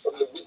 From the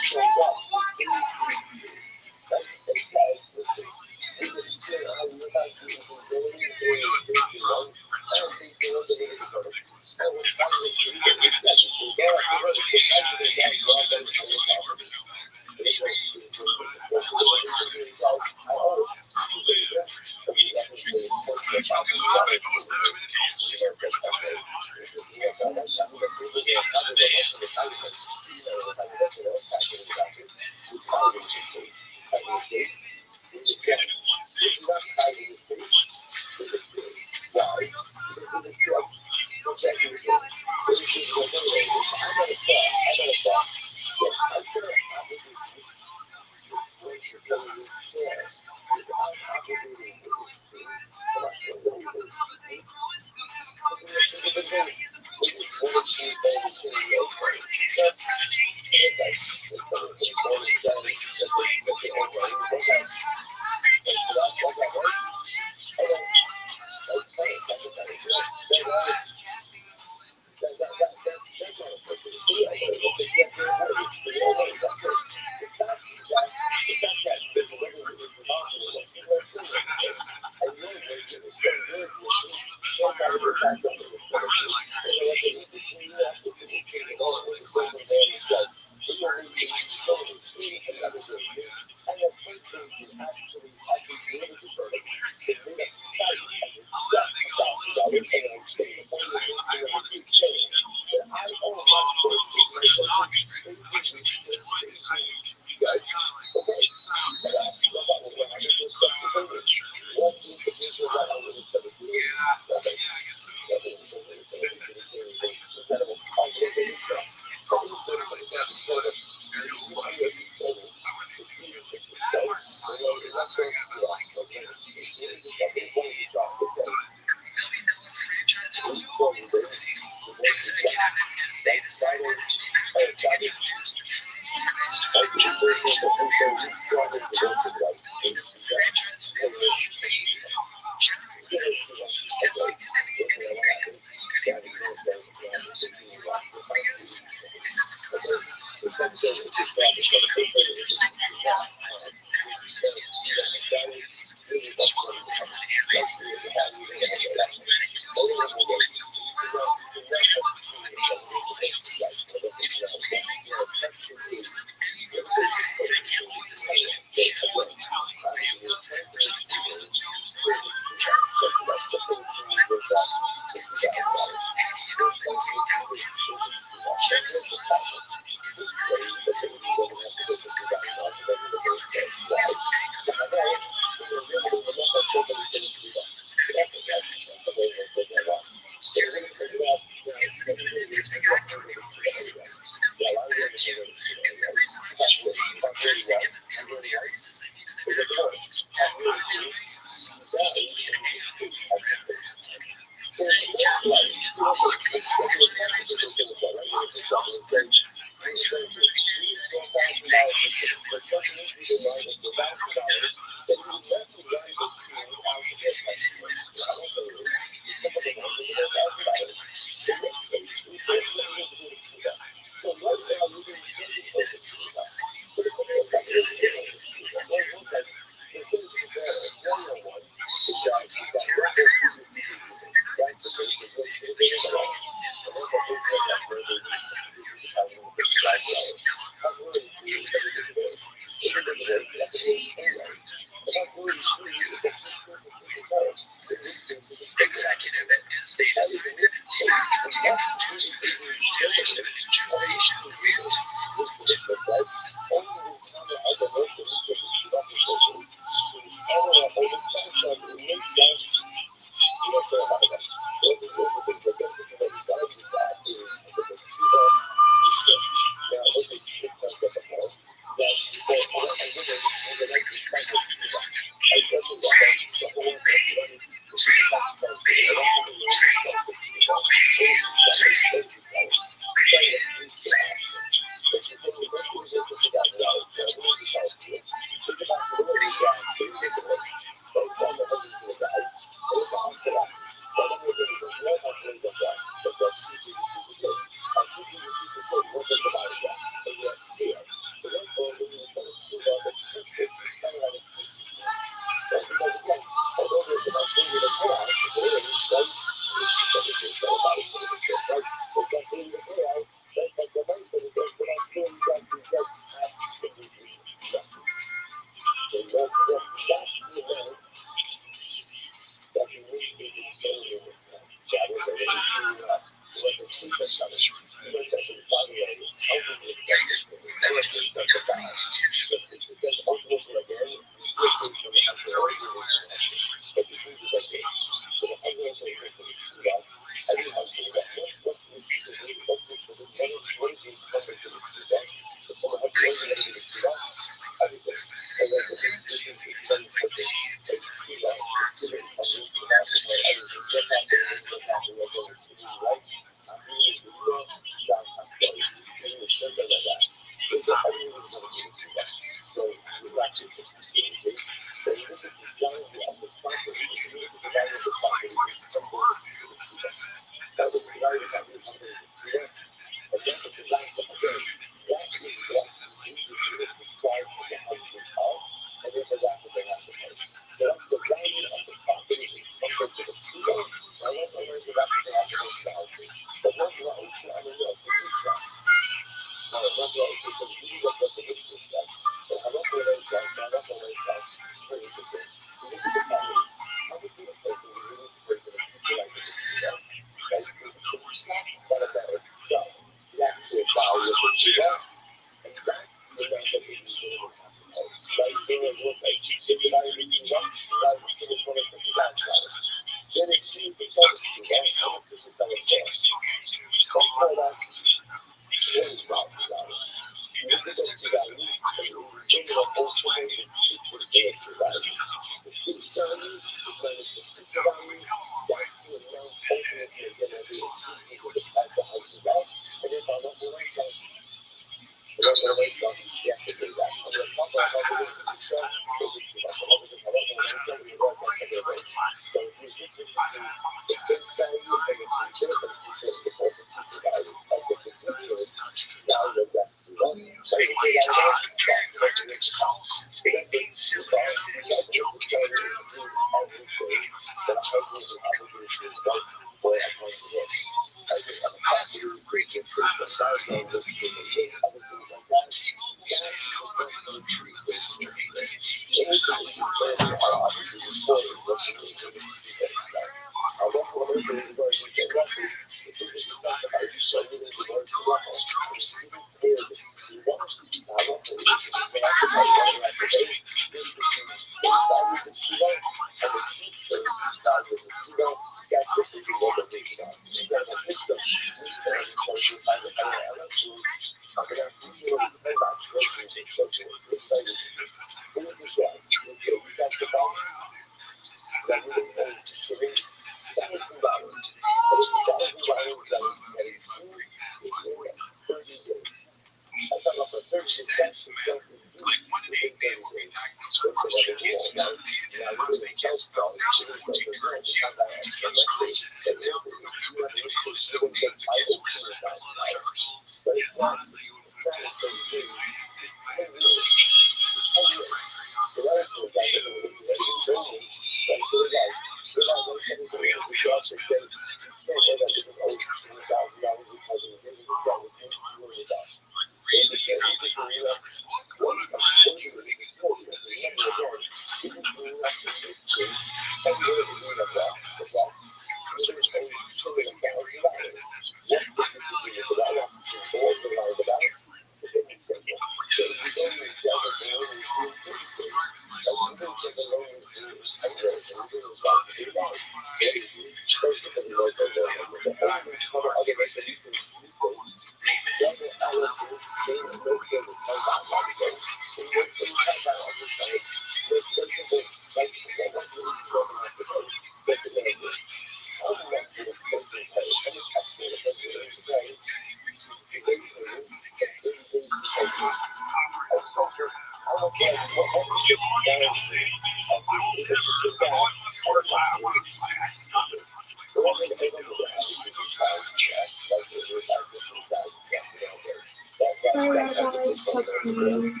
Hi, Rabbi, puppy.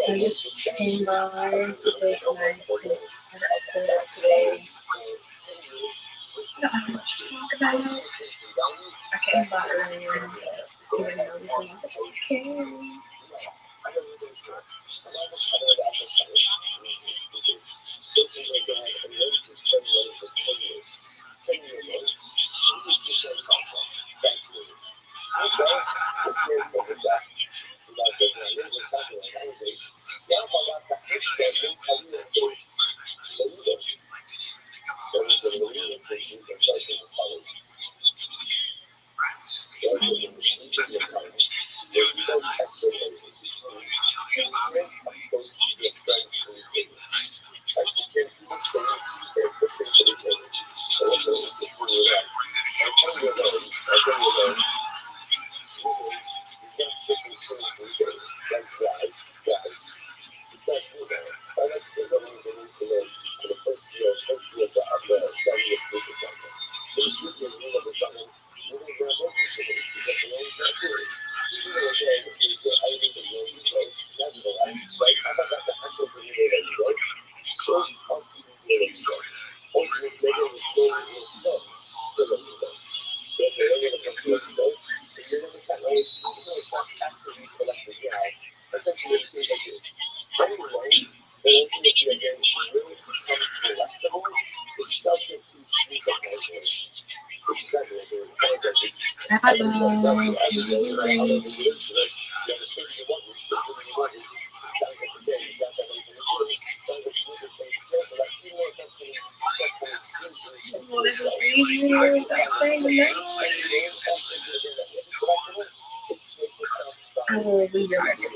I just came by to take my kids out of school today. I don't have much to talk about. I came by earlier, but even though this was okay. I will leave your message.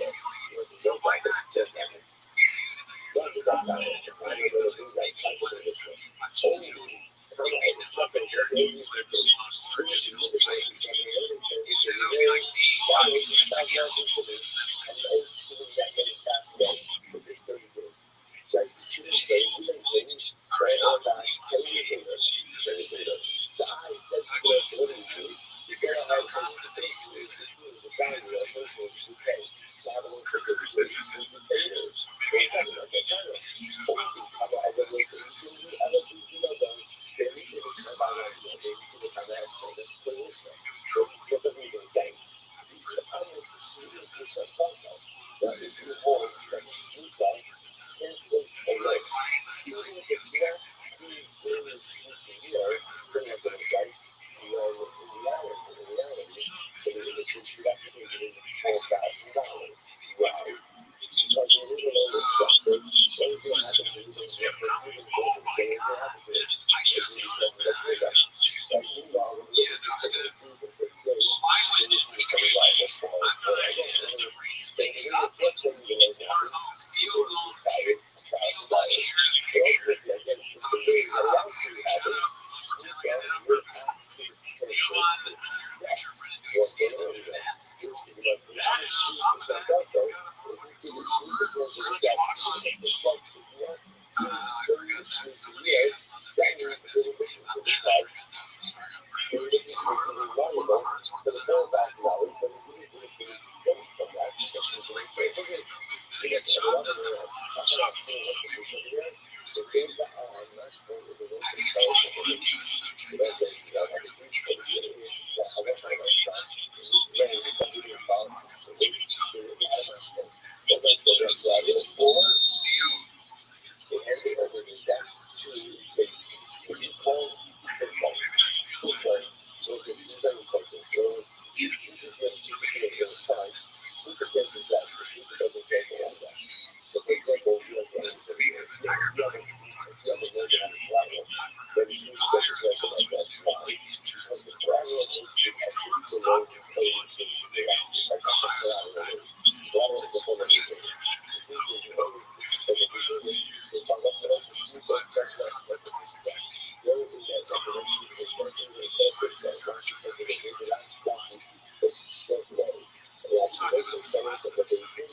It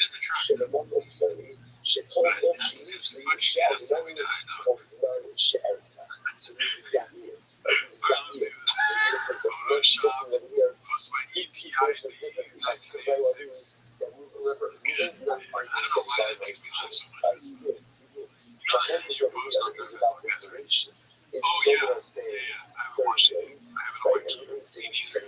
is attractive. It's fucking gas that we died on. Alright, let's see this. Photoshop. Post my ETID 1986. That's good. I don't know why that makes me laugh so much. You know, there's your post on that. That's like that, right? Oh, yeah. I haven't watched it. I haven't on my queue. Me neither.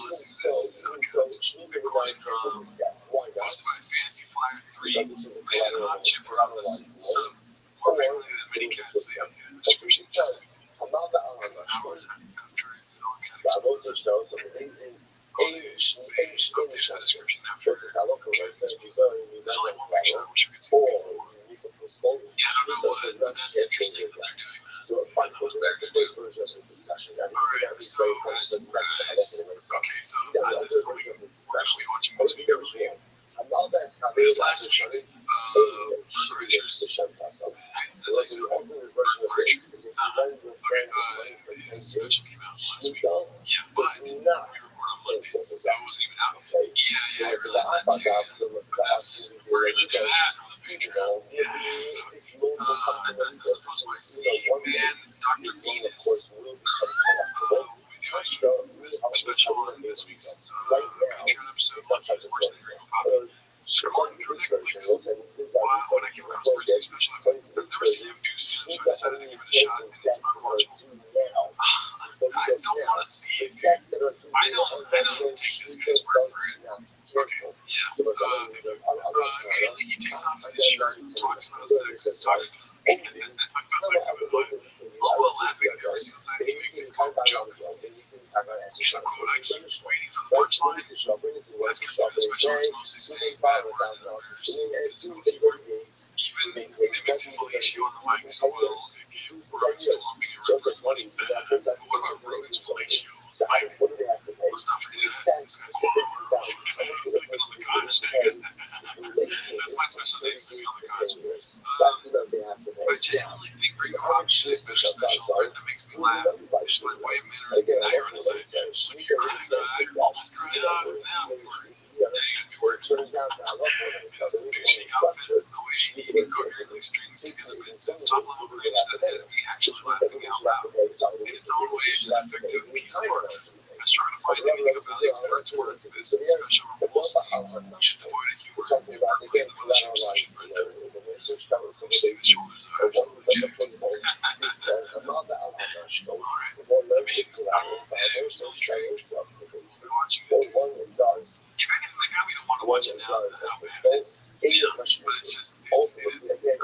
Let's see this. Okay, let's Bitcoin. Posted by Fantasy Flyer 3. Landed on chip around this stuff. More frequently than many cats. They updated the description just hours after it all kind of exploded. Updated that description after. There's only one picture I wish I could see before. Yeah, I don't know what, but that's interesting that they're doing that. I don't know what they're going to do. Alright, so as a surprise. Okay, so this is week, we're going to be watching this week. This last week, Richard's, as I said, Richard, his special came out last week. Yeah, but we record on Monday, so it wasn't even out. Yeah, I realized that too. But we're going to do that on the Patreon. Yeah. And then this is supposed to be C-Man, Dr. Venus. We'll be doing this special on this week's Patreon episode. Unfortunately, we're going to pop scrolling through Netflix when I came across Birthday Special. I've never seen him do stand-up, so I decided to give it a shot, and it's unwatchable. I don't want to see it. I don't take this guy's word for it. Okay, yeah. Immediately he takes off his shirt, talks about sex, talks about sex with his wife, all while laughing every single time he makes a quote joke. And a quote, I keep waiting for the punchline. Let's get through the special. It's mostly saying bad words and others. It's humor. Even mimicked fellatio on the mic so well, it gave Rogan storming a reference money bad. But what about Rogan's fellatio? Let's not forget this guy's sleeping on the couch. That's my special day, sleeping on the couch. I genuinely think Ringo Hopkins is a better special that makes me laugh. Just like White Men or Niagara on the side. When you're crying, I'm almost crying out of now. Yeah, you gotta be worried. His douchey outfits and the way he incoherently strings together bits and top-level range that has me actually laughing out loud. In its own way, it's an effective piece of art. I was trying to find anything of value for its work. This special repulsed me. Just devoid of humor. Kirk plays the mothership session Brenda. You see the shoulders are absolutely jacked. Alright. I mean, I'm still intrigued. We'll be watching it. If anything, the guy we don't want to watch it now, how bad it is. Yeah, but it's just, it is, I don't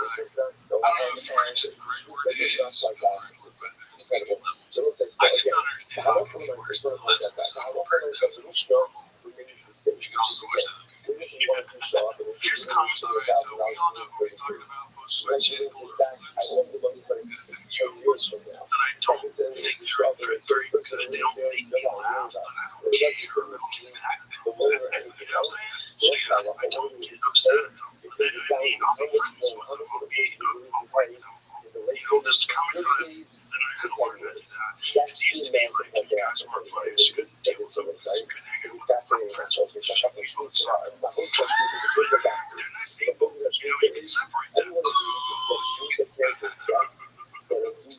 know if cringe is the correct word. It is the correct word, but it's maybe a level. I just don't understand how it can be worse than the last episode compared to normal. You can also watch that. Here's the comics, alright, so we all know who he's talking about, posted by Jen Fuller Flips. This is a new that I don't think they're very good. They don't make me laugh, but I don't care. I don't get mad at them. You know what I'm saying? I don't get upset at them. I'm friends with them. I'll write them. There's comics that I don't want to it seems to me like you guys are funny. It's good to deal with them. Good hanging with them. I'm friends with them. We both saw it. They're nice people. You can separate them.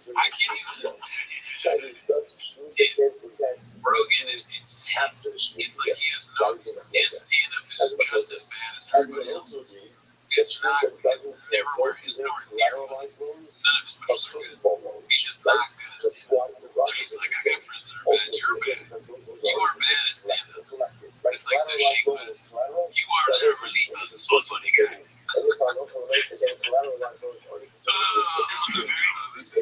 I can't even. Rogan is insane. It's like he has no. His stand-up is just as bad as everybody else's. It's not because he's nowhere near funny. None of his specials are good. He's just not good at stand-up. It's like I got friends that are bad. You're bad. You are bad at stand-up. It's like the sheep, but you are literally a funny guy. This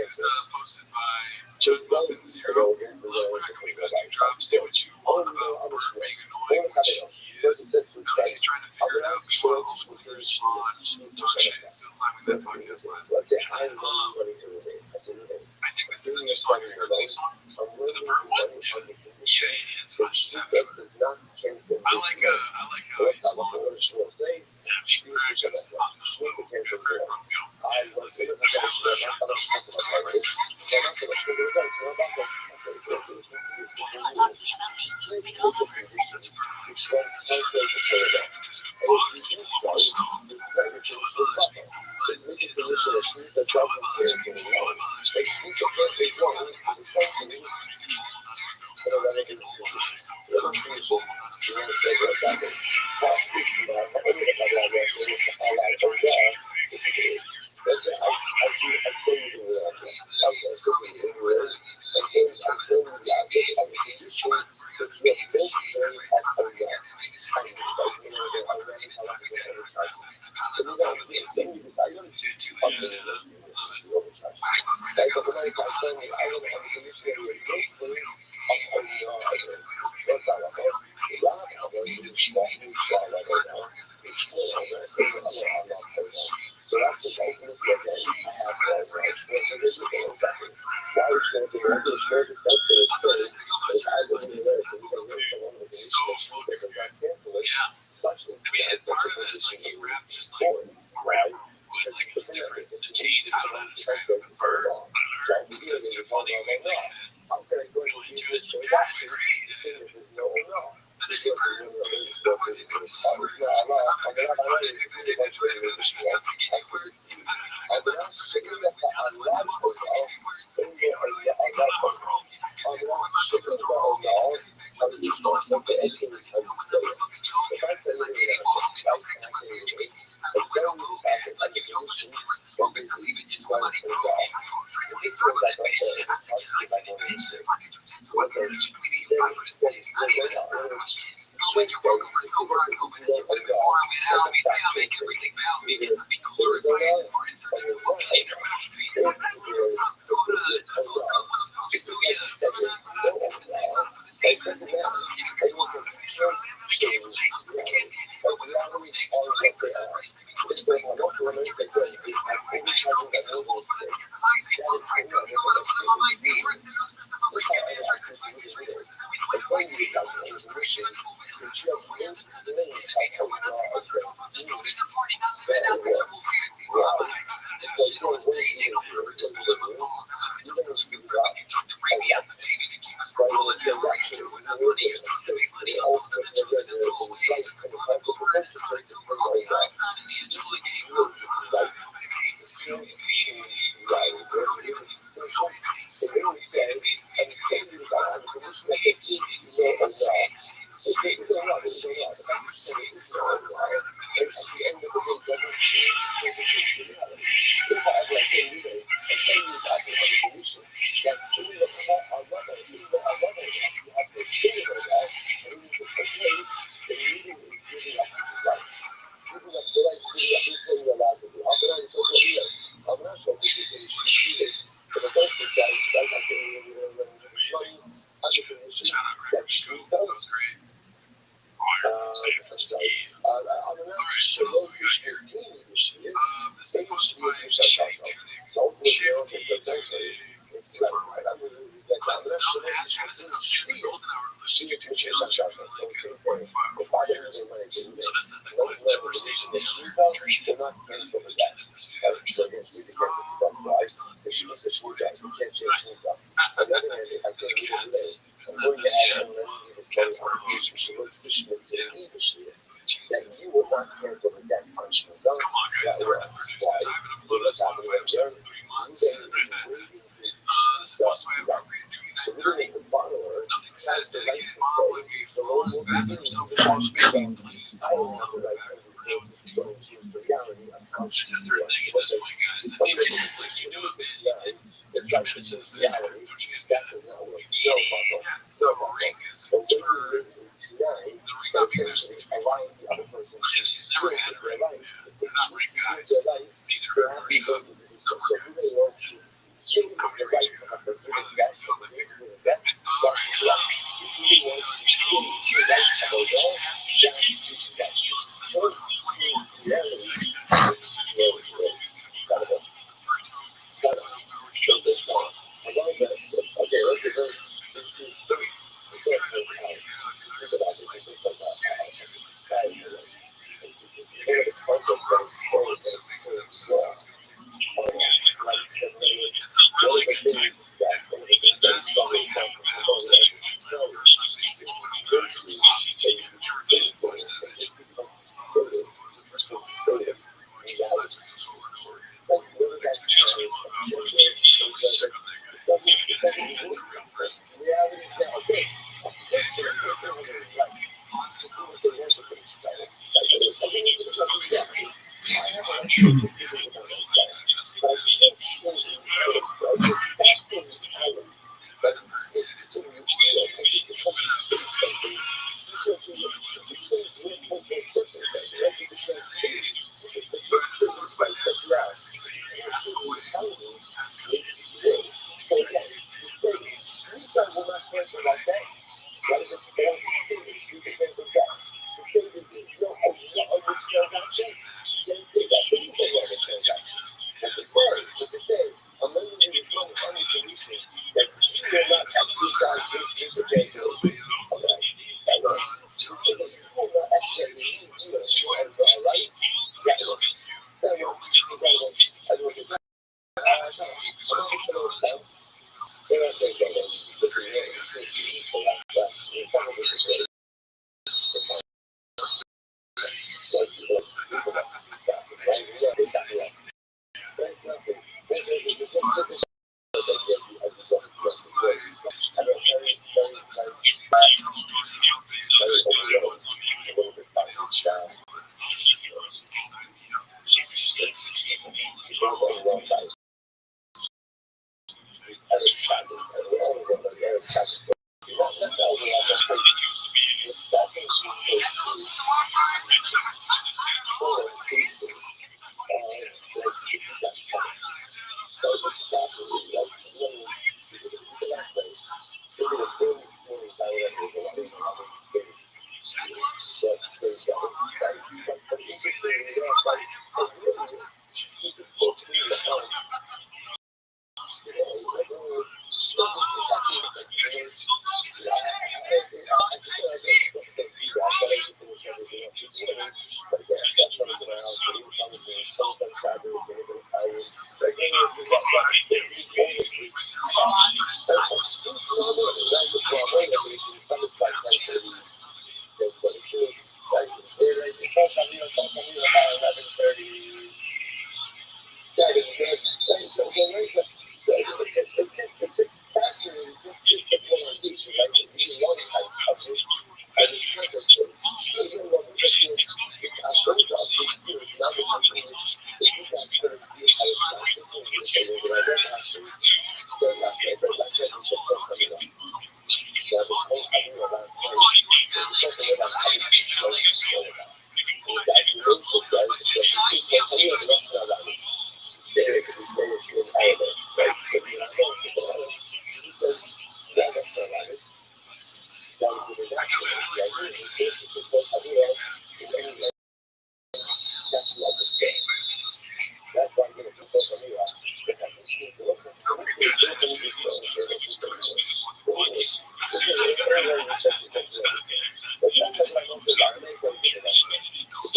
is posted by Chuck Muffin Zero. Love cracking because new drops. Say what you want about Bert being annoying, which he is. Now he's trying to figure it out. Meanwhile, ultimately respond, talk shit, and still climbing that podcast line. I think this is the new song. You heard the new song? The Bert one? Yeah, it's fun. It's savage. I like how he's long. Yeah, he cracks us on the flow. Let's see.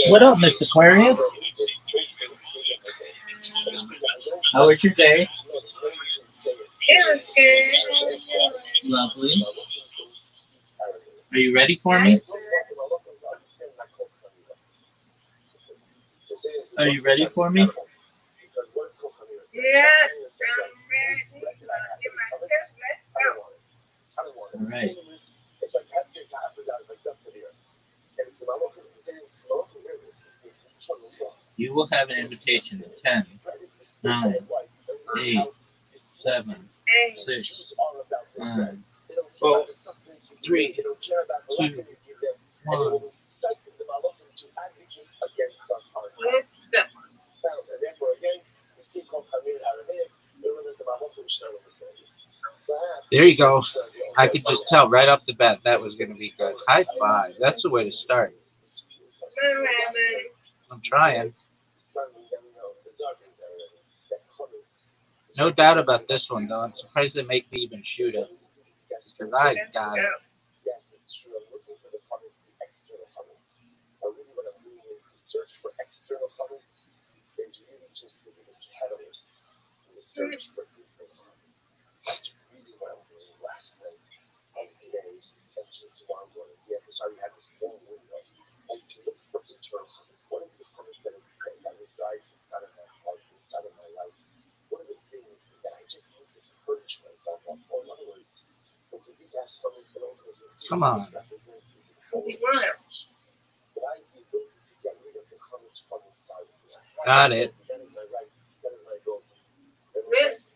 What up, Mr. Aquarius? How was your day? It was good. Lovely. Are you ready for me? Are you ready for me? Yeah, I'm ready. Get my test. Let's go. All right. You will have an invitation in 10, 9, 8, 7, Hey. 6, 5, 4, 3, 2, 1. Let's go. There you go. I could just tell right off the bat that was going to be good. High five. That's the way to start. All right, buddy. I'm trying. No doubt about this one, though. I'm surprised they make me even shoot it. Because I got it. So we had this long window. And to look for internal comments, what are the comments that reside inside of my heart, inside of my life? What are the things that I just need to purge myself of? Or in other words, what the big ass comments that all Come on. represent change. But I have the ability to get rid of the comments from inside of me. Got it. That is my right. That is my ability.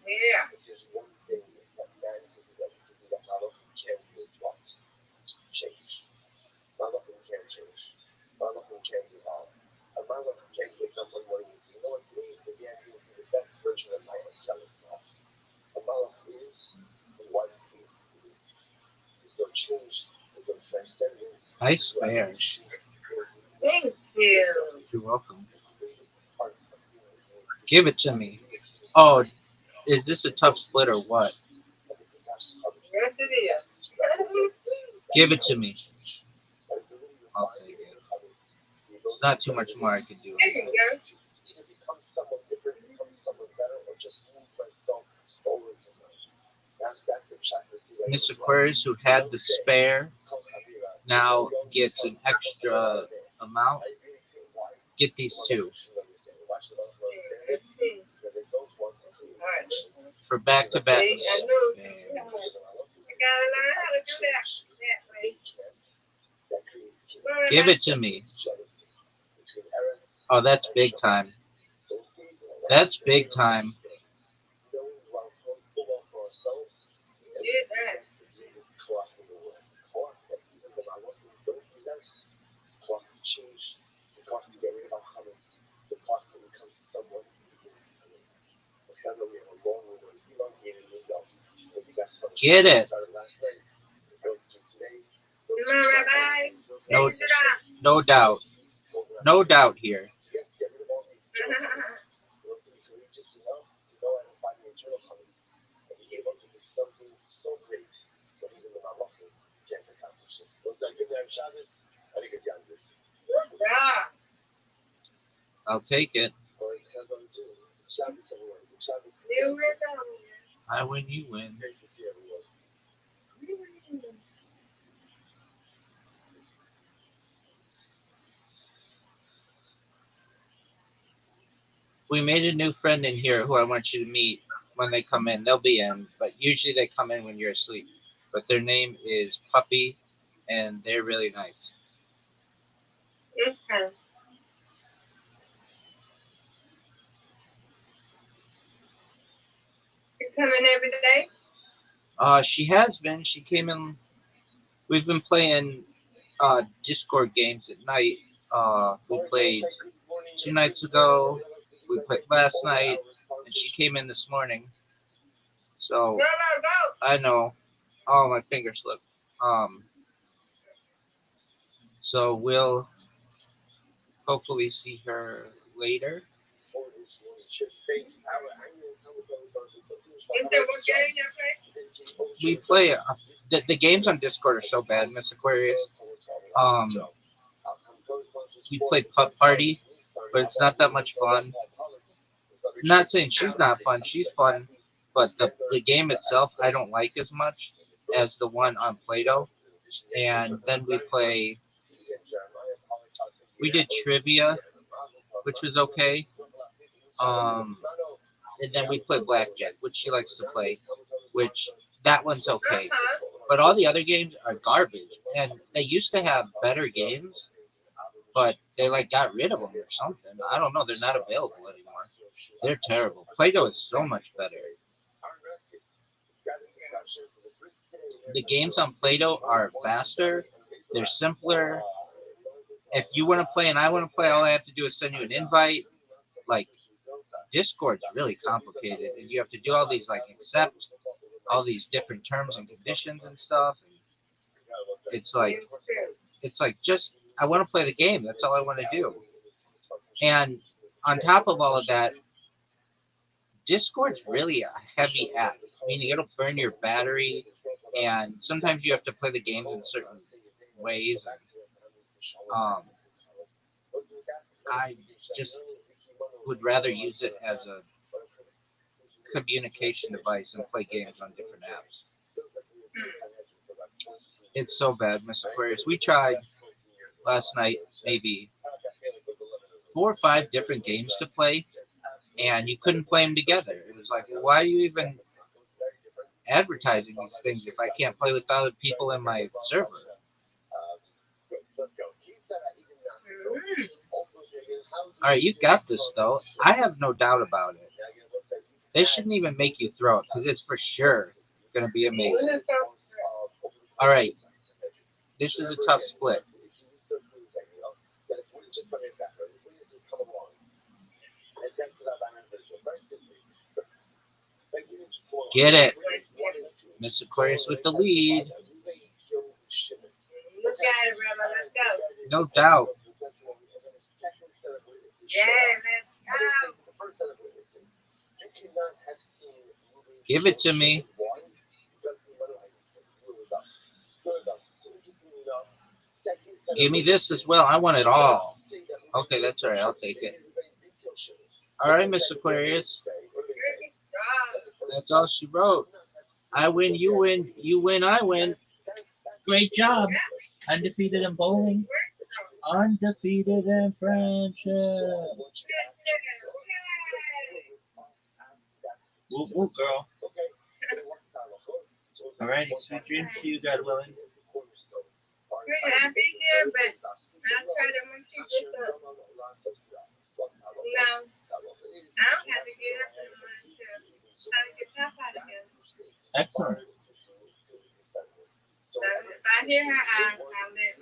Yeah. If there's one thing that man can do that Malachim can do is what? Change. Malachim can change. Malachim can evolve. A Malachim can wake up one morning and say, you know what, today is the day I'm going to be the best version of my angelic self. A Malach is what he is. There's no change. There's no transcendence. I swear. Thank you. You're welcome. Give it to me. Oh, is this a tough split or what? Yes, it is. Give it to me. I'll take it. Not too much more I could do. There you go. Either become someone different, become someone better, or just move myself forward from that. That's the chakra. Miss Aquarius, who had the spare, now gets an extra amount. Get these two. For back-to-back. See, I knew. I gotta learn how to do that way. Give it to me. Oh, that's big time. That's big time. Yeah, that. Change the clock to get rid of our comments, the clock to become someone because we have a long window, elongated window. But you guys Get it. started last night. It goes through today. Rabbi. No, no doubt. No doubt here. Yes, get rid of all the external comments. Once you can reach just enough to know how to find the internal comments and be able to do something so great that even the Malachim can't accomplish it. What's that? Good night, Shabbos. I think it's Yandis. Yeah. I'll take it. Or it has on Zoom. Shabbos, everyone. Shabbos. There we go. I win, you win. Great to see everyone. We made a new friend in here who I want you to meet when they come in. They'll be in, but usually they come in when you're asleep. But their name is Puppy, and they're really nice. Okay. You coming every day? She has been. She came in. We've been playing Discord games at night. We played 2 nights ago. We played last night, and she came in this morning. So Go. I know. Oh, my finger slipped. So we'll hopefully see her later. Is there what game you play? We play. The games on Discord are so bad, Miss Aquarius. We play Pup Party, but it's not that much fun. Not saying she's not fun. She's fun, but the game itself I don't like as much as the one on Play-Doh. And then we play. We did trivia, which was okay. And then we play blackjack, which she likes to play, which that one's okay. But all the other games are garbage, and they used to have better games, but they like got rid of them or something. I don't know. They're not available anymore. They're terrible. Play-Doh is so much better. The games on Play-Doh are faster. They're simpler. If you want to play and I want to play, all I have to do is send you an invite. Like, Discord's really complicated, and you have to do all these, like, accept all these different terms and conditions and stuff. It's like just, I want to play the game. That's all I want to do. And on top of all of that, Discord's really a heavy app, meaning it'll burn your battery, and sometimes you have to play the games in certain ways. And, I just would rather use it as a communication device and play games on different apps. It's so bad, Miss Aquarius. We tried last night maybe 4 or 5 different games to play, and you couldn't play them together. It was like, well, why are you even advertising these things if I can't play with other people in my server? All right, you got this though. I have no doubt about it. They shouldn't even make you throw it because it's for sure gonna be amazing. All right, this is a tough split. Get it, Miss Aquarius with the lead. Look at it, Rabbi. Let's go. No doubt. Yeah, let's go. Give it to me. Give me this as well. I want it all. Okay, that's all right. I'll take it. All right, Miss Aquarius. That's all she wrote. I win, you win, you win, I win. Great job. Undefeated in bowling. Undefeated in friendship. Whoop, whoop, girl. Alrighty, sweet dreams to you, God willing. I'll be here, but I'll try to keep this up. No, I don't have to get up in the morning to try to get top out of here. Excellent. So if I hear her, I'll let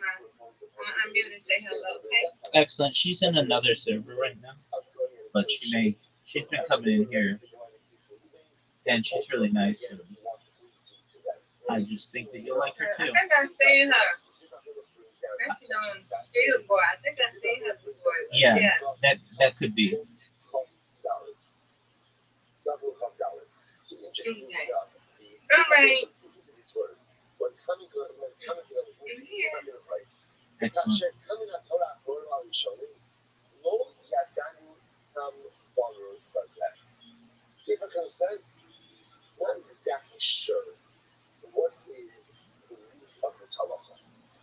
I'm going to say hello, okay? Excellent. She's in another server right now, but she's been coming in here, and she's really nice. And I just think that you'll like her I too. think I've seen her. Actually, on Billboard. I think I've seen her before. Yeah, that could be. Okay. All right. Excellent. Not exactly sure what is the root of this halacha.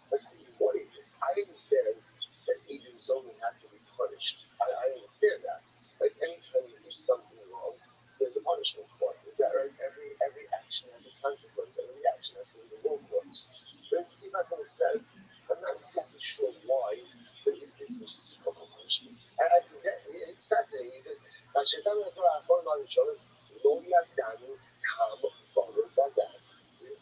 Like, what is this? I understand that Edens only have to be punished. I understand that. Like, anytime you do something wrong, there's a punishment for it. Is that right? Every action has a consequence. Every action has to be the world works. But see, that's what it says. I'm not exactly sure why there is this reciprocal punishment. I forget. It's fascinating. He says, לא ידענו כמה דברים בדעת.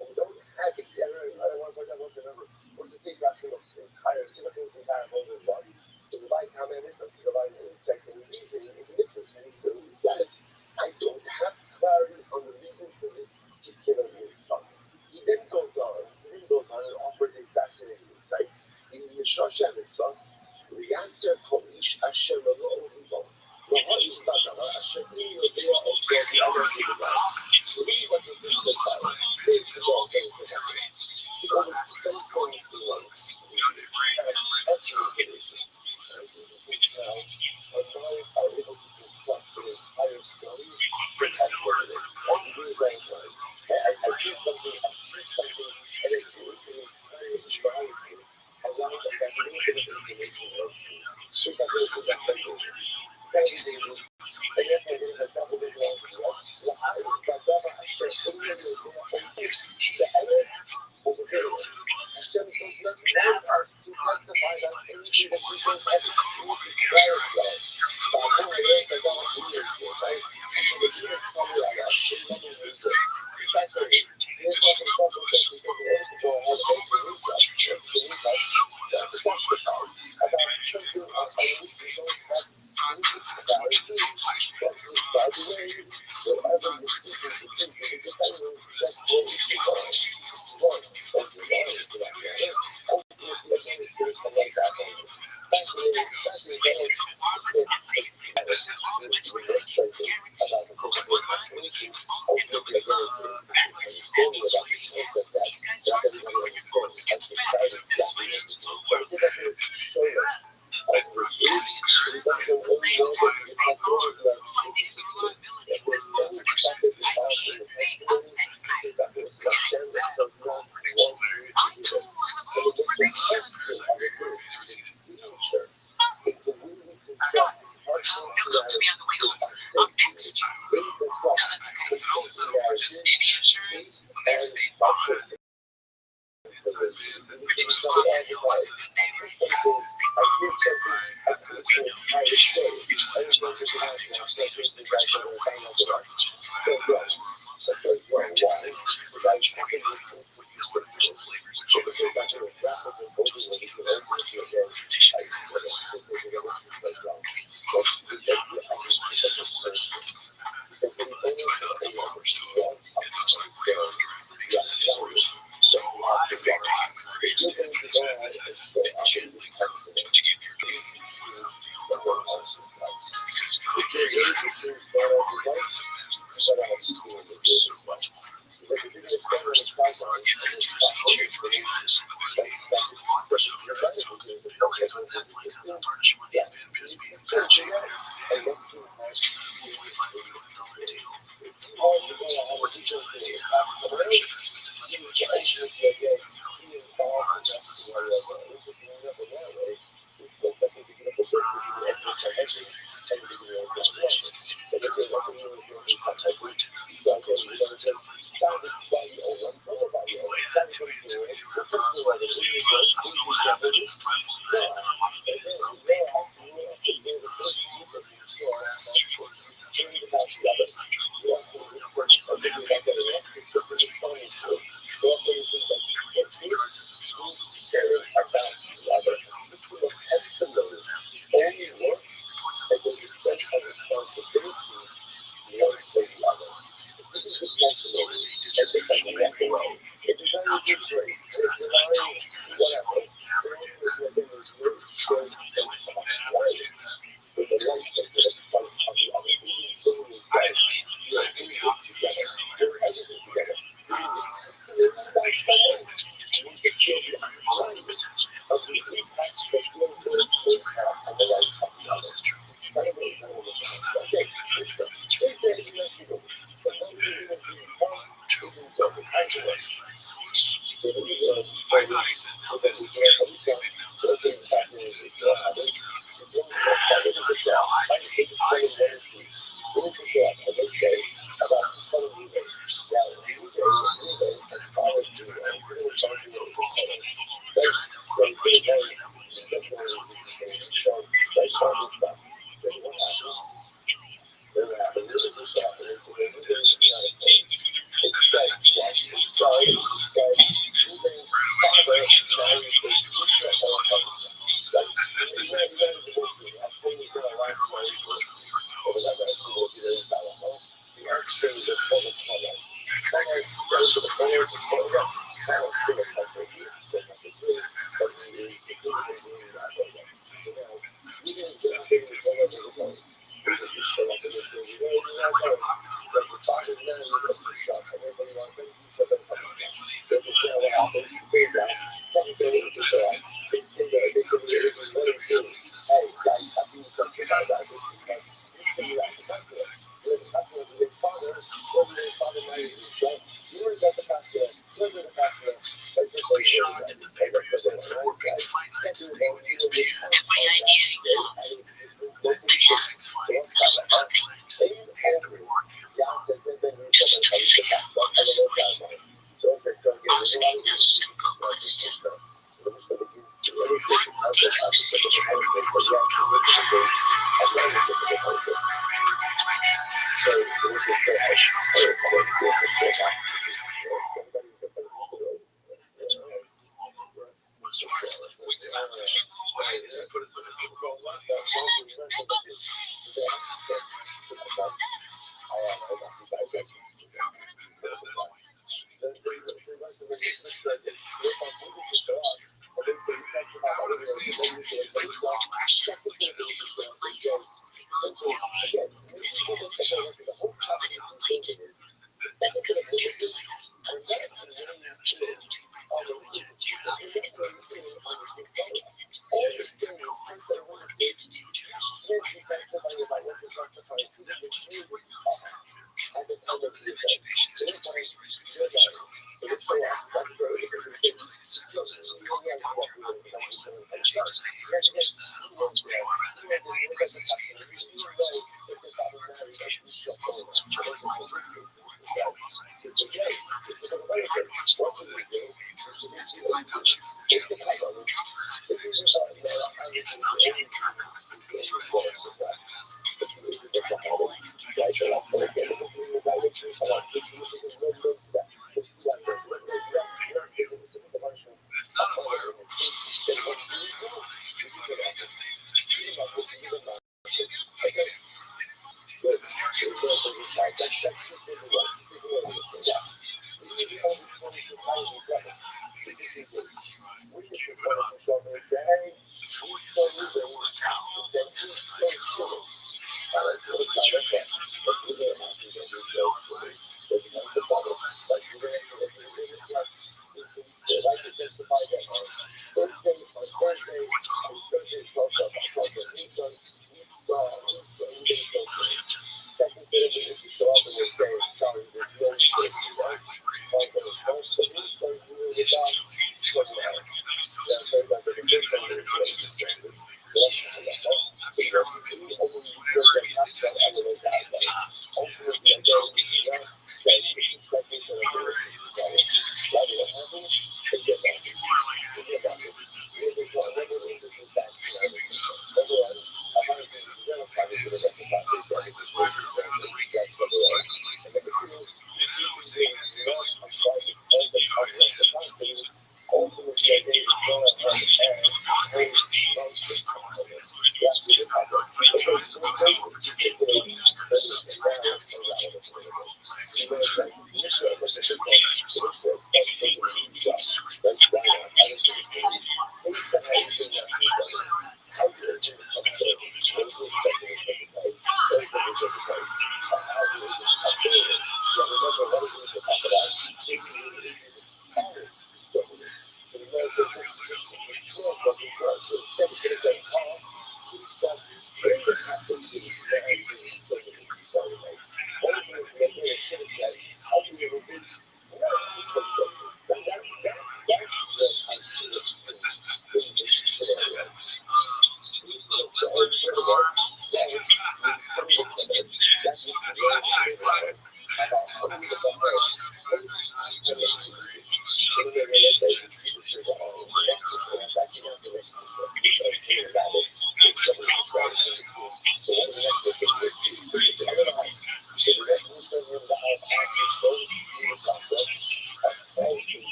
We don't have it. I don't want to forget what's the number. What's the Sefer HaChinuch's entire whole is what? To divide commandments or to divide sex and reason in mitzvahs. And he clearly says, I don't have clarity on the reason for this particular mitzvah. He then goes on and offers a fascinating insight. In the Shosha mitzvah, Riyaser Kol Ish Asher Lo Ribo.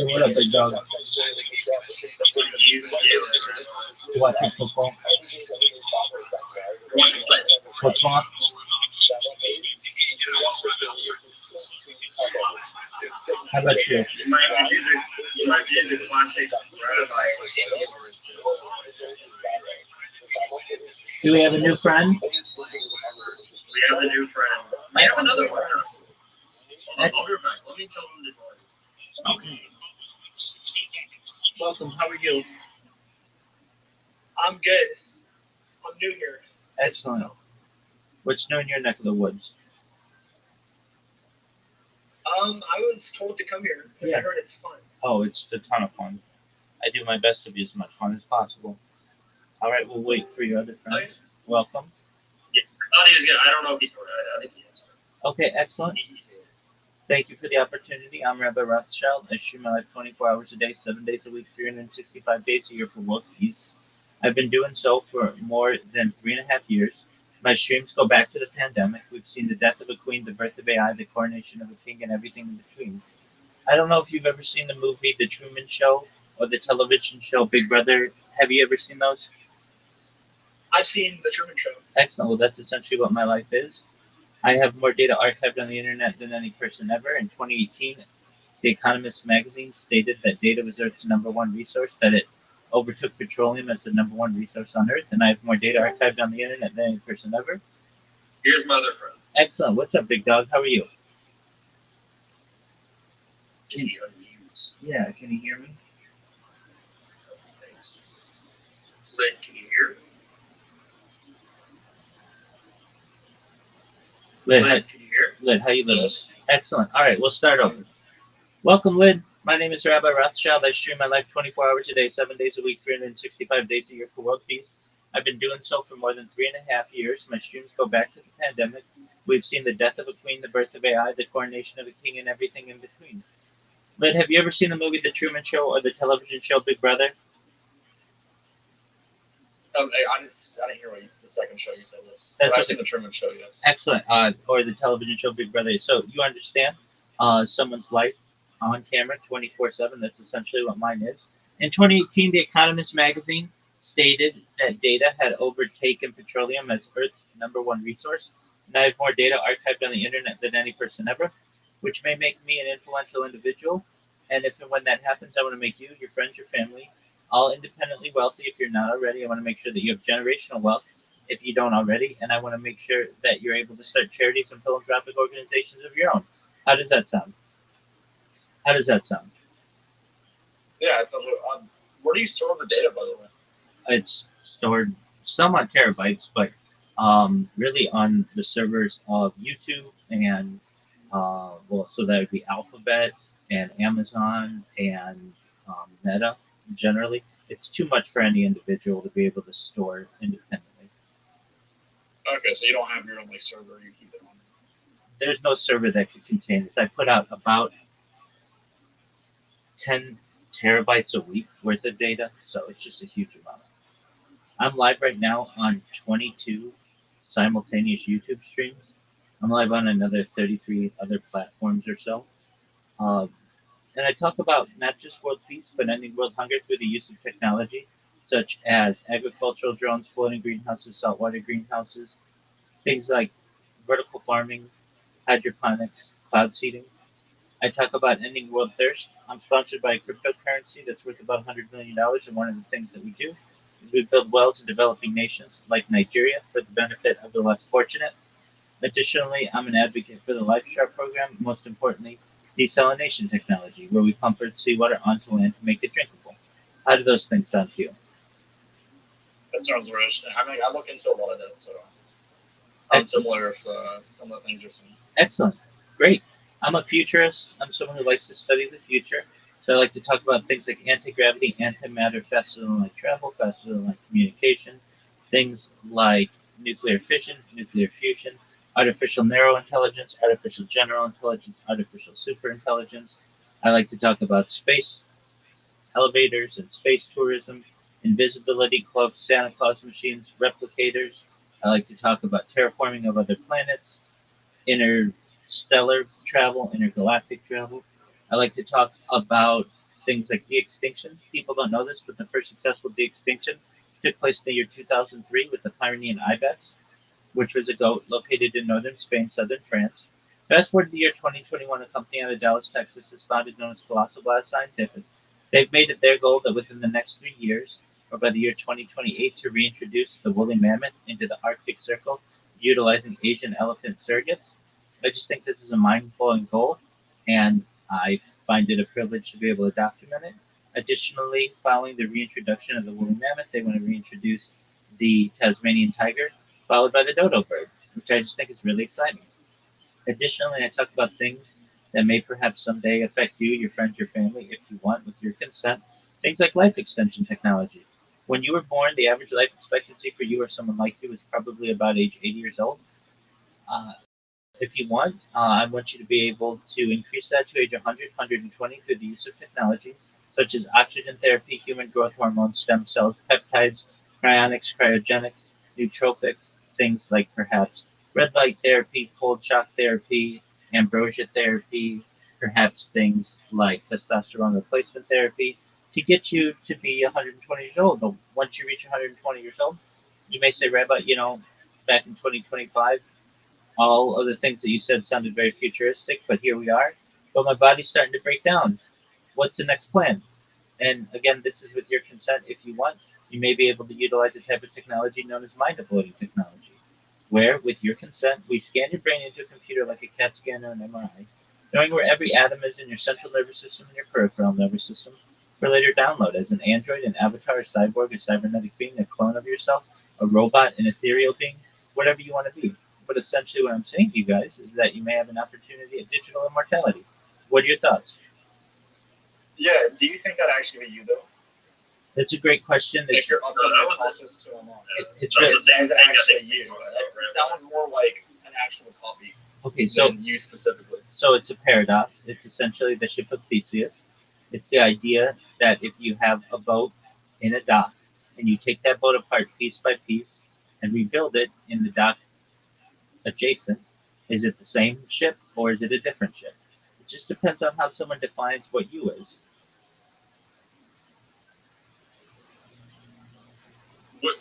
What up, big dog? Watching football. What's wrong? How about you? You might be the classic Rabbi. Do we have a new friend? We have a new friend. I have another one. Let me tell him this. Okay. Welcome. How are you? I'm good. I'm new here. Excellent. What's new in your neck of the woods? I was told to come here because I heard it's fun. Oh, it's a ton of fun. I do my best to be as much fun as possible. All right, we'll wait for your other friends. Welcome. Yeah, I thought he was gonna. I don't know if he's. I think he is. Okay, excellent. Thank you for the opportunity. I'm Rabbi Rothschild. I stream my life 24 hours a day, 7 days a week, 365 days a year for world peace. I've been doing so for more than 3.5 years. My streams go back to the pandemic. We've seen the death of a queen, the birth of AI, the coronation of a king, and everything in between. I don't know if you've ever seen the movie The Truman Show or the television show Big Brother. Have you ever seen those? I've seen The Truman Show. Excellent. Well, that's essentially what my life is. I have more data archived on the internet than any person ever. In 2018, The Economist magazine stated that data was Earth's #1 resource, that it overtook petroleum as the #1 resource on Earth, and I have more data archived on the internet than any person ever. Here's my other friend. Excellent. What's up, big dog? How are you? Can you unmute? Yeah, can you hear me? Thanks. Lynn, can you hear? Lid, Lynn, can you hear? Lid, how you living? Excellent. All right, we'll start over. Welcome, Lid. My name is Rabbi Rothschild. I stream my life 24 hours a day, 7 days a week, 365 days a year for world peace. I've been doing so for more than 3.5 years. My streams go back to the pandemic. We've seen the death of a queen, the birth of AI, the coronation of a king, and everything in between. But have you ever seen the movie The Truman Show or the television show Big Brother? I didn't hear what the second show you said was. That's But I've what seen the the Truman Show, yes. excellent, or the television show Big Brother. So you understand someone's life on camera 24/7. That's essentially what mine is. In 2018, The Economist magazine stated that data had overtaken petroleum as Earth's #1 resource, and I have more data archived on the internet than any person ever, which may make me an influential individual. And if and when that happens, I want to make you, your friends, your family, all independently wealthy. If you're not already, I want to make sure that you have generational wealth if you don't already, and I want to make sure that you're able to start charities and philanthropic organizations of your own. How does that sound? How does that sound? Yeah, it sounds good. Where do you store the data, by the way? It's stored some on terabytes, but really on the servers of YouTube and so that would be Alphabet and Amazon and Meta. Generally, it's too much for any individual to be able to store independently. Okay, so you don't have your own like server, you keep it on. There's no server that could contain this. I put out about 10 terabytes a week worth of data, so it's just a huge amount. I'm live right now on 22 simultaneous YouTube streams. I'm live on another 33 other platforms or so. Um, and I talk about not just world peace, but ending world hunger through the use of technology, such as agricultural drones, floating greenhouses, saltwater greenhouses, things like vertical farming, hydroponics, cloud seeding. I talk about ending world thirst. I'm sponsored by a cryptocurrency that's worth about $100 million, and one of the things that we do is we build wells in developing nations like Nigeria for the benefit of the less fortunate. Additionally, I'm an advocate for the LifeStar program, most importantly, desalination technology, where we pump Earth seawater onto land to make it drinkable. How do those things sound to you? That sounds rich. I mean, I look into a lot of that, so I'm Excellent. similar with some of the things you're saying. Excellent. Great. I'm a futurist. I'm someone who likes to study the future. So I like to talk about things like anti-gravity, antimatter, faster than light travel, faster than light communication, things like nuclear fission, nuclear fusion, artificial narrow intelligence, artificial general intelligence, artificial superintelligence. I like to talk about space elevators and space tourism, invisibility cloaks, Santa Claus machines, replicators. I like to talk about terraforming of other planets, interstellar travel, intergalactic travel. I like to talk about things like de-extinction. People don't know this, but the first successful de-extinction took place in the year 2003 with the Pyrenean ibex, which was a goat located in northern Spain, southern France. Fast forward to the year 2021, a company out of Dallas, Texas, is founded known as Colossal Blast Scientific. They've made it their goal that within the next 3 years, or by the year 2028, to reintroduce the woolly mammoth into the Arctic Circle, utilizing Asian elephant surrogates. I just think this is a mind-blowing goal, and I find it a privilege to be able to document it. Additionally, following the reintroduction of the woolly mammoth, they want to reintroduce the Tasmanian tiger, followed by the dodo bird, which I just think is really exciting. Additionally, I talk about things that may perhaps someday affect you, your friends, your family, if you want, with your consent. Things like life extension technology. When you were born, the average life expectancy for you or someone like you was probably about age 80 years old. If you want, I want you to be able to increase that to age 100, 120 through the use of technology such as oxygen therapy, human growth hormones, stem cells, peptides, cryonics, cryogenics, nootropics, things like perhaps red light therapy, cold shock therapy, ambrosia therapy, perhaps things like testosterone replacement therapy to get you to be 120 years old. But once you reach 120 years old, you may say, Rabbi, back in 2025, all of the things that you said sounded very futuristic, but here we are. But my body's starting to break down. What's the next plan? And again, this is with your consent. If you want, you may be able to utilize a type of technology known as mind uploading technology, where, with your consent, we scan your brain into a computer like a CAT scan or an MRI, knowing where every atom is in your central nervous system and your peripheral nervous system, for later download as an android, an avatar, a cyborg, a cybernetic being, a clone of yourself, a robot, an ethereal being, whatever you want to be. But essentially, what I'm saying to you guys is that you may have an opportunity at digital immortality. What are your thoughts? Yeah, do you think that'd actually be you though? That's a great question. If you're unconscious to online. It's really really, actually you. That one's more like an actual copy. okay. So Than you specifically. So it's a paradox. It's essentially the ship of Theseus. It's the idea that if you have a boat in a dock and you take that boat apart piece by piece and rebuild it in the dock adjacent, is it the same ship or is it a different ship? It just depends on how someone defines what you is. What?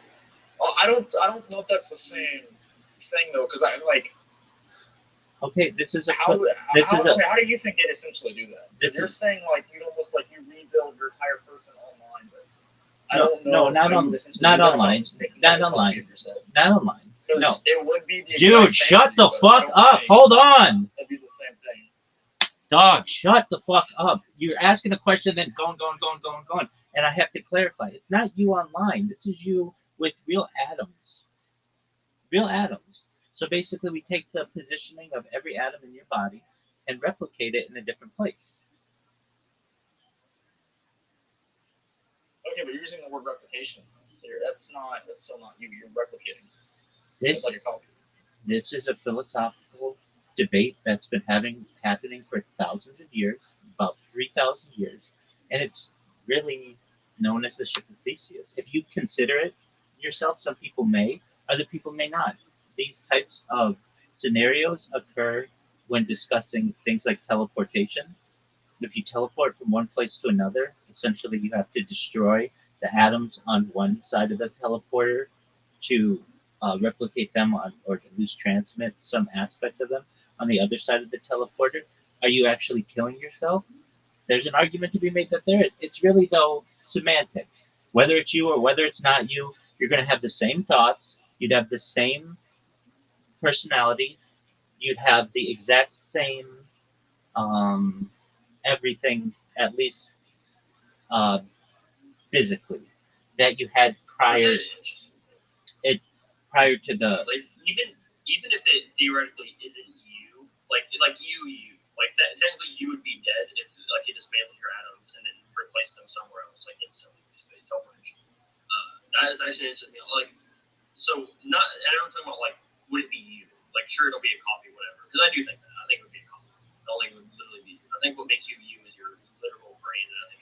Oh, I don't know if that's the same thing though, because I like. Okay, this is a How do you think they essentially do that? You're is, saying like you almost like you rebuild your entire person online, but I no, don't know. no, not online, not online. No, it would be the dude, shut the fuck up. Hold on. It'd be the same thing. Dog, shut the fuck up. You're asking a question, then going. And I have to clarify. It's not you online. This is you with real atoms. Real atoms. So basically, we take the positioning of every atom in your body and replicate it in a different place. Okay, but you're using the word replication. That's still not you. You're replicating. This, like a copy. This is a philosophical debate that's been happening for thousands of years, about 3,000 years, and it's really known as the ship of Theseus. If you consider it yourself, some people may, other people may not. These types of scenarios occur when discussing things like teleportation. If you teleport from one place to another, essentially you have to destroy the atoms on one side of the teleporter to replicate them or to loose transmit some aspect of them on the other side of the teleporter. Are you actually killing yourself? There's an argument to be made that there is. It's really, though, semantics. Whether it's you or whether it's not you, you're going to have the same thoughts. You'd have the same personality. You'd have the exact same everything, at least uh, physically, that you had prior to the. Like even if it theoretically isn't you, like that technically you would be dead if like you dismantled your atoms and then replaced them somewhere else like instantly. That is actually interesting. Like so not and I'm talking about like would it be you? Like sure it'll be a copy whatever because I do think that I think it would be a copy. I don't think it would literally be you. I think what makes you you is your literal brain and I think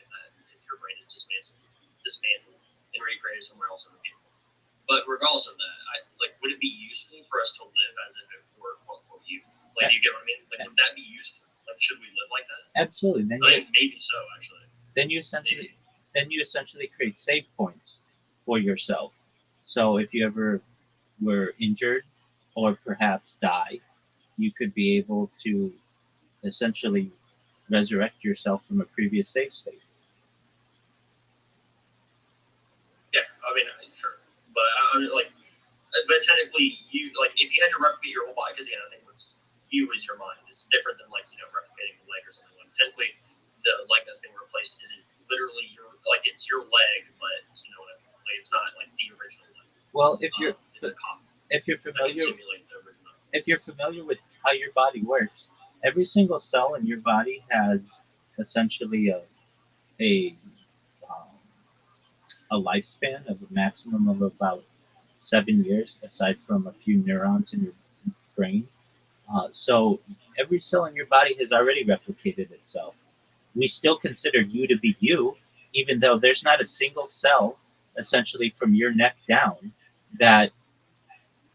if your brain is dismantled and recreated somewhere else in the vehicle. But regardless of that, would it be useful for us to live as if it were quote unquote you? Like, do you get what I mean? Like, would that be useful? Like, should we live like that? Absolutely. Maybe so, actually. Then you essentially create save points for yourself. So if you ever were injured or perhaps die, you could be able to essentially resurrect yourself from a previous save state. Yeah, I mean, sure, but I mean, like. But technically, you like if you had to replicate your whole body, because I think what's you is your mind. It's different than like replicating a leg or something. Like technically, the leg that's being replaced isn't literally it's your leg, but you know what I mean. Like it's not like the original leg. Well, if you're familiar with how your body works, every single cell in your body has essentially um, a lifespan of a maximum of about 7 years, aside from a few neurons in your brain. So every cell in your body has already replicated itself. We still consider you to be you, even though there's not a single cell, essentially from your neck down, that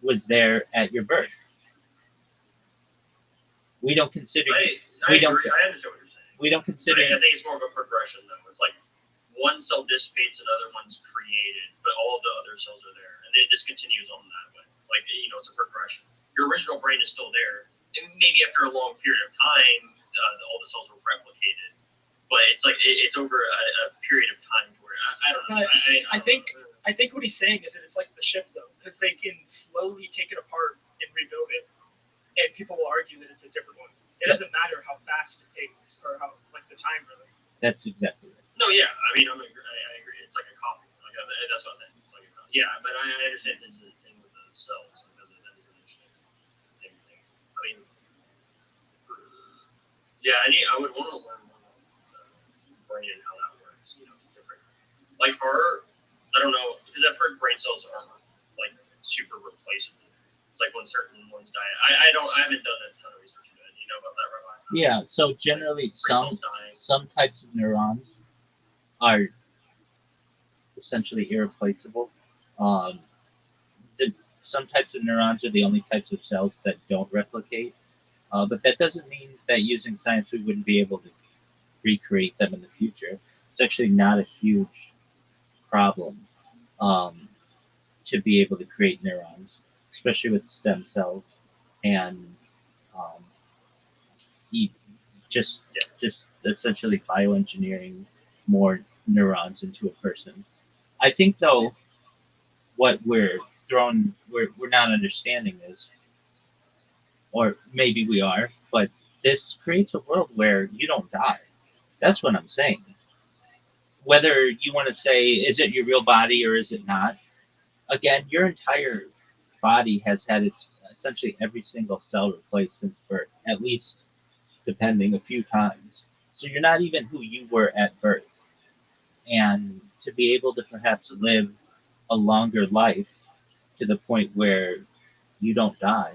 was there at your birth. We don't consider. I understand what you're saying. We don't consider. I think it's more of a progression, though. It's like one cell dissipates, another one's created, but all the other cells are there, and it just continues on that way. Like it's a progression. Your original brain is still there, and maybe after a long period of time, all the cells were replicated, but it's like it's over a period of time where I don't know. I think what he's saying is that it's like the ship, though, because they can slowly take it apart and rebuild it, and people will argue that it's a different one. It doesn't matter how fast it takes or how like the time really. That's exactly right. No, yeah, I mean, I agree. It's like a copy. Like that's what I think. It's like a copy. Yeah, but I understand there's a thing with the cells. That is an interesting thing. I mean, yeah, I would want to learn more about the brain and how that works. Different. Like are I don't know because I've heard brain cells are like super replaceable. It's like when certain ones die. I haven't done a ton of research into it. Do you know about that, Rabbi? Yeah, so Like generally brain cells dying. some types of neurons are essentially irreplaceable. Um, the, some types of neurons are the only types of cells that don't replicate, but that doesn't mean that using science we wouldn't be able to recreate them in the future. It's actually not a huge problem um, to be able to create neurons, especially with stem cells and um, e- just Yeah. just essentially bioengineering more neurons into a person. I think though what we're not understanding is, or maybe we are, but this creates a world where you don't die. That's what I'm saying. Whether you want to say is it your real body or is it not, again, your entire body has had its essentially every single cell replaced since birth, at least depending a few times. So you're not even who you were at birth. And to be able to perhaps live a longer life to the point where you don't die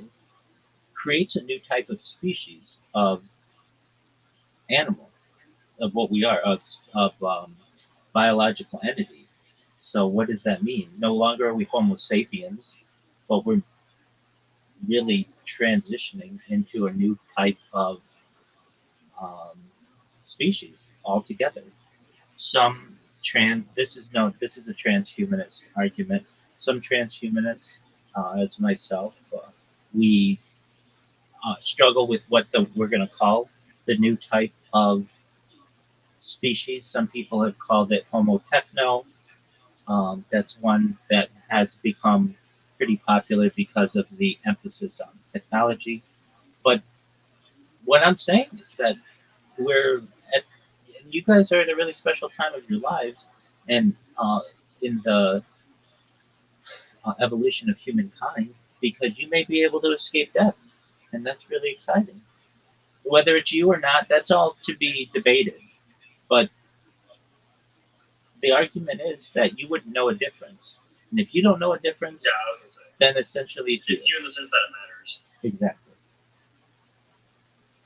creates a new type of species of animal, of what we are, of biological entity. So what does that mean? No longer are we Homo sapiens, but we're really transitioning into a new type of um, species altogether. Some this is a transhumanist argument. Some transhumanists, as myself, we struggle with what we're going to call the new type of species. Some people have called it Homo techno. That's one that has become pretty popular because of the emphasis on technology. But what I'm saying is that we're at, you guys are at a really special time of your lives, and in the evolution of humankind, because you may be able to escape death, and that's really exciting. Whether it's you or not, that's all to be debated. But the argument is that you wouldn't know a difference, and if you don't know a difference, Yeah, I was gonna say. then essentially It's you in the sense that it matters. Exactly.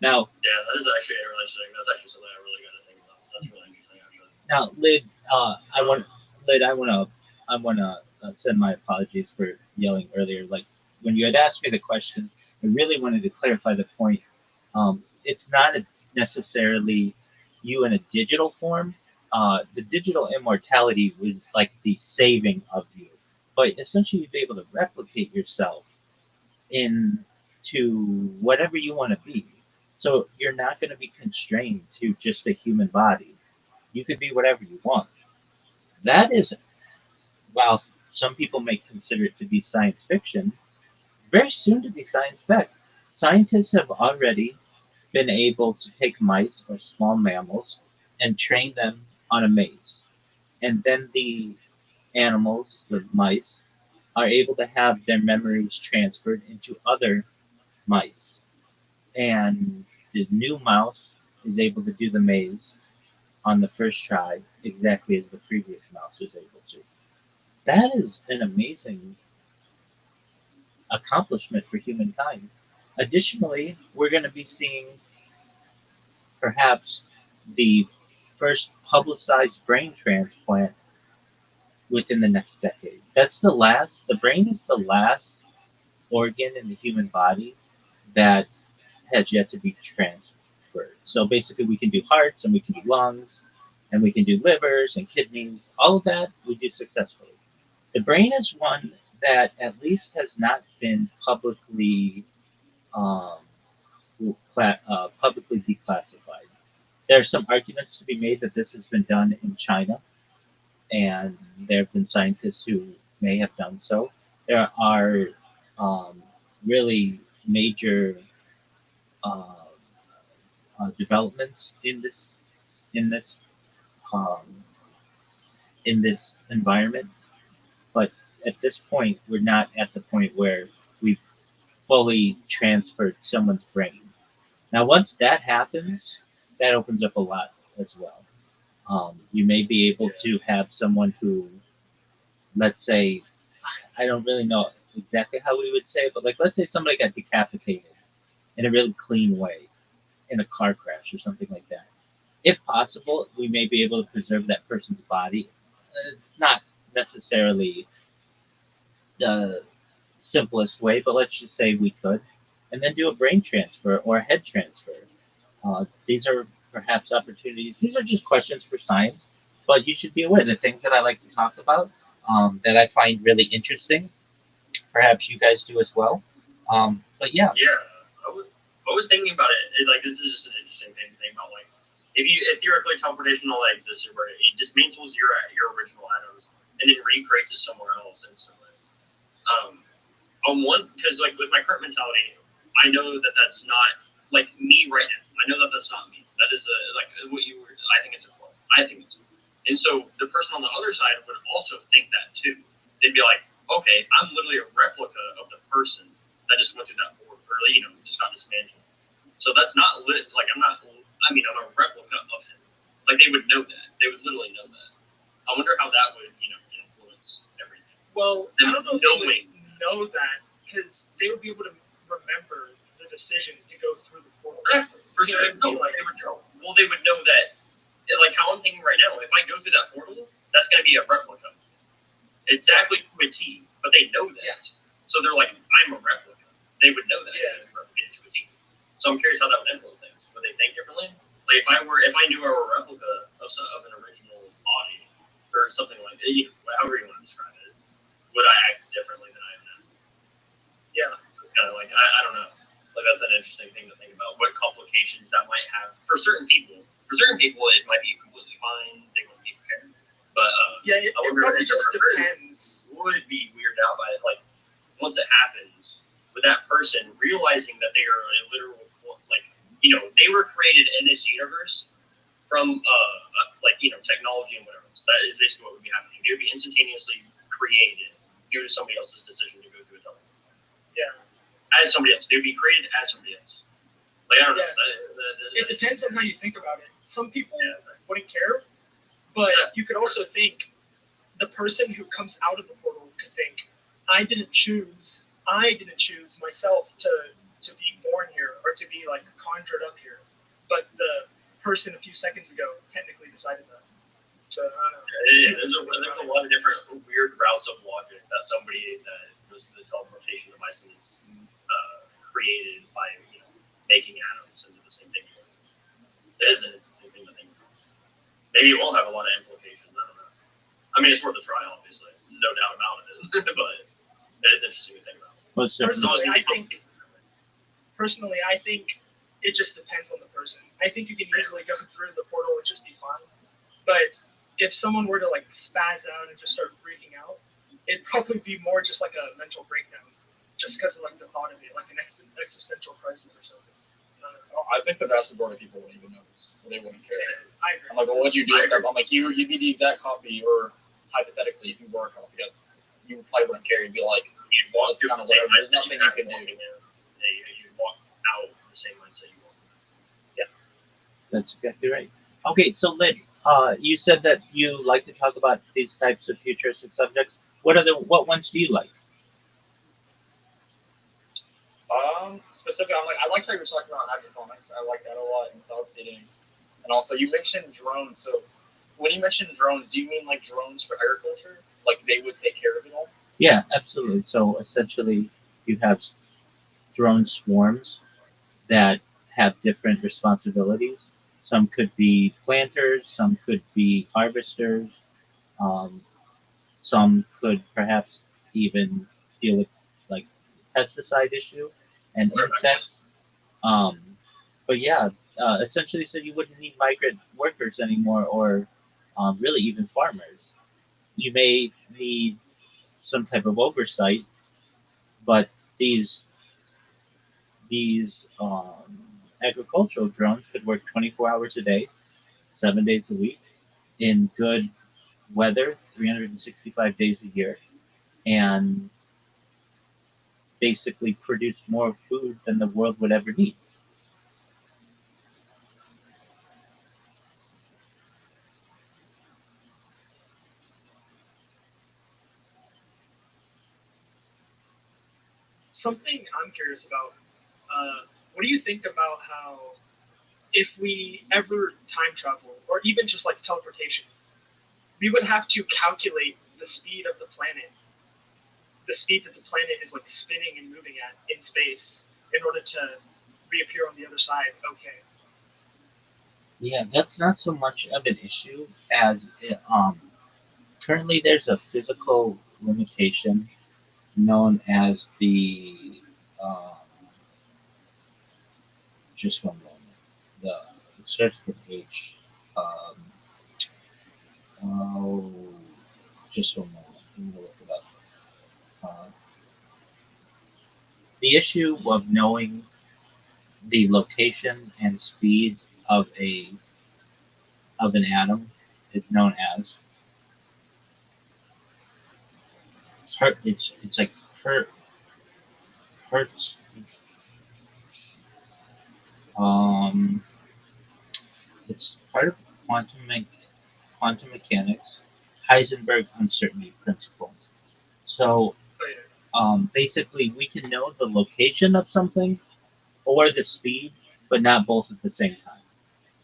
Now, Yeah, that is actually interesting. That's actually something I really got to think about. That's really interesting, actually. now, I wanna send my apologies for yelling earlier. Like when you had asked me the question, I really wanted to clarify the point. It's not necessarily you in a digital form. The digital immortality was like the saving of you, but essentially you'd be able to replicate yourself into whatever you want to be. So you're not going to be constrained to just a human body. You could be whatever you want. That is, while some people may consider it to be science fiction, very soon to be science fact. Scientists have already been able to take mice or small mammals and train them on a maze. And then the animals, the mice, are able to have their memories transferred into other mice. And the new mouse is able to do the maze on the first try exactly as the previous mouse was able to. That is an amazing accomplishment for humankind. Additionally, we're going to be seeing perhaps the first publicized brain transplant within the next decade. The brain is the last organ in the human body that has yet to be transferred. So basically, we can do hearts and we can do lungs and we can do livers and kidneys. All of that we do successfully. The brain is one that at least has not been um, publicly declassified. There are some arguments to be made that this has been done in China, and there have been scientists who may have done so. There are um, really major uh, developments in this um, in this environment, but at this point, we're not at the point where we've fully transferred someone's brain. Now, once that happens, that opens up a lot as well. You may be able to have someone who, let's say, I don't really know exactly how we would say it, but like, let's say somebody got decapitated in a really clean way in a car crash or something like that. If possible, we may be able to preserve that person's body. It's not necessarily the simplest way, but let's just say we could, and then do a brain transfer or a head transfer. These are perhaps opportunities. These are just questions for science, but you should be aware the things that I like to talk about that I find really interesting. Perhaps you guys do as well. But yeah, Yeah, I was thinking about it. Like this is just an interesting thing to think about. Like if theoretically teleportation all that existed, where it dismantles your original atoms and then recreates it somewhere else instantly. Um, on one because like with my current mentality, I know that that's not like me right now. I know that that's not me. That is a like what you were. I think it's a flaw. I think it's. And so the person on the other side would also think that too. They'd be like, okay, I'm literally a replica of the person that just went through that board, or just got dismantled. So that's not like I'm not. I mean, I'm a replica of him. Like they would know that. They would literally know that. I wonder how that would influence everything. Well, I don't know if they knowing would know that because they would be able to remember the decision to go through the portal. For sure. No, like they would know. Well, they would know that. Like how I'm thinking right now, if I go through that portal, that's going to be a replica, exactly to a T. But they know that, so they're like, I'm a replica. They would know that. Yeah. Replicated to a T. So I'm curious how that would influence things. Would they think differently? Like if I knew I were a replica of an original body or something like that, however you want to describe it, would I act differently than I am now? Yeah. Kind of like I don't know. Like that's an interesting thing to think about. What complications that might have for certain people. For certain people, it might be completely fine. They wouldn't even care. But it probably just depends. Would be weirded out by it. Like once it happens, with that person realizing that they are a literal they were created in this universe from technology and whatever. So that is basically what would be happening. They would be instantaneously created due to somebody else's decision to go through a teleport. Yeah. As somebody else, they would be created as somebody else. Like I don't know. It depends on how you think about it. Some people wouldn't care, but you could also think the person who comes out of the portal could think, I didn't choose myself to be born here or to be like conjured up here, but the person a few seconds ago technically decided that. So I don't know. There's a lot of different weird routes of logic that somebody that goes through the teleportation devices created by making atoms into the same thing. It is an interesting thing to think about. Maybe it will have a lot of implications. I don't know. I mean, it's worth a try, obviously, no doubt about it. But it is interesting to think about. Personally, I think it just depends on the person. I think you can easily go through the portal and just be fine. But if someone were to like spaz out and just start freaking out, it'd probably be more just like a mental breakdown, just because of like the thought of it, like an existential crisis or something. I think the vast majority of people wouldn't even notice. They wouldn't care. I agree. I'm like, well, what'd you do? I'm like, you'd be the exact copy, or hypothetically, if you were a copy, you probably wouldn't care. You'd be like, you'd walk through the same. There's nothing you can do. You'd walk out the same mindset you walk. Yeah, that's exactly right. Okay, so Lynn, you said that you like to talk about these types of futuristic subjects. What ones do you like? Specifically, I like how you were talking about hydroponics. I like that a lot, and cloud seeding. And also, you mentioned drones. So, when you mention drones, do you mean like drones for agriculture? Like they would take care of it all? Yeah, absolutely. So essentially, you have drone swarms that have different responsibilities. Some could be planters, some could be harvesters, um, some could perhaps even deal with like pesticide issue and insects. Um, but yeah, essentially, so you wouldn't need migrant workers anymore, or really even farmers. You may need some type of oversight, but these agricultural drones could work 24 hours a day, 7 days a week, in good weather, 365 days a year, and basically produce more food than the world would ever need. something I'm curious about. What do you think about how if we ever time travel, or even just like teleportation, we would have to calculate the speed of the planet, the speed that the planet is like spinning and moving at in space, in order to reappear on the other side? Okay. Yeah, that's not so much of an issue as currently there's a physical limitation known as the um, just one moment. The it starts with H. Um, oh, just one moment. Let me look it up. Uh, the issue of knowing the location and speed of a of an atom is known as it's like her hertz. Um, it's part of quantum mechanics, Heisenberg uncertainty principle. So Oh yeah. basically, we can know the location of something or the speed, but not both at the same time.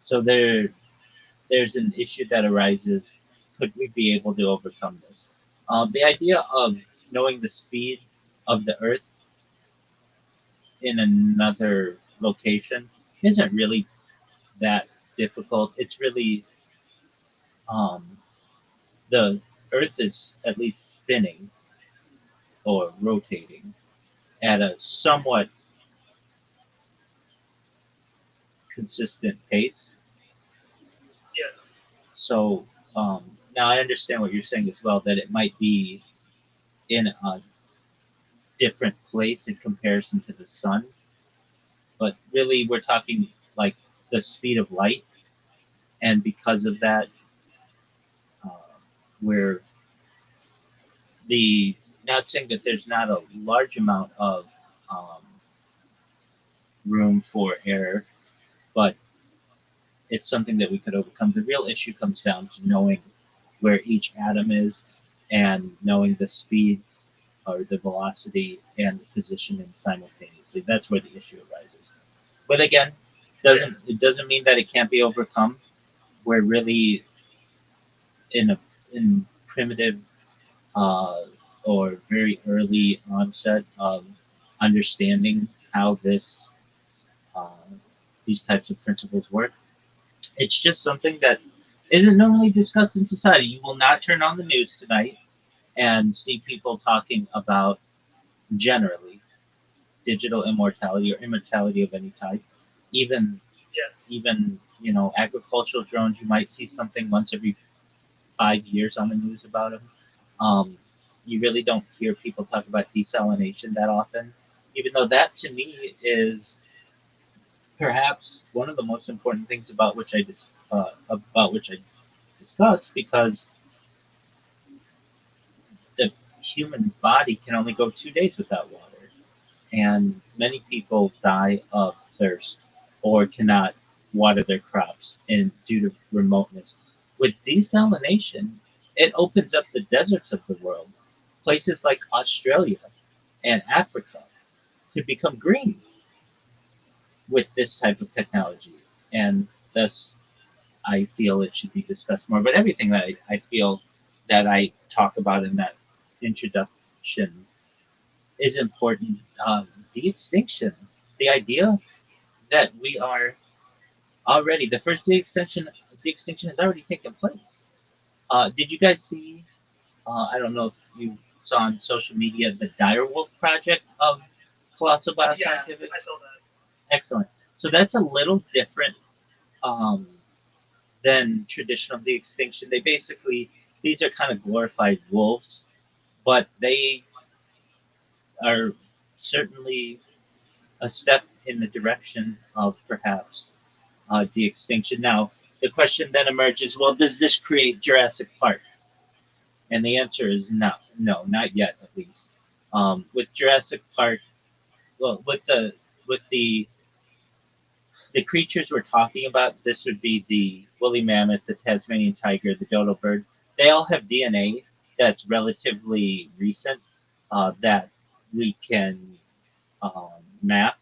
So there's an issue that arises. Could we be able to overcome this? The idea of knowing the speed of the Earth in another location isn't really that difficult. It's really um, the Earth is at least spinning or rotating at a somewhat consistent pace. Yeah. So now I understand what you're saying as well, that it might be in a different place in comparison to the sun, but really we're talking like the speed of light, and because of that, uh, we're the not saying that there's not a large amount of um, room for error, but it's something that we could overcome. The real issue comes down to knowing where each atom is and knowing the speed or the velocity and the positioning simultaneously. That's where the issue arises. But again, Yeah. doesn't mean that it can't be overcome. We're really in a in primitive uh, or very early onset of understanding how uh, these types of principles work. It's just something that isn't normally discussed in society. You will not turn on the news tonight and see people talking about generally digital immortality or immortality of any type. Even Yeah. agricultural drones. You might see something once every 5 years on the news about them. Um, you really don't hear people talk about desalination that often, even though that to me is perhaps one of the most important things about which I discuss, because the human body can only go 2 days without water, and many people die of thirst or cannot water their crops in due to remoteness. With desalination, it opens up the deserts of the world, places like Australia and Africa, to become green with this type of technology. And thus, I feel it should be discussed more. But everything that I feel that I talk about in that introduction is important. The extinction, the idea that we are already the first de-extinction has already taken place. Did you guys see? I don't know if you saw on social media the Direwolf project of Colossal Yeah. Bioscientific. I saw that. Excellent. So that's a little different um, than traditional de-extinction. They basically these are kind of glorified wolves, but they are certainly a step in the direction of perhaps de-extinction. Now, the question then emerges: well, does this create Jurassic Park? And the answer is no, no, not yet, at least. With Jurassic Park, well, with the creatures we're talking about, this would be the woolly mammoth, the Tasmanian tiger, the dodo bird. They all have DNA that's relatively recent that we can. math.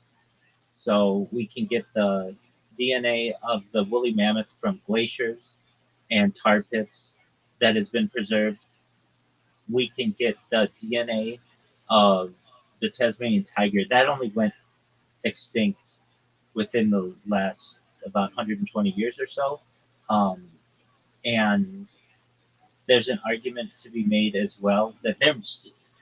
So we can get the DNA of the woolly mammoth from glaciers and tar pits that has been preserved. We can get the DNA of the Tasmanian tiger that only went extinct within the last about 120 years or so. Um, and there's an argument to be made as well that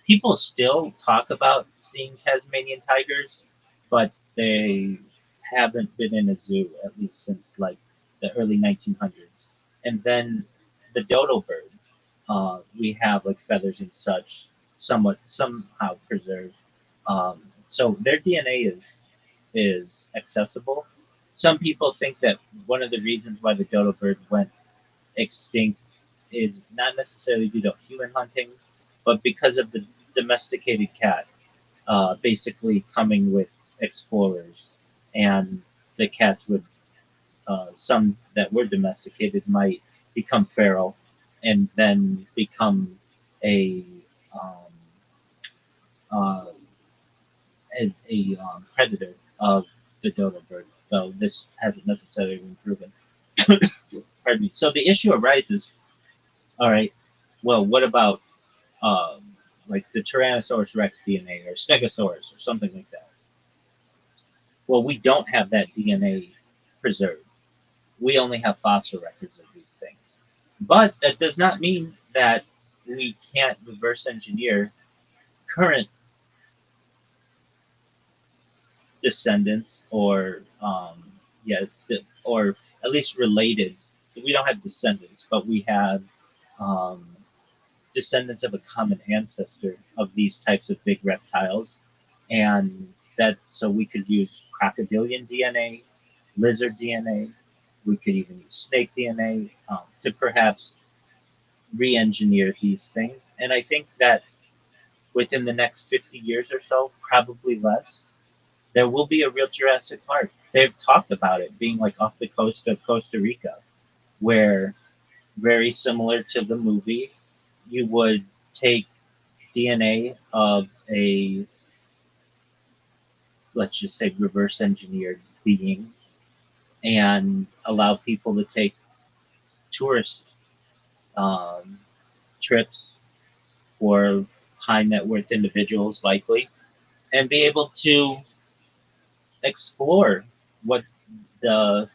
people still talk about seeing Tasmanian tigers, but they haven't been in a zoo at least since like the early 1900s. And then the dodo bird, we have like feathers and such, somewhat somehow preserved. So their DNA is accessible. Some people think that one of the reasons why the dodo bird went extinct is not necessarily due to human hunting, but because of the domesticated cat, basically coming with explorers, and the cats would, some that were domesticated might become feral, and then become a um, uh, predator of the dodo bird. Though this hasn't necessarily been proven. Pardon me. So the issue arises. All right. Well, what about like the Tyrannosaurus Rex DNA or Stegosaurus or something like that? Well, we don't have that DNA preserved. We only have fossil records of these things. But that does not mean that we can't reverse engineer current descendants or yeah, or at least related. We don't have descendants, but we have um, descendants of a common ancestor of these types of big reptiles, and that so we could use crocodilian DNA, lizard DNA. We could even use snake DNA to perhaps re-engineer these things. And I think that within the next 50 years or so, probably less, there will be a real Jurassic Park. They've talked about it being like off the coast of Costa Rica, where very similar to the movie, you would take DNA of a, let's just say, reverse engineered being and allow people to take tourist um, trips for high net worth individuals, likely, and be able to explore what the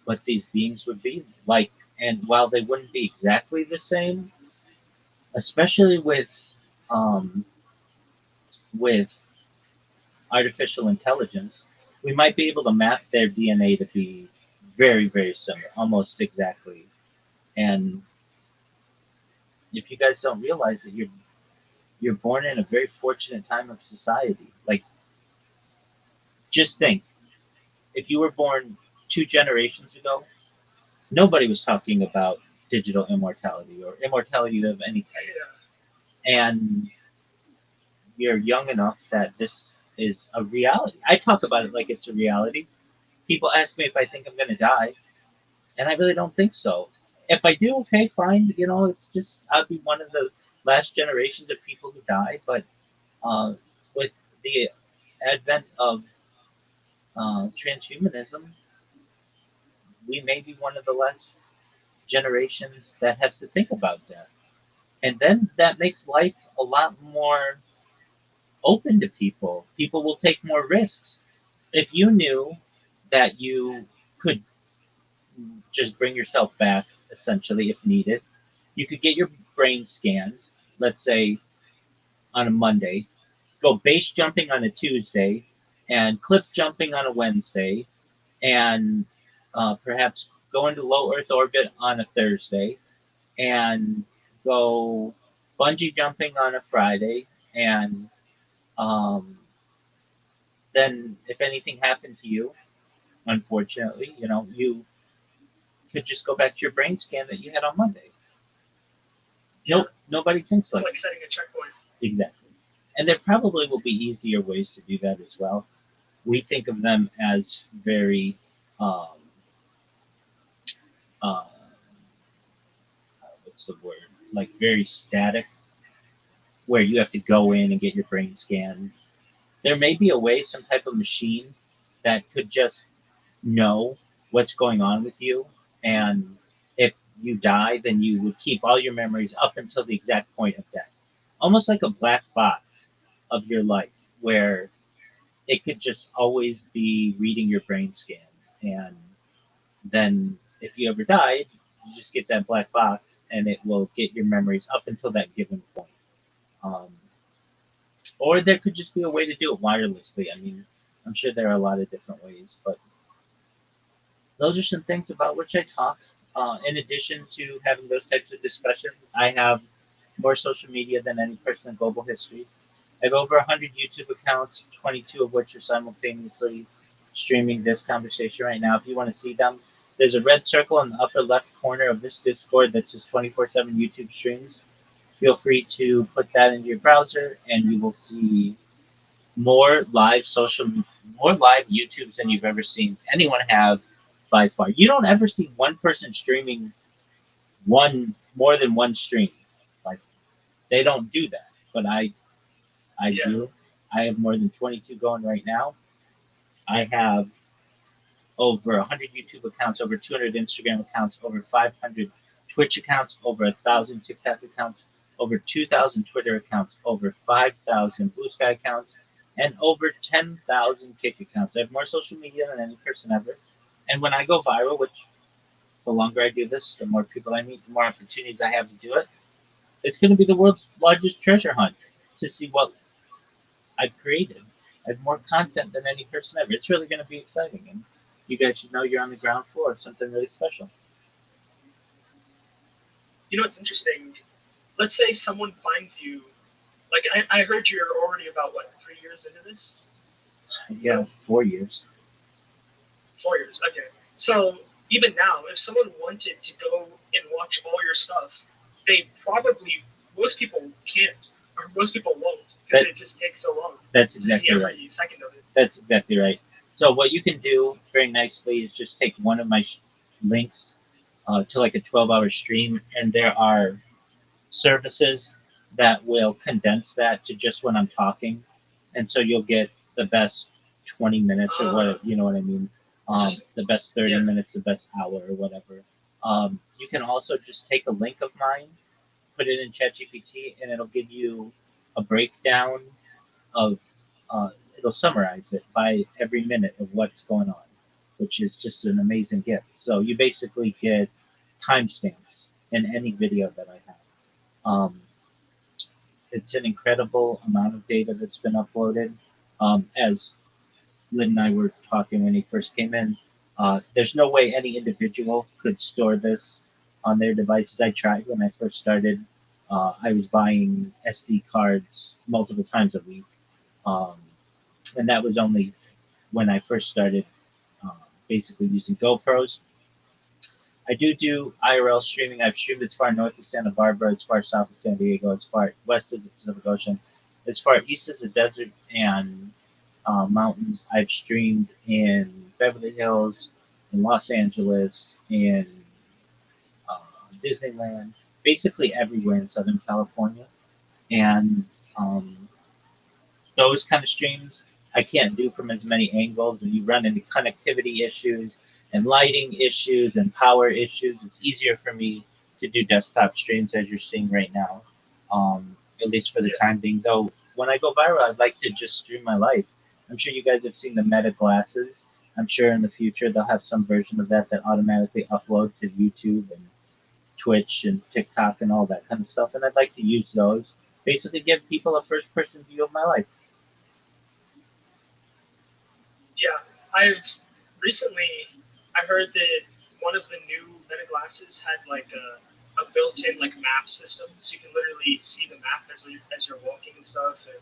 what these beings would be like. And while they wouldn't be exactly the same, especially um, with artificial intelligence, we might be able to map their DNA to be very, very similar, almost exactly. And if you guys don't realize it, you're born in a very fortunate time of society. Like, just think, if you were born 2 generations ago, nobody was talking about digital immortality or immortality of any type. And you're young enough that this is a reality. I talk about it like it's a reality. People ask me if I think I'm going to die, and I really don't think so. If I do, okay, fine. You know, it's just I'll be one of the last generations of people who die. But with the advent of transhumanism, we may be one of the last generations that has to think about that. And then that makes life a lot more open to people. People will take more risks. If you knew that you could just bring yourself back, essentially, if needed, you could get your brain scanned, let's say on a Monday, go base jumping on a Tuesday, and cliff jumping on a Wednesday, and perhaps go into low Earth orbit on a Thursday, and go bungee jumping on a Friday, and um, then if anything happened to you, unfortunately, you know, you could just go back to your brain scan that you had on Monday. Yeah. Nope, nobody thinks It's like like setting a checkpoint. exactly. And there probably will be easier ways to do that as well. We think of them as very, um, uh, what's the word? Like very static, where you have to go in and get your brain scanned. There may be a way, some type of machine that could just know what's going on with you, and if you die, then you would keep all your memories up until the exact point of death, almost like a black box of your life, where it could just always be reading your brain scans, and then if you ever died, you just get that black box, and it will get your memories up until that given point. Um, or there could just be a way to do it wirelessly. I mean, I'm sure there are a lot of different ways, but those are some things about which I talk. In addition to having those types of discussions, I have more social media than any person in global history. I have over 100 YouTube accounts, 22 of which are simultaneously streaming this conversation right now. If you want to see them, there's a red circle in the upper left corner of this Discord that says 24/7 YouTube streams. Feel free to put that into your browser, and you will see more live social, more live YouTubes than you've ever seen anyone have by far. You don't ever see one person streaming one more than one stream. Like they don't do that, but I Yeah. do. I have more than 22 going right now. I have over 100 YouTube accounts, over 200 Instagram accounts, over 500 Twitch accounts, over 1,000 TikTok accounts, over 2,000 Twitter accounts, over 5,000 Blue Sky accounts, and over 10,000 Kick accounts. I have more social media than any person ever. And when I go viral, which the longer I do this, the more people I meet, the more opportunities I have to do it, it's going to be the world's largest treasure hunt to see what I've created. I have more content than any person ever. It's really going to be exciting, and you guys should know you're on the ground floor of something really special. You know what's interesting? Let's say someone finds you. Like I heard you're already about what 3 years into this. Yeah, 4 years. 4 years. Okay. So even now, if someone wanted to go and watch all your stuff, they probably most people can't, or most people won't, because That, it just takes so long that's to see exactly right. every second of it. That's exactly right. So what you can do very nicely is just take one of my links to like a 12-hour stream, and there are services that will condense that to just when I'm talking, and so you'll get the best 20 minutes or what, you know what I mean. The best 30 Yeah. minutes, the best hour or whatever. You can also just take a link of mine, put it in ChatGPT, and it'll give you a breakdown of. It'll summarize it by every minute of what's going on, which is just an amazing gift. So you basically get timestamps in any video that I have. Um, it's an incredible amount of data that's been uploaded. As Lynn and I were talking when he first came in, there's no way any individual could store this on their devices. I tried when I first started. I was buying SD cards multiple times a week, um, and that was only when I first started uh, basically using GoPros. I do IRL streaming. I've streamed as far north as Santa Barbara, as far south as San Diego, as far west as the Pacific Ocean, as far east as the desert and mountains. I've streamed in Beverly Hills, in Los Angeles, in uh, Disneyland, basically everywhere in Southern California. And those kind of streams I can't do from as many angles, and you run into connectivity issues and lighting issues and power issues. It's easier for me to do desktop streams as you're seeing right now, at least for the Yeah. time being. Though when I go viral, I'd like to just stream my life. I'm sure you guys have seen the Meta glasses. I'm sure in the future they'll have some version of that that automatically upload to YouTube and Twitch and TikTok and all that kind of stuff. And I'd like to use those. Basically, give people a first-person view of my life. Yeah. I've recently I heard that one of the new Meta glasses had like a built-in like map system, so you can literally see the map as you're walking and stuff. And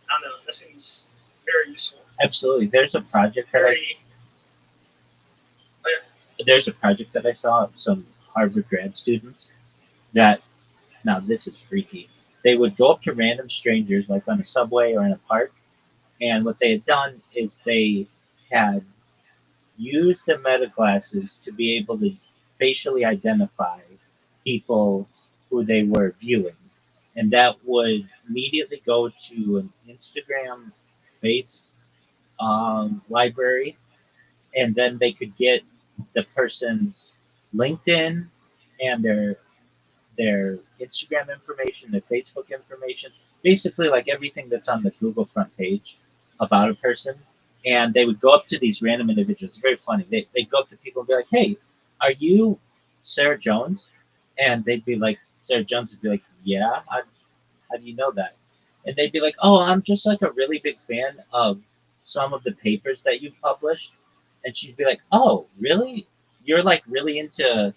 I don't know, that seems very useful. Absolutely. Very. Oh, yeah. There's a project that I saw of some Harvard grad students that, now this is freaky. They would go up to random strangers like on a subway or in a park, and what they had done is they had used the meta glasses to be able to facially identify people who they were viewing. And that would immediately go to an Instagram face library, and then they could get the person's LinkedIn and their Instagram information, their Facebook information, basically like everything that's on the Google front page about a person. And they would go up to these random individuals. It's very funny. They'd go up to people and be like, hey, are you Sarah Jones? And they'd be like, Sarah Jones would be like, yeah, how do you know that? And they'd be like, oh, I'm just like a really big fan of some of the papers that you published. And she'd be like, oh, really? You're like really into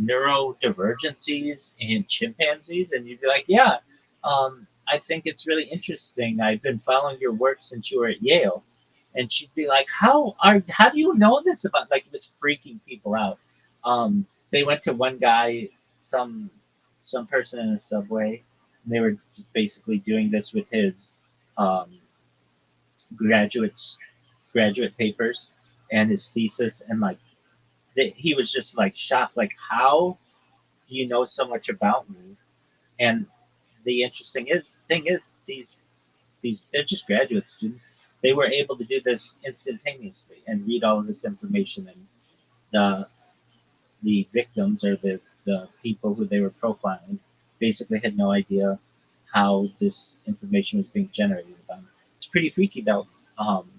neurodivergencies in chimpanzees? And you'd be like, yeah, I think it's really interesting. I've been following your work since you were at Yale. And she'd be like, how do you know this about, like, it was freaking people out. They went to one guy, some some person in a subway, and they were just basically doing this with his um, graduates graduate papers and his thesis, and like he was just like shocked, like, how do you know so much about me? And the interesting thing is, these they're just graduate students. They were able to do this instantaneously and read all of this information, and the the victims, or the people who they were profiling, basically had no idea how this information was being generated about them. It's pretty freaky though, um,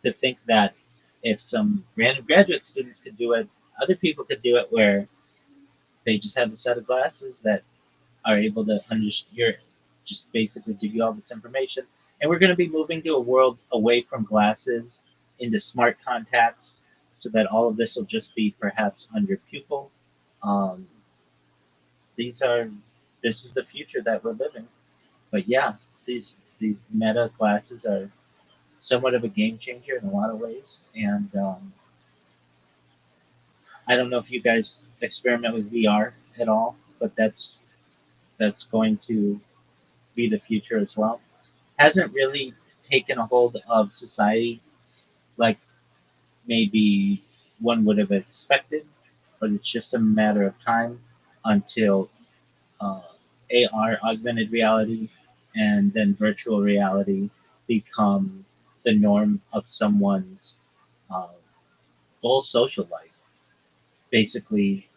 to think that if some random graduate students could do it, other people could do it, where they just have a set of glasses that are able to understand, just basically give you all this information. And we're going to be moving to a world away from glasses into smart contacts, so that all of this will just be perhaps on your pupil. Um, these are this is the future that we're living. But yeah, these meta classes are somewhat of a game changer in a lot of ways. And I don't know if you guys experiment with VR at all, but that's going to be the future as well. Hasn't really taken a hold of society like maybe one would have expected, but it's just a matter of time until uh, AR, augmented reality, and then virtual reality become the norm of someone's uh, whole social life. Basically,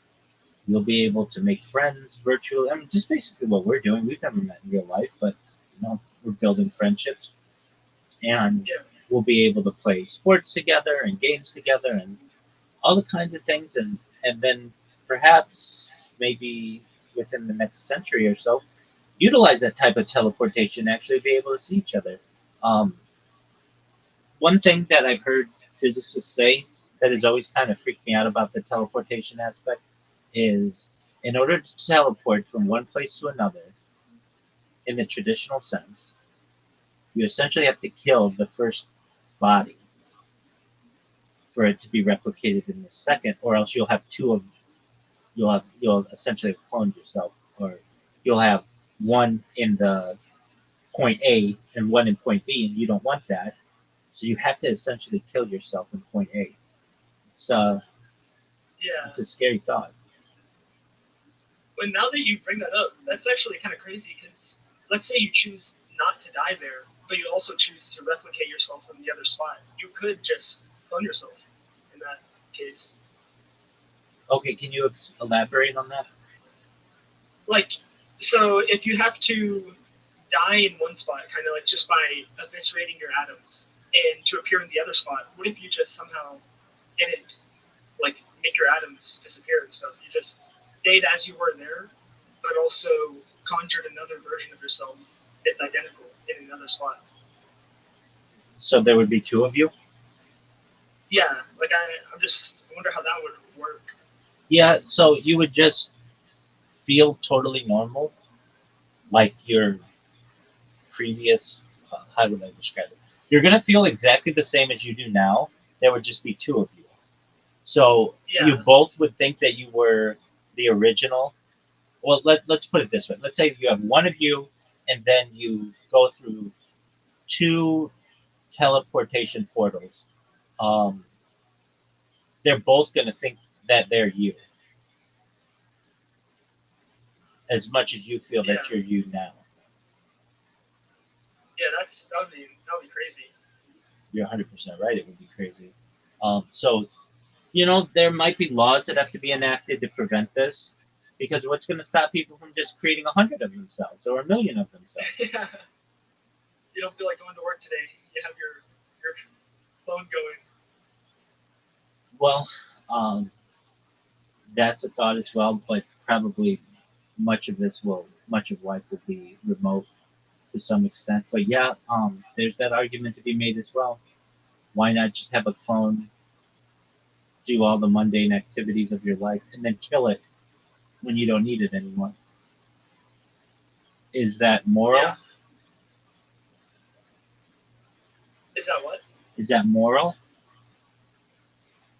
you'll be able to make friends virtually. I mean, just basically what we're doing. We've never met in real life, but we're building friendships, and Yeah. we'll be able to play sports together and games together and all the kinds of things. And then perhaps maybe within the next century or so, utilize that type of teleportation, actually be able to see each other. Um, One thing that I've heard physicists say that has always kind of freaked me out about the teleportation aspect is, in order to teleport from one place to another in the traditional sense, you essentially have to kill the first body for it to be replicated in the second, or else you'll have two of you'll essentially have cloned yourself, or you'll have one in the point A and one in point B, and you don't want that. So you have to essentially kill yourself in point A. It's Yeah. it's a scary thought. But now that you bring that up, that's actually kind of crazy because let's say you choose not to die there, but you also choose to replicate yourself in the other spot. You could just clone yourself in that case. Okay, can you elaborate on that? Like, so if you have to die in one spot, kind of like just by eviscerating your atoms, and to appear in the other spot, what if you just somehow didn't like make your atoms disappear and stuff? You just stayed as you were there, but also conjured another version of yourself that's identical in another spot. So there would be two of you? Yeah, like I'm just I wonder how that would work. Yeah, so you would just feel totally normal, like your previous. How would I describe it? You're gonna feel exactly the same as you do now. There would just be two of you. So you Yeah, both would think that you were the original. Well, let's put it this way. Let's say you have one of you, and then you go through two teleportation portals. Um, they're both going to think that they're you, as much as you feel that yeah, you're you now. yeah. That would be crazy. you're 100% right. It would be crazy. So there might be laws that have to be enacted to prevent this, because what's going to stop people from just creating 100 of themselves or 1,000,000 of themselves? Yeah. You don't feel like going to work today. You have your phone going. Well, um, that's a thought as well, but probably much of life will be remote to some extent. But yeah, there's that argument to be made as well. Why not just have a clone do all the mundane activities of your life and then kill it when you don't need it anymore? Is that Yeah. moral? Is that what? Is that moral?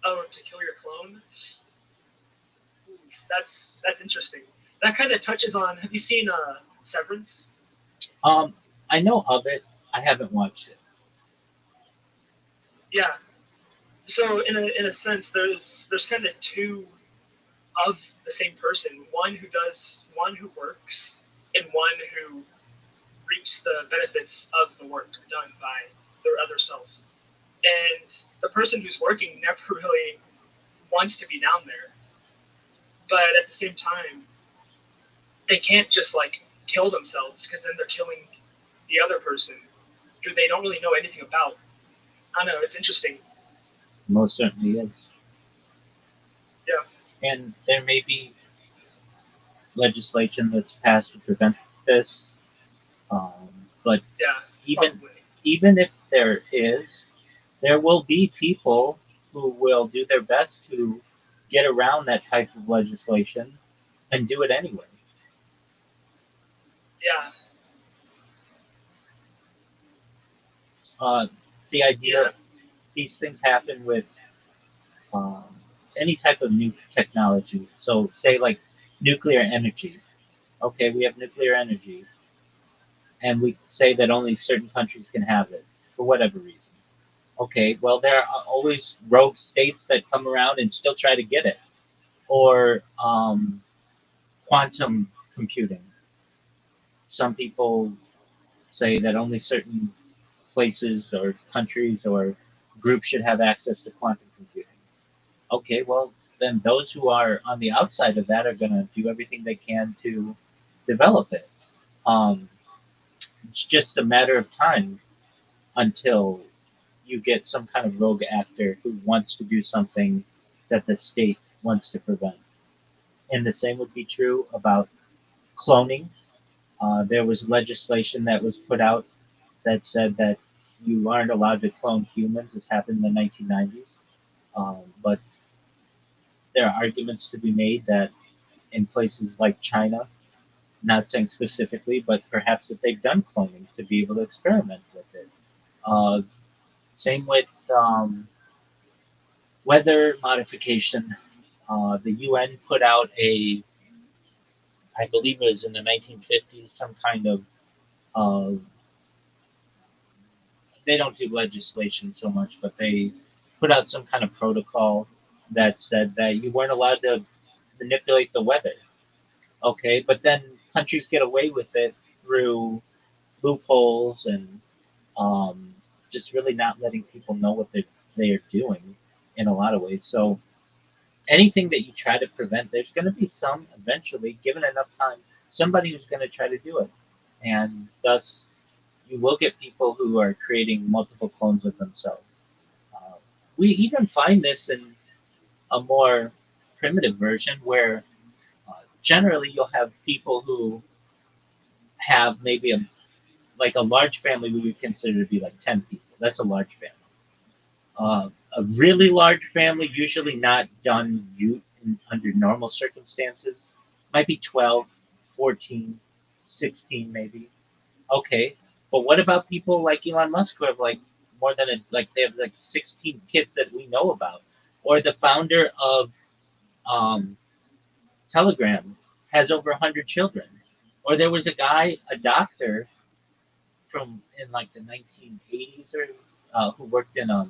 Oh, to kill your clone? That's interesting. That kind of touches on. Have you seen Severance? Um, I know of it. I haven't watched it. Yeah. So in a sense, there's kind of two of the same person. One who works, and one who reaps the benefits of the work done by their other self. And the person who's working never really wants to be down there, but at the same time, they can't just like kill themselves because then they're killing the other person who they don't really know anything about. I don't know. It's interesting. Most certainly is. Yeah. And there may be legislation that's passed to prevent this. But Yeah. even Probably. even if there is, there will be people who will do their best to get around that type of legislation and do it anyway. Yeah. Uh, the idea Yeah. these things happen with um, any type of new technology. So, say like nuclear energy. Okay, we have nuclear energy, and we say that only certain countries can have it for whatever reason. Okay, well, there are always rogue states that come around and still try to get it. Or quantum computing. Some people say that only certain places or countries or groups should have access to quantum computing. Okay, well, then those who are on the outside of that are going to do everything they can to develop it. Um, it's just a matter of time until you get some kind of rogue actor who wants to do something that the state wants to prevent. And the same would be true about cloning. There was legislation that was put out that said that you aren't allowed to clone humans. This happened in the 1990s. But there are arguments to be made that in places like China, not saying specifically, but perhaps that they've done cloning to be able to experiment with it. Uh, Same with weather modification. The UN put out I believe it was in the 1950s, some kind of, uh, they don't do legislation so much, but they put out some kind of protocol that said that you weren't allowed to manipulate the weather. Okay, but then countries get away with it through loopholes and um, just really not letting people know what they are doing in a lot of ways. So anything that you try to prevent, there's going to be some eventually, given enough time, somebody who's going to try to do it, and thus you will get people who are creating multiple clones of themselves. Uh, we even find this in a more primitive version where generally you'll have people who have maybe a large family we would consider to be like 10 people. That's a large family. A really large family, usually not done under normal circumstances, might be 12, 14, 16 maybe. Okay, but what about people like Elon Musk who have like more than they have like 16 kids that we know about, or the founder of um, Telegram has over 100 children, or there was a guy, a doctor from in like the 1980s or who worked in a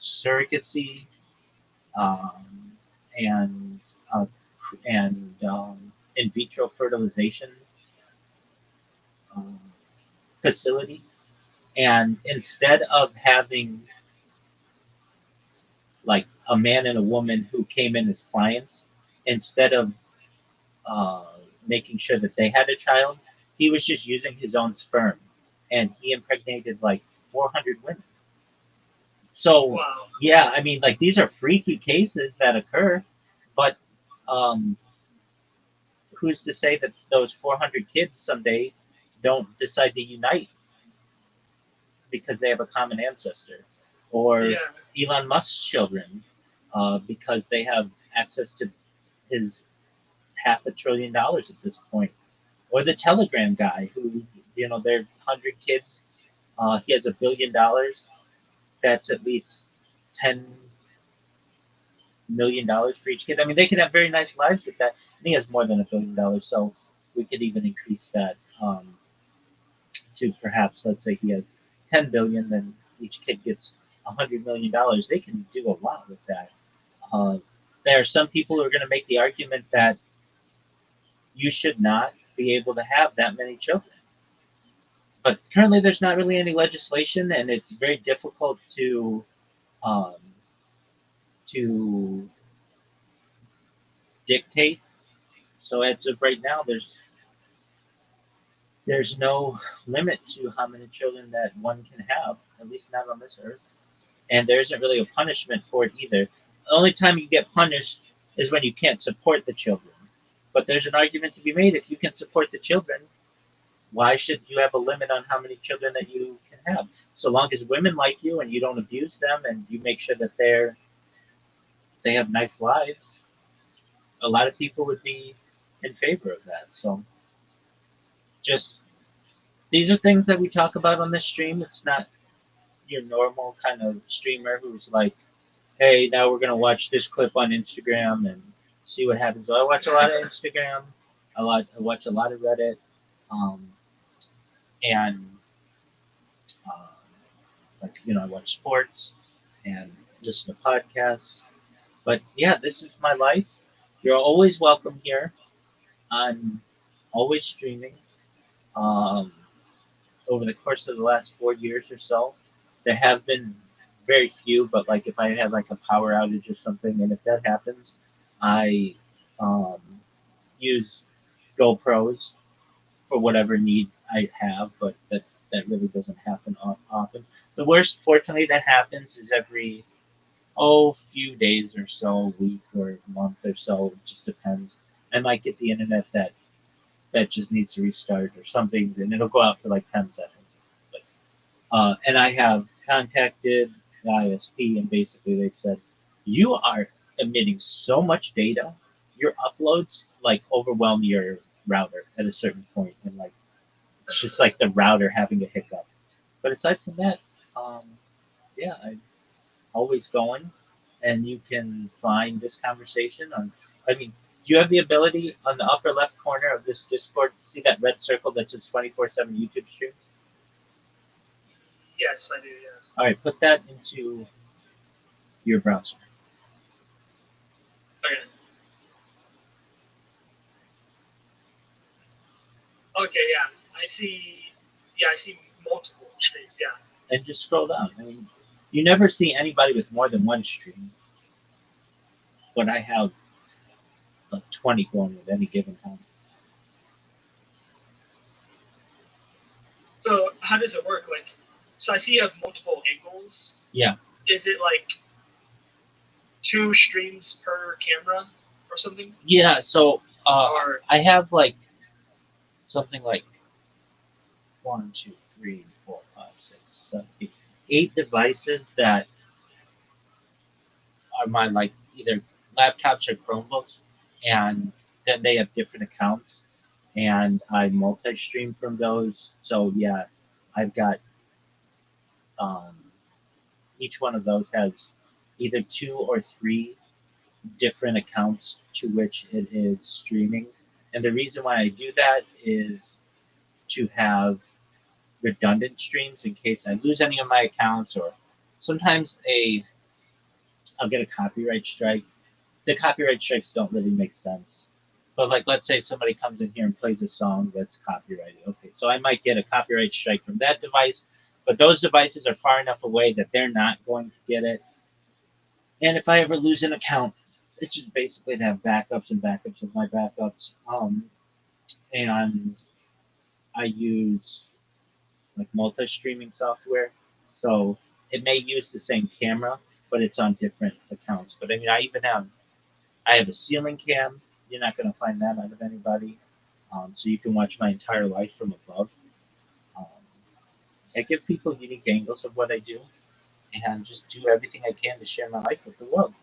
surrogacy um, and uh, in vitro fertilization um, facility. And instead of having like a man and a woman who came in as clients, instead of uh, making sure that they had a child, he was just using his own sperm, and he impregnated like 400 women. So Wow. yeah, I mean, like these are freaky cases that occur, but um, who's to say that those 400 kids someday don't decide to unite because they have a common ancestor, or Yeah. Elon Musk's children because they have access to his $500 billion at this point, or the Telegram guy who, they're 100 kids. He has $1 billion. That's at least $10 million for each kid. I mean, they could have very nice lives with that. I think he has more than $1 billion, so we could even increase that to perhaps, let's say he has 10 billion, then each kid gets $100 million. They can do a lot with that. Uh, there are some people who are going to make the argument that you should not be able to have that many children. But currently, there's not really any legislation, and it's very difficult um, to dictate. So as of right now, there's no limit to how many children that one can have, at least not on this earth. And there isn't really a punishment for it either. The only time you get punished is when you can't support the children. But there's an argument to be made: if you can support the children, why should you have a limit on how many children that you can have? So long as women like you and you don't abuse them and you make sure that they have nice lives, a lot of people would be in favor of that. So just these are things that we talk about on this stream. It's not your normal kind of streamer who's like, hey, now we're gonna watch this clip on Instagram and see what happens. So I watch a lot of Instagram. I watch a lot of Reddit, um, and uh, I watch sports and listen to podcasts. But yeah, this is my life. You're always welcome here. I'm always streaming. Um, Over the course of the last 4 years or so, there have been very few, but like if I have like a power outage or something, and if that happens, I um, use GoPros for whatever need I have, but that really doesn't happen often. The worst, fortunately, that happens is every few days or so, week or month or so. It just depends. I might get the internet that just needs to restart or something, and it'll go out for like 10 seconds. But and I have contacted the ISP, and basically they've said, you are emitting so much data, your uploads like overwhelm your router at a certain point, and like it's just like the router having a hiccup. But aside from that, um, yeah, I'm always going, and you can find this conversation on. I mean, do you have the ability on the upper left corner of this Discord to see that red circle that says 24/7 YouTube streams? Yes, I do. Yeah. All right, put that into your browser. Okay. Okay. Yeah. I see. Yeah, I see multiple streams. Yeah. And just scroll down. I mean, you never see anybody with more than one stream, but I have like 20 going at any given time. So how does it work? Like, so I see you have multiple angles. Yeah. Is it like 2 streams per camera or something? Yeah, so Or I have like something like 1, 2, 3, 4, 5, 6, 7, 8 devices that are my like either laptops or Chromebooks, and then they have different accounts, and I multi-stream from those. So yeah, I've got um, each one of those has either 2 or 3 different accounts to which it is streaming, and the reason why I do that is to have redundant streams in case I lose any of my accounts, or sometimes I'll get a copyright strike. The copyright strikes don't really make sense. But like, let's say somebody comes in here and plays a song that's copyrighted. Okay, so I might get a copyright strike from that device, But those devices are far enough away that they're not going to get it. And if I ever lose an account, it's just basically to have backups and backups of my backups. And I use like multi-streaming software, so it may use the same camera, but it's on different accounts. But I mean, I have a ceiling cam. You're not going to find that out of anybody. So you can watch my entire life from above. Um, I give people unique angles of what I do, and just do everything I can to share my life with the world.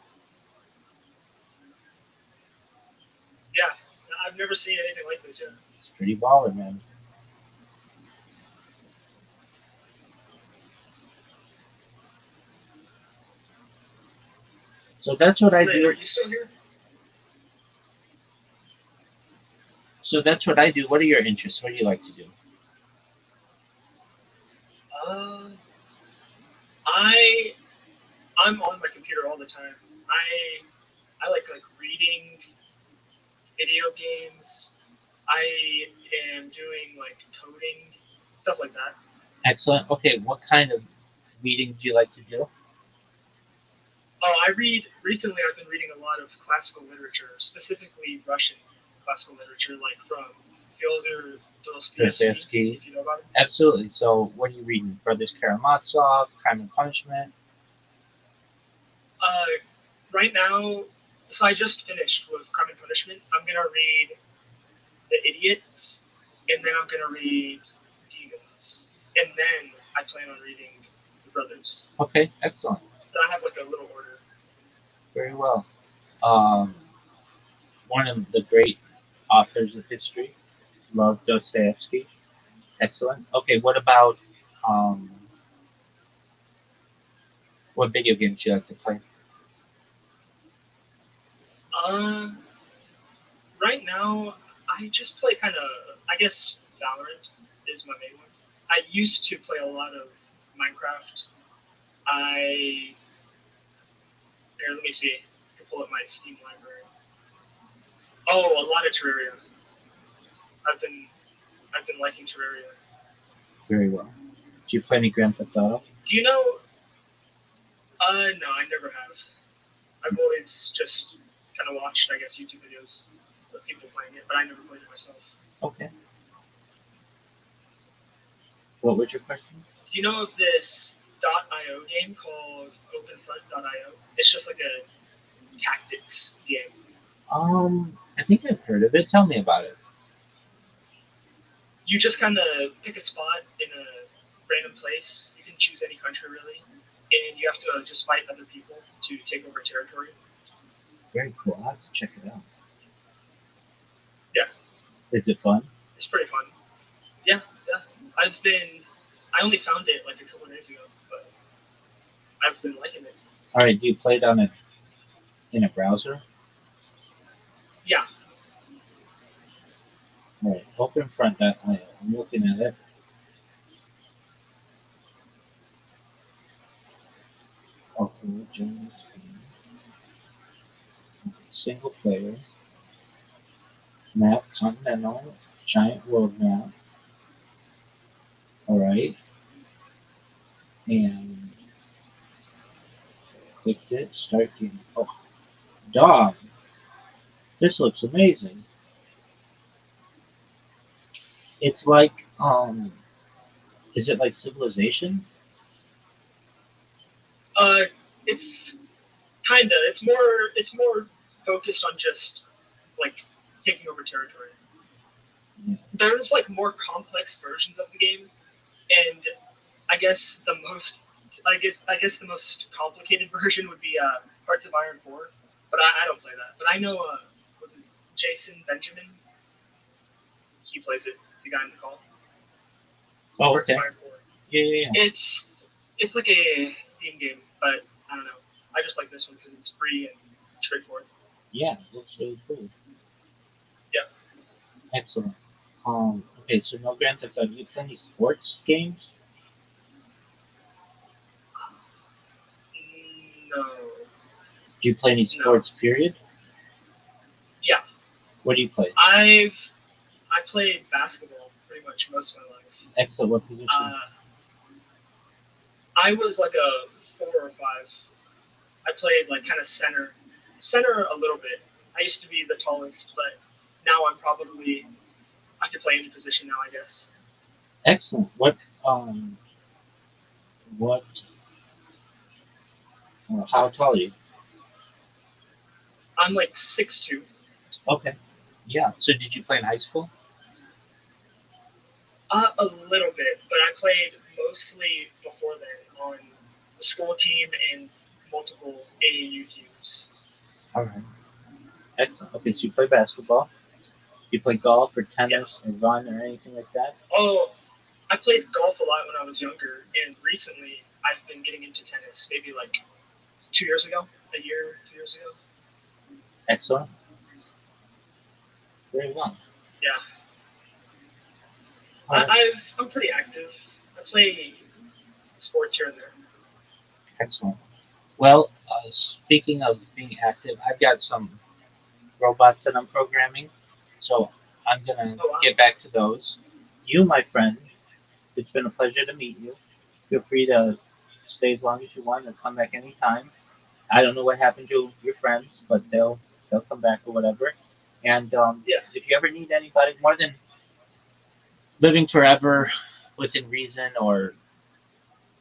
Yeah, I've never seen anything like this yet. It's pretty baller, man. So that's what I Wait, do. are you still here? So that's what I do. What are your interests? What do you like to do? Uh, I I'm on my computer all the time. I like reading video games. I am doing like coding, stuff like that. Excellent. Okay, what kind of reading do you like to do? Oh, I read recently. I've been reading a lot of classical literature, specifically Russian classical literature, like from Fyodor Dostoevsky. Dostoevsky. If you know about him. Absolutely. So what are you reading? Brothers Karamazov, Crime and Punishment? Right now, so I just finished with Crime and Punishment. I'm gonna read The Idiots, and then I'm gonna read Demons, and then I plan on reading The Brothers. Okay, excellent. So I have like a little order. Very well. Um, One of the great authors of history. Love Dostoevsky. Excellent. Okay, what about um, what video games do you like to play? Um, right now, I just play kind of. I guess Valorant is my main one. I used to play a lot of Minecraft. I here, let me see. I can pull up my Steam library. Oh, a lot of Terraria. I've been I've been liking Terraria. Very well. Do you play any Grand Theft Auto? Do you know? No, I never have. I've always just kind of watched, I guess, YouTube videos of people playing it, but I never played it myself. Okay. What was your question? Do you know of this .io game called OpenFront.io? It's just like a tactics game. I think I've heard of it. Tell me about it. You just kind of pick a spot in a random place. You can choose any country really, and you have to just fight other people to take over territory. Very cool. I'll have to check it out. Yeah, Is it fun? it's pretty fun. Yeah, yeah. I only found it like a couple of days ago, but I've been liking it. All right. Do you play it on in a browser? Yeah. All right. OpenFront.io. I'm looking at it. Okay. Join this game. Single player. Map. Continental. Giant world map. All right. And clicked it. Start game. Oh, dog. This looks amazing. It's like is it like Civilization? Uh, it's kinda. It's more focused on just like taking over territory. Yeah. There's like more complex versions of the game, and I guess the most I guess the most complicated version would be Hearts of Iron 4, but I don't play that. But I know was it Jason Benjamin? He plays it. The guy in the call. Oh, Hearts okay. of Iron 4. Yeah, yeah, yeah. It's like a theme game, but I don't know. I just like this one because it's free and straightforward. Yeah, it looks really cool. Yeah. Excellent. Okay, so no Grand Theft Auto. Do you play any sports games? No. Do you play any No. sports? Period. Yeah. What do you play? I played basketball pretty much most of my life. Excellent. What position? I was like a 4 or 5. I played like kind of center a little bit. I used to be the tallest, but now I could play any position now, I guess. Excellent. What how tall are you? I'm like 6'2". Okay. Yeah. So did you play in high school? A little bit, but I played mostly before then on the school team and multiple AAU teams. All right. Excellent. Okay, so you play basketball. You play golf or Yeah. tennis or run or anything like that? Oh, I played golf a lot when I was younger, and recently I've been getting into tennis. Maybe like 2 years ago, a year, 2 years ago. Excellent. Very well. Yeah, All right. I'm pretty active. I play sports here and there. Excellent. Well, speaking of being active, I've got some robots that I'm programming, so I'm gonna Oh wow. get back to those. You, my friend, it's been a pleasure to meet you. Feel free to stay as long as you want and come back anytime. I don't know what happened to your friends, but they'll come back or whatever. And Yeah. if you ever need anybody more than living forever within reason or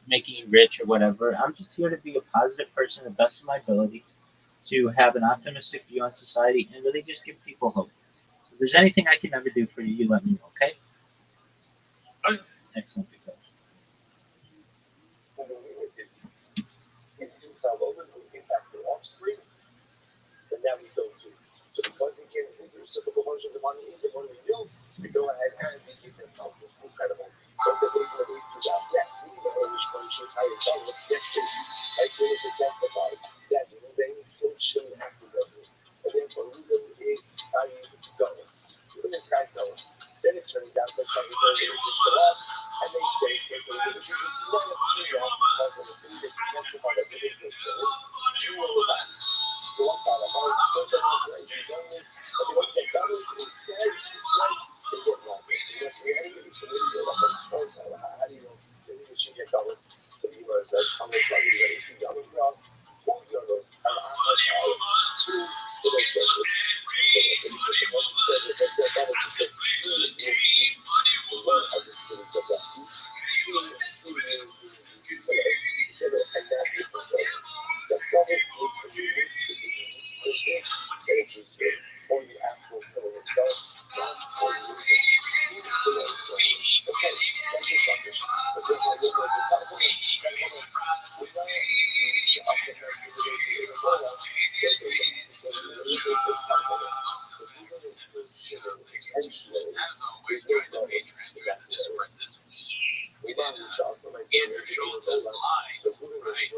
making you rich or whatever, I'm just here to be a positive person to the best of my ability, to have an optimistic view on society, and really just give people hope. If there's anything I can ever do for you, you let me know, okay? Oh, Excellent. Because And the weakness is if you fell over and impact your offspring, then that we don't do. So because we can use the reciprocal function of the money in the money we do, we go ahead and we give them help. This is incredible. What's the reason that we do that? Yes, we need to know which one should hire someone. Next case, like when it's identified that moving function accidentally. And therefore Ruben is trying to go us. Ruben is trying to go us. Then it turns out that something goes in the show up and they say take a little bit. You none of you know because when it's in the identify that the business shows, you will the best. So what kind of money goes on the government, but they don't take dollars instead, they get nothing. You know, for anybody to really go up on sports, how do you know maybe we should get dollars? So he was like, I'm going to try to get a few dollars from all the others, and I'm going to try to the next level. Or the actual killer himself, not or the okay, that's your selfish. But then I look at the thousand Andrew Schultz is lying, right?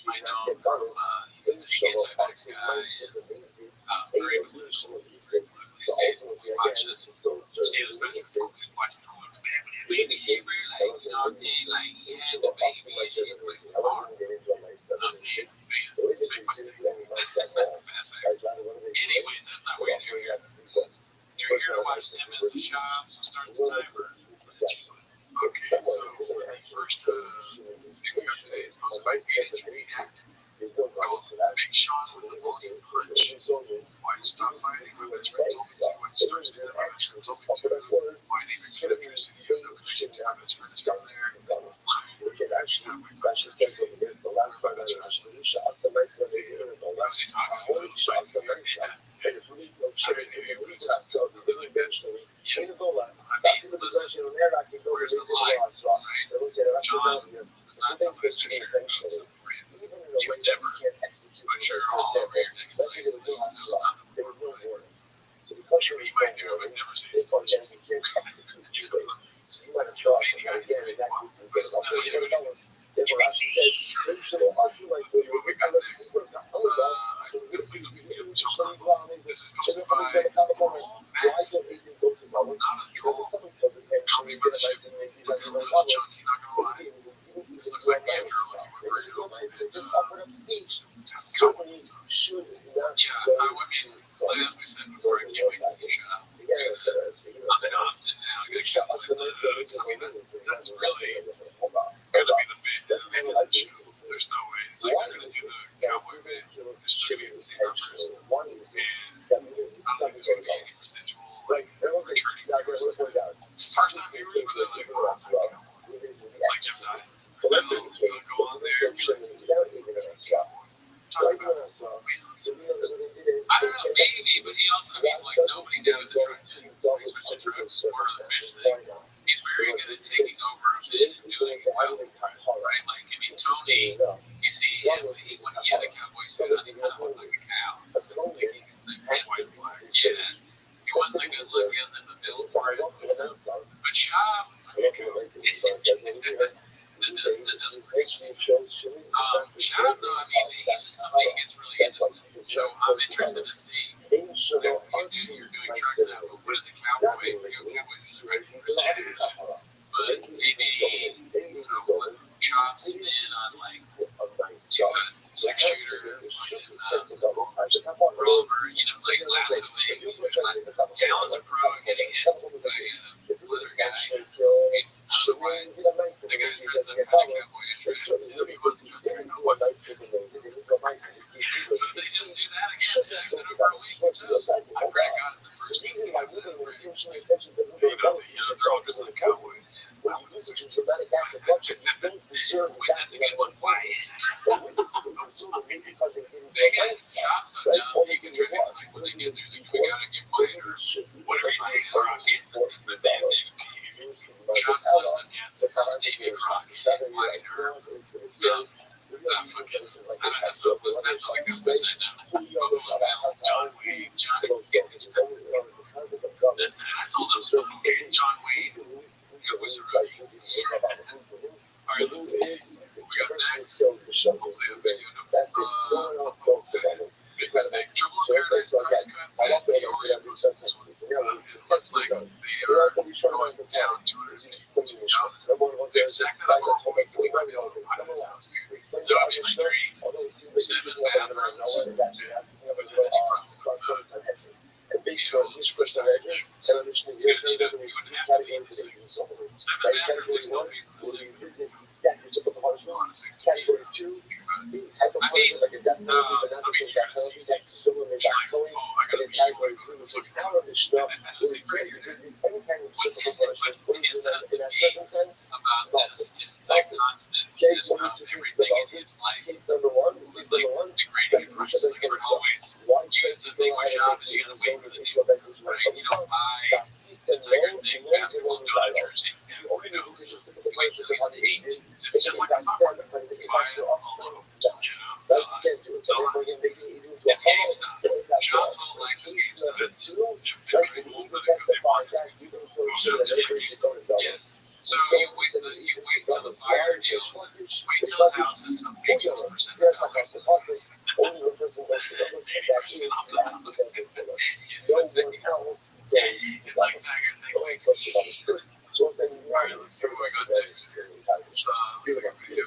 I know from he's an anti-vax guy and very political. Watch this Steelers bench before we watch it. Maybe Avery, like, you know what I'm saying? Like, he had the baby and shit, but he's hard. You know what I'm saying? Anyways, that's not where they're here. They're here to watch Simmons' shop, so start the timer. Okay, so for the first thing we got today is post-fight react. Big Sean with the volume crunch. Why you stop fighting? My best friend told me to. Why you start to do that? My best friend told me to. Why did you should have just you know shit to my best friend still there? We can actually say what it is. The last part of the shots, the nice one they did, the last shots, the nice one. And if we go straight to the roots ourselves, we will eventually in the goal line. Back in the possession on there, I can go to the last rock. They will say that John was not someone who's sure eventually. Even in a way that we can't execute. but sure all over here. Let's say there was no last rock. There was no warning. So because there was no warning, this one can we can't execute. So you might have thought, again, in that case, we get it. I'll show you what it was. Therefore, Rashi says, maybe should have asked you like this. See what we got next. This is posted by Why don't we go to Dallas? Because someone told us, hey, should we get a nice and lazy like Dallas? This looks like Andrew. Just offered up speech. Company should not go to. Like as we said before, I can't make this shut up. I'm in Austin now. I gotta shut up. That's really gonna be the especially at the same numbers. And I don't think there's going to be any residual returning viewers. First-time viewers, but then like Jeff Dye. They'll go on there and be talk about it. I don't know, maybe, but he also, nobody down at the truck did, especially trucks or the fish thing. He's very good at taking over a bit and doing it well, right? Like, Tony, you see him, when he had a cowboy suit on, he kind of looked like a cow. Like, he's white and black. Yeah. He wasn't a good look, he doesn't have the build for it. But Shop, that doesn't reach me. Shop, though, he's just somebody who gets really interested. I'm interested to see you're doing trucks now, but what is a cowboy? Cowboy usually ready for standards. But maybe, Chop's in on like 6-shooter, Rover, like lassoing. Gallon's a pro at getting hit by a leather guy. Otherwise, the guy's dressed up kind of cowboy-ish, right? He wasn't dressed up cowboy. So they just do that again. I've been over a week. I pray to God in the first week they're all dressed like cowboys. Wait, that's a good one. They got shots so dumb you can try to like when they get there, we gotta get mine or whatever he's saying, Crockett. The band name Shots listed, yes, David Crockett, mine or fucking, I don't have so close, that's all I got to say now. John Wayne, Johnny, I told him, okay, John Wayne, it was a rookie. Alright, let's see. We got next. Hopefully a video. Big mistake. Trouble in Paradise, price cut, fat, looks like they are going down 282,000. They've stacked that up over a week. That sounds good. So I mean, like 7 bad runs. But any problem let's push that edge. You wouldn't have to be in the same. 7 bad runs, no piece in the same. Category 2. I mean, you're gonna see 6. Oh, I gotta be category 2. That's great. What's up to me about this is the constant just how everything in his life, like degrading in price. Like it's always, the thing with Shop is you gotta wait for the deal, right? You don't buy the Tiger thing, basketball, go to Jersey, and you know, you wait till he's 8. It's just like a software. You buy it all over, so it's GameStop. Shop's all like GameStop. It's very cool, but they market. Yes. So you wait till the fire deal. Wait till his house is some big 12% value. 80% off the house. It's like Tiger thing. Alright, let's see what we got next. Looks like a video.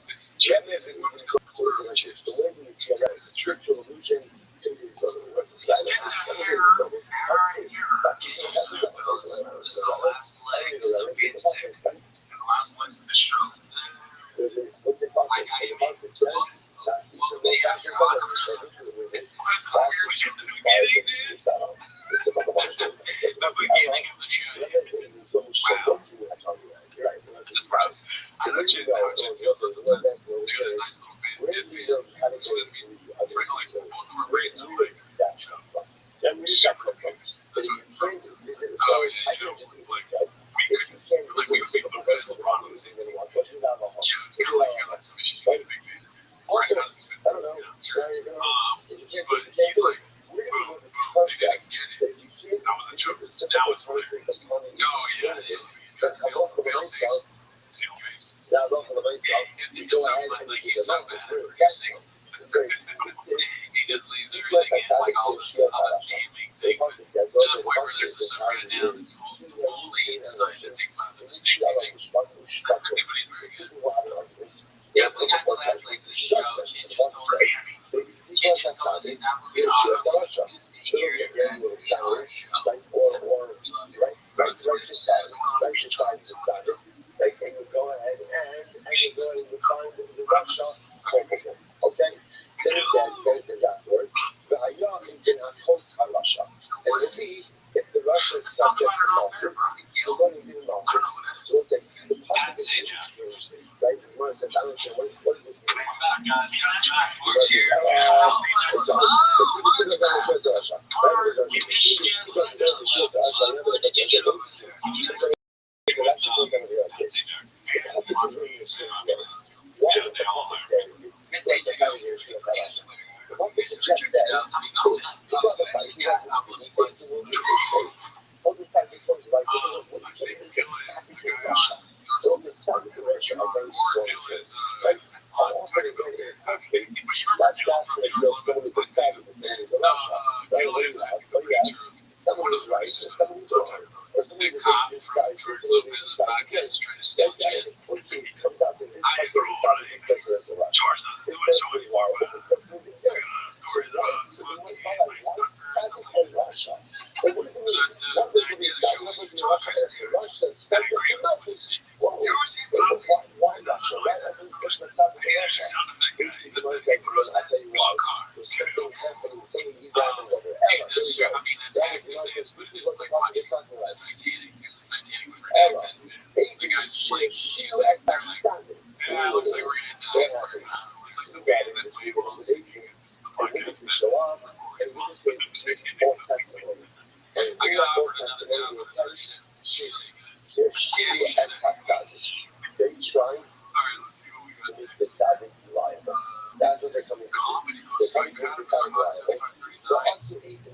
It's Japanese and women culture, which is spiritual illusion. This is the last legs of being sick and the last legs of the show. Like I well, they have your honor. It's so weird to get the beginning, dude. The beginning of the show. Wow. That's rough. I know Jim feels this. They got a nice little bit. Did we? Like both of our brains are like, super okay. That's what oh yeah, like we would make a little bit of LeBron on the same team. Yeah, it's kind of like you got some issues with a big man. Right, how does he fit? Sure. But he's like, boom, maybe I can get it. That was a joke. Now it's real. Oh yeah, so he's got fail safes. Seal face. It's so like he's so bad at producing. He just leaves everything in, like all this teaming thing, to the point where there's a subreddit now that's only designed to make fun of the mistakes he makes. But he's very good. Definitely got the last legs of the show. Changes totally. Changes totally. Now we're going to hear you guys on our show. We love you. But it's just as well. they go and define the Russia. Okay? Then it says afterwards, V'haya imkinas host Russia. And it would be if the Russia is subject to Malchus, so what do you do Malchus? So we'll say the pasuk is interesting, right? One says, I don't know what does this mean? Someone is right and someone is wrong. Or somebody decides to do this side again. What comes out in this country is this person is Russia. This person is Russia. This person is Israel. So you might find out why Russia. But what does it mean? What does it mean? Russia is subject to nothing. Why Russia? Why doesn't the person that's subject to Russia? I'll tell you what. There's something happening, something you guys don't know. This is what the project is talking about. Ella, she looks like standing. Yeah, it looks like we're going to show up, and we just say, both testimonies. And we got both testimonies. She they try to make the Sabbath reliable. That's what they're coming to do. They're coming to make the Sabbath reliable. They're also eating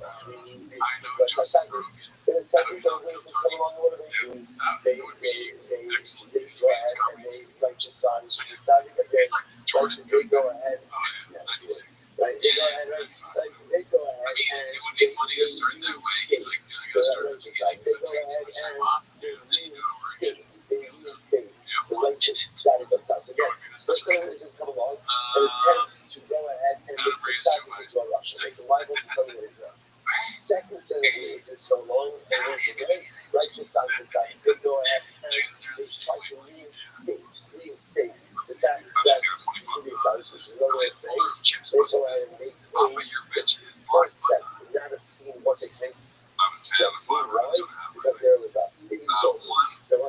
then it's like these other races come along, what do? They go ahead and they like decide again. They go ahead, right? They go ahead, right? Like they go ahead and they reinstate. The righteous side of themselves again. First thing is just come along and attempt to go ahead and make the sacrifice to Russia, make the rival to something that is not. Second set of ways is so long and very righteous side of the they go ahead and they try to reinstate the sacrifice to the advice, which is another way of saying they go ahead and they claim the first set would not have seen what they think. They have seen why? Because they're with us. So what's that?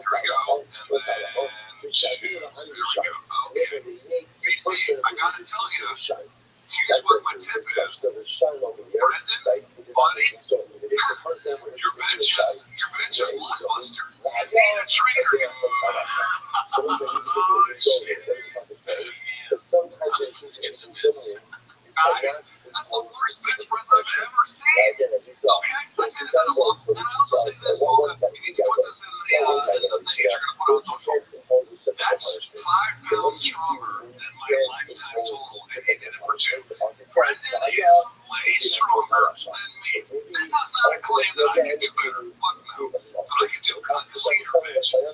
We shall do it 100 shine. Whenever they make the first set of ways shine. Here's what my tip is. Shine over here, right? Buddy, your bench is blockbuster. You need a trainer. That's the worst bench press I've ever seen. Okay, I say this as a walk, and I also say this, you need to put this in the thing you're going to put on social. That's 5 pounds stronger than my lifetime total, and he did it for 2. Brendan is way stronger than me. This is not a claim that I can do better. Fuck no. But I can do a cleaner bench. He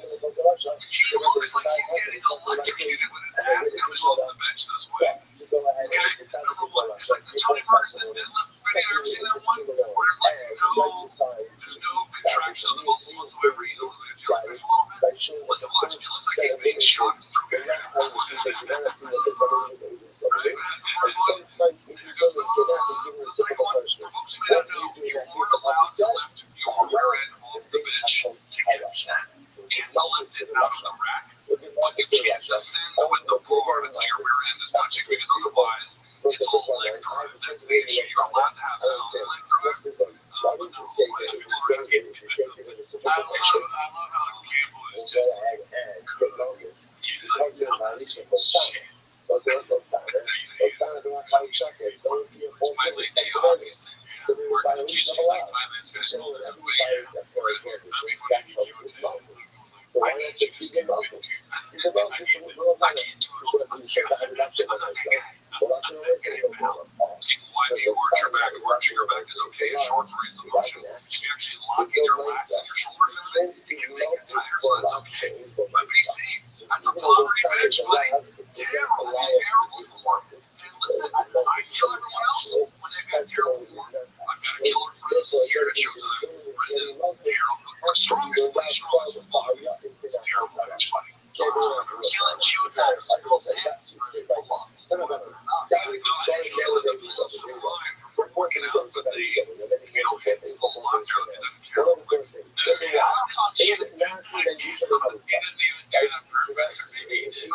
looks like he's getting electrocuted with his ass coming off the bench this way. Okay? Number 1, it's like the Tony Ferguson deadlift video. You ever seen that one? Where there's no contraction of the muscles whatsoever. He's almost like a jellyfish a little bit. Look at watch. It looks like he's being shocked through it. You weren't allowed to lift your rear end off the bench to get it set and to lift it out of the rack. But you can't descend with the bar until your rear end is touching, because otherwise it's all leg drive. That's the issue. You're allowed to have some leg drive. But no, people are going to get into it. I love how Campbell is just like, he's like, no, that's shit. My late day obviously. Working on Tuesdays, like 5 minutes schedule is a way. Before you do it today. I need you to stay with you. I can't do it all. Take a wide view, arch your back. Arching your back is okay. A short range of motion. If you actually lock in your lats and your shoulders and everything, you can make it tighter, so that's okay. But be safe. That's a poverty bench, buddy. Terrible form. And listen, I kill everyone else when they've got terrible form. I've got killer friends here at Showtime. Brendan, Harold, the strongest, play strongest, it's terrible bench fighting. working out, but they don't get the full lockdown. They don't care. They didn't even get a purpose, or maybe they did.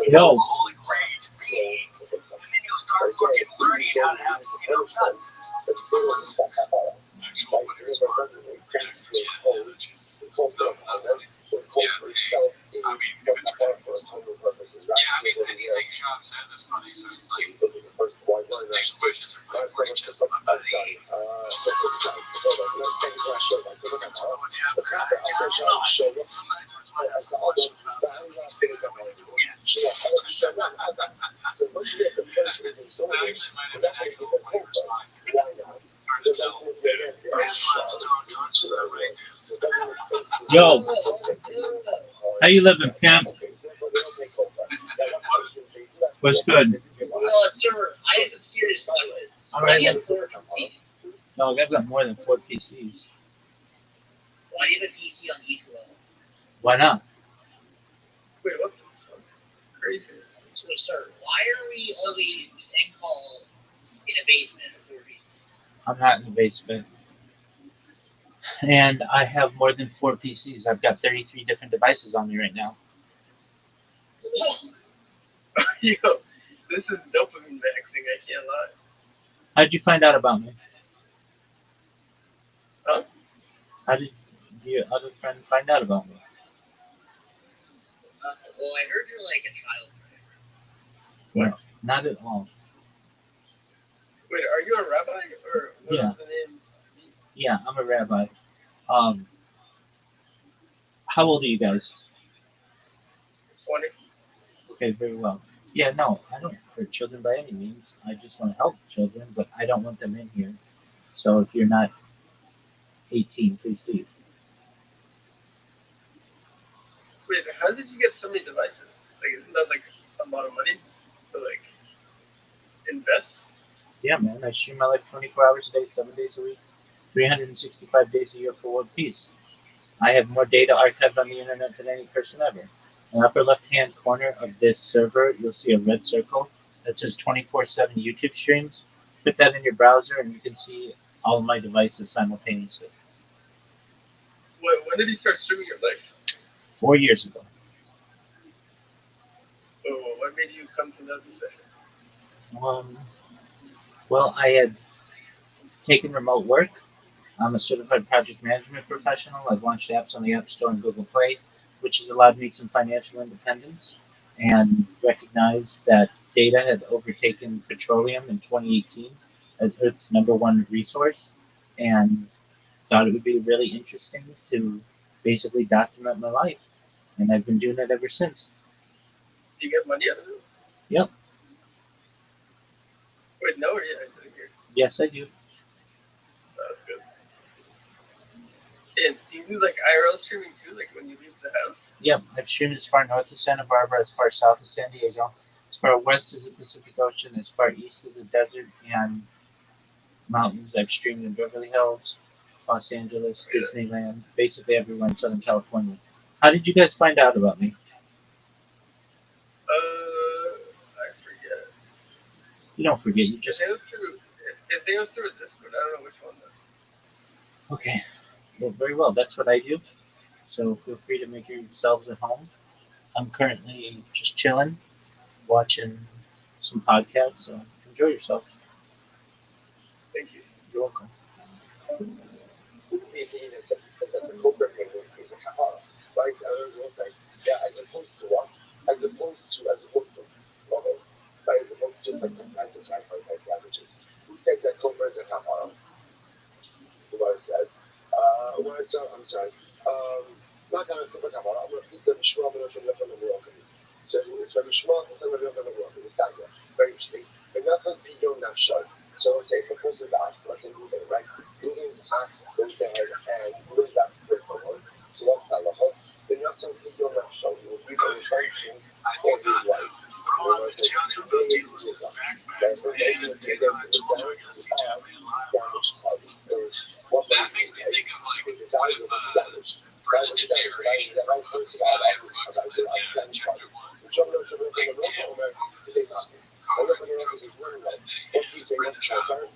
Yo, yo, how you living, Pam? What's good? Well, sir, I just hear this. All right. I have 4 PCs. No, I've got more than 4 PCs. Why do you have a PC on each wall? Why not? Wait, what? Crazy. So, sir, why are we always in call in a basement of 4 PCs? I'm not in the basement. And I have more than 4 PCs. I've got 33 different devices on me right now. Yo, this is dopamine maxing, I can't lie. How'd you find out about me? Huh? How did your other friend find out about me? Well, I heard you're like a child. No, not at all. Wait, are you a rabbi? Or what Yeah. is the name? Yeah, I'm a rabbi. How old are you guys? 20. Okay, very well. Yeah, no, I don't hurt children by any means. I just want to help children, but I don't want them in here. So if you're not 18, please leave. Wait, how did you get so many devices? Like, isn't that like a lot of money to like invest? Yeah, man, I stream my life 24 hours a day, 7 days a week, 365 days a year for world peace. I have more data archived on the internet than any person ever. In the upper left-hand corner of this server, you'll see a red circle that says 24/7 YouTube streams. Put that in your browser, and you can see all of my devices simultaneously. When did you start streaming your life? 4 years ago. Oh, what made you come to that decision? Um, well, I had taken remote work. I'm a certified project management professional. I've launched apps on the App Store and Google Play, which has allowed me some financial independence, and recognized that data had overtaken petroleum in 2018 as Earth's number one resource, and thought it would be really interesting to basically document my life. And I've been doing it ever since. Do you get money out of it? Yep, Wait, no, or yeah, I didn't hear. yes, I do. That's good. And do you do like IRL streaming too, like when you leave the house? Yep, I've streamed as far north as Santa Barbara, as far south as San Diego, as far west as the Pacific Ocean, as far east as the desert and mountains. I've streamed in Beverly Hills, Los Angeles, Disneyland, basically everywhere in Southern California. How did you guys find out about me? I forget. You don't forget, you If just. it was through, if it was through a Discord, I don't know which one though. Okay, well, very well, that's what I do. So feel free to make yourselves at home. I'm currently just chilling, watching some podcasts, so enjoy yourself. Thank you. You're welcome. That's a corporate piece of kafara, right? I was gonna say, yeah, as opposed to what? As opposed to okay, right? As opposed to just like defensive like damages. Who says that kofar is a kafara? I'm sorry. Not gonna kofar kafara. I'm gonna put the mishmah from the Moroccan. So it's from mishmah to some of the Moroccan. It's not very interesting. But that's not video not show. So let's say if a person's ox, like in moving, right? Moving ox goes down and moves back to the forward. So that's not the whole. Then you also video not show. It was video function and his life. That makes me think of like, what if for the deterioration from Scott Edwards in chapter 1, like 10 movies chapter 1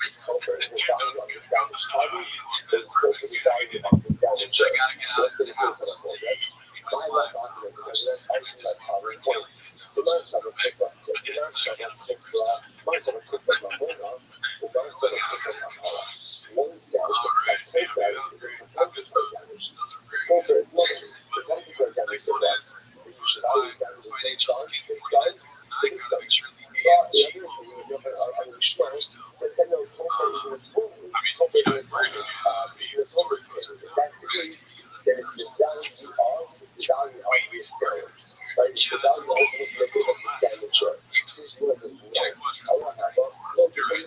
it's called the value of the damaged party. There's also the value of the damaged I gotta get out of the house. It's like, I can just cover it till the most of it, but then it's like, next one is you should buy financial scheme 4969. Gotta make sure the AMG logo is first. I mean, you know, the story goes with that. Right? Then if you value all the value of the sales, right? Yeah, that's a cool. That's a cool damage. Yeah, question. You're right.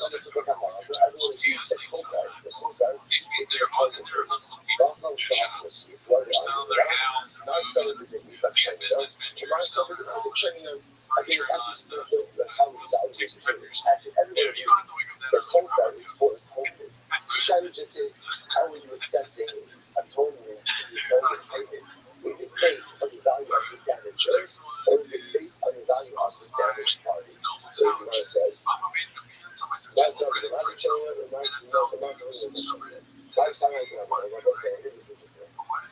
Still, these means they're on their hustle people who do shows. They're selling their house, they're moving, being business ventures, selling their home, furniture, and all that stuff. Taking pictures. Yeah, you don't have to wake up that early. Probably. Just is how are you assessing atonement in the payment? Is it based on the value of the damage, or is it based on the value of the damaged party? So it says, that's not the last time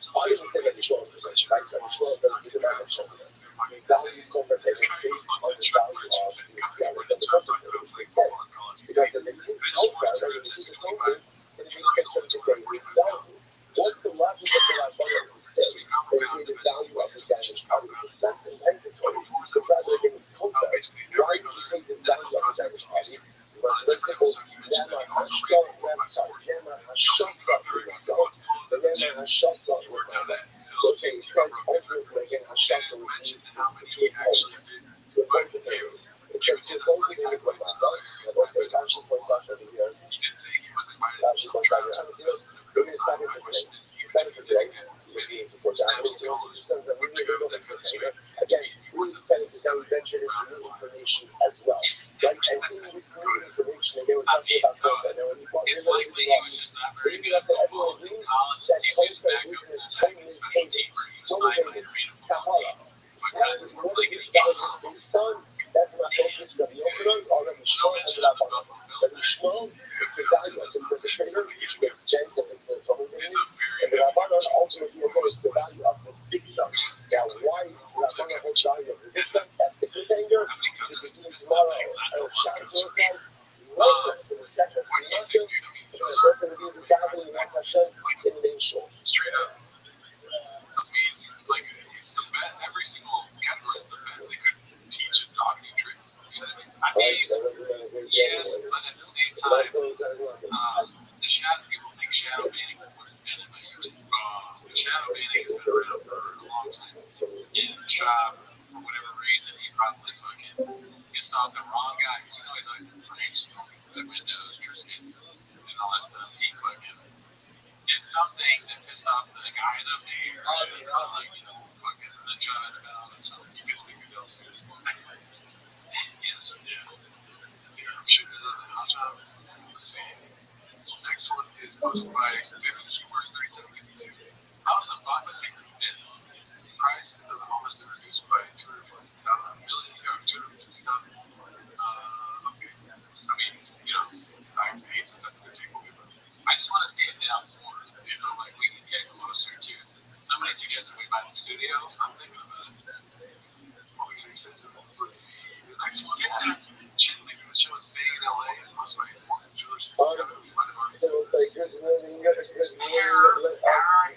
I didn't think that's a short position, right? So the short says the damage shows. The value compensation based on the value of the seller. But the compensation makes sense. Because if it's his outcome, right? If it's his outcome, then it makes sense for him to pay his value. What's the logic of the Rabbi who said they pay the value of the damaged party? It's not compensatory. So rather than its contract, why do you pay the value of the damaged party? Because, for example, Yama Hashka, sorry, Yama Hashasa, Hashasa with let's say it says ultimately again Hashasa would be to oppose. To oppose the Torah. It says to oppose the Torah from Rabbi. And also Rashi points out over here. Rashi points out here. We're going to start it for today. Start it for today. We're going to put down. We're going to go over here. Again, we decided to now venture into new information as well. Right? And in this new information, they were talking about Kofa. It's likely he was just not very good at football in college. It seemed he was back up there having a special team where he was sidelined and made a football team. But couldn't really get a game. That's my focus. Rabbi Yochanan, already Shmuel, and Rabbi. Rabbi Shmuel, the value of the perpetrator, which makes sense and makes sense over there. And the Rabbanon ultimately opposed the value of the victim. Now, why Rabbanon holds value of the victim? That's the cliffhanger. Because even tomorrow, Shabbos suicide, welcome to the second Sinatra. And that's going to be the gathering of Hashem in the shul. Straight up. Amazing. Like, it's the bet. Every single category is the bet. They couldn't teach a dog any tricks. You know what I mean? Yes, but at the same time, the shadow, people think shadow banning was invented by YouTube. The shadow banning has been around for a long time. Yeah, the shop, for whatever reason, he probably fucking pissed off the wrong guy. Because you know he's always been pranks, the Windows, Triscuits, and all that stuff. He fucking did something that pissed off the guys up there. Like, you know, fucking the tried about it. So you guys figured out soon. Yes, yeah. I'm shooting another hot job. Let's see. This next one is posted by Keyword 3752. House of Vodka Ticker Dens. Price of the home has been reduced by 250,000 okay. I mean, you know, I hate that that's their takeaway, but I just want to stand down more. You know, like we can get closer to. Somebody suggested we buy the studio. I'm thinking about it. That's probably too expensive. Let's see. The next one. Chin leaving the show and staying in LA and most of my important jewelers. So it's like good living, good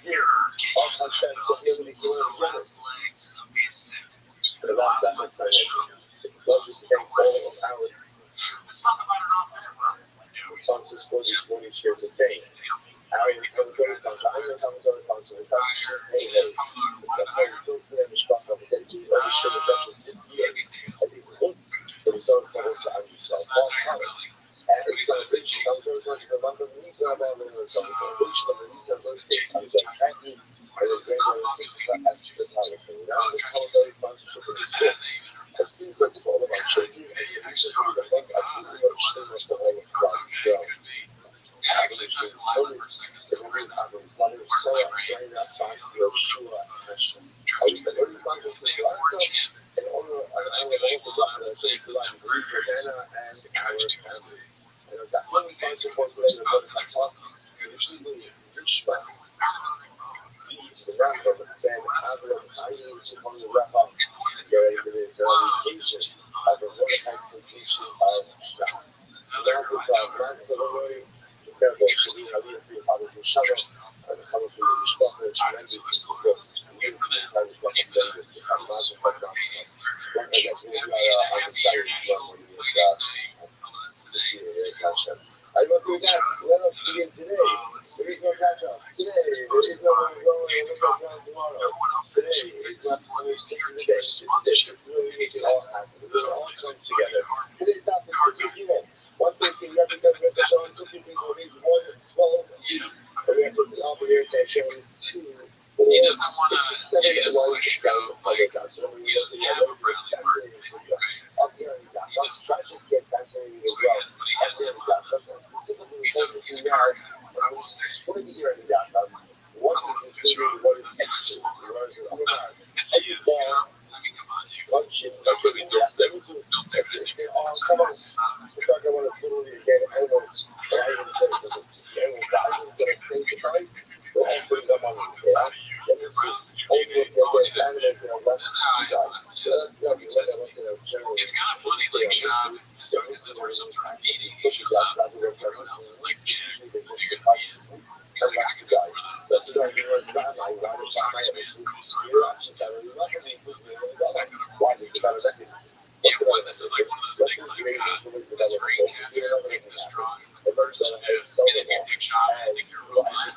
here. Hashem to be able to give us legs of being sick. the last episode. Love to thank all of our Let's talk about it off air, bro. sponsors for this morning share today. Our Commodore sponsor, I'm your Commodore sponsor. The Wilson and Mishpacha will get to only show the Duchess this year as he's close to the Zone Commodore to Amisha. Paul Collins. And it's celebration. Commodore sponsors a month of release of our little celebration of release of birthdays on Jack Frankie. And the great one as the photographer. Now this Commodore sponsorship is this. I've seen this for all of our children. Actually, the book of Rothschild'S for all of God's self. Actually, only the memory of his mother, Sarah, very outside of Yeshua and Hashem. I was the only one who's the last and all the other things like Banana and our family. And that one sponsor for the later was my awesome. Usually, Rishma. The rapper said, I need to come to wrap up during this occasion of the Mordecai's completion of Shabbos. Now, with Mark Careful, we have here for your father's Shalom, and the Father for your Mishpacha, and tremendous because we have the Father's Blessing, the Father's Blessing, one that we are on the side of the I want to that. Let us begin today. There is no catch up. Today, there is no going tomorrow. Today is not today. This really makes it all happen. It all comes together. Today's not the beginning. 113 represents the show, 2 people reach 112. And we have to put over here to show 2, 4, 6, 7, and 1 show. Public out. So we have a up here in the Let's try to get fascinating as well. Up here in the specifically focusing now on what's destroyed here in the Dachas. What is including what is extra? Every ball, luncheon, come on. We're talking about a little bit again. I don't know. I don't know. We're all putting them on the table. It's kind of funny, like, Shab, this for some sort of meeting, he shows up, everyone else is like, Jack, bigger than he is. He's like, I can do it for the yeah, boy, this is like one of those things, like, this ring capture, make this strong, the person, and if you pick Shab, I think you're a robot.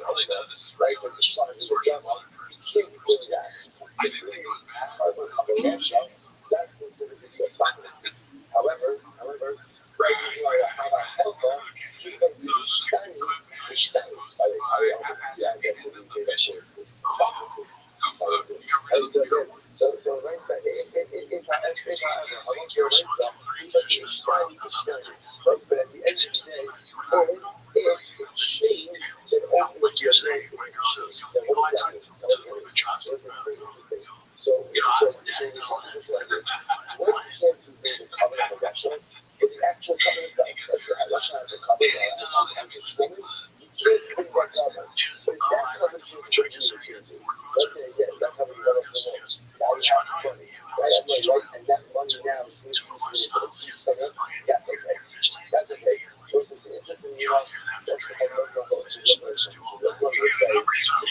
really know this is right, but this is source from other person. I think that goes back to That's specifically what's happening. However, right now I have a helper. He comes so in the next shiny, clip which is shiny. posted by haphazard Yeah, in the definitely vision did that. of you got rid of the zero ones. So Raisa, if I ever, I want your Raisa, he comes in shiny, right? But at the end of the day, if it's shame, then only if you're saying it's shame. Then what does that mean? This is pretty interesting. So shame is just like this. What can't you do the covenant of Russia? But the actual covenant itself, Russia has a covenant you can't bring that covenant. So if that covenant changes, let's say again, that covenant went up to the most. Now you have money, right? And that money now is used for the center. That's okay. That's okay. So it's interesting, that's the fundamental of liberation. That's what we say. The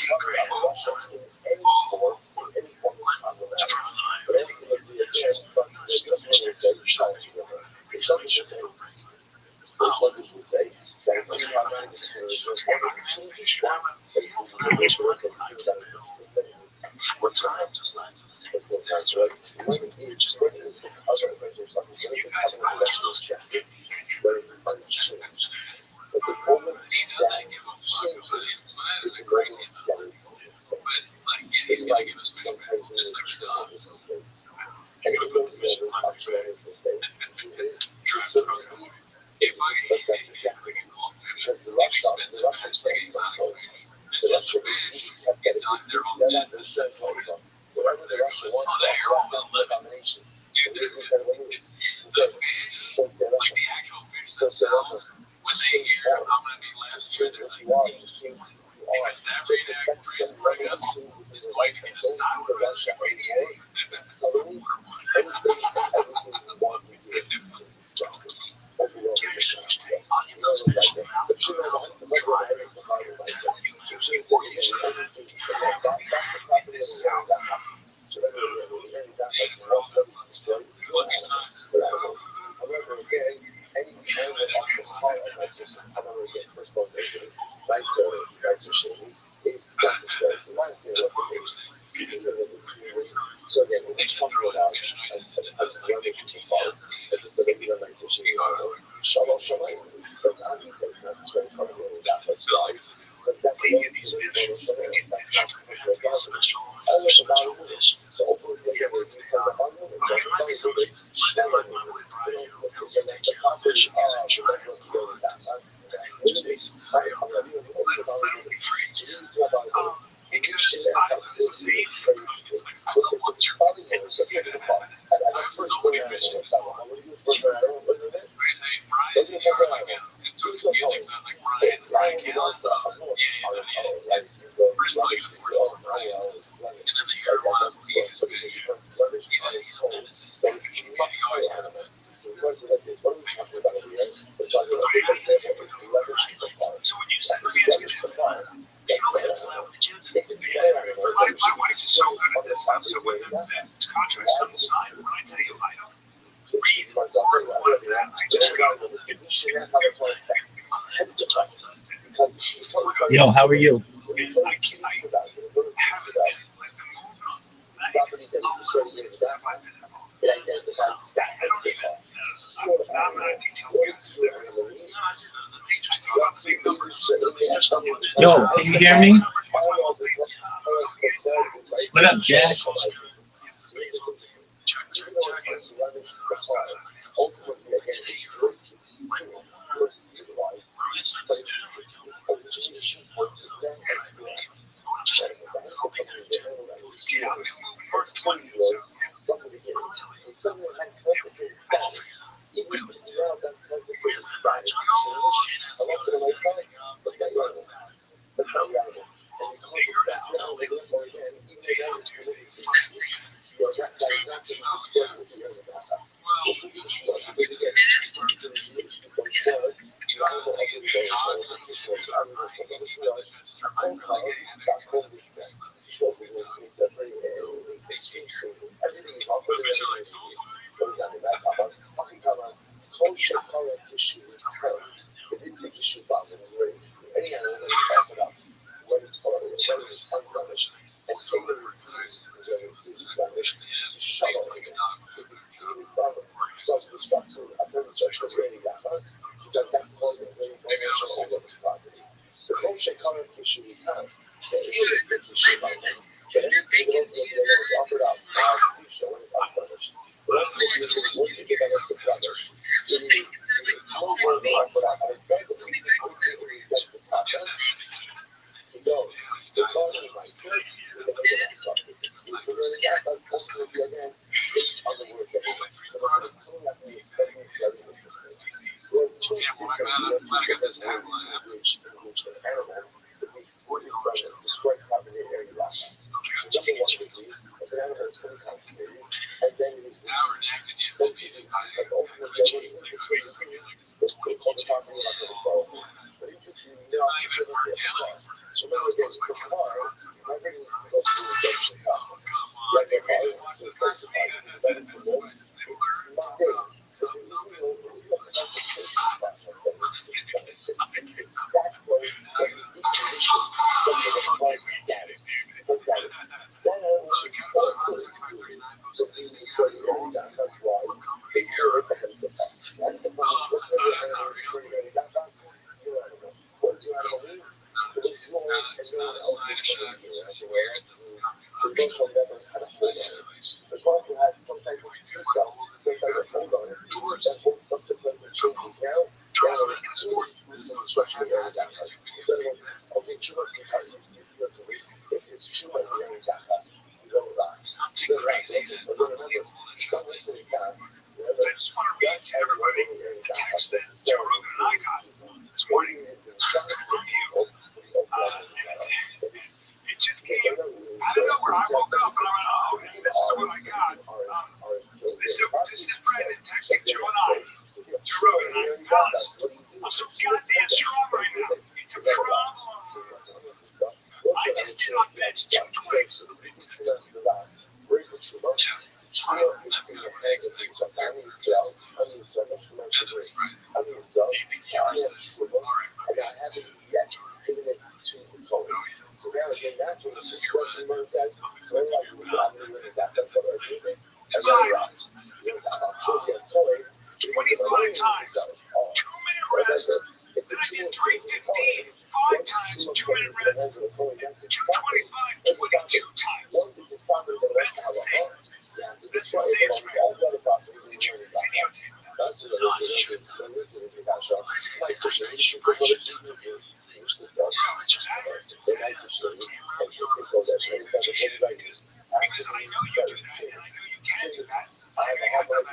covenant of Russia in any form is problematic. But anything that we again, but there's nothing we say, there's nothing we say. There's nothing we say. That is problematic. There's one change. What's going on? That's right. When you just put it as other measures, something that is unchanged. But the moment that changes is the moment that is insane. It's like sometimes we just like mistakes. And it goes over tremendous mistakes. That's exactly because the Rothschild'S kept getting whatever the Russia wants, the combination. The fish, like the actual fish themselves, when they hear I'm going to be last year, they're like, because that reaction bring us is going to get us not with Russia. So again, we're talking about Yo, how are you? Yo, can you hear me? What up, Jack? It's a shit like that. But everything was offered up. The show is unfinished. But once you get that together, it is no word offered up. And it's basically like the process. You go, the calling right here, and then you have to talk to this. We're going to get us to the again. It's other words that we have. So it's something that we expect to be very interesting. We have two different which the animal destroy carbon area losses. So number one is these, if an animal is fully concentrated, and then it is like ultimately it's really it's called the carbon monoxide. But if you know, so now there's the car, everything goes through a reduction process. Like the car is intensified, but it's not big. So there's no concentration process that needs to be done. That way, when you decommission from the device status, that animal is also excluded. So this is what you're going to that's why they hear it from the back. That's the problem. What's the animal is going to that process? Your animal. What's your animal mean? The floor and no one else is going to be where the bunch will never have a hold on it. The bottle has some type of T cells, some type of hold on it, that will subsequently changes now. This is instruction area that has. Okay, too much to cut. If it's too much area that has, you don't die. So remember, some listening down, remember, that everybody attacks this. Joe Rogan and I got this morning. It just came out of nowhere. I woke up and I went, oh, this is what I got. This is Brandon texting Joe and I. Joe Rogan and I, fellas, I'm so goddamn strong right now. It's a problem. I just did on bench 2 twigs. So now again, that's what this question mark says. So like we got rid of that, but for our treatment, and then we're out. Children toy, 25 times, 2-minute rest. Then I did 315, 5 times, 2-minute rest. 225, 22 times. That's insane. That's insane, right? Did you videotape that? That's what it is. Because I know you do that, and I know you can do that. I want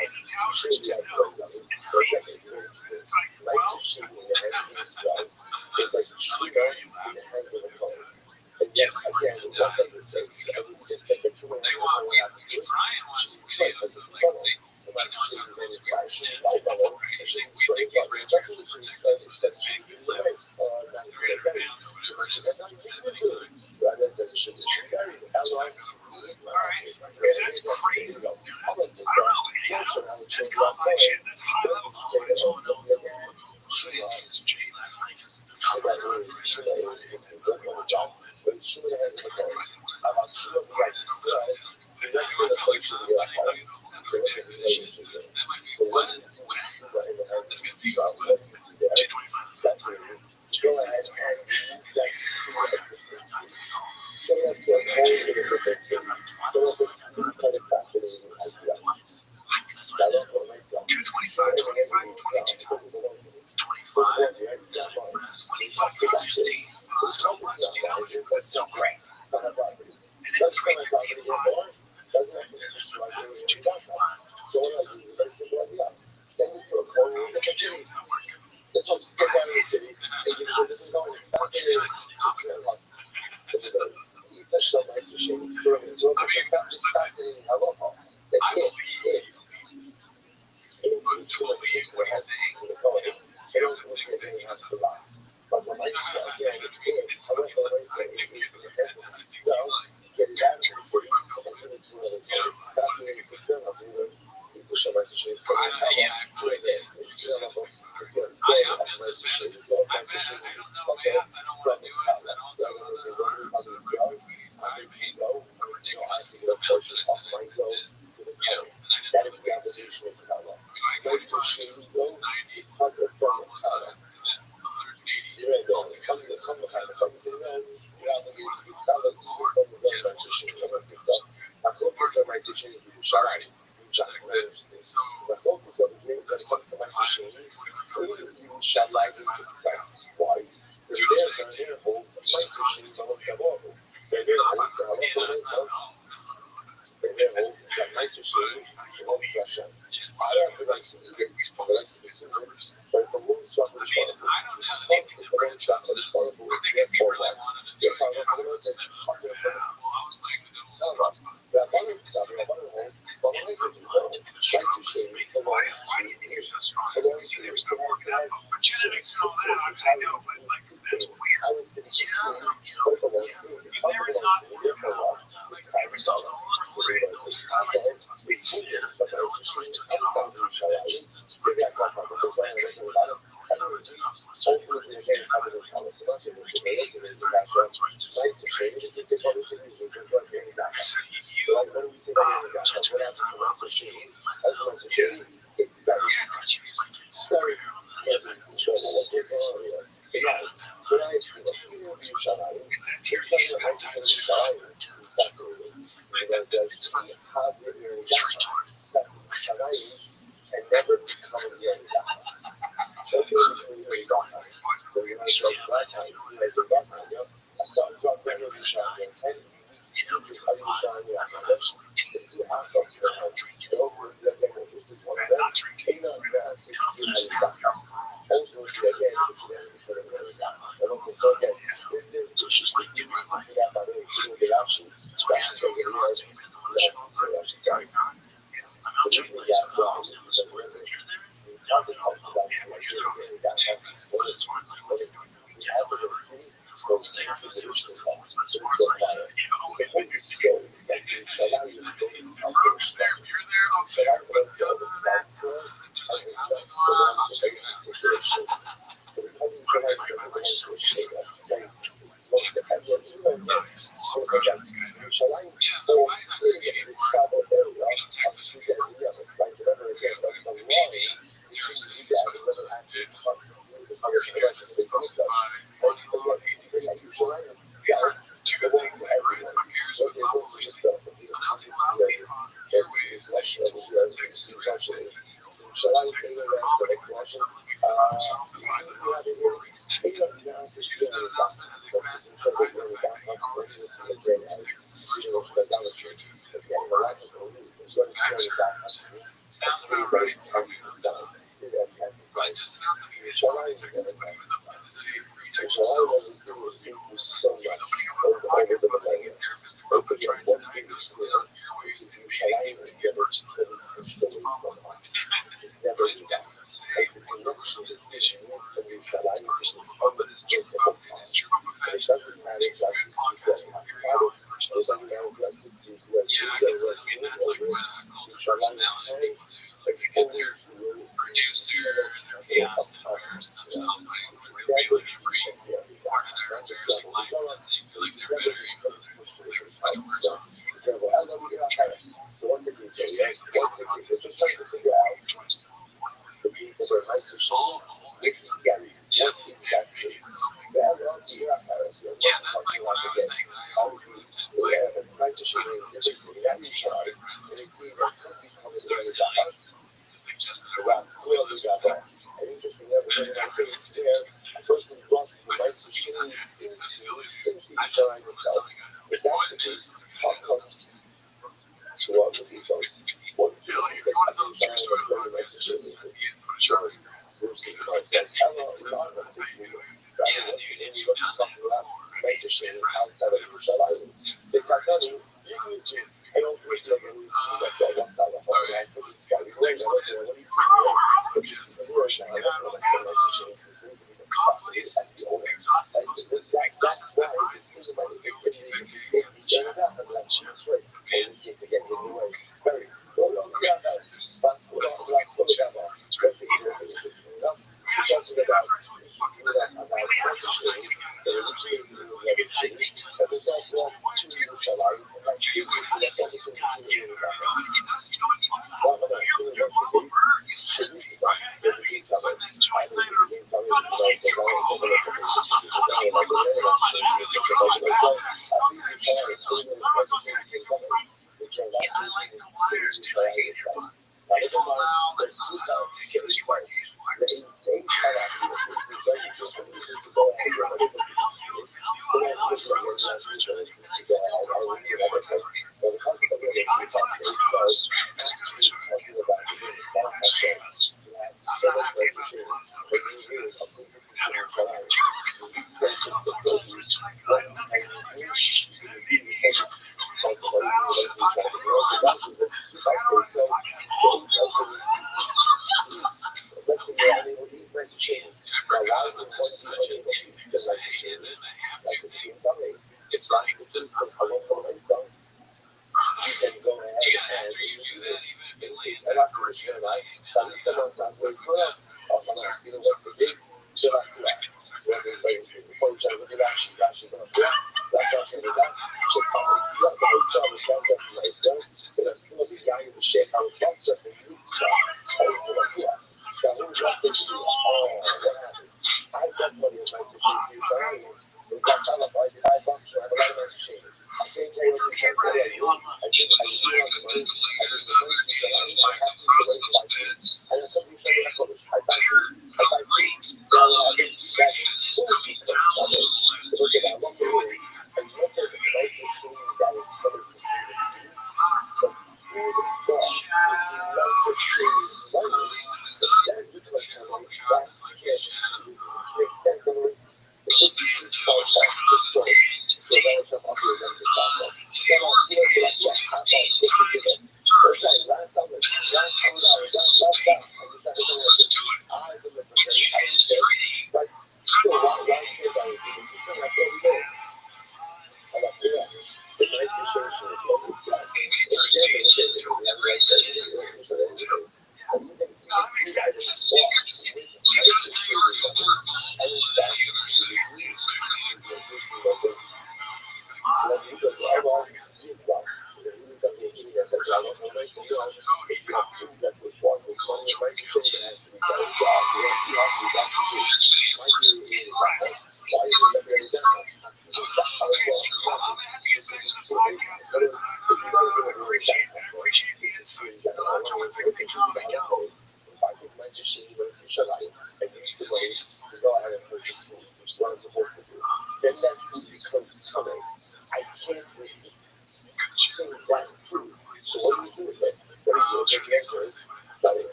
any doubters to know and see. It's like, well, it's like, are you laughing? Yeah, again, it's like they want me to try and watch the videos of like he knows how close we are. Usually we think he's rich or protected, so that's big. 300 pounds or whatever it is. Alright, that's crazy. I don't know. That's combination. That's high level combination. Oh no. Jay last night. That's so crazy. And then 355 doesn't have to describe area to that class. So what I do is very simple idea. Send it to a corner of the city. Let's just get down to the city and you know this is going that's it is it's such a nice machine. So it's just fascinating how local. They can't too much shit what has to go in. They don't look at anything else to lie. But when I say again, I went the way say it's so get it out to the city and put it to another place. Fascinating success of it. It's a show nice machine. I don't know. I don't want to do it. I don't want to.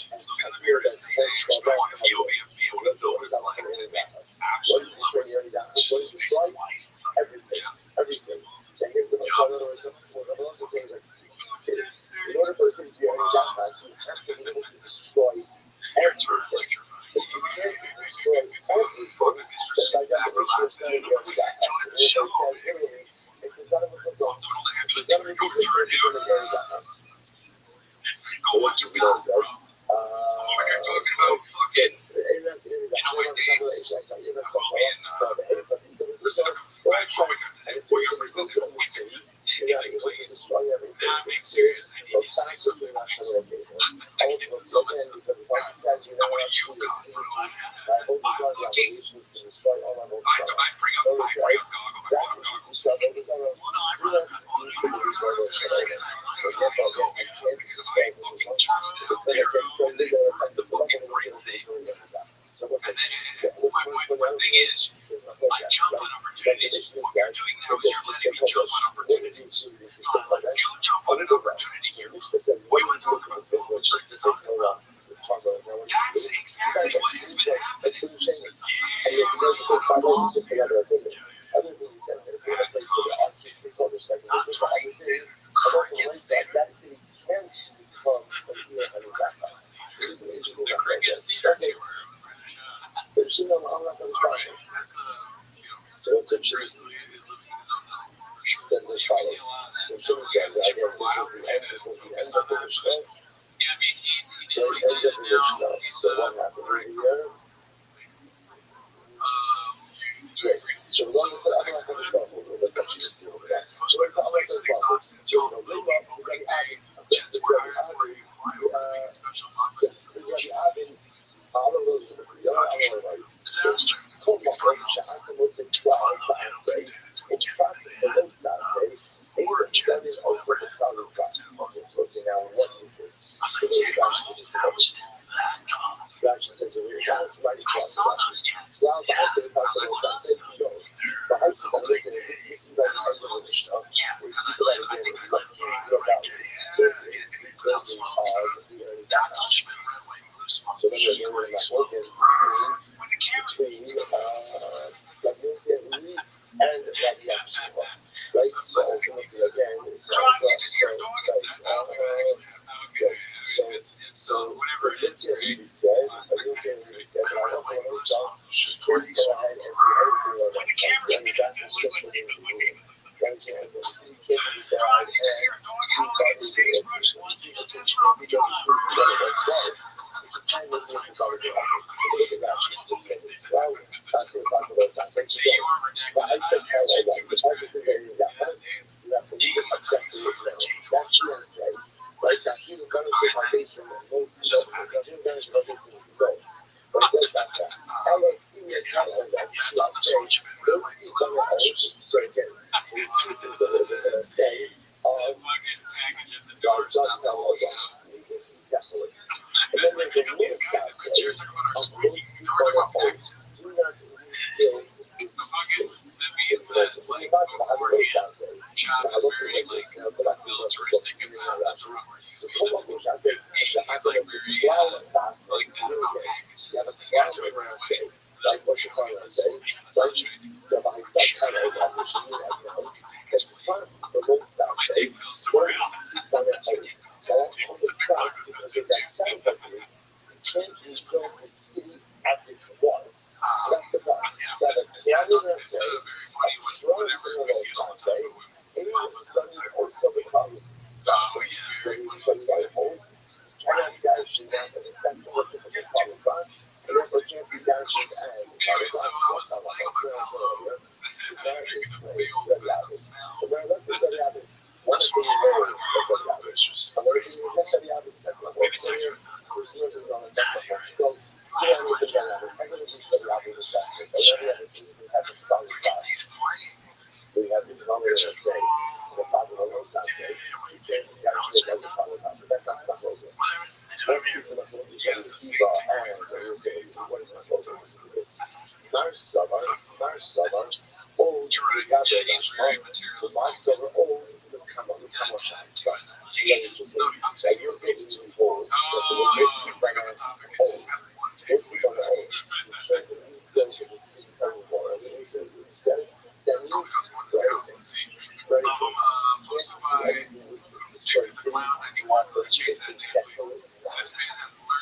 here that says that what is destroy? Everything. Everything. And here's the most other one of those things is in order for things to be any that fast, you have to be able to destroy everything. If you can't destroy everything, then by definition it's not going to be that fast. If none of us are gone, if none of us are going to be that fast. What you know,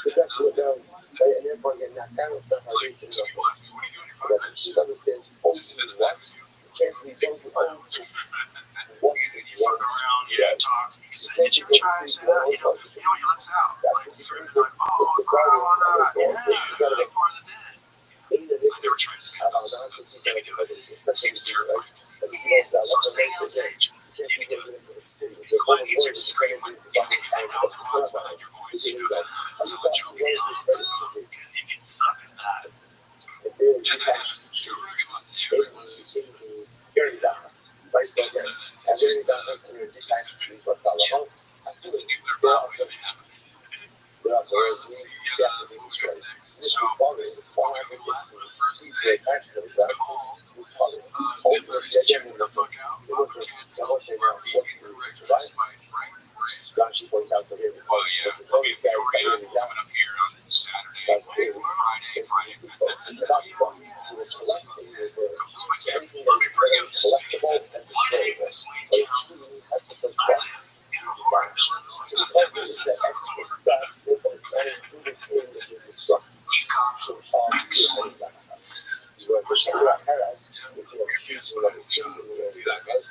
But that's what now, right? And therefore, again, that kind of stuff I basically but she understands only what you can't be don't do only what is once. Yes. You can't be going to see one of those. That's what you can do. The problem is, you gotta make eight of it. About nonsense, you gotta do it. Especially if you like, and you know, that what the race is in. You can't be getting into the city. The whole word is going to be the fucking time of the club. You see that? How you got to raise this credit for this? If they're in very fast, right? So again, and very fast and your detached trees, what's all about? As soon as there are some areas we have to be destroyed. This is falling, it's falling every day. So we break actually, right? We call it over the agenda. It was say now, what you do, right? Rashi points out that here, because the road is there, by the down. That's the anything that is collectible and destroyable. So it truly has the first step. So the point is that extra stuff is not included in the destruction of human life. Whereas the Shara Haras, which choosing of the city in the area that was,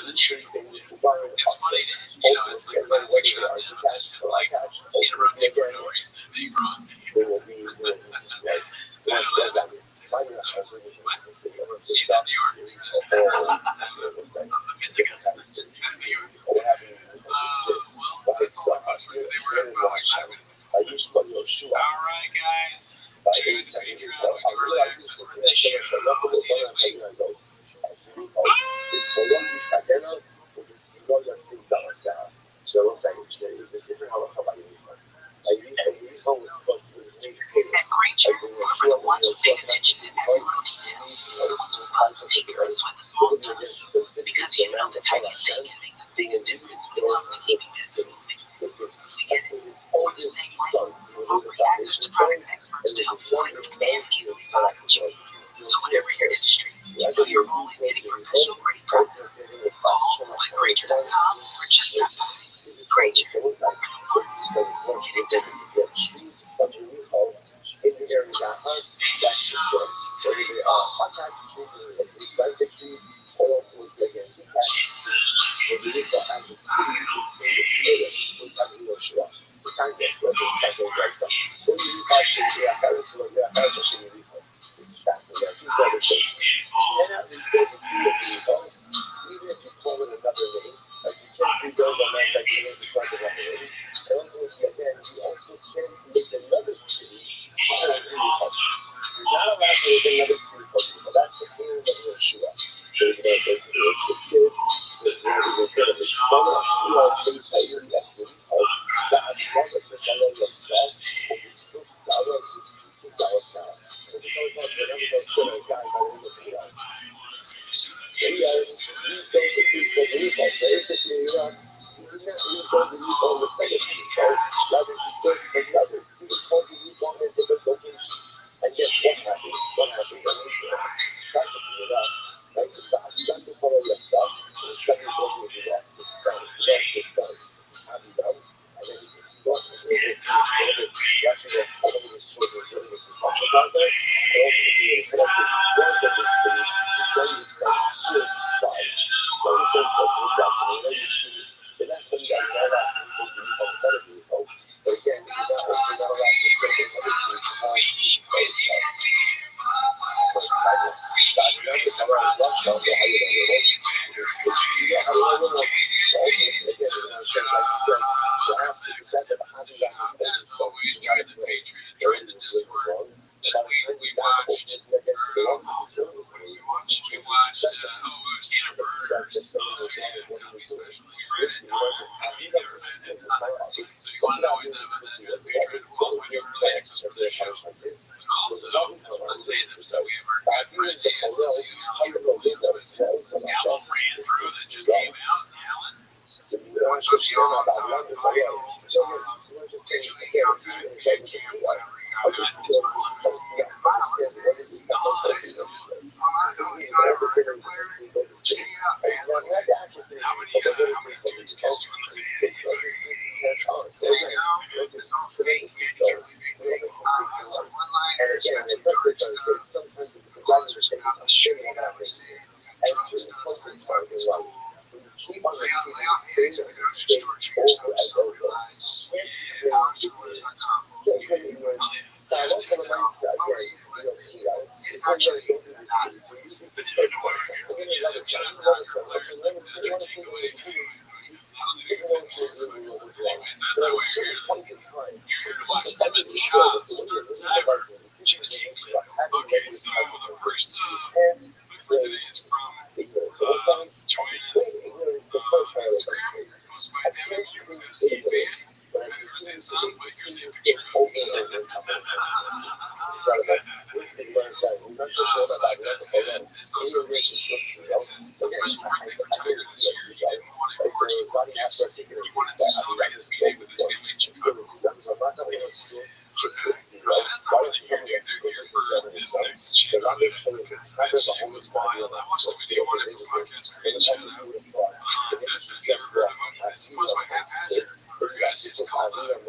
each thing requiring us to open it, and then whether they are detached or attached, open it again, they will be destroyed. So much more than finding a house in the city of the stuff, or different kind of city, or what have you, city. But it's very much, I used to go shoe out. Alright, guys. By 8 seconds, I used to finish a local organizations as we hope. Colombia Satena, porque si no lo sentaba, o sea, yo no sé, yo dice que no lo acaba de ir. I was supposed to be educated. I think the shoe up when you're paying attention to every little detail. The ones who constantly take risks with the small stuff. Because you know the tiny thing can make the biggest difference when it comes to keeping business moving. Or the same way, offering access to product experts to help you find the demand field strategy. So whatever your industry, you know you're always getting professional grade products. Call Granger.com or just stop by. Granger, for the ones So once you get there, you get trees, but you need all in the area that has that's just good. So either hot trees or plant trees, or with like a detached. When you look at the city, it's in the area. We have to know show up. We can't get to it. That's what I'm saying. So you need to actually have a so you have a machine. It's fascinating. Two better things. And as we go to see the people, even if you call it another name, like you can't rebuild on that like you need to call it another name. And ultimately, again, you also can't make another city called Republic. You're not allowed to make another city called Republic. That's the fear of Yeshua. So you're going to basically restrict it. So you're going to get a Mishpana, you know, inside your destiny of God's love, the Mishpana yourself, and the Suf Sarah, the Suf Sarah. Because it's always about whatever those sort of guys are in the field. We don't see the Republic. Basically, you know, we don't believe on the second people. Rather, we don't another city called the Republic in a different location. And yet, what happened? What happened? I mean, practically enough, right? The Hashem to follow your stuff, the stuff is going to be lost the sun, have you done? And then you can go and you'll see watching those all of these children living in construction process, and also to be able to connect the growth of this city, when you start still trying. When you start to do that, so when you see the next thing that you're not allowed to do is outside of these hopes. But again, you're not allowed to put in other cities to hold yourself. But I remember somewhere in Rothschild'S, how you know, because you know, how you know, so ultimately, again, you know, so like you said, you have to protect the behind that so you got to do it. There is this wrong. By the time we watched, again, to the ones that show us, we watched Tanner Burgers, so you want to have you got to see it, so you want to know that the Patreon who also have early access for this show. Also, on today's episode, we have our good friend Alan ran through that just came out. Alan, so if you all on top of my potentially whatever you got in this one, get the finalists, the holidays, how many kids kissed you in the face? There you go, this all fake. gets shots. Okay, so the first clip for today is from Joanna's Instagram, posted by Evan, UFC fan. Happy birthday, son, but here's a picture of me. That's good. It's also me. It's his special birthday for Tiger this year. He didn't want a party or gifts. He wanted to celebrate his meeting with his family in Chicago. That's not what they're here, dude. They're here for this next shit. This shit was wild. I watched the video on Apple Podcasts. Great shout out. Never heard of him. This was my haphazard. It's called Calendar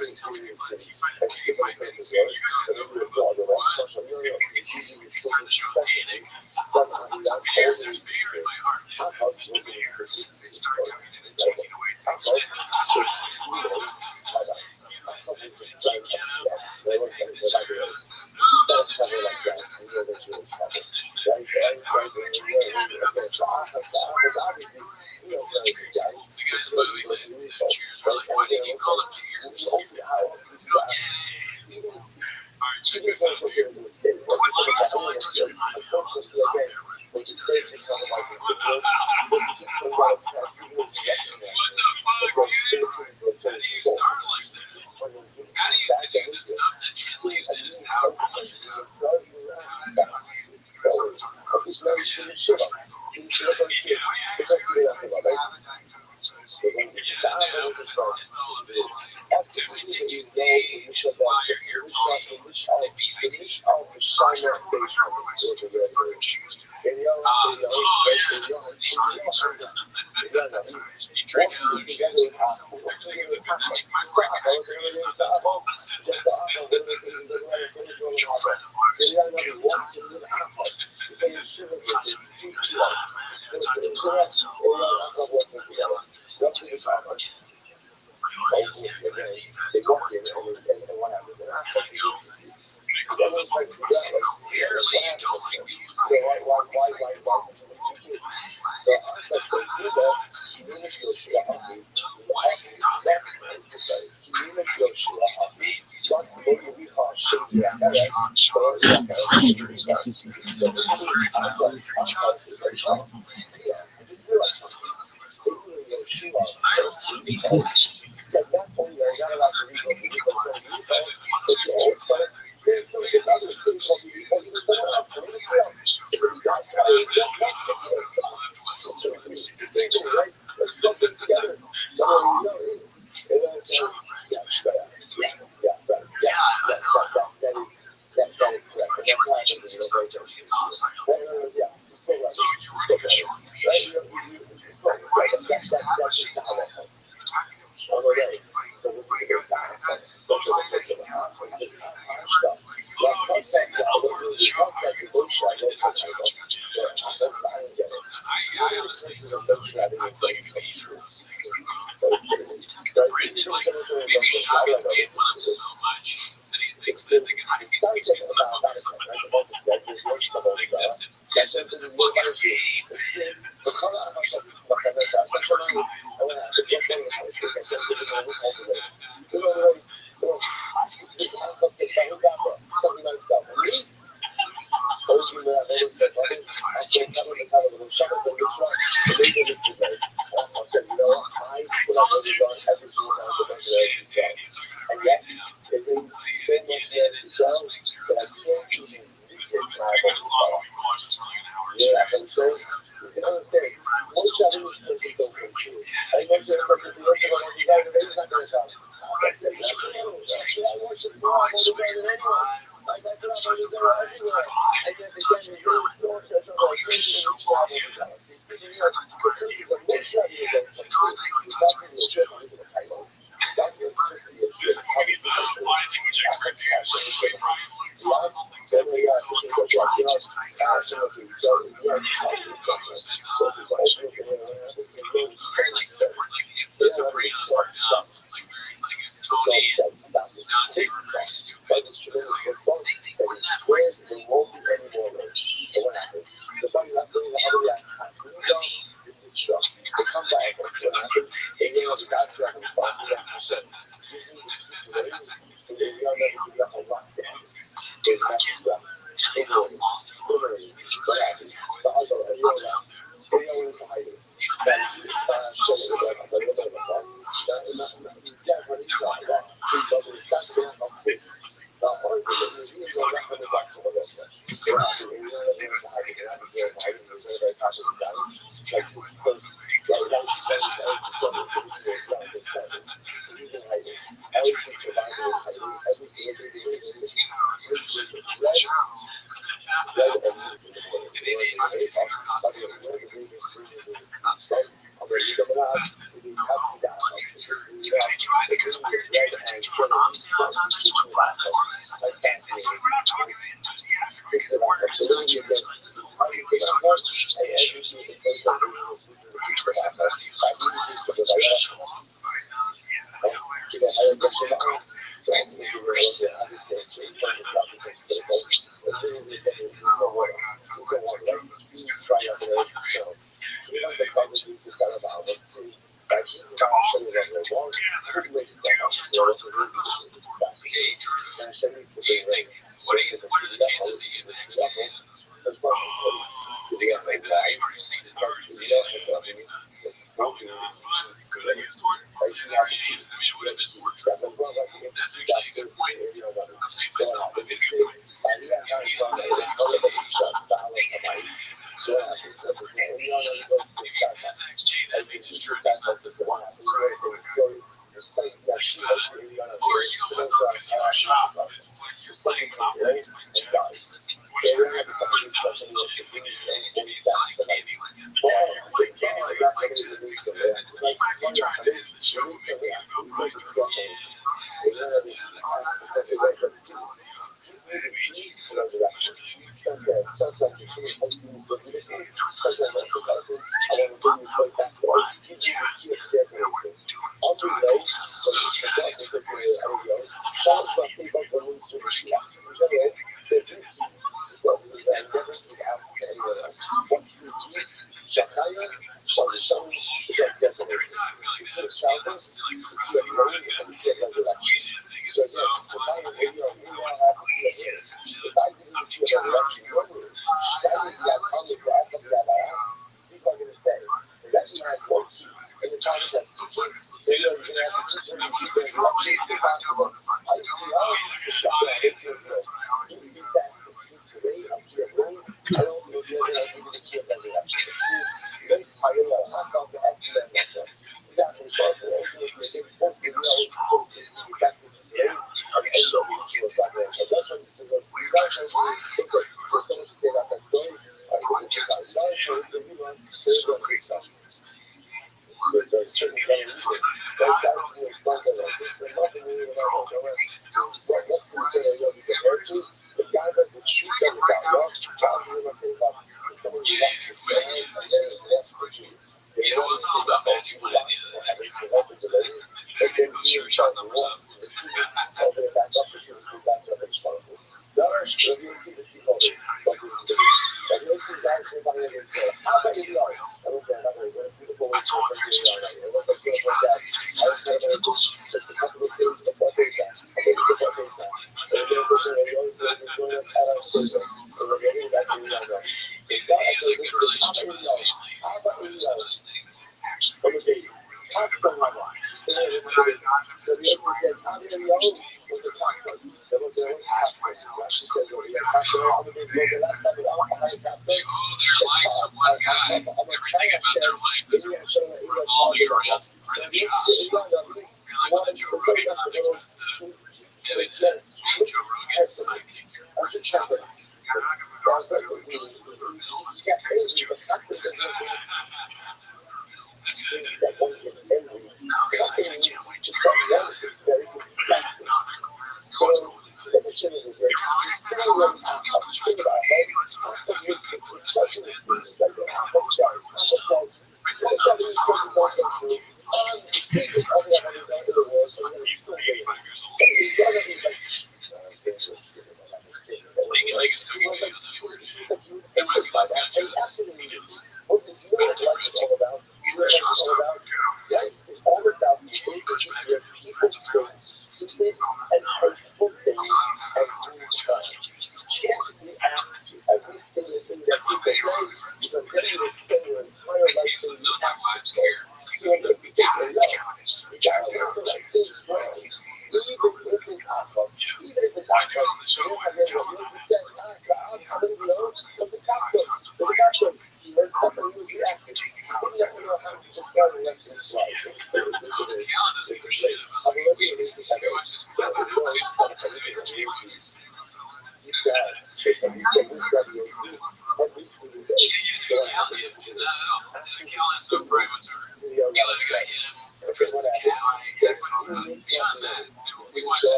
been telling me about it. T-Fight came my man soon. You guys know what? He's trying to show panic. There's fear in my heart. They start coming in and taking away things. Check this out here.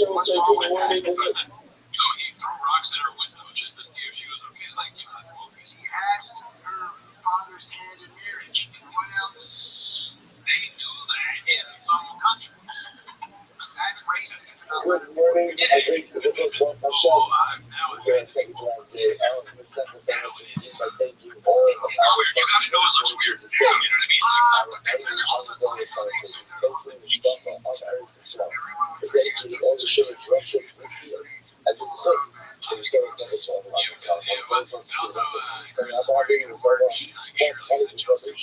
What's wrong with that? He threw rocks at her window just to see if she was okay, like the movies. He asked her father's hand in marriage. What else? They do that in some countries. That's racist. Good morning. I think the book one myself. Now We're going to take it around the hour and the second thing. I thank you all. you gotta know it looks weird. You know what I mean? But they figure all the time. All the shit is Russian. And the course, and so it's all about the top. Also, Chris Farley and Martin Sheen, Shirley's and Joseph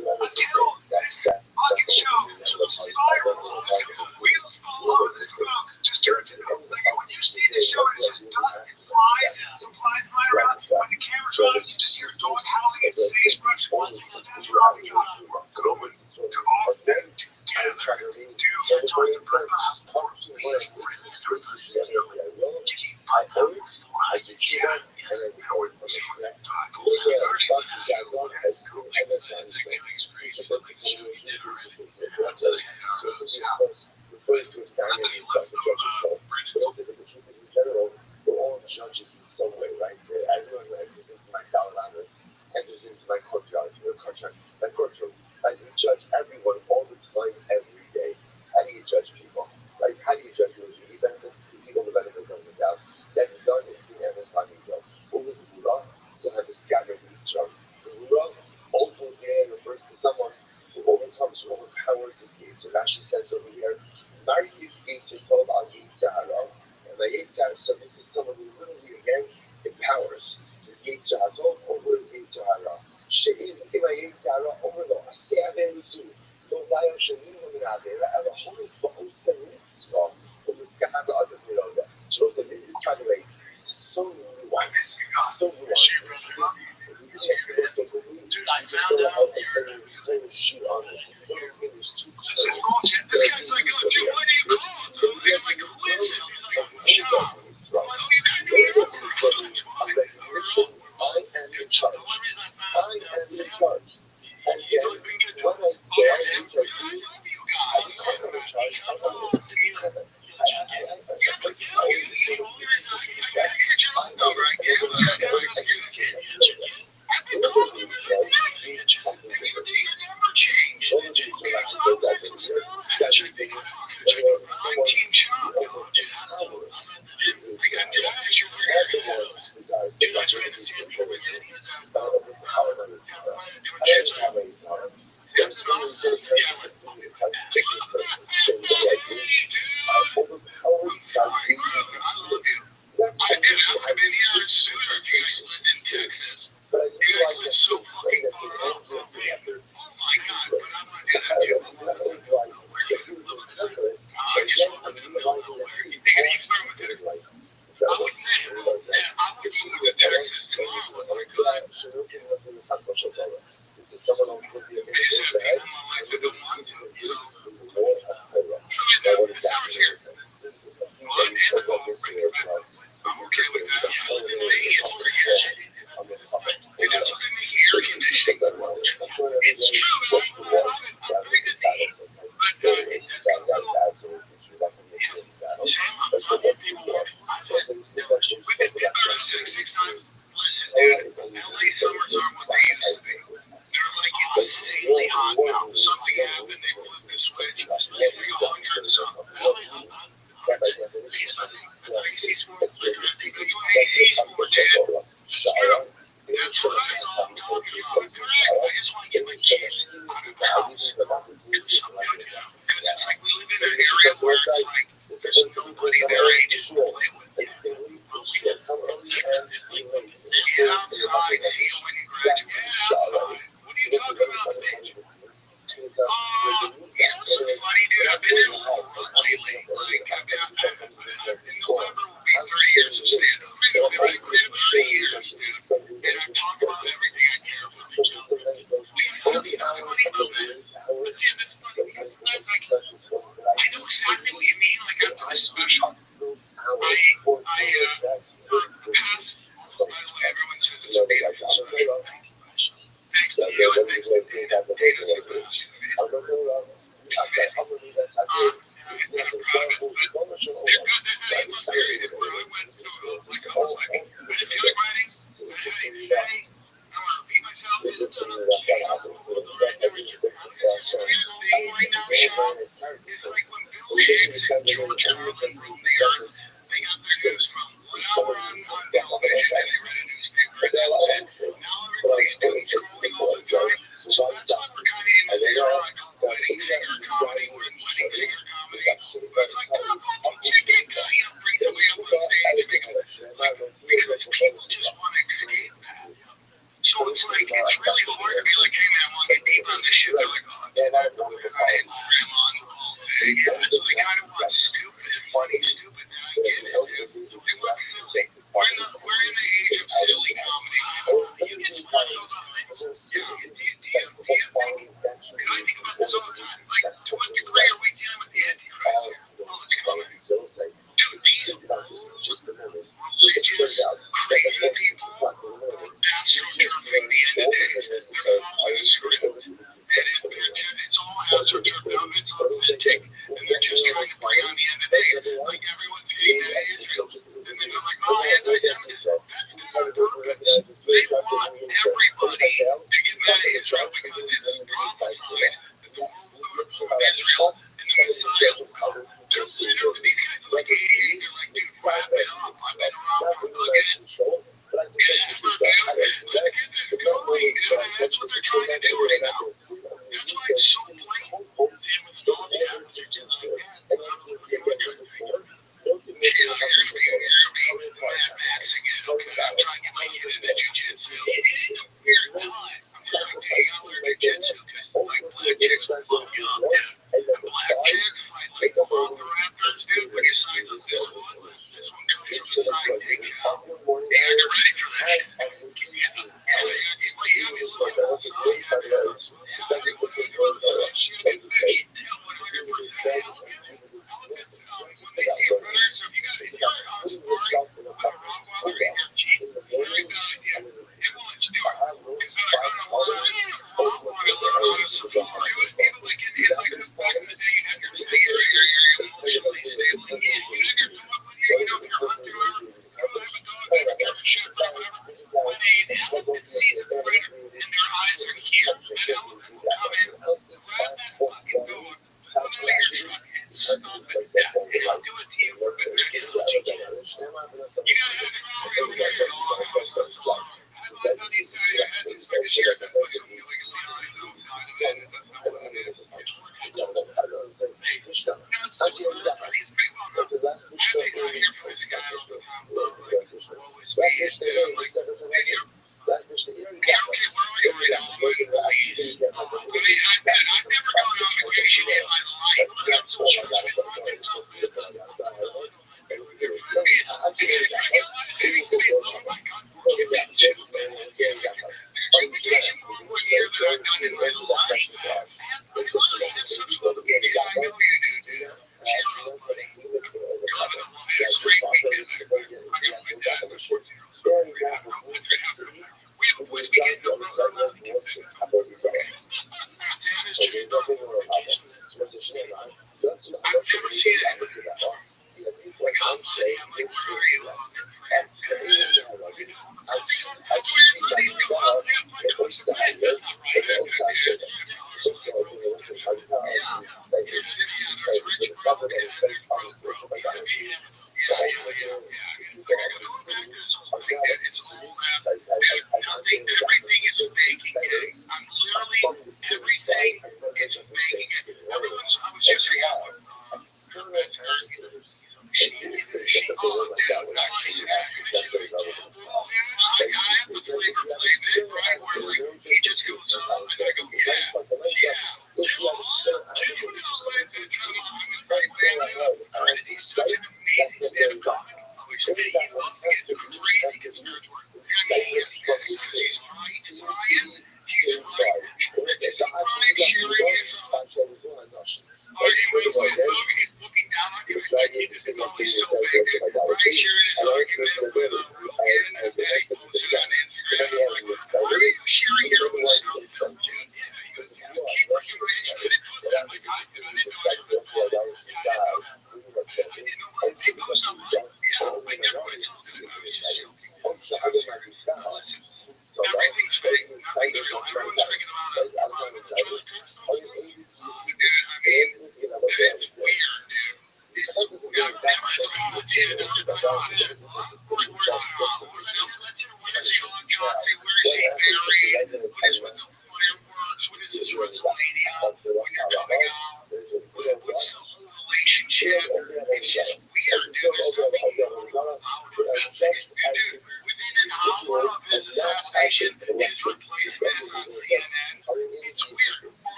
Until this fucking show will spiral until the wheels fall off the smoke. Just turn it up. Like when you see the show, it's just dust and flies. Some flies flying around. When the camera's on, you just hear a dog howling and sagebrush. That's Robbie. So to Austin, to Canada, to Johnson, judges in some way, right? Everyone enters into my Dalalanas, enters into my courtyard. I judge everyone all the time, every day. How do you judge people? Like, how do you judge people? You need benefit, people the benefit of the doubt. That done it in Amazon, over the Hura, so have this gathering strong. The Hura, ultimately refers to someone who overcomes, who overpowers his needs. So Rashi says over here, Mary is told on Yitzhara. So this is someone who literally again empowers his Yitzhara over his Yitzhara. She'in ima Yitzhara over the Aseh Averuzu. No Daya Shemin Minadera and the Holy Ba'usa Mitzvah from the Skahab Adam Miroda. So this is by the way, so nuanced, so nuanced. Dude, I found out shoot on this. This guy's like, oh, dude, what do you call it? I'm like, who is it? He's like, Sean. I'm like, oh, you got to be over. I am in charge. I am in charge. And then when I get in charge, I was in charge. I know what's in it.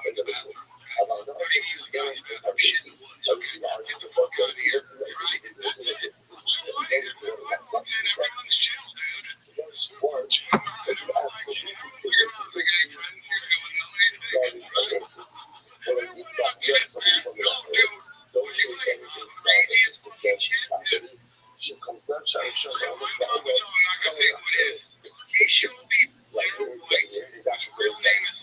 individuals. Narcissists guarantee privacy. Every argument about their needs and There's work that you absolutely when you got just something from the don't do anything private. She comes back, she shows all the private. He should be like the doctor says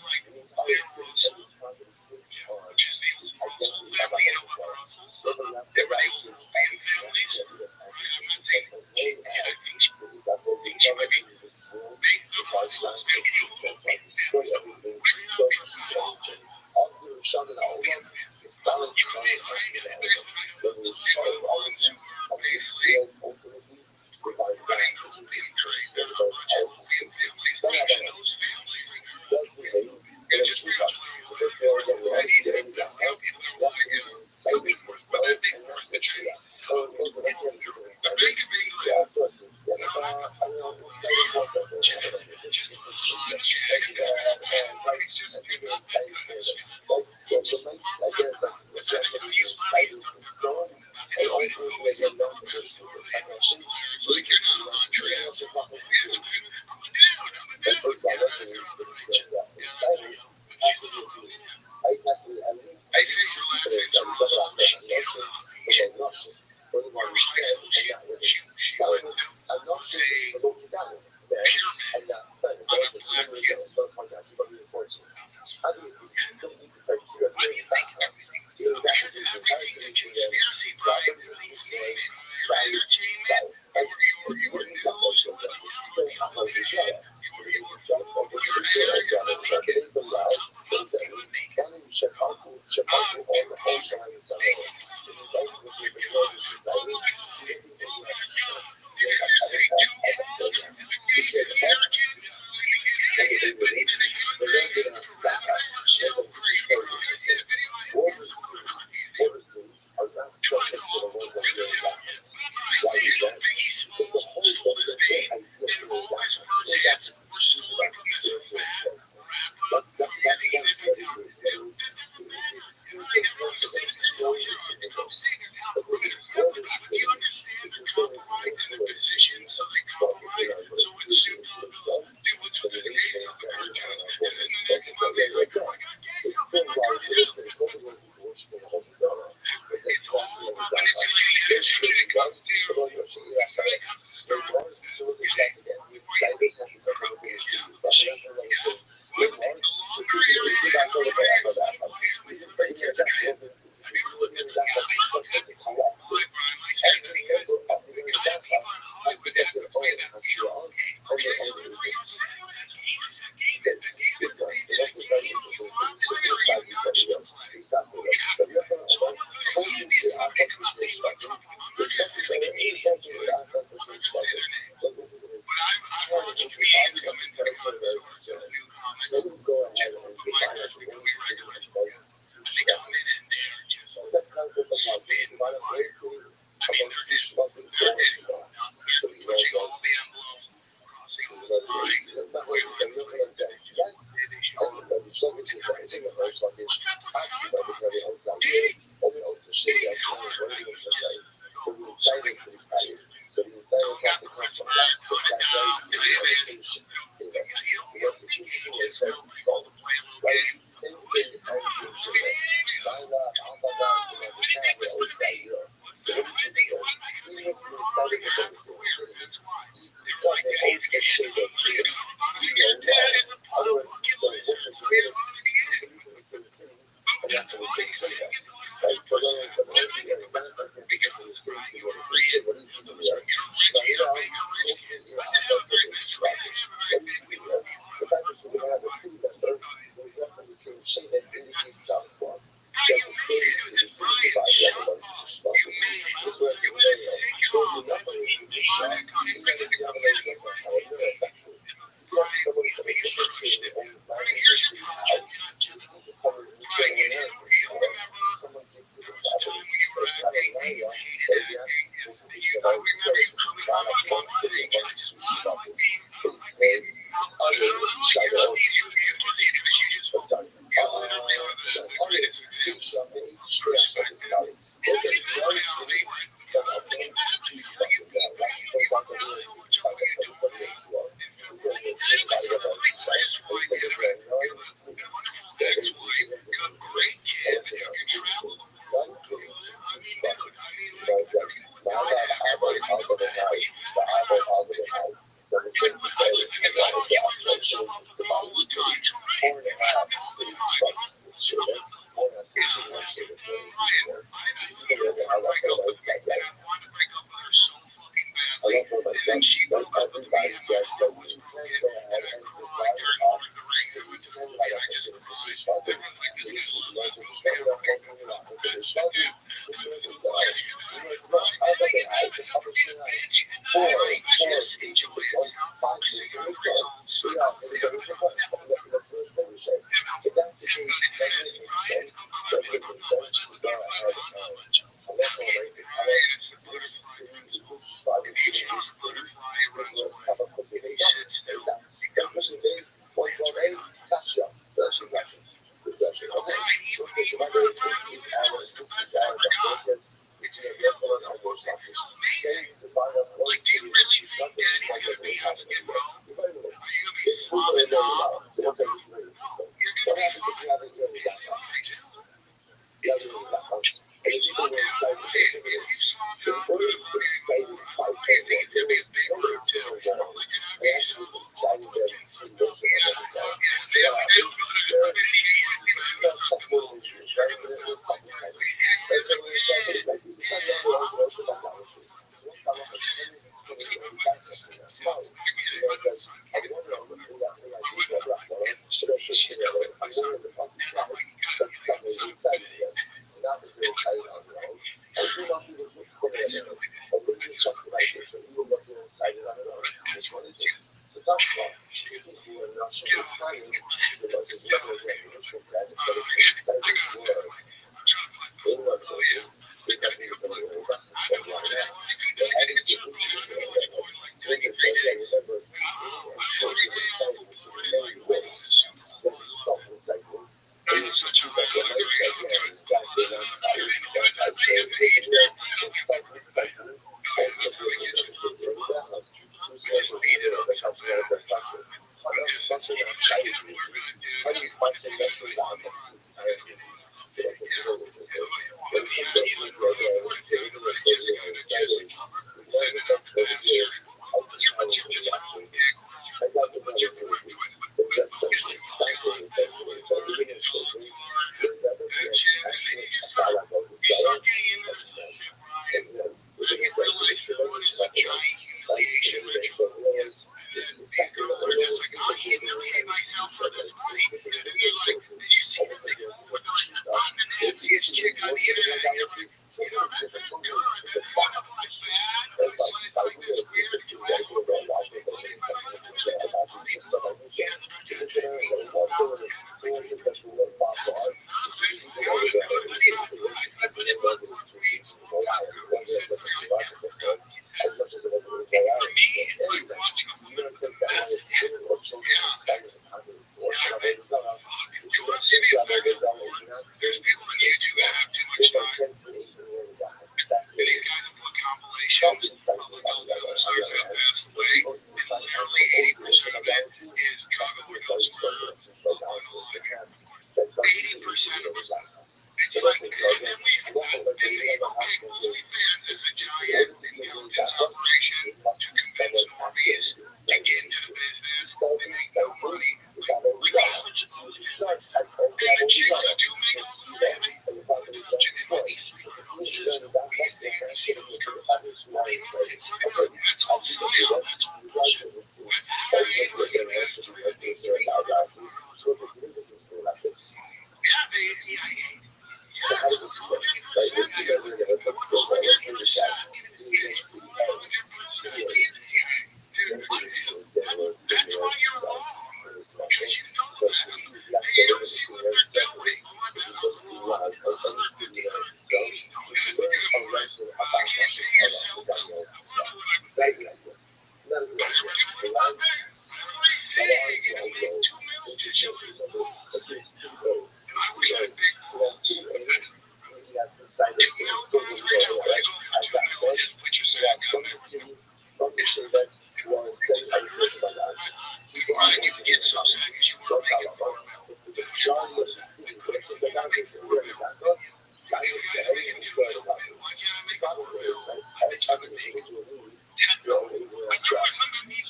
Congress and whoever got us silent for everything that's going about it. The problem is, right, I was talking to individual needs, when I start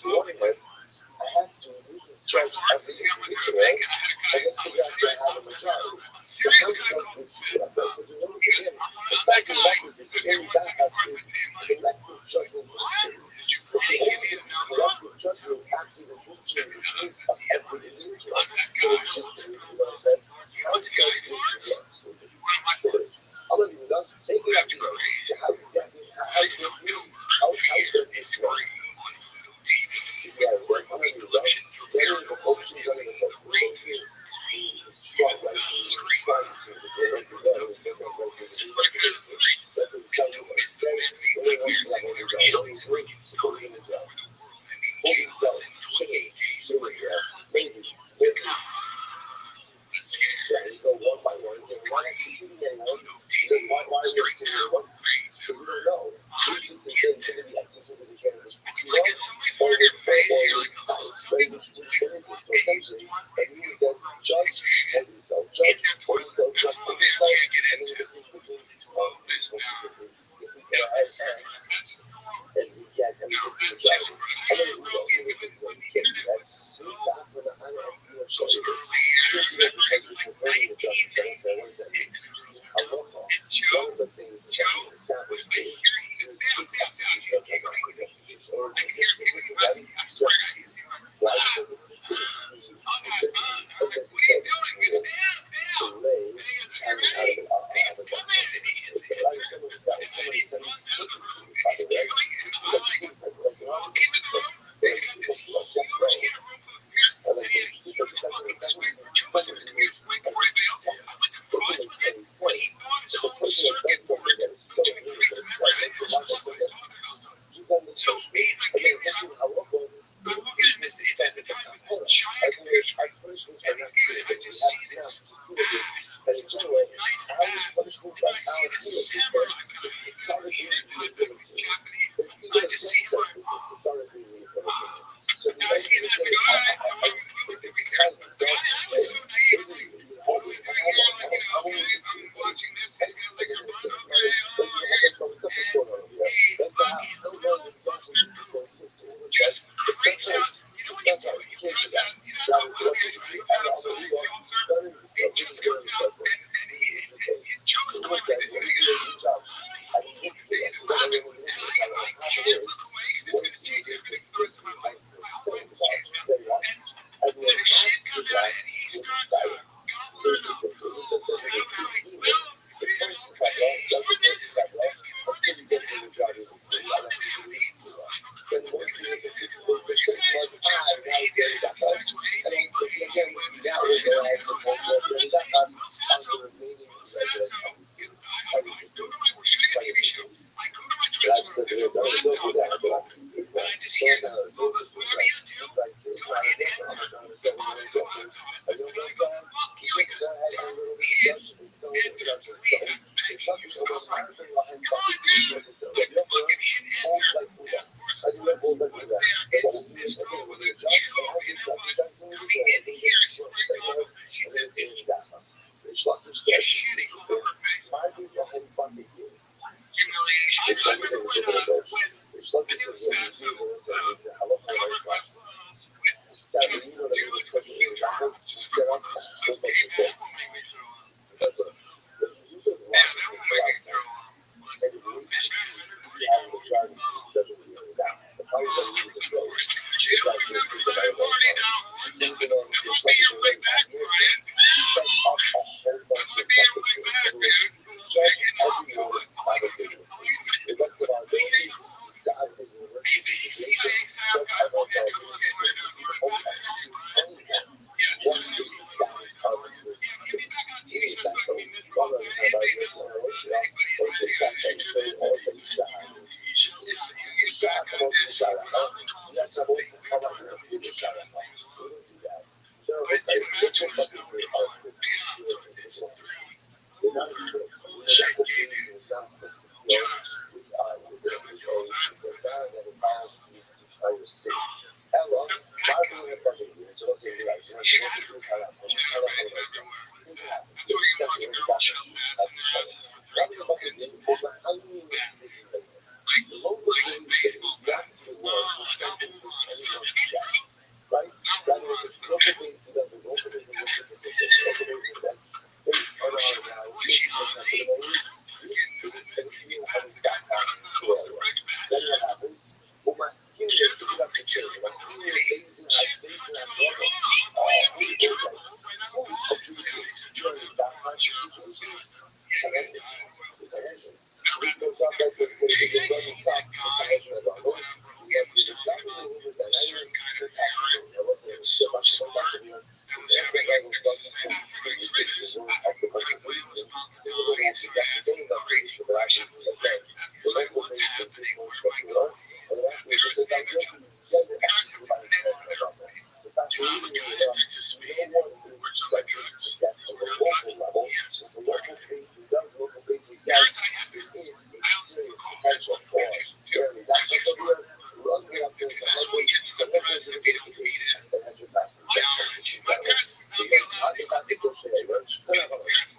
wanting it, I have to judge every individual and then figure out do I have a majority. The conflict is what I said to Rose again. The fact of the matter is, in that us is the collective judgment of the city. It's the only collective judgment actually the judgment of every individual. So it's just says, how judge this works. It is. I'm going to do that. Take it out to you. How exactly, how does this work? Yeah, we're going to do that. Then the ocean is going to go strong, right? Strong. situations, this goes up like the running sock, the side of the ball. Yes, it's exactly what we did. I wasn't so much so much of you. Every guy was talking to me, the word of the market. That's the thing about this, but actually, okay, the local things that people expect to learn, and actually, because I'm looking, you have to execute by the same level. So that's really, we don't want to set the depth of the local level. So the local things, we does local things, we say, there is a serious potential for really that just over running up to the local, the locals are going to be defeated, and then you're back to the level. So you guys, I think that's the question that you're going to have.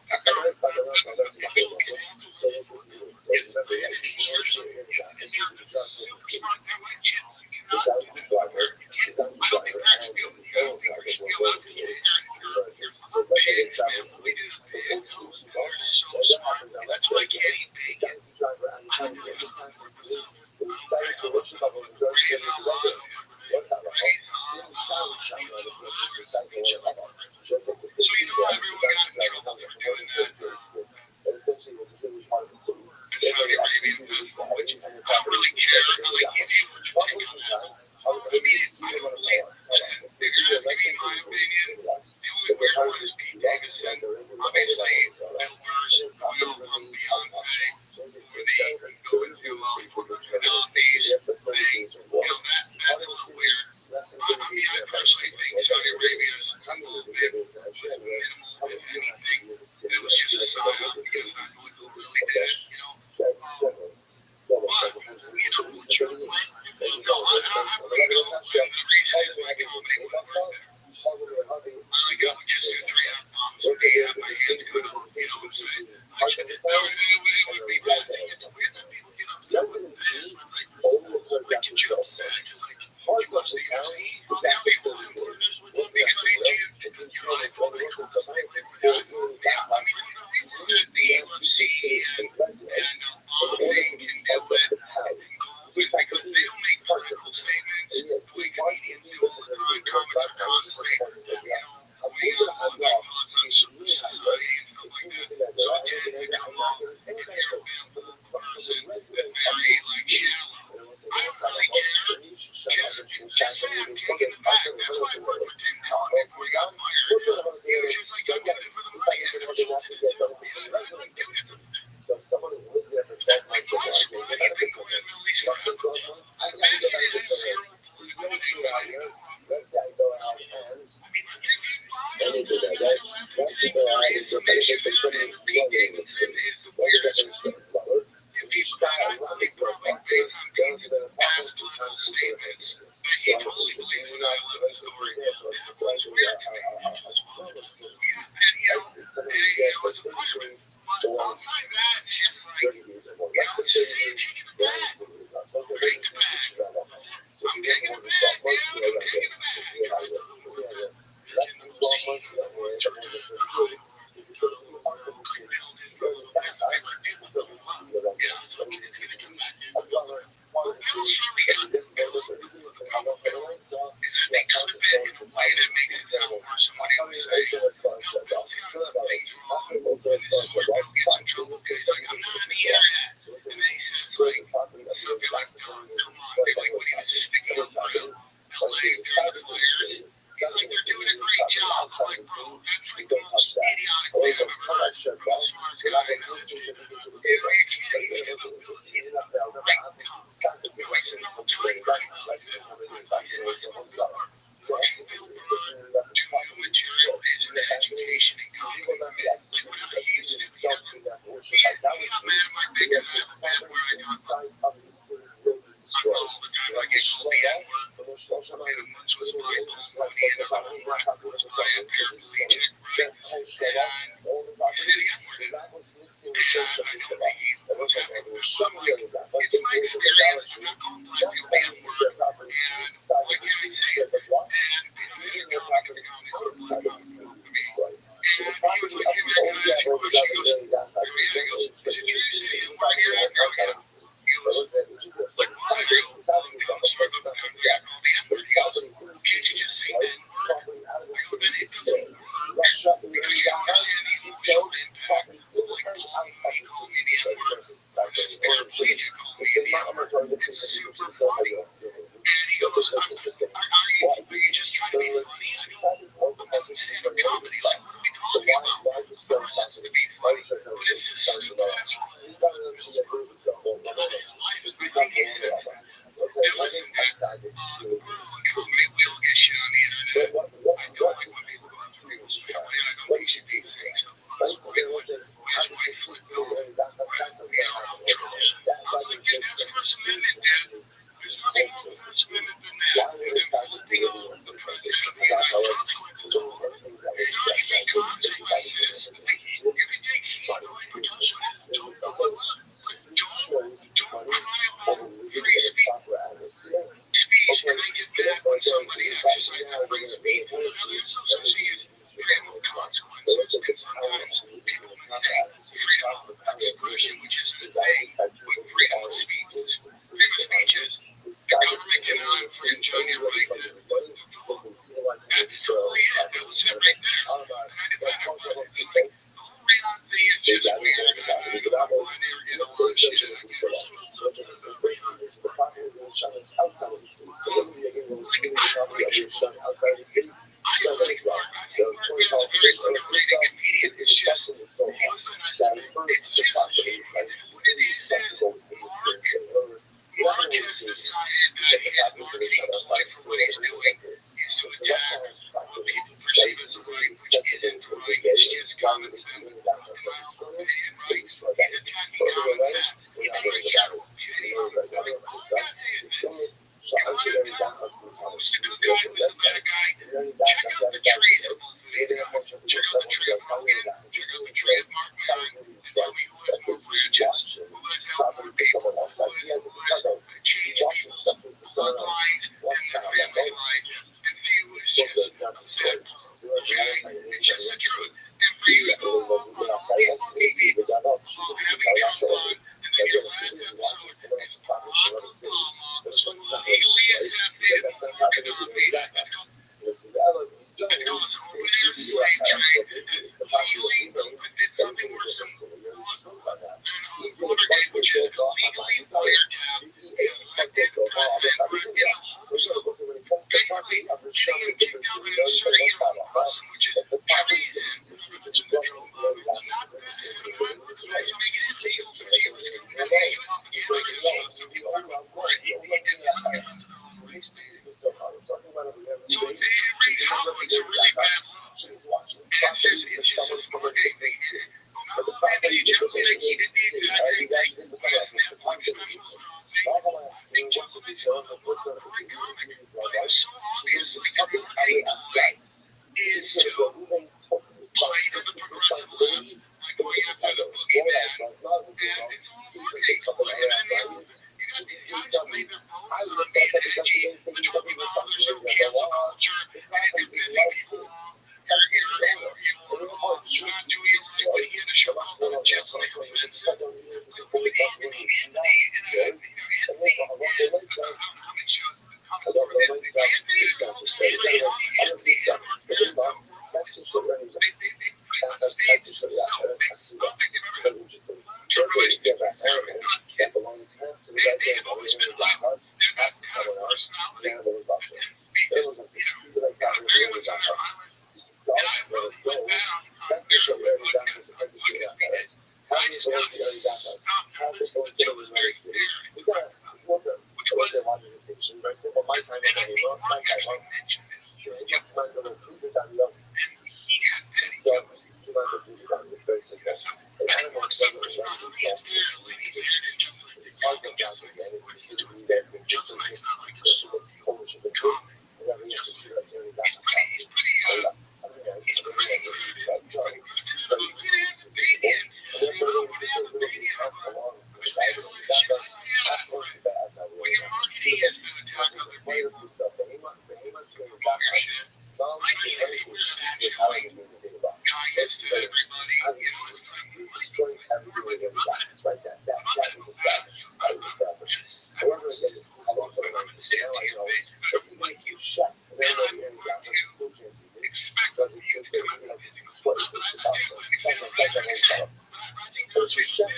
But if you check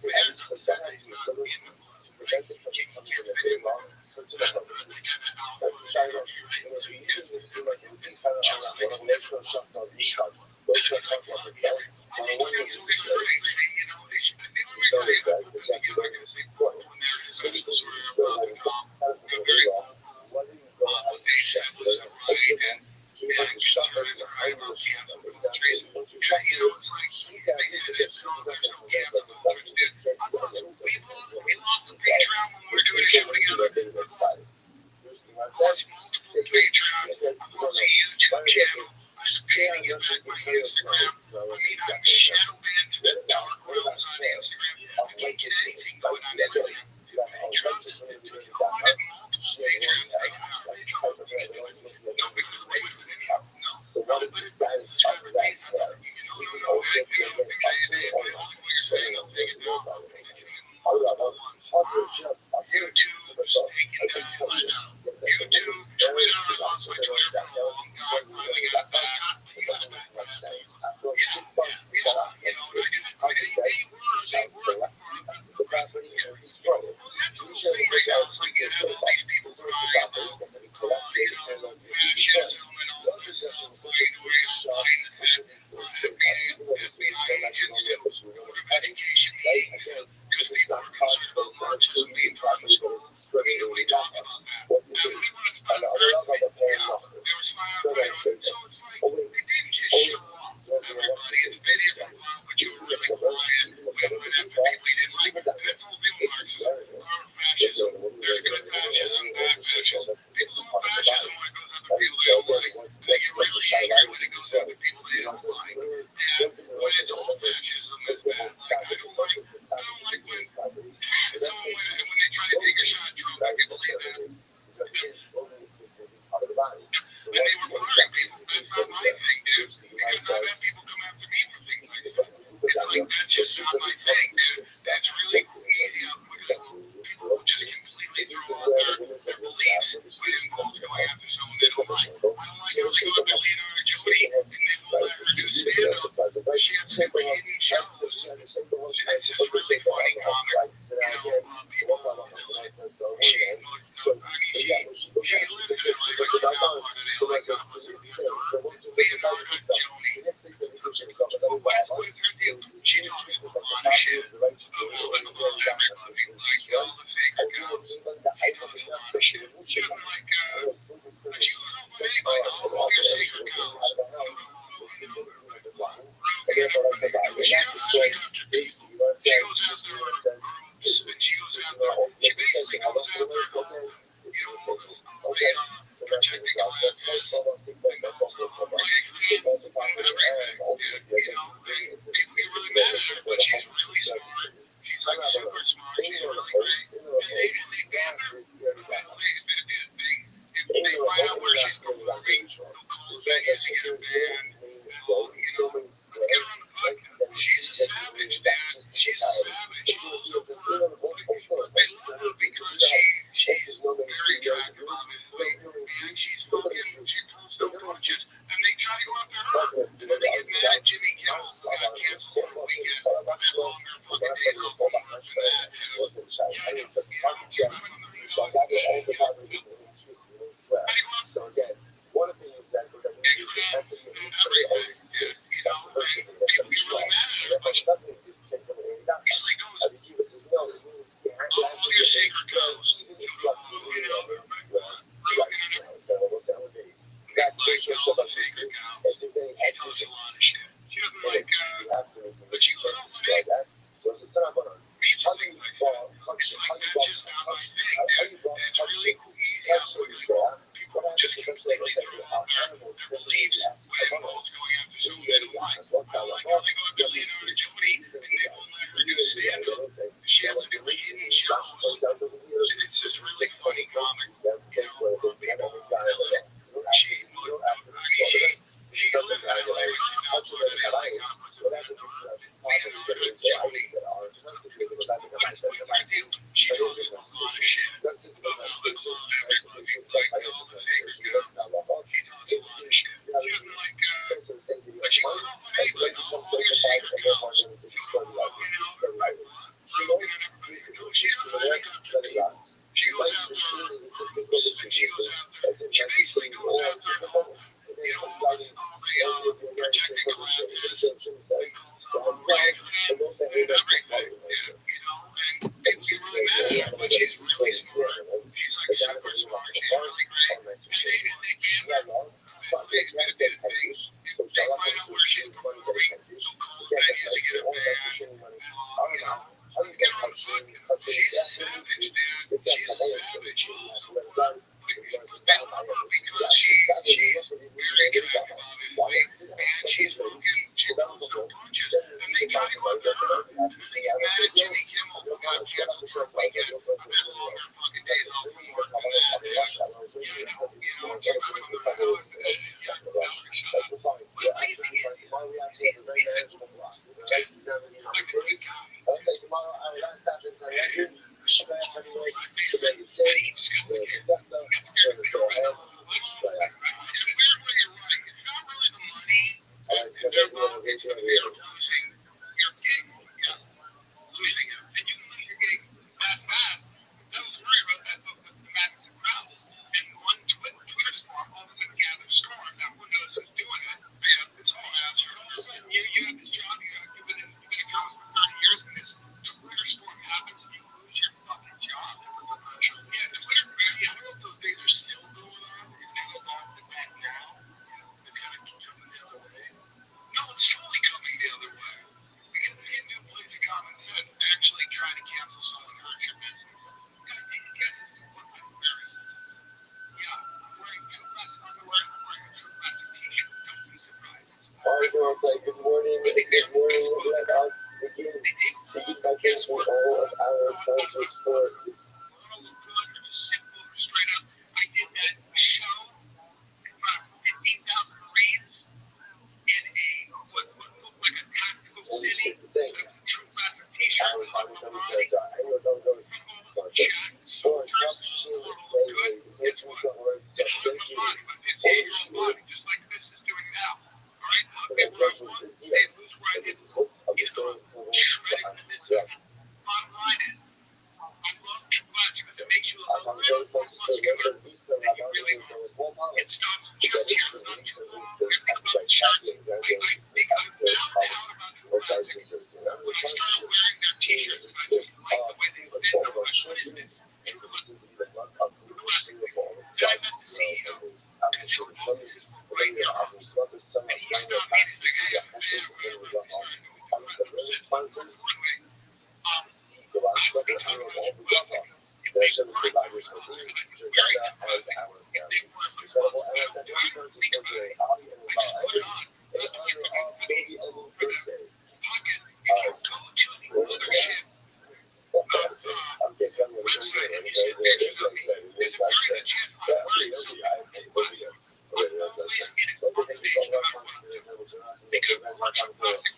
the average percentage of the to prevent it from becoming a very long fertile purposes. But China, we usually see like in kind of on natural shock on these shots. Those shots come from the cat. On one of the notice that the Jackie Morgan is important. So this is still having kind of very well. What do you go out and check? He has suffered the high emotions of the countries. Once you check it, he got so what if this guy is talking about that? We can only get So again, one of the things that we're going to do is empathy and mutual exists. That's the first thing we're going to be strong. And if I nothing exists, you can't come in and not. I think he was no, it means you have to actually get exposed, even if you have to really exposed. Right now, so we'll say on days. You got to make sure somebody's good. If there's any actions, you have to destroy that. So it's a set up on a hugging ball, punch, hugging ball, hugging ball, punch, just because they say how animals believes animals so very wise. What kind of law believes in Germany, we're going to say she has a relation in show. It's just really funny comic. She doesn't have like cultural alliance. So that's what she knows a lot of shit. But she goes off on And don't say, hey, that's my fault. Like, we really mad at her, but she's really smart. She's like super smart. She's really great. And they gave her, they find out where she's performing. They'll call her back here to get her back. She's a savage, man. She's a savage. Put that on her because she's very attractive, obviously, and she's fucking, she's so conscious. And they try to hook her up. And then they get mad at Jimmy Kimmel, who got canceled for a weekend. I've had longer fucking days off from work than that, dude. You know, you're talking about how it's shut up. But he said, okay, like a good guy. You have this job, you've been a journalist for 30 years, and this Twitter storm happens, and you lose your fucking job. Yeah, Twitter, man, I don't know if those days are still going on, or if they evolved it back now. It's kind of coming the other way. No, it's totally coming the other way. Because if you do plays of common sense, actually try to cancel someone who hurts your business. Guys, take a guess as to what I'm wearing. Yeah, I'm wearing True Classic underwear, I'm wearing a True Classic t-shirt. Don't be surprised. All right, everyone, say good morning. Good morning. We're about to begin my case for all of our sponsors for this. Straight up, I did that show in front of 15,000 Marines in what looked like a tactical city with a True Classic t-shirt with my body. It's what? It's my body, my 15-year-old body, just like this is doing now. Alright, I'll get where I want, stay loose where I didn't. Shredding the midsection. Bottom line is, I love True Classic because it makes you look a little more muscular than you really are. It stops just here without too long. Everything about shirts, I think I found out about True Classic when I started wearing their t-shirts. I just like the way they fit. I'm like, what is this? True Classic. Then I met the CEO, because he'll know this is for right now. And he stopped me and said, hey, whatever. Anyway, I would be talking about True Classic. If they weren't True Classic, I'd be wearing True Classic. If they weren't True Classic, I don't think about it. I just put it on. Let the people get the base for the podcast. If you go to the mothership, there's a very good chance I'm wearing something from True Classic. I'm always in a front stage no matter what I'm doing. Because I wore True Classic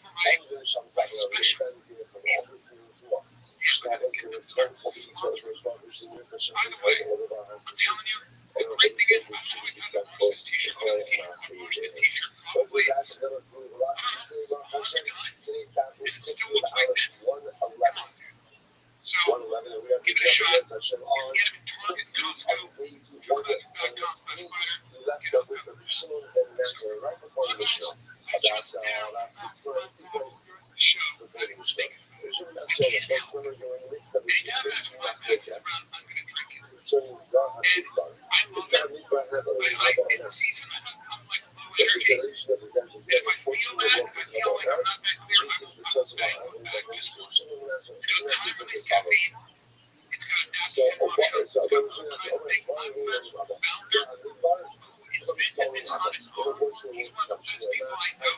for my special. By the way, I'm telling you, the great thing is I've always had a Rothschild'S t-shirt. I've worn the t-shirt probably, I don't know, most of the time. If it still looks like this, come on, dude. So, give it a shot. You can get it at Target, Costco, TrueClassic.com, Best Fighter. Get us covered. About 6 months ago during the show, I was thinking, I can't help it. Anytime I have fun messing around, I'm going to drink it. And I love it. In the season, I'm like low energy. If I feel that, if I feel like I'm not that clear, I will stay back just for it. It's got diamond caffeine. It's got natural sugar. It's got carbonized big fat founder who invented this on his own. He's one of the best people I know.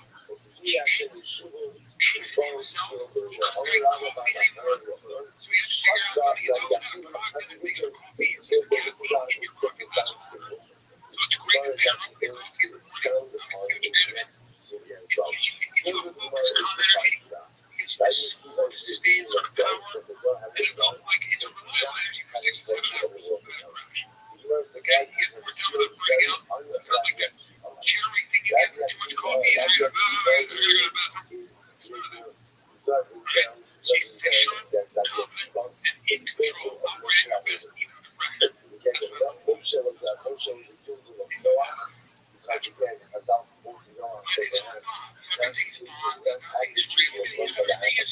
He takes himself great coffee anymore. So he has to figure out something his own concoction that makes coffee is caffeine in your fucking vessel. So it's great to pair up with your coffee in the morning. I'm a huge fan of it. It gives you a focus, calm energy. It sustains on a power. And it felt like it's a reliable energy for 6 to 7 hours. Okay? If we're talking about burning out, it felt like that jittery thing you get from too much coffee and you're right? So you stay sharp, confident, and in control. I'm ready to best even under pressure. That's what I love. My name's Tom. Everything's Tom. Everything's free. The thing is,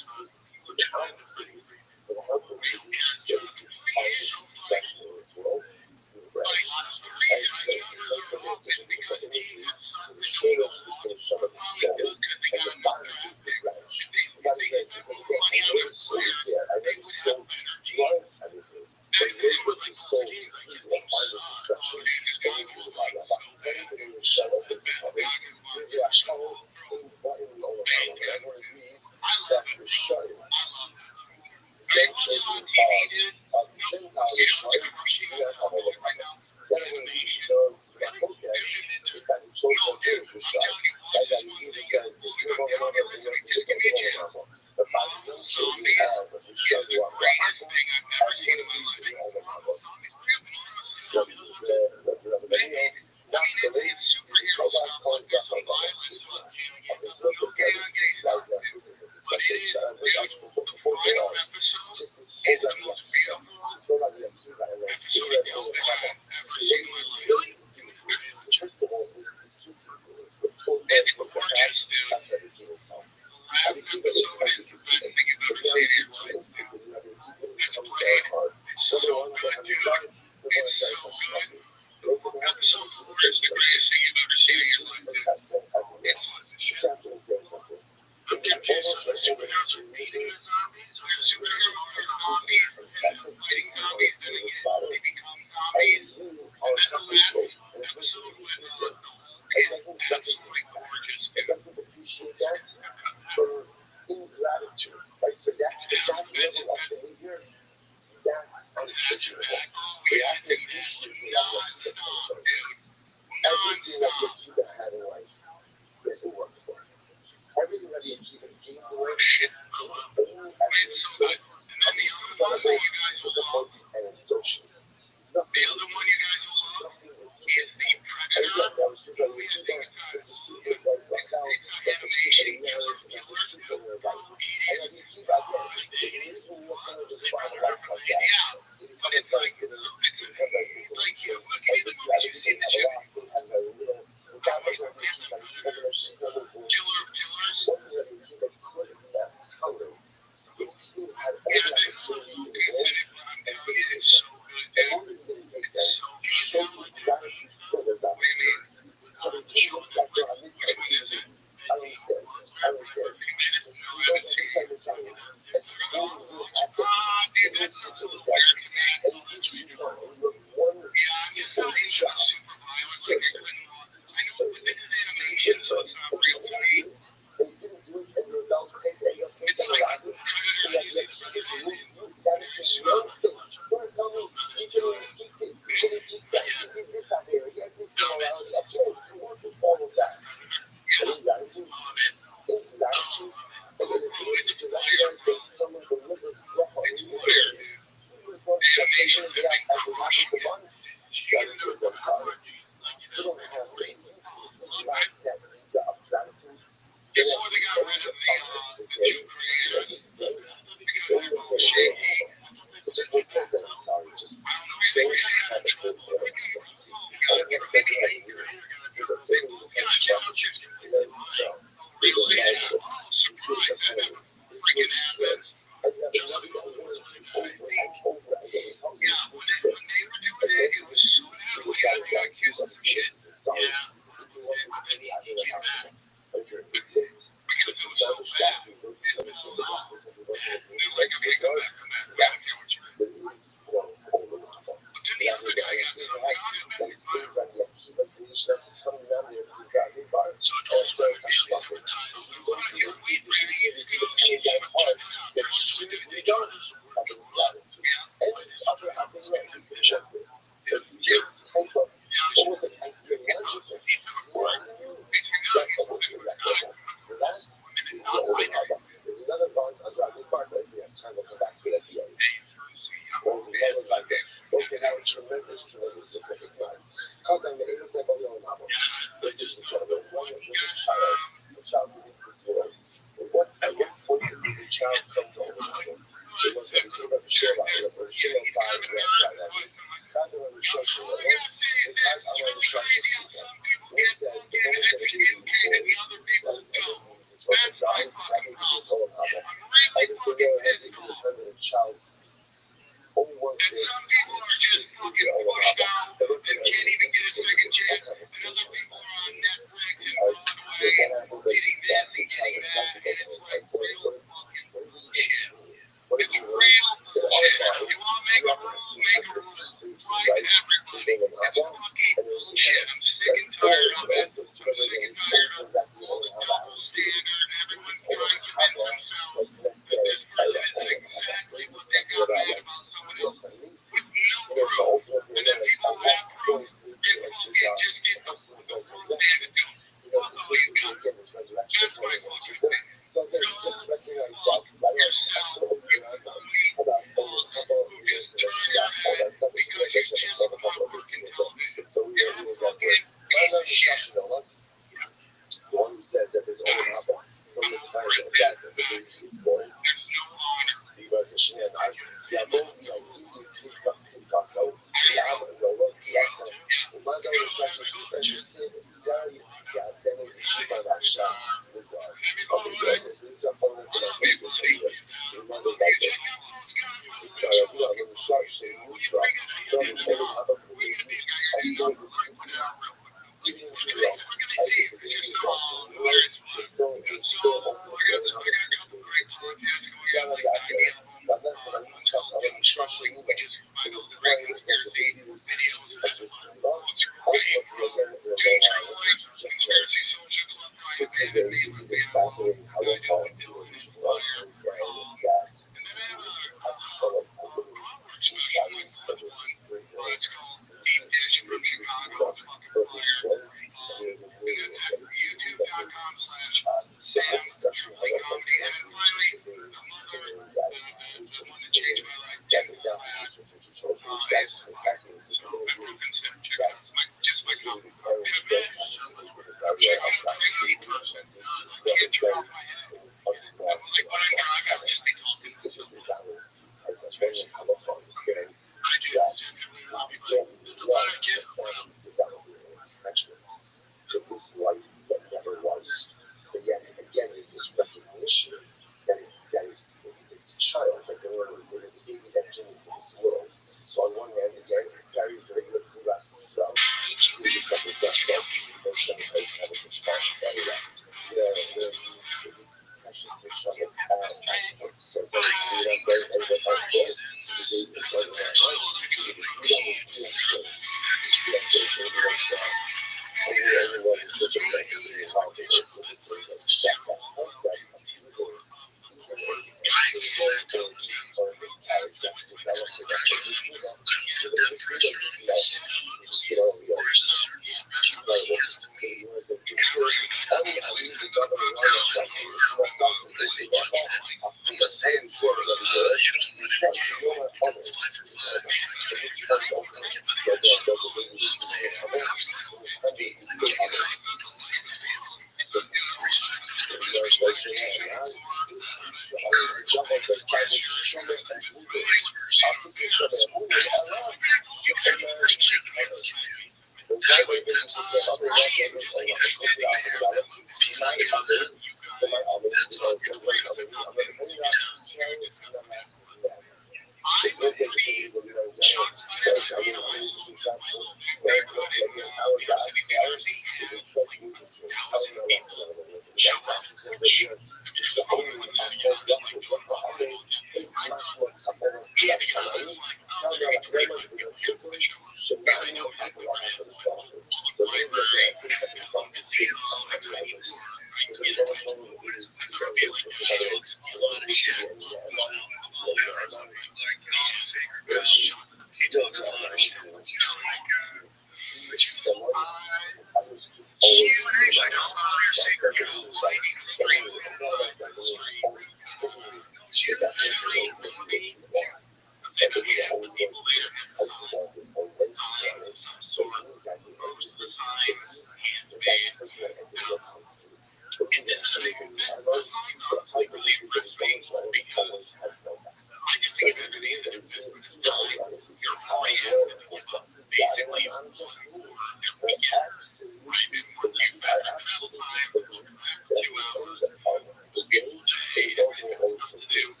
nothing to do. And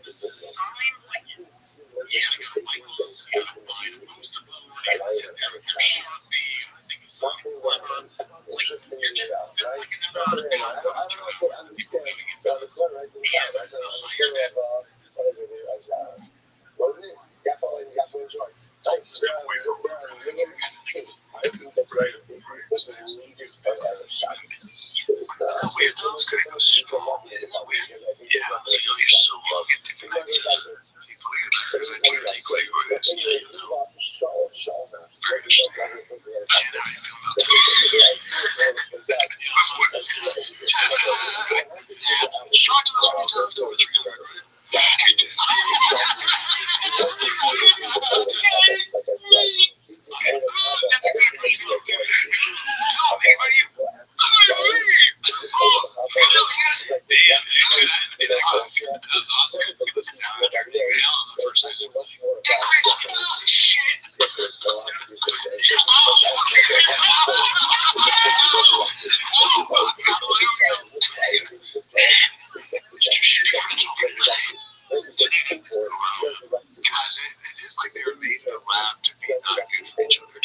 the sign, like, yeah, I got Michaels, you got mine, most of them, like, I sit there and they're Sharpie, and I think it's something clever. Like, you're just looking at it on a down, people giving it to us. And no, I hear that. So, step away from work, I think it's so weird, those could go strong. Yeah, so you're so long into connections. People are because I can't take what you were asking. Very interesting. I know how you feel about that. What is it? Short to the times over 300, right? That's a good reason. Oh, hey, buddy. Damn, that was awesome. Guys, it is like they were made in a lab to be not good for each other.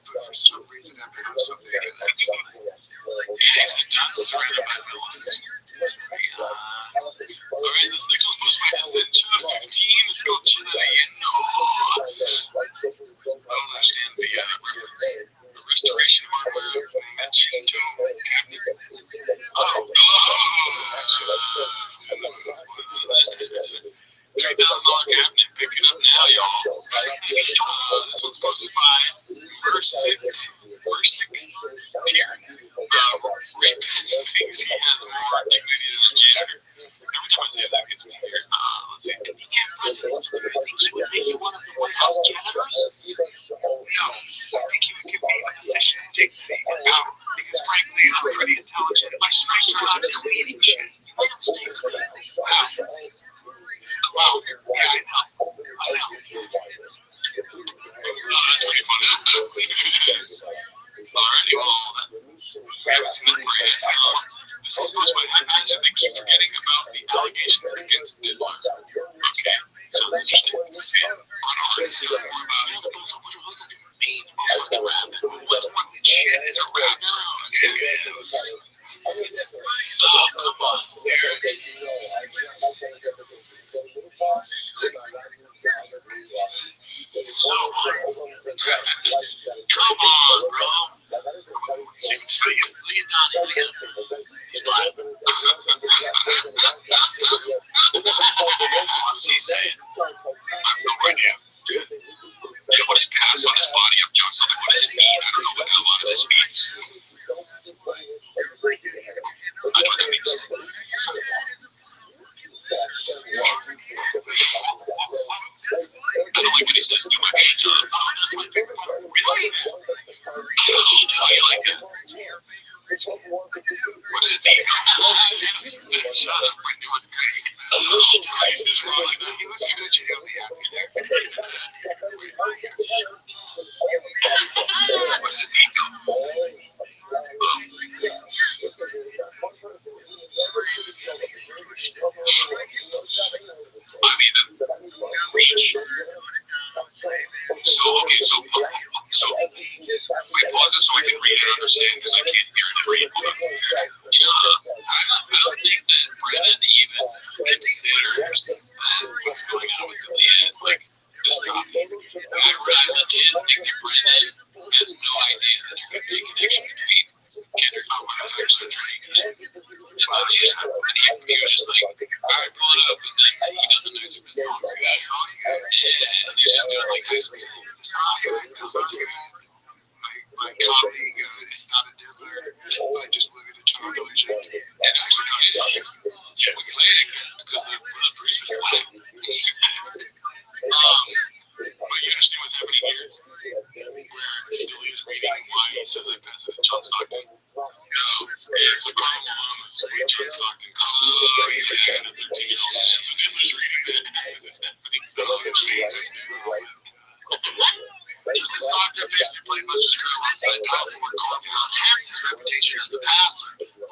For some reason, after something that's it's been done surrounded by villains. Alright, this next one's supposed to be Ascension 15. It's called Shenanigan. No, I don't understand the reference. The restoration hardware matching to cabinet. $3,000 cabinet. Pick it up now, y'all. This one's posted by Versic Tier. Rick thinks he has more dignity than a janitor. Every time I say that, gets me here. Let's see. If you can't press this, thinks you would make you one of the White House janitors? No, I think he would give me a position and take the power. Because frankly, I'm pretty intelligent. My strengths are not deleting shit. You might have stayed clean. Wow. Yeah, I know. That's pretty funny. Alrighty, well, we haven't seen that brand. This was supposed to be, I imagine they keep forgetting about the allegations against Diddler. Okay, sounds interesting. Let's see. Let's see more about it. The rap. What's one that shit is a rap? Oh, come on. Come on, bro. See, lay it down here. He's black. What's he saying? I have no idea. Yeah, what is pass on his body? I'm John something. What does it mean? I don't know what a lot of this means. I know what that means. I don't like what he says too much. That's my favorite part. Really? Oh, you like it? What does it mean? Shut up. I knew it's good. He's just wrong. He looks good. You'll be happy there. What does it mean? I mean, the reach. So, wait, pause it so I can read and understand, because I can't hear it and read. I don't think that Brennan even considers what's going on with the lead, like, this topic. I legit think that Brennan has no idea that there's going to be a connection between Kendrick Lamar and Drake. And he was just like, alright, pull it up, and then he doesn't answer his songs good. And he's just doing like this. My colleague is not a diddler. I just live in a total illusion. And actually, no, yeah, we played it because the priest is black. But you understand what's happening here? Where still is reading why he says I pass it to John Stockton. No, yeah, so Carl Malone was reading John Stockton. Oh, yeah, the 13-year-old said, so Diddler's reading that. I think so. Just as Stockton basically played much as girl alongside Pop, where Garfield enhanced his reputation as a passer. But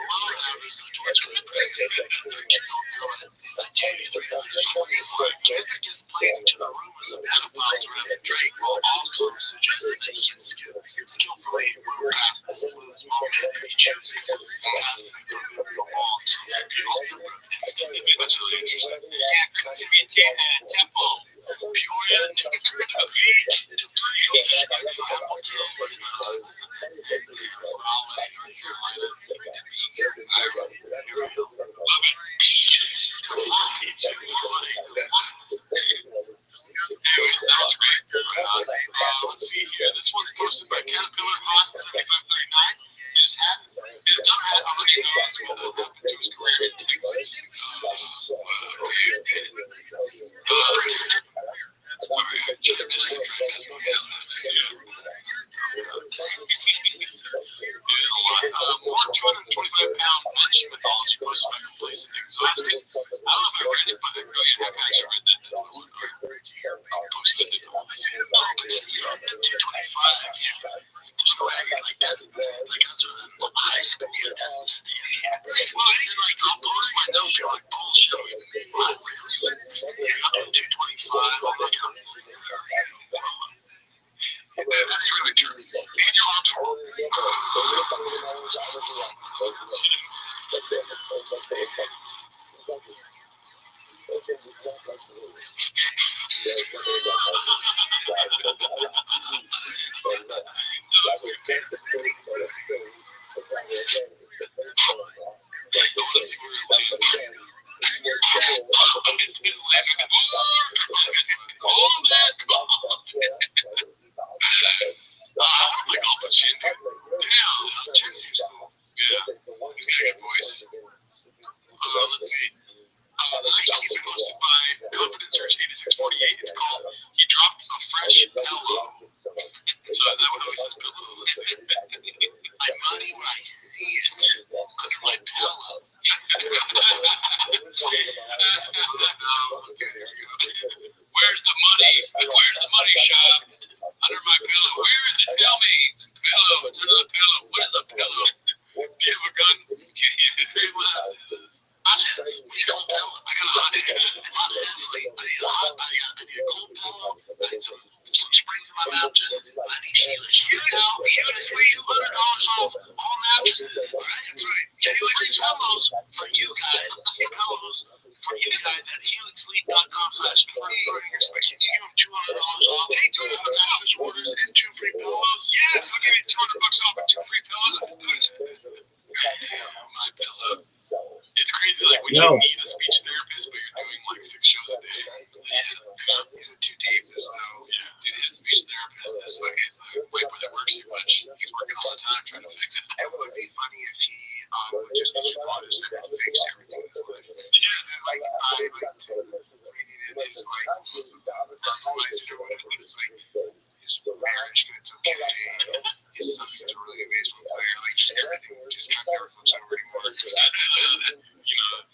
Yo.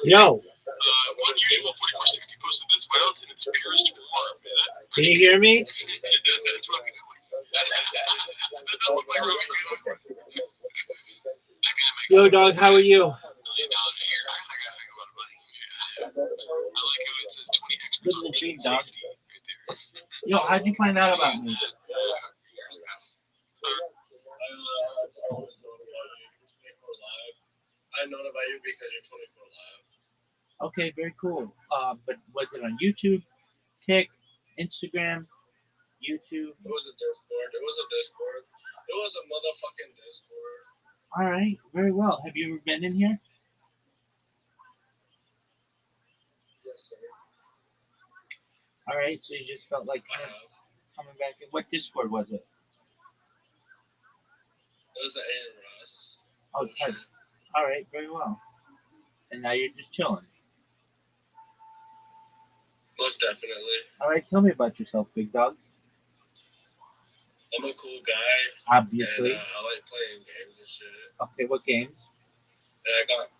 Yo. Can you hear me? Yo, dog, how are you? Living the dream, dog. Yo, how'd you find out about me? I know about you because you're 24 Live. Okay, very cool. But was it on YouTube, Tik, Instagram, YouTube? It was a Discord. It was a Discord. It was a motherfucking Discord. All right, very well. Have you ever been in here? Yes, sir. All right, so you just felt like I have. coming back in. What Discord was it? It was an ARS. Okay. All right, very well. And now you're just chilling. Most definitely. All right, tell me about yourself, big dog. I'm a cool guy, Obviously. and I like playing games and shit. Okay, what games? And I got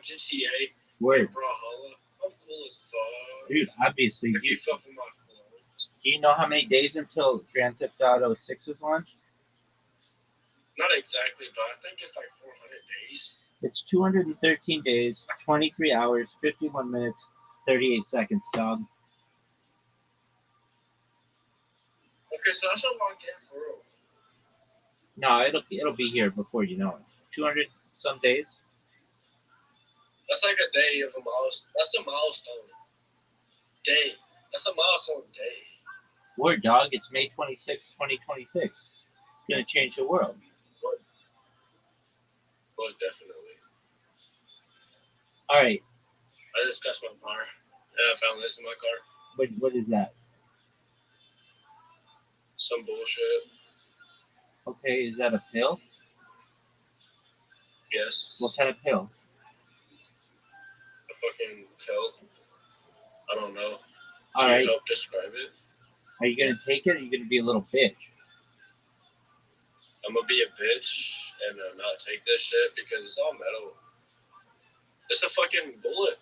GTA Word. and Brawlhalla. I'm cool as fuck. Dude, obviously. If you fuck with my flow. Do you know how many days until Grand Theft Auto 6 is launched? Not exactly, but I think it's like 400 days. It's 213 days, 23 hours, 51 minutes, 38 seconds, dog. Okay, so that's a long game for real. No, it'll be here before you know it. 200 some days. That's like a day of a milestone. That's a milestone day. That's a milestone day. Word, dog. It's May 26, 2026. It's gonna change the world. What? Most definitely. All right. I just scratched my car, and I found this in my car. What is that? Some bullshit. Okay, is that a pill? Yes. What kind of pill? A fucking pill. I don't know. All Can right. you help describe it? Are you gonna take it? Or are you gonna be a little bitch? I'm gonna be a bitch and not take this shit because it's all metal. It's a fucking bullet.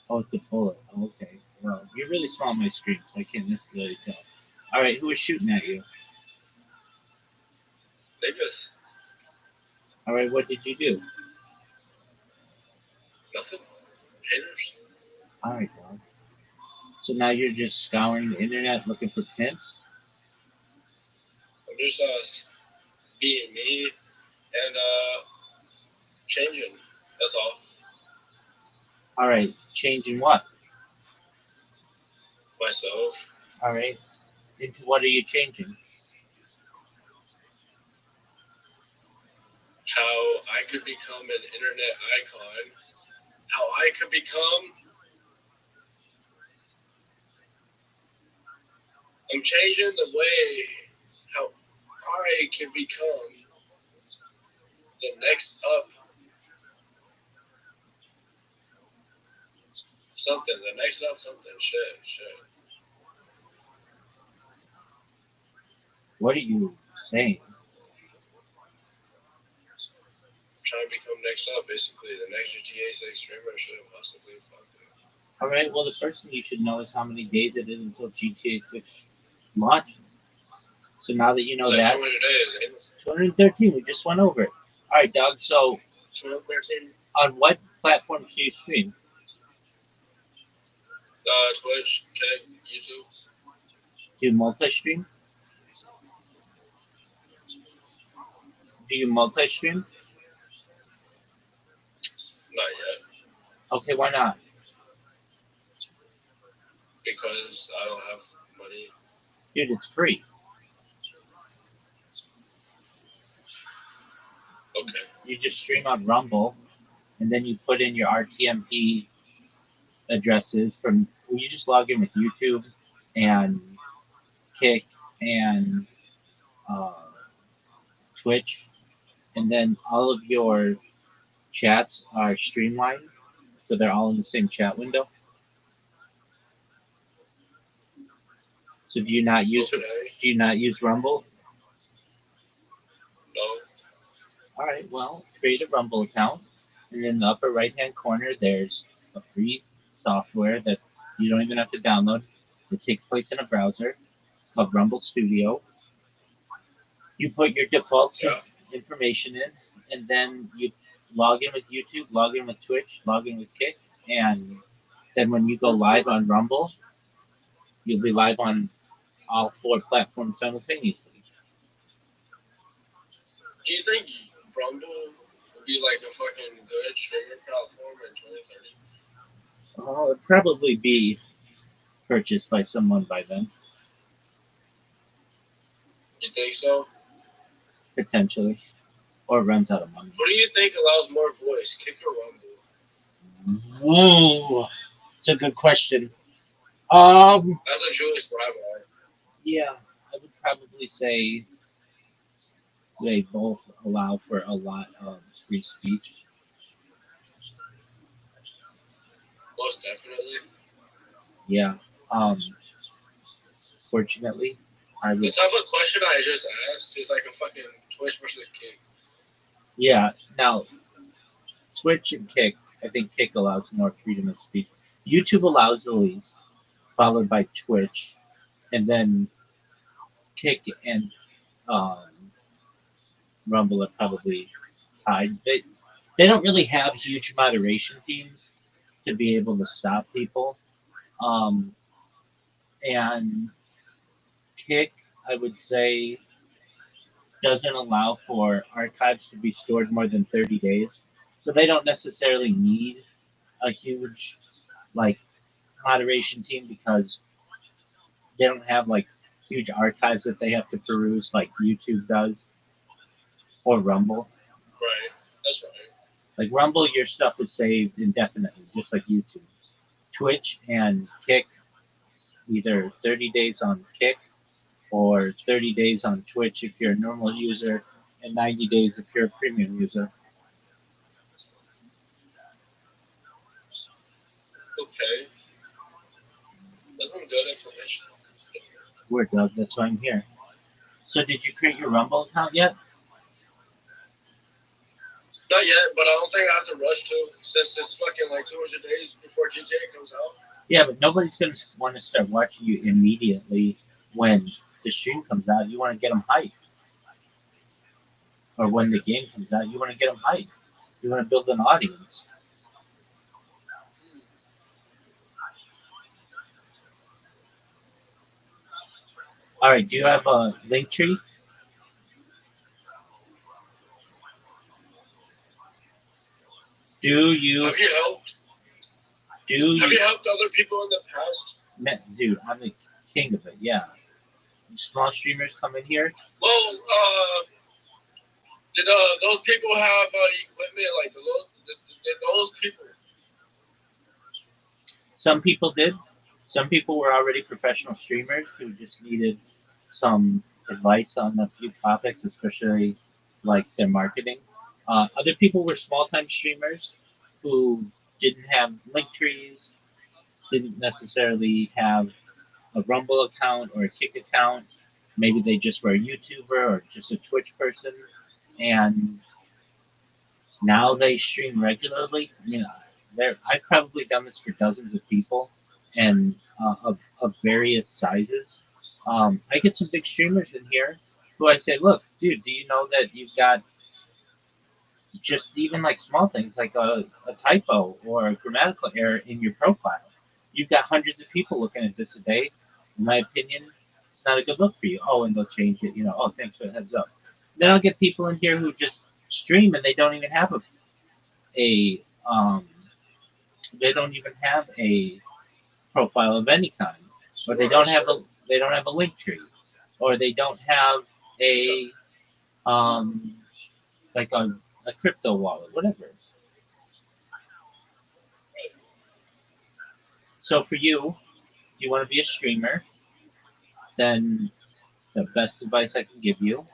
Oh, it's a bullet. Oh, okay. Well, you're really small on my screen, so I can't necessarily tell. All right, who was shooting at you? Niggas. All right, what did you do? Nothing. Haters. All right, dog. So now you're just scouring the internet looking for pimps? I'm just being me and changing. That's all. All right, changing what? Myself. All right, into what are you changing? How I could become an internet icon. How I could become. I'm changing the way how I can become the next up something. The next up something. Shit. What are you saying? Trying to become next up, basically the next GTA 6 streamer should possibly fuck it. All right, well, the first thing you should know is how many days it is until GTA 6 launches. So now that you know It's like that, 200 days, ain't it? 213, we just went over it. All right, Doug, so 213. on what platforms do you stream? Twitch, okay, YouTube. Do you multi-stream? Do you multi-stream? Not yet, Okay, why not? because I don't have money. Dude, it's free. Okay. You just stream on Rumble, and then you put in your RTMP addresses from. Well, you just log in with YouTube and Kick and uh, Twitch, and then all of your chats are streamlined, so they're all in the same chat window. So Okay. do you not use Rumble? No. All right, well, create a Rumble account, and in the upper right hand corner, there's a free software that you don't even have to download. It takes place in a browser called Rumble Studio. You put your default Yeah. information in, and then you log in with YouTube, log in with Twitch, log in with Kick, and then when you go live on Rumble, you'll be live on all four platforms simultaneously. Do you think Rumble would be like a fucking good streaming platform in 2030? Oh, it'd probably be purchased by someone by then, You think so? potentially, or runs out of money. What do you think allows more voice, Kick or Rumble? Whoa, it's a good question. As a Jewish rabbi. Yeah, I would probably say they both allow for a lot of free speech. Most definitely. Yeah. Um, Fortunately. I The would, type of question I just asked is like a fucking Twitch versus Kick. yeah. Now, Twitch and Kick, I think Kick allows more freedom of speech. YouTube allows the least, followed by Twitch, and then Kick and um, Rumble are probably tied. They don't really have huge moderation teams to be able to stop people. Um, and Kick, I would say, doesn't allow for archives to be stored more than 30 days. So they don't necessarily need a huge like moderation team because they don't have like huge archives that they have to peruse like YouTube does or Rumble. Right. That's right. Like Rumble, your stuff is saved indefinitely, just like YouTube. Twitch and Kick, either 30 days on Kick or 30 days on Twitch if you're a normal user, and 90 days if you're a premium user. Okay. That's some good information. Word, Doug, that's why I'm here. So did you create your Rumble account yet? Not yet, but I don't think I have to rush to since it's fucking like 200 days before GTA comes out. Yeah, but nobody's going to want to start watching you immediately when the stream comes out. You want to get them hyped. Or when the game comes out, you want to get them hyped. You want to build an audience. All right, do you have a link tree? Do you? Have you helped? Do Have you? you helped other people in the past? Dude, I'm the king of it. Yeah. Small streamers come in here. Well, did those people have equipment like did those people? Some people did. Some people were already professional streamers who just needed some advice on a few topics, especially like their marketing. Other people were small time streamers who didn't have link trees, didn't necessarily have a Rumble account or a Kick account. Maybe they just were a YouTuber or just a Twitch person, and now they stream regularly. I mean, I've probably done this for dozens of people, and of various sizes. I get some big streamers in here who I say, look, dude, do you know that you've got just even like small things like a typo or a grammatical error in your profile? You've got hundreds of people looking at this a day. In my opinion, it's not a good look for you. Oh, and they'll change it. Oh, thanks for the heads up. Then I'll get people in here who just stream and they don't even have a they don't even have a profile of any kind, or they don't have a link tree, or they don't have a um, like a crypto wallet, whatever. So for you, if you want to be a streamer, then the best advice I can give you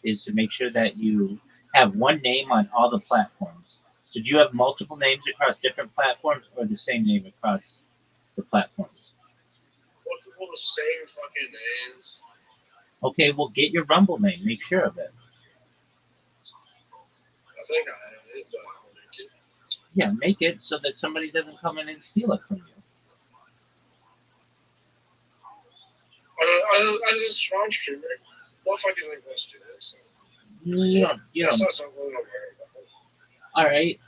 is to make sure that you have one name on all the platforms. So do you have multiple names across different platforms, or the same name across the platforms? Multiple the same fucking names. Okay, well, get your Rumble name. Make sure of it. I think I have it, but I don't make it. Yeah, make it so that somebody doesn't come in and steal it from you. As a strong streamer, what fucking like let's do this. You That's don't. not something I'm worried about. All right,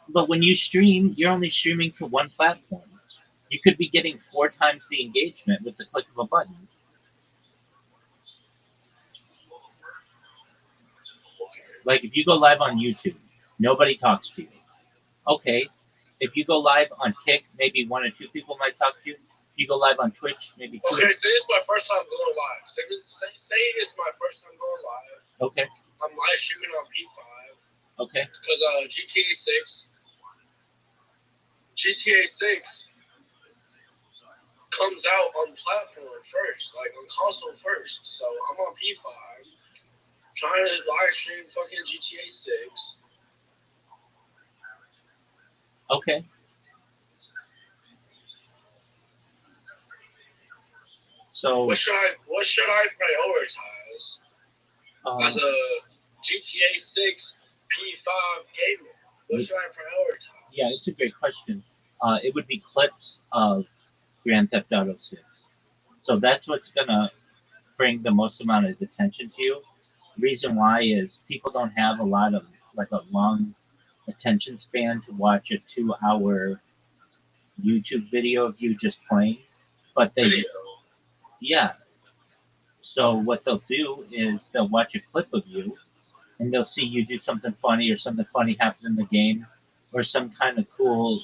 but when you stream, you're only streaming to one platform. You could be getting 4 times the engagement with the click of a button. Like if you go live on YouTube, nobody talks to you. Okay, if you go live on Kick, maybe 1 or 2 people might talk to you. If you go live on Twitch, maybe 2. Okay, say it's my first time going live. Say it's my first time going live. Okay. I'm live streaming on P5. Okay. Because GTA 6 comes out on platform first, like on console first. So I'm on P5 trying to live stream fucking GTA 6. Okay. So What should I prioritize as a GTA 6 P5 gamer? What should I prioritize? Yeah, it's a great question. It would be clips of Grand Theft Auto 6. So that's what's gonna bring the most amount of attention to you. Reason why is people don't have a lot of like a long attention span to watch a 2 hour YouTube video of you just playing. But they Video. yeah. So what they'll do is they'll watch a clip of you and they'll see you do something funny or something funny happen in the game or some kind of cool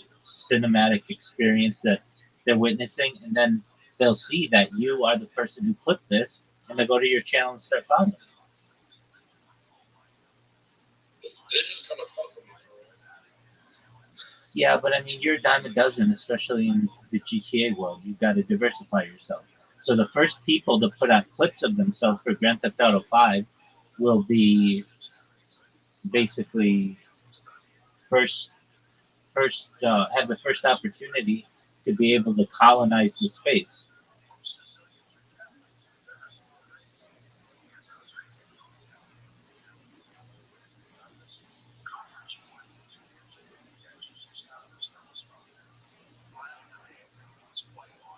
cinematic experience that they're witnessing, and then they'll see that you are the person who clipped this, and they'll go to your channel and start following. They just kind of fuck with me for real. Yeah, but I mean, you're a dime a dozen, especially in the GTA world. You've got to diversify yourself. So the first people to put out clips of themselves for Grand Theft Auto 5 will be basically first have the first opportunity to be able to colonize the space.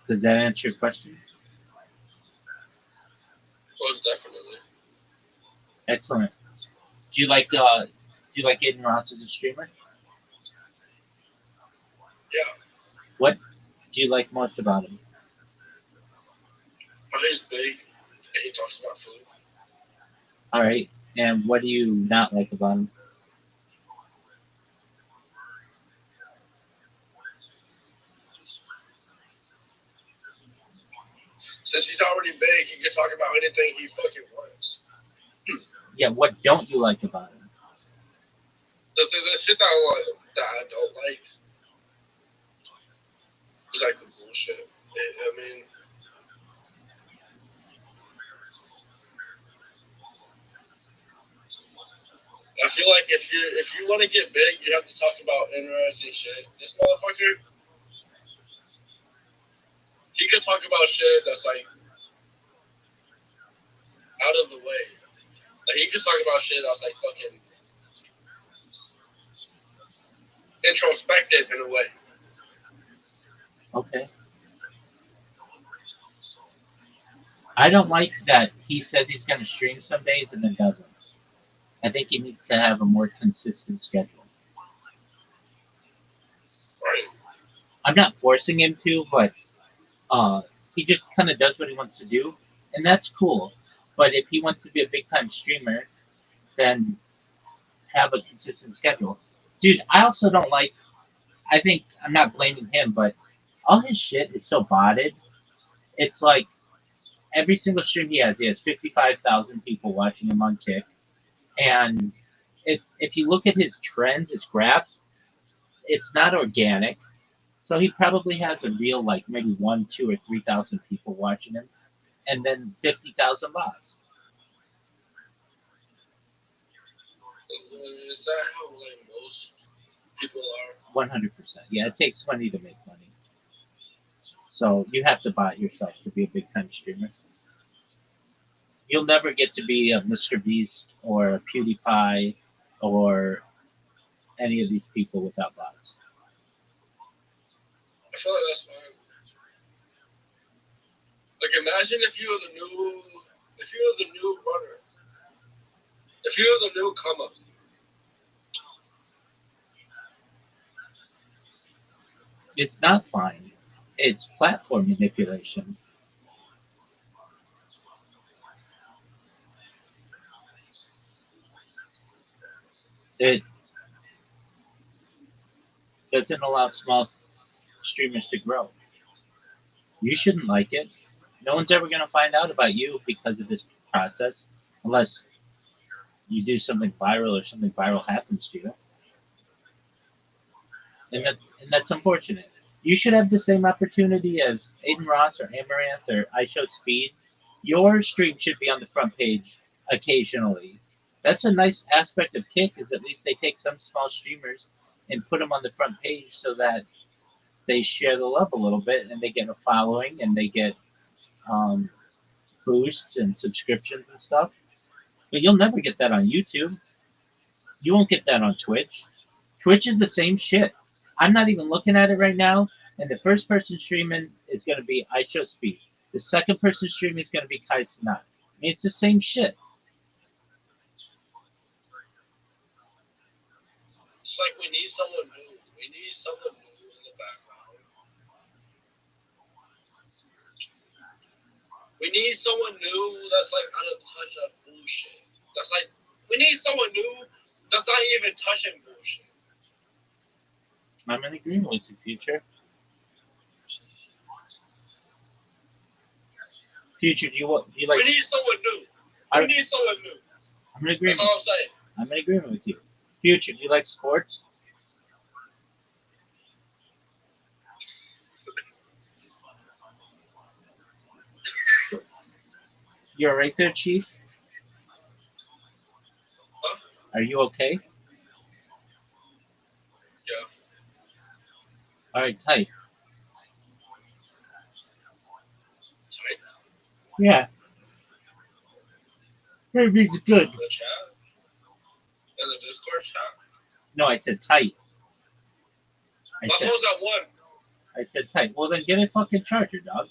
Does that answer your question? Most definitely. Excellent. Do you like Aiden Ross as a streamer? Yeah. What do you like most about him? He's big and he talks about food. All right. And what do you not like about him? Since he's already big, he can talk about anything he fucking wants. Yeah, what don't you like about him? The shit that I don't like is like the bullshit. I mean, I feel like if you want to get big, you have to talk about interesting shit. This motherfucker, he could talk about shit that's like out of the way. Like he could talk about shit that's like fucking introspective in a way. Okay. I don't like that he says he's going to stream some days and then doesn't. I think he needs to have a more consistent schedule. Right. I'm not forcing him to, but he just kind of does what he wants to do, and that's cool. But if he wants to be a big time streamer, then have a consistent schedule. Dude, I also don't like. I think I'm not blaming him, but all his shit is so botted. It's like every single stream he has 55,000 people watching him on Kick, and it's if you look at his trends, his graphs, it's not organic. So he probably has a real like maybe 1, 2, or 3,000 people watching him, and then 50,000 bots. Is that how like most people are? 100%. Yeah, it takes money to make money. So you have to buy it yourself to be a big time streamer. You'll never get to be a Mr. Beast or a PewDiePie or any of these people without bots. I feel like that's fine. Like imagine if you were the new runner. If you were the new come up. It's not fine. It's platform manipulation. It doesn't allow small streamers to grow. You shouldn't like it. No one's ever going to find out about you because of this process unless you do something viral or something viral happens to you. And that's unfortunate. You should have the same opportunity as Aiden Ross or Amaranth or I Show Speed. Your stream should be on the front page occasionally. That's a nice aspect of Kick is at least they take some small streamers and put them on the front page so that they share the love a little bit and they get a following and they get boosts and subscriptions and stuff. But you'll never get that on YouTube. You won't get that on Twitch. Twitch is the same shit. I'm not even looking at it right now. And the first person streaming is going to be I Show Speed. The second person streaming is going to be Kai Sinat. I mean, it's the same shit. It's like we need someone new. We need someone new in the background. We need someone new that's like out of touch of bullshit. That's like, we need someone new that's not even touching bullshit. I'm in agreement with you, Future. Future, do you like? We need someone new. We need someone new. I'm in agreement. That's all I'm saying. I'm in agreement with you. Future, do you like sports? You're right there, Chief. Huh? Are you okay? Yeah. All right, tight. Tight. Yeah. Everything's good. The chat. And the Discord chat. No, I said tight. My phone's at 1. I said tight. Well, then get a fucking charger, dog.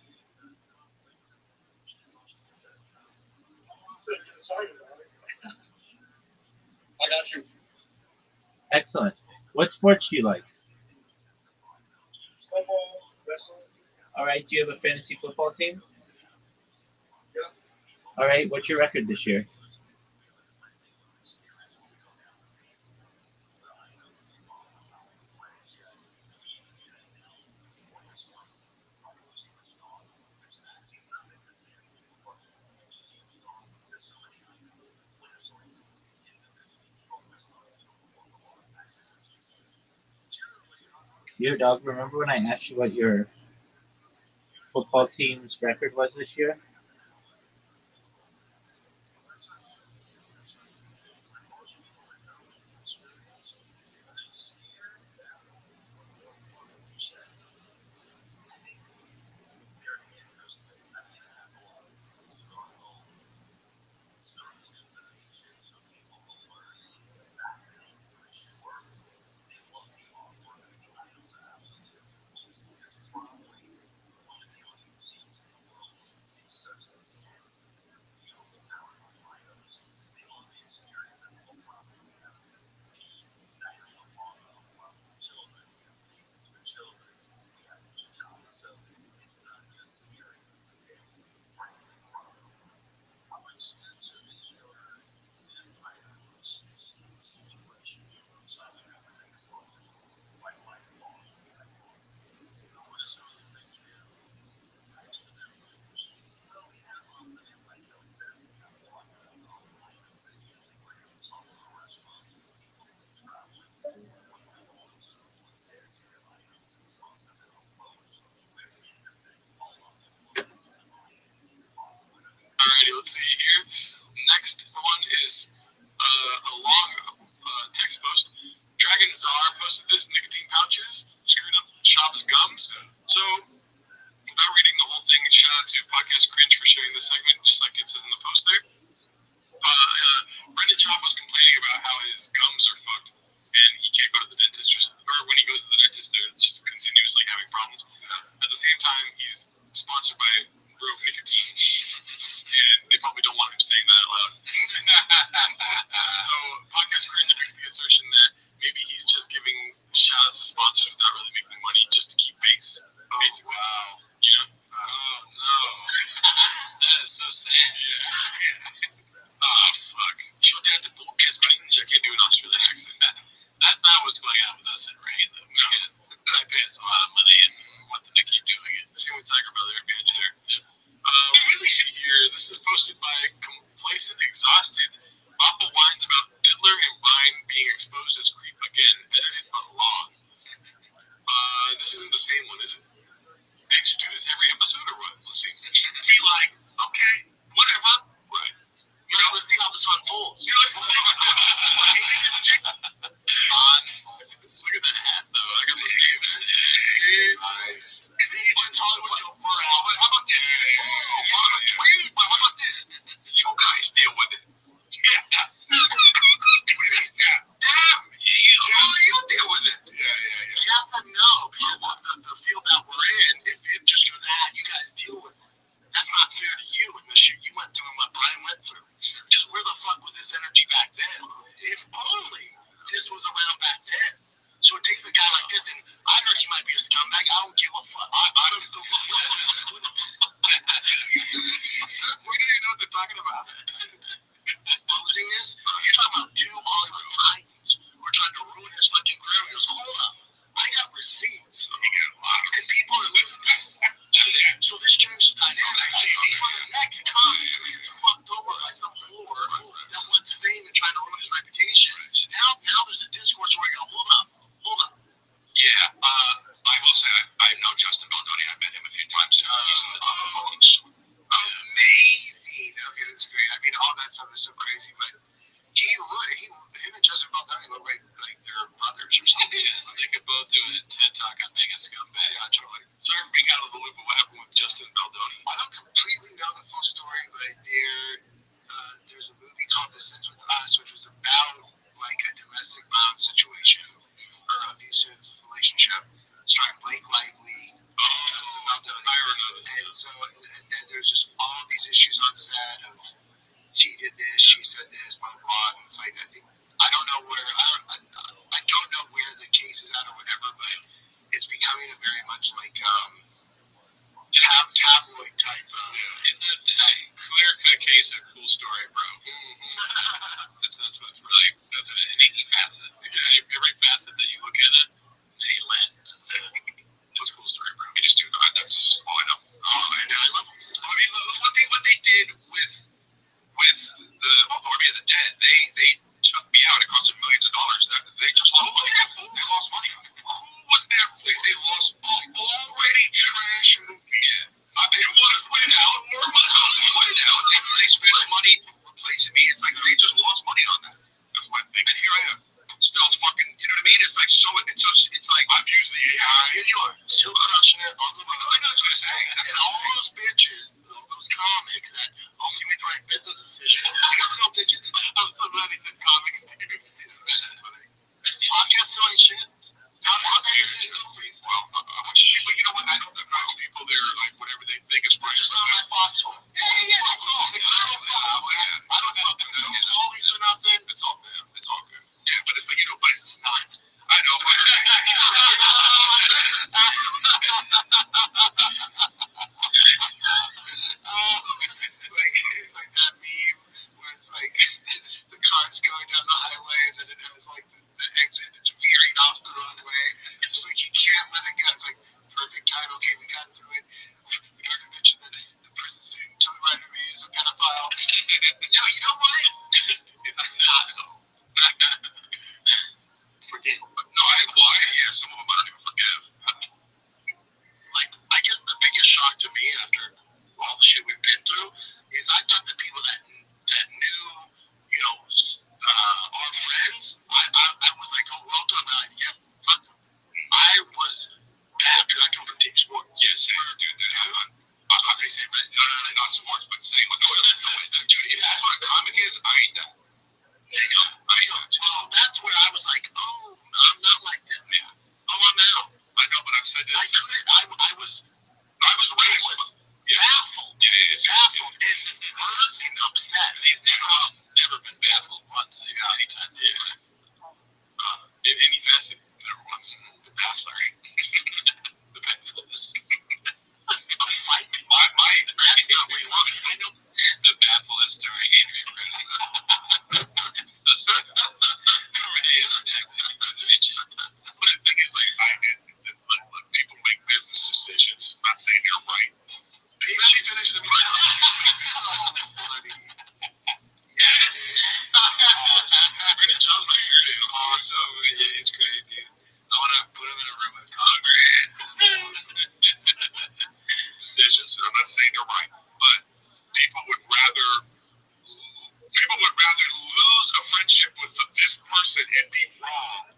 I got you. Excellent. What sports do you like? Football, wrestling. All right. Do you have a fantasy football team? Yeah. All right. What's your record this year? Yo, dog. Remember when I asked you what your football team's record was this year? Alrighty, let's see here. Next one is a long text post. Dragon Czar posted this: nicotine pouches screwed up Shab's gums. So, without reading the whole thing, shout out to Podcast Cringe for sharing this segment, just like it says in the post there. Brendan Schaub was complaining about how his gums are fucked, and he can't go to the dentist, or when he goes to the dentist, they're just continuously having problems. At the same time, he's sponsored by Grove Nicotine, and they probably don't want him saying that out loud. So, Podcast Cringe makes the assertion that maybe he's just giving shout-outs to sponsors without really making money just to keep base. Basically. Wow. You know? Oh, no. That is so sad. Yeah. Oh, fuck. Show that to podcast Cringe. I can't do an Australian accent. That's not what's going on with us at Ray. I pay us a lot of money, and what the heck are you doing? Same with Tiger starring Blake Lively. And so and then there's just all these issues on set of he did this, she said this, blah blah blah. And it's like I don't know where the case is at or whatever, but it's becoming a very much like tabloid type of. It's a clear cut case of cool story, bro. That's what's really that's an any facet. Every facet that you look at it, any lens. It's a cool story, bro. You just do that. That's all I know. And I love it. I mean, what they did with the Army of the Dead, they took me out. It cost them millions of dollars. They just lost money. Who was there? They lost already trash movie. Yeah. They didn't want to put it out. More money. Put it out. They spent money replacing me. It's like they just lost money on that. That's my thing. And here I am. Still fucking, you know what I mean? It's like it's like I'm usually and you are still crushing it on the road. I know what I'm saying. And all those bitches, those comics that you made the right business decision. You got something. I'm so glad he said comics, dude. Podcast doing shit. How bad is it? Well, but you know what? I know that most people there like whatever they think is right. Just not my foxhole. Yeah. I don't know. It's always or nothing. It's all good. It's all good. Yeah, but it's like but it's not. I know, but like that meme where it's like the car's going down the highway and then it has like the exit, it's veering off the runway. It's like you can't let it go. It's like perfect time. Okay, we got through it. We already mentioned that the person sitting to the right of me is a pedophile. No, you know what? It's not though. Forgive. No, some of them I don't even forgive. Like, I guess the biggest shock to me after all the shit we've been through is I thought the people that knew, our friends, I was like, oh, well done, man. Yeah, fuck them. I was bad because I come from team sports. Yeah, same. Dude, I'm not going to say, man, not sports, but same with dude, if that's what a comic is, I ain't that. There you go. Well, that's where I was like, oh, I'm not like that, man. Oh, I'm out. I know, but I've said this. I was baffled. Baffled and hurt and upset. And he's never been baffled once. Anytime. Yeah. In any facet, never once. The baffler. The bafflers. I'm fighting. That's not what you want. I know. The bafflers starring Adrian Brody. But the thing is, when people make business decisions, I'm not saying they're right. She finished the movie. Brandon Johnson is awesome. He's great, dude. I want to put him in a room with Congress. Decisions. I'm not saying they're right, but people would rather lose a friendship with this person and be wrong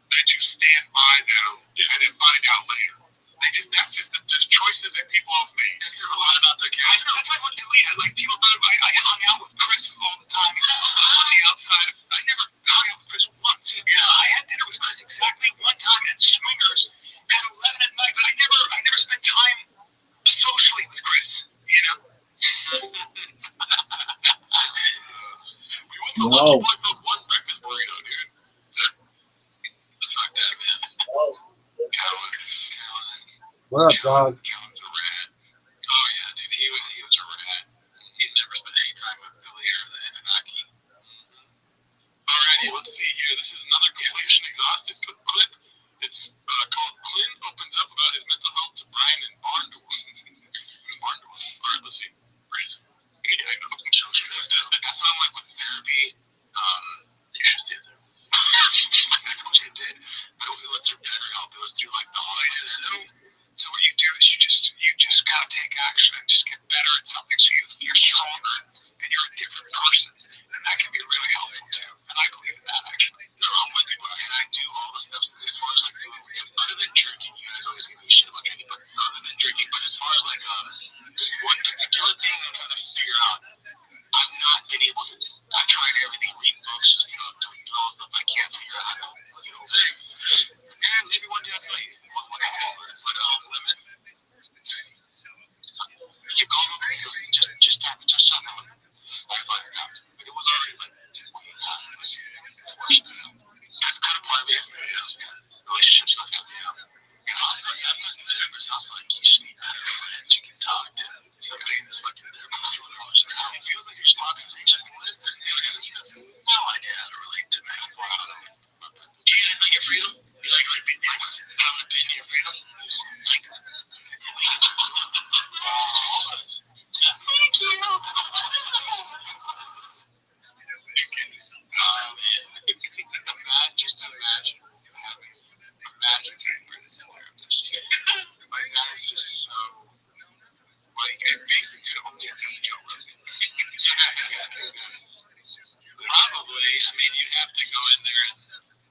than to stand by them and then find out later. That's just the choices that people have made. There's a lot about the guy. I know, if I went to Lee, people thought about I hung out with Chris all the time on the outside. I never hung out with Chris once. I had dinner with Chris exactly one time at Swingers at 11 at night, but I never spent time socially with Chris, We went to lunch for one breakfast burrito, dude. It's like that, man. Cowan. What up, dog? Cowan's a rat. Oh, yeah, dude. He was a rat. He'd never spent any time with Billy or the Anunnaki. Alrighty, let's see here. This is another completion exhausted clip. It's called Clint Opens Up About His Mental Health to Brian and Barndorf. Alright, let's see. Brandon. Yeah, I know. That's what I'm like with therapy. You should do that. I told you I did. But it was through BetterHelp. It was through like the holiday Zoom. So what you do is you just gotta take action and just get better at something so you're stronger and you're a different person. And that can be really helpful too. And I believe in that actually. No, I'm with you. I do all the steps as far as like other than drinking. You guys always give me shit like anybody other than drinking, but as there and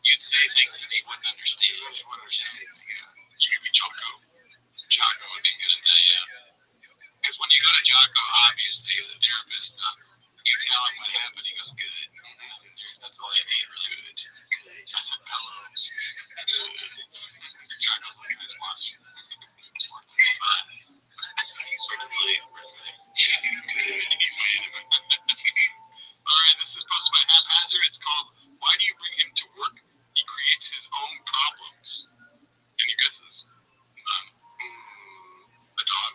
you'd say things that he wouldn't understand. Maybe Jocko. Jocko would be good at that, yeah. Because when you go to Jocko, obviously, as a therapist, you tell him what happened, he goes, good. That's all you need, really good. I said, pillows. Jocko's looking at his watch. Fine. He's sort of late. Alright, this is posted by Haphazard. It's called Why Do You Bring Him to Work? He Creates His Own Problems. Any guesses? The dog.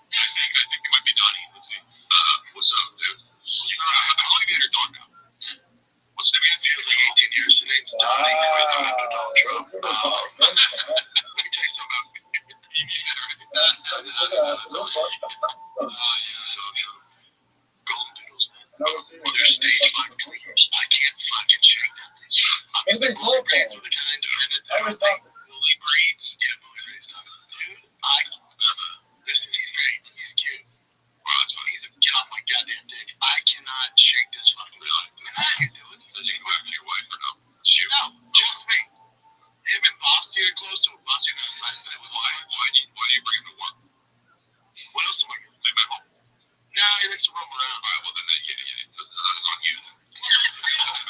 I think it might be Donnie. Let's see. What's up, dude? How long have you had your dog now? What's the name? It was like 18 years. Her name's Donnie. I don't have no dog Trump. Let me tell you something about me. That's awesome. Yeah, dog Trump. Golden doodles, man. Well, they're stage like doodles. I can't fucking shake them. Obviously, bully breeds are the kind of bully breeds. Yeah, bully breeds. Dude, listen, he's great. He's cute. Wow, that's funny. He's a get off my goddamn dick. I cannot shake this fucking dog. How you doing? Does he go after your wife or no? Just you? No, just me. Him and Boston are close to him. Boston got last night with why do you bring him to work? What else am I going to do at home? No, he likes to roam around. Alright, well then, yeah. That's on you. It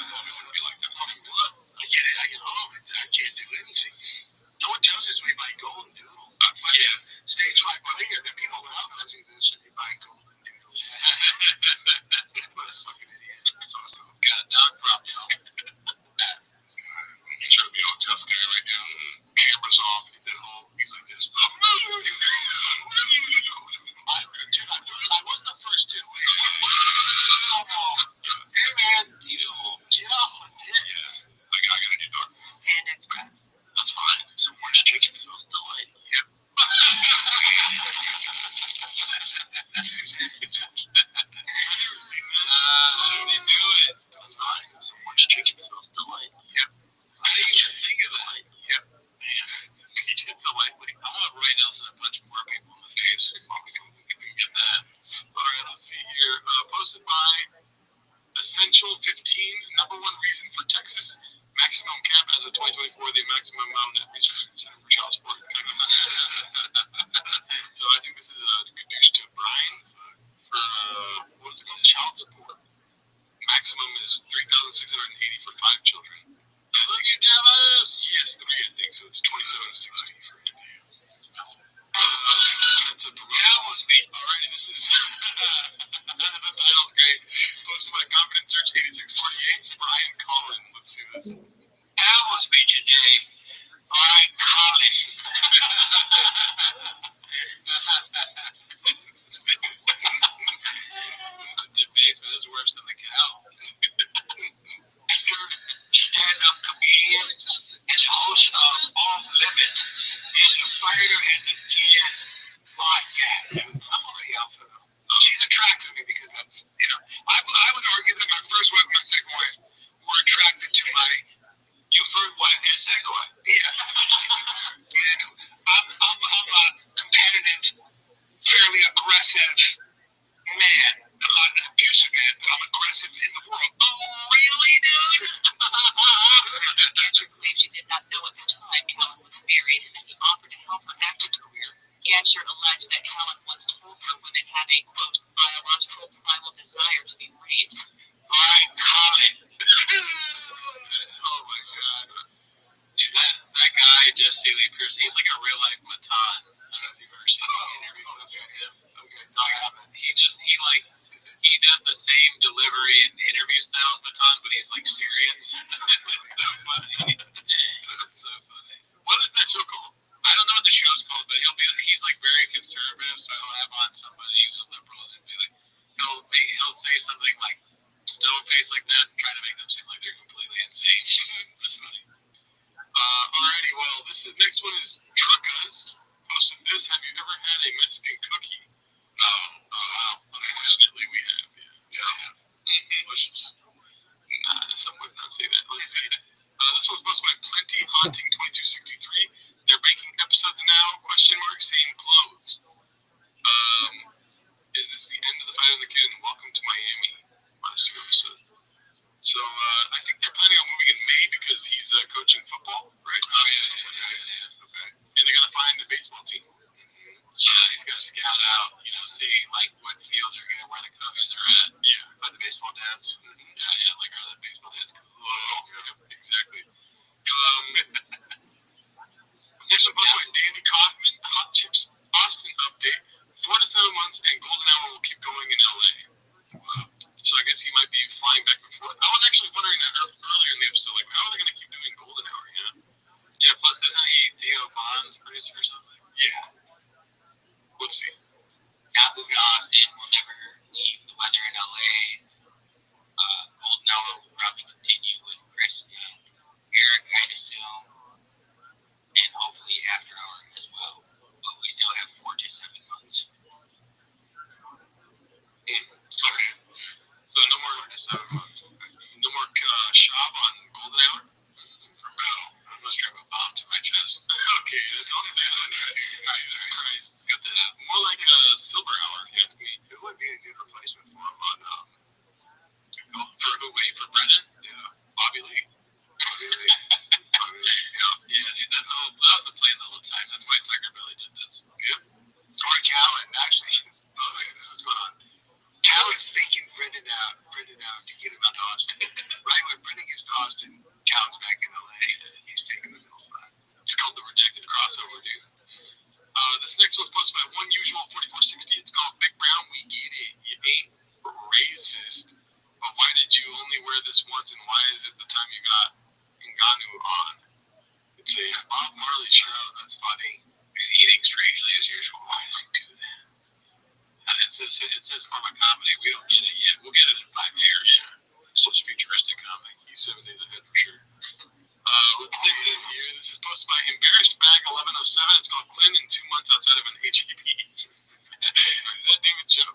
wouldn't be like that. What? I get it. I get home. I can't do anything. No one tells us we buy golden doodles. Yeah. Stage 5 running and then be holding up as he does they buy golden doodles. What a fucking idiot. That's awesome. Got a dog prop, y'all. He's trying to be all tough guy right now. Cameras off. He's at home. He's like this. I was the first to. Hey man, get off my dick. Yeah, I got a new dog. And it's Brad. That's fine. Some orange chicken smells delight. Yep. I've never seen that. How do they do it? That's fine. Some orange chicken smells delight. Yep. I didn't even think of that. Yep. Man, he did delightfully. I want Roy Nelson to punch more people in the face. Awesome. If we can get that. Alright, let's see here. Posted by Essential 15, number one reason for Texas maximum cap as of 2024, the maximum amount of research center for child support. So I think this is a good news to Brian for, what is it called? Child support. Maximum is $3,680 for 5 children. Look at Dallas! Yes, 3 I think, so it's $2,760 for a that's a Almost beat. Alright, this is that title's great. Posted by Confidence Search 8648. Brian Collin. Let's see this. Almost beat you, Dave. Alright, Collin. The basement is worse than the cow. Stand-up comedian and host of Off Limits and a fighter and the kid podcast. I'm already out for them. She's attracted to me because that's, I would argue that my first wife and my second wife were attracted to my, you've heard what, and second wife? Yeah. I'm a competitive, fairly aggressive man. I'm not an abusive man, but I'm aggressive in the world. Oh, really, dude? Genscher claims she did not know at the time Callan was married and that he offered to help her acting career. Genscher alleged that Callan once told her women have a, quote, biological primal desire to be raped. All right, Colin. Oh, my God. Dude, that guy, Jesse Lee Pearson, he's like a real-life Matan. I don't know if you've ever seen that interview of him. Okay, no, I haven't. He does the same delivery and interview style as Matan, but he's like serious. It's so funny. It's so funny. What is that show called? I don't know what the show's called, but he's like very conservative, so he'll have on somebody who's a liberal and be like, he'll say something like stone face like that and try to make them seem like they're completely insane. That's funny. Alrighty, well, next one is Truckas. Posted this. Have you ever had a Mexican cookie? No. Unfortunately, we have. Yeah, I have. Delicious. Nah, some would not say that. Let's see. This one's posted by Plenty Haunting 2263. They're making episodes now? Same clothes. Is this the end of the Fight of the Kid and Welcome to Miami? Last 2 episodes. So I think they're planning on moving in May because Cal's back in LA. He's taking the middle spot. It's called the redacted crossover, dude. This next one's posted by One Usual 4460. It's called Big Brown. We get it. You ain't racist. But why did you only wear this once, and why is it the time you got Ngannou on? It's a Bob Marley shirt. Oh, that's funny. He's eating strangely as usual. Why does he do that? It says from a comedy. We don't get it yet. We'll get it in 5 years. Yeah. Such futuristic comedy. He's 7 days ahead for sure. Let's see this here. This is posted by Embarrassed Bag 1107. It's called Clinton 2 months outside of an HEB. Is that David Joe?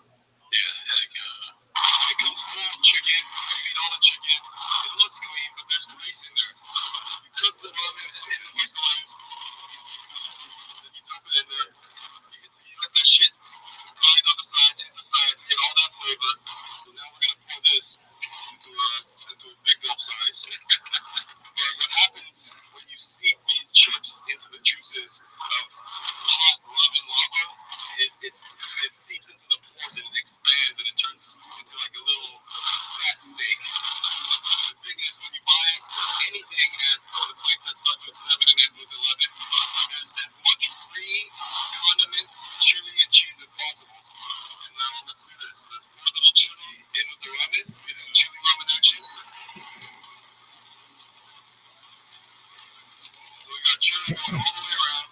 Yeah, it comes full chicken. You eat all the chicken. It looks clean, but there's grease in there. You cook the ramen in the microwave. Then you dump it in there. You let that shit grind on the sides, hit the sides, get all that flavor. So now we're gonna pour this into a big gulp size. But what happens when you seep these chips into the juices of hot ramen lava is it seeps into the pores and it expands and it turns into like a little fat steak. The thing is, when you buy anything at the place that starts with 7 and ends with 11, there's as much free condiments, chili, and cheese as possible. And now let's do this. Let's pour a little chili in with the ramen, get a chili ramen action. So we got chili going all the way around.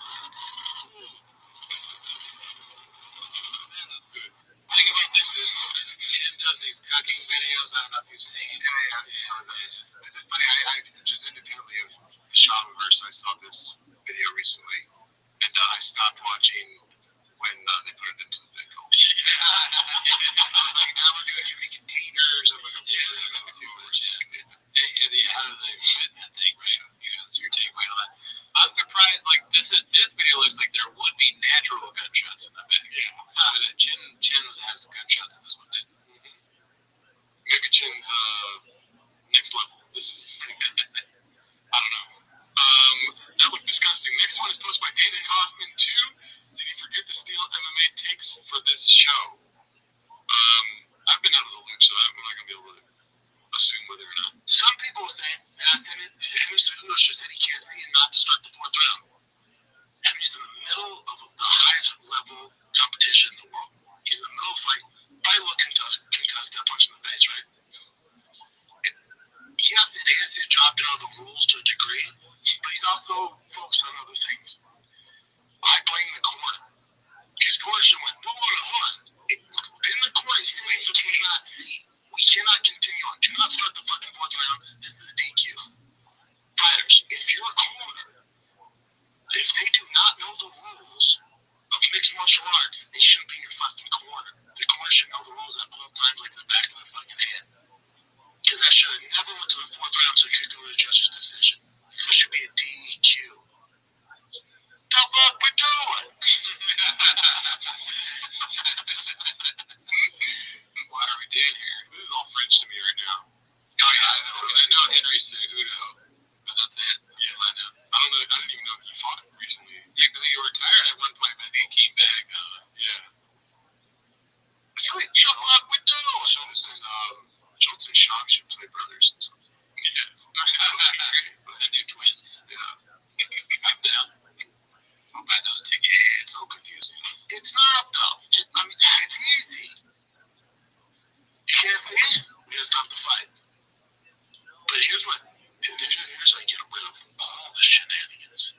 Man, that's good. The thing about this is, Jim does these cooking videos. I don't know if you've seen. Yeah. This is funny. I just independently of the Shopverse, I saw this video recently, and I stopped watching when they put it into the big hole. I was like, now we're doing giving containers. I'm like, that's too much. Fit that thing, right? So your takeaway on that. I'm surprised. Like this video looks like there would be natural gunshots in the back. Yeah. Chin's has gunshots in this one. Maybe Chin's next level. This is I don't know. That looked disgusting. Next one is posted by Dana Hoffman 2. Did he forget to steal MMA takes for this show? I've been out of the loop, so I'm not gonna be able to assume whether or not. Some people say that Mr. Hoosh said he can't see and not to start the 4th round. And he's in the middle of the highest level competition in the world. He's in the middle of the fight. Probably a little concussed, got punched in the face, right? Yes, it is his job to know the rules to a degree, but he's also focused on other things. I blame the corner. His corner should win. Hold on. In the corner, he's saying he cannot see. We cannot continue on. Do not start the fucking 4th round. This is a DQ. Fighters, if you're a corner, if they do not know the rules of mixed martial arts, they shouldn't be in your fucking corner. The corner should know the rules at all times, like the back of their fucking head. Because that should have never went to the 4th round, so you could go to the judge's decision. There should be a DQ. The fuck we doing? Why are we doing here? This is all French to me right now. Oh yeah, I know Henry Cejudo, but that's it. Yeah, I know. I didn't even know he fought recently. Yeah, because he retired at one point, but then he came back. Yeah. I feel like Chuck would do. So this is Schultz and Shock should play brothers and something. Yeah. The new twins. Yeah. I'm down. I'll buy those tickets. Yeah, it's so confusing. It's not though. It's easy. You can't see it. We just stop the fight. But here's how you get rid of all the shenanigans.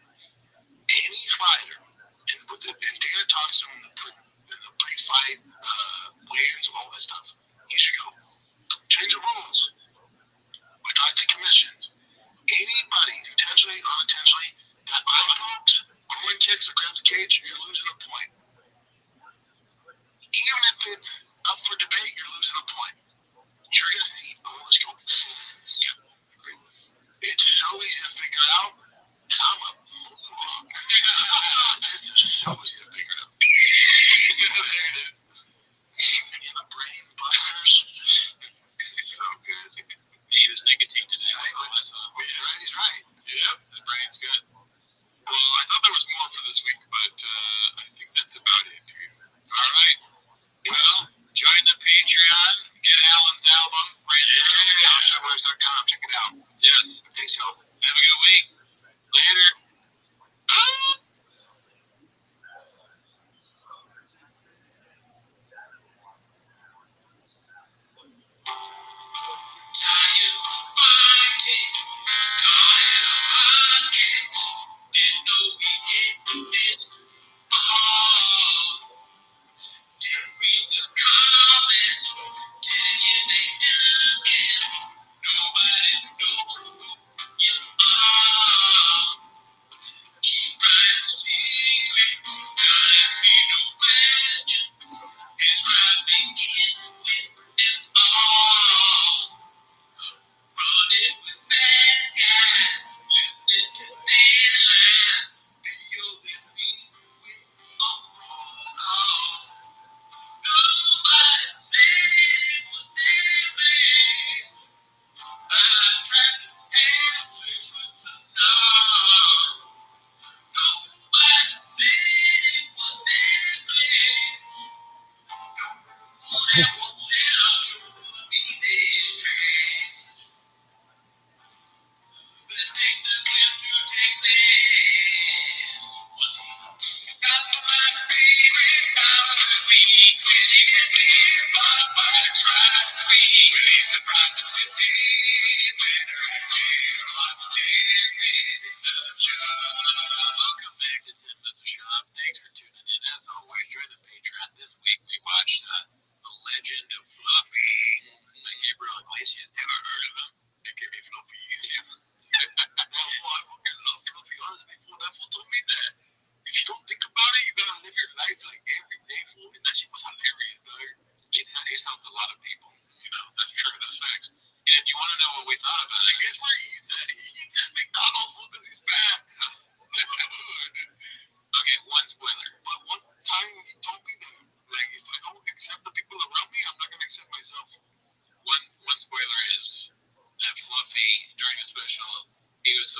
Any fighter, and Dana talks to him in the pre-fight weigh-ins, all that stuff. He should go change the rules. We talk to commissions. Anybody, intentionally, unintentionally, that eye pokes, groin kicks, or grabs the cage, you're losing a point. Even if it's up for debate, you're losing a point. You're going to see all this go. It's so easy to figure out, and I'm a moron. This is so easy to figure out. There it is. And in the brain busters, it's so good. He ate his nicotine today. He's right. Yep, his brain's good. Well, I thought there was more for this week, but I think that's about it, dude. All right. Well, join the Patreon. Get Alan's album. Yeah. Showboys.com. Check it out. Yes. Thanks, y'all.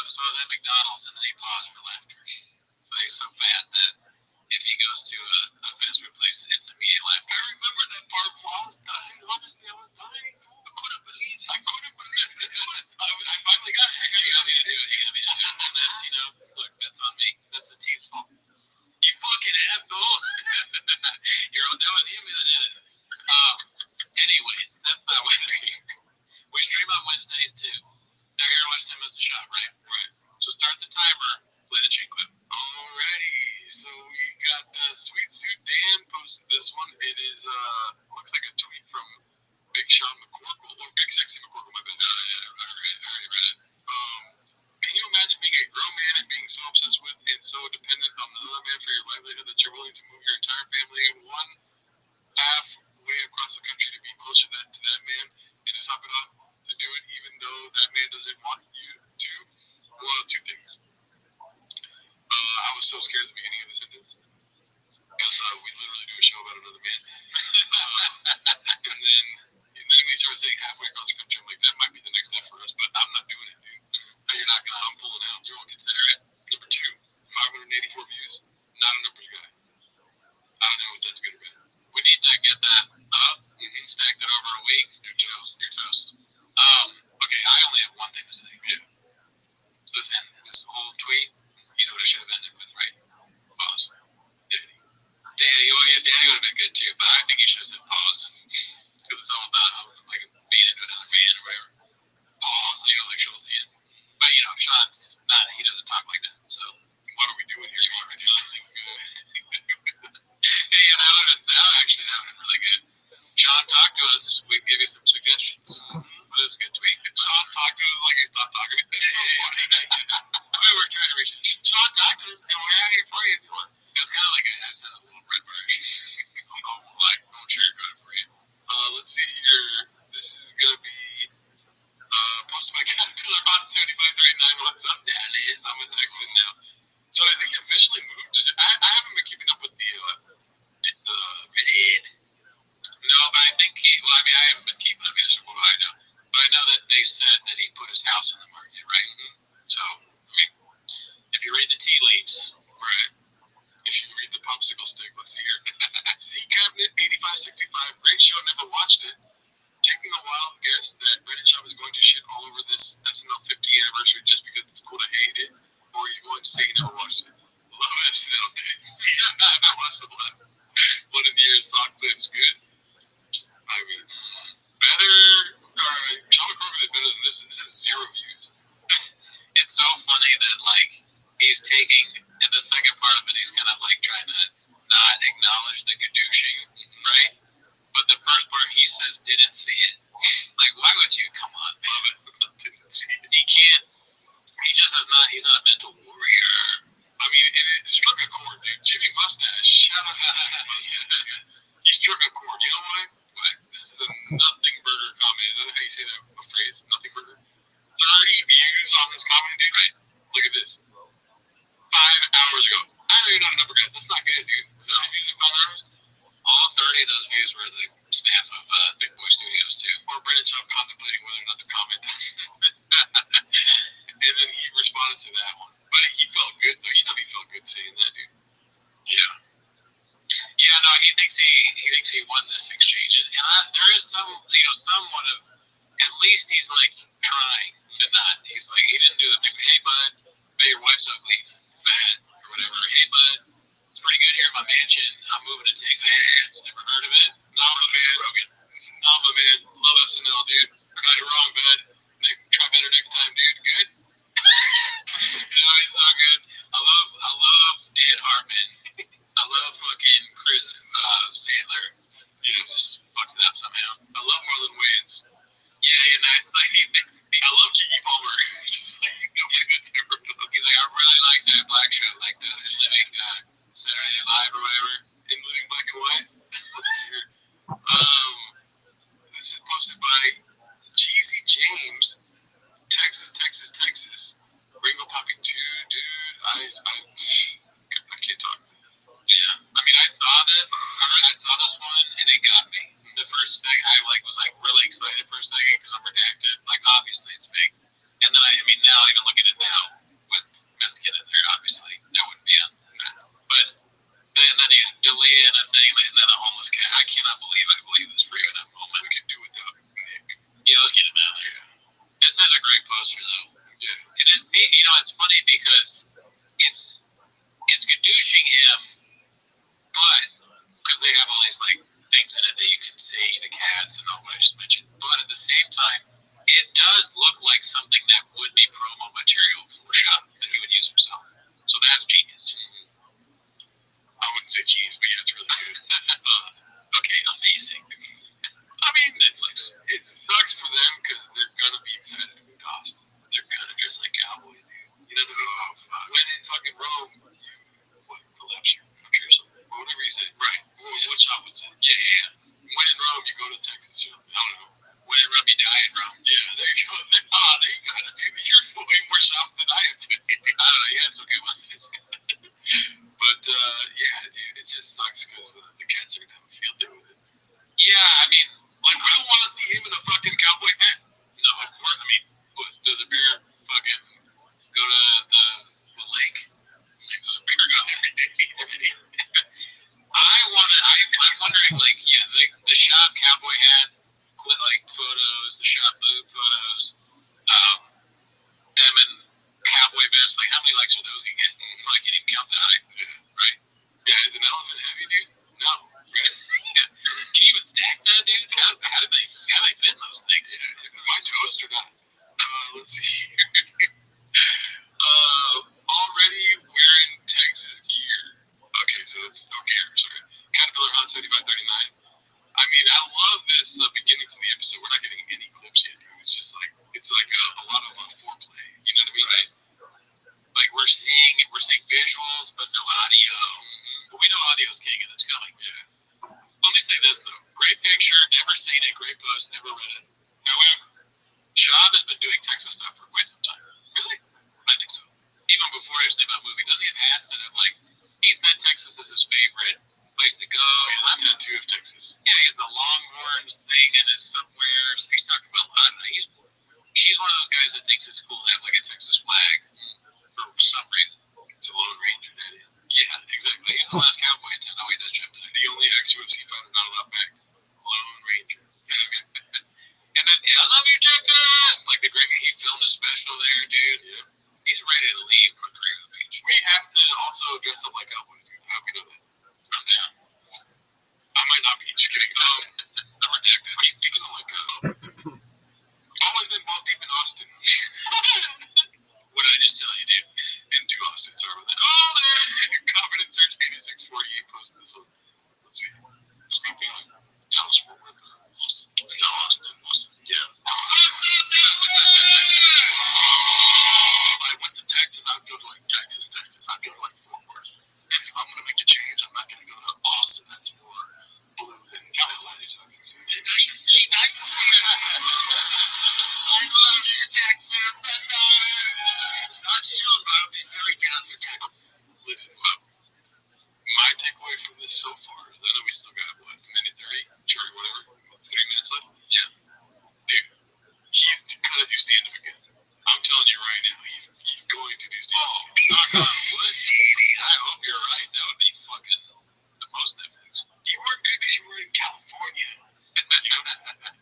So I was at McDonald's and then he paused for laughter. So he's so fat that if he goes to a fast food place, it's immediate laughter. I remember that part while I was dying. Honestly, I was dying. I couldn't believe it. I finally got it. He got me to do it. He got me to do it. And that's, look, that's on me. That's the team's fault. You fucking asshole. That was him that did it. Anyways, that's not what we stream on Wednesdays too. They're here to watch them as the shop, right? Right. So start the timer, play the chain clip. Alrighty, so we got Sweet Suit Dan posted this one. It is looks like a tweet from Big Sean McCorkle or Big Sexy McCorkle. My bad. I already read it. Can you imagine being a grown man and being so obsessed with and so dependent on another man for your livelihood that you're willing to move your entire family one halfway across the country to be closer to that man and to top it off to do it even though that man doesn't want you to? Well, two things. I was so scared at the beginning of the sentence because we literally do a show about another man. And then we started saying halfway across the country. I'm like, that might be the next step for us, but I'm not doing it, dude. You're not gonna. I'm pulling out. You won't consider it. Number two, 584 views. Not a numbers guy. I don't know if that's good or bad. We need to get that up. Stack that over a week. You're toast. You're toast. Okay, I only have one thing to say. Yeah. This whole tweet, you know what I should have ended with, right? Pause. Danny. Danny would have been good too, but I think he should have said pause. Because it's all about like being into another man or whatever. Pause, like Schultz in. But Sean's not, he doesn't talk like that. So what are we doing here? We're doing nothing good. Hey, that would have been really good. Sean, talk to us. We can give you some suggestions. What is a good tweet? Sean, talk to us like he stopped talking. It's so funny. We're trying to reach it. Sean, talk to us, and we're out here for you if you want. It's kind of like a little red version. I'm sure you're good for you. Let's see here. This is going to be posted by Caterpillar on 7539. What's up, Dad? I'm a Texan now. So is he officially moved? I haven't been keeping up with the vid. No, but I think I haven't been keeping up yet, so what do I know? But I know that they said that he put his house on the market, right? So, if you read the tea leaves, right? If you read the popsicle stick, let's see here. C Cabinet 8565, great show, never watched it. Taking a wild guess that Bennett Shop is going to shit all over this SNL 50th anniversary just because it's cool to hate it, or he's going to say he never watched it. Love SNL tapes. Yeah, I watched the one of the year's sock clips, good. I mean, better. John McCormick is better than this. This is 0 views. It's so funny that he's taking, in the second part of it, he's kind of trying to not acknowledge the gadooshing, right? But the first part he says didn't see it. Why would you? Come on, man. Didn't see it. He can't. He just is not. He's not a mental warrior. I mean, it struck a chord, dude. Jimmy Mustache. Shout out to Jimmy Mustache. He struck a chord. it's funny because it's douching him, but because they have all these like things in it that you can see, the cats and all what I just mentioned. But at the same time, it does look like something that would be promo material for shop that he would use himself. So that's genius. I wouldn't say genius, but yeah, it's really good. Okay, amazing. I mean, Netflix. It sucks for them because they're gonna be excited about cost. They're gonna dress like cowboys, dude. You know what I mean? Oh, fuck. When in fucking Rome, what collapse your country or something? Or whatever you said. Right. What shop was it? Yeah. When in Rome, you go to Texas. I don't know. When in Rabbi die in Rome. Yeah, there you go. There you got it, dude. You're way more shopping than I am, dude. I don't know. Yeah, it's okay. But, yeah, dude, it just sucks because the cats are gonna have a field day with it. Yeah, I mean, like, we don't want to see him in a fucking cowboy hat. No, of course. I mean, what, does a bear fucking go to the lake? I mean, does a bear go every day? I'm wondering, like, yeah, the shop cowboy hat, like, photos, the shop boob photos, them in cowboy vest, like, how many likes are those gonna get? I can't even count that high, right? Yeah, is an elephant heavy, dude? No. Can you even stack that, dude? How do they fit in those things? My toast or not? Let's see here. Already wearing Texas gear. Okay, so it's okay. Sorry. Caterpillar Hot 7539. I mean, I love this beginning to the episode. We're not getting any clips yet, dude. It's just like a lot of foreplay. You know what I mean? Right? Like we're seeing visuals, but no audio. But we know audio's king, and it's coming. Yeah. Let me say this though: great picture, never seen it. Great post, never read it. However, Shab has been doing Texas stuff for quite some time. Really? I think so. Even before he was thinking about movie, doesn't he have hats that have like he said Texas is his favorite place to go? He has a tattoo of Texas. Yeah, he has the Longhorns thing in his somewhere. So he's talking about I don't know. He's one of those guys that thinks it's cool to have like a Texas flag for some reason. It's a Lone Ranger, that is. Yeah, exactly. He's the last cowboy in town. Oh, wait, that's Jeff Dye. The only ex-UFC fighter not allowed back. Lone Ranger. And then, I love you, Texas! Like the great he filmed a special there, dude. Yeah. He's ready to leave Mercury Beach. We have to also dress up like cowboys, dude. How we know that? I'm down. I might not be. Just kidding. I'm redacted. Are you thinking of like always been balls deep in Austin. What did I just tell you, dude? Into Austin, sorry about that. Oh, there! Confident Search 8648 posted this one. Let's see. Just keep going. Dallas, Fort Worth, Austin. No, Austin. Yeah. I went to Texas, I'd go to like Texas. I'd go to like Fort Worth. If I'm going to make a change, I'm not going to go to Austin. That's more blue than California. That's really nice. I love you, Texas. That's all. I'm still very down for Texas. Listen, my takeaway from this so far is I know we still got, what, a minute 30? Sure, whatever. 3 minutes left? Yeah. Dude, he's going to do stand-up again. I'm telling you right now, he's going to do stand-up. Oh, knock on wood. I hope you're right. That would be fucking the most Netflix. You weren't good because you were in California. You know,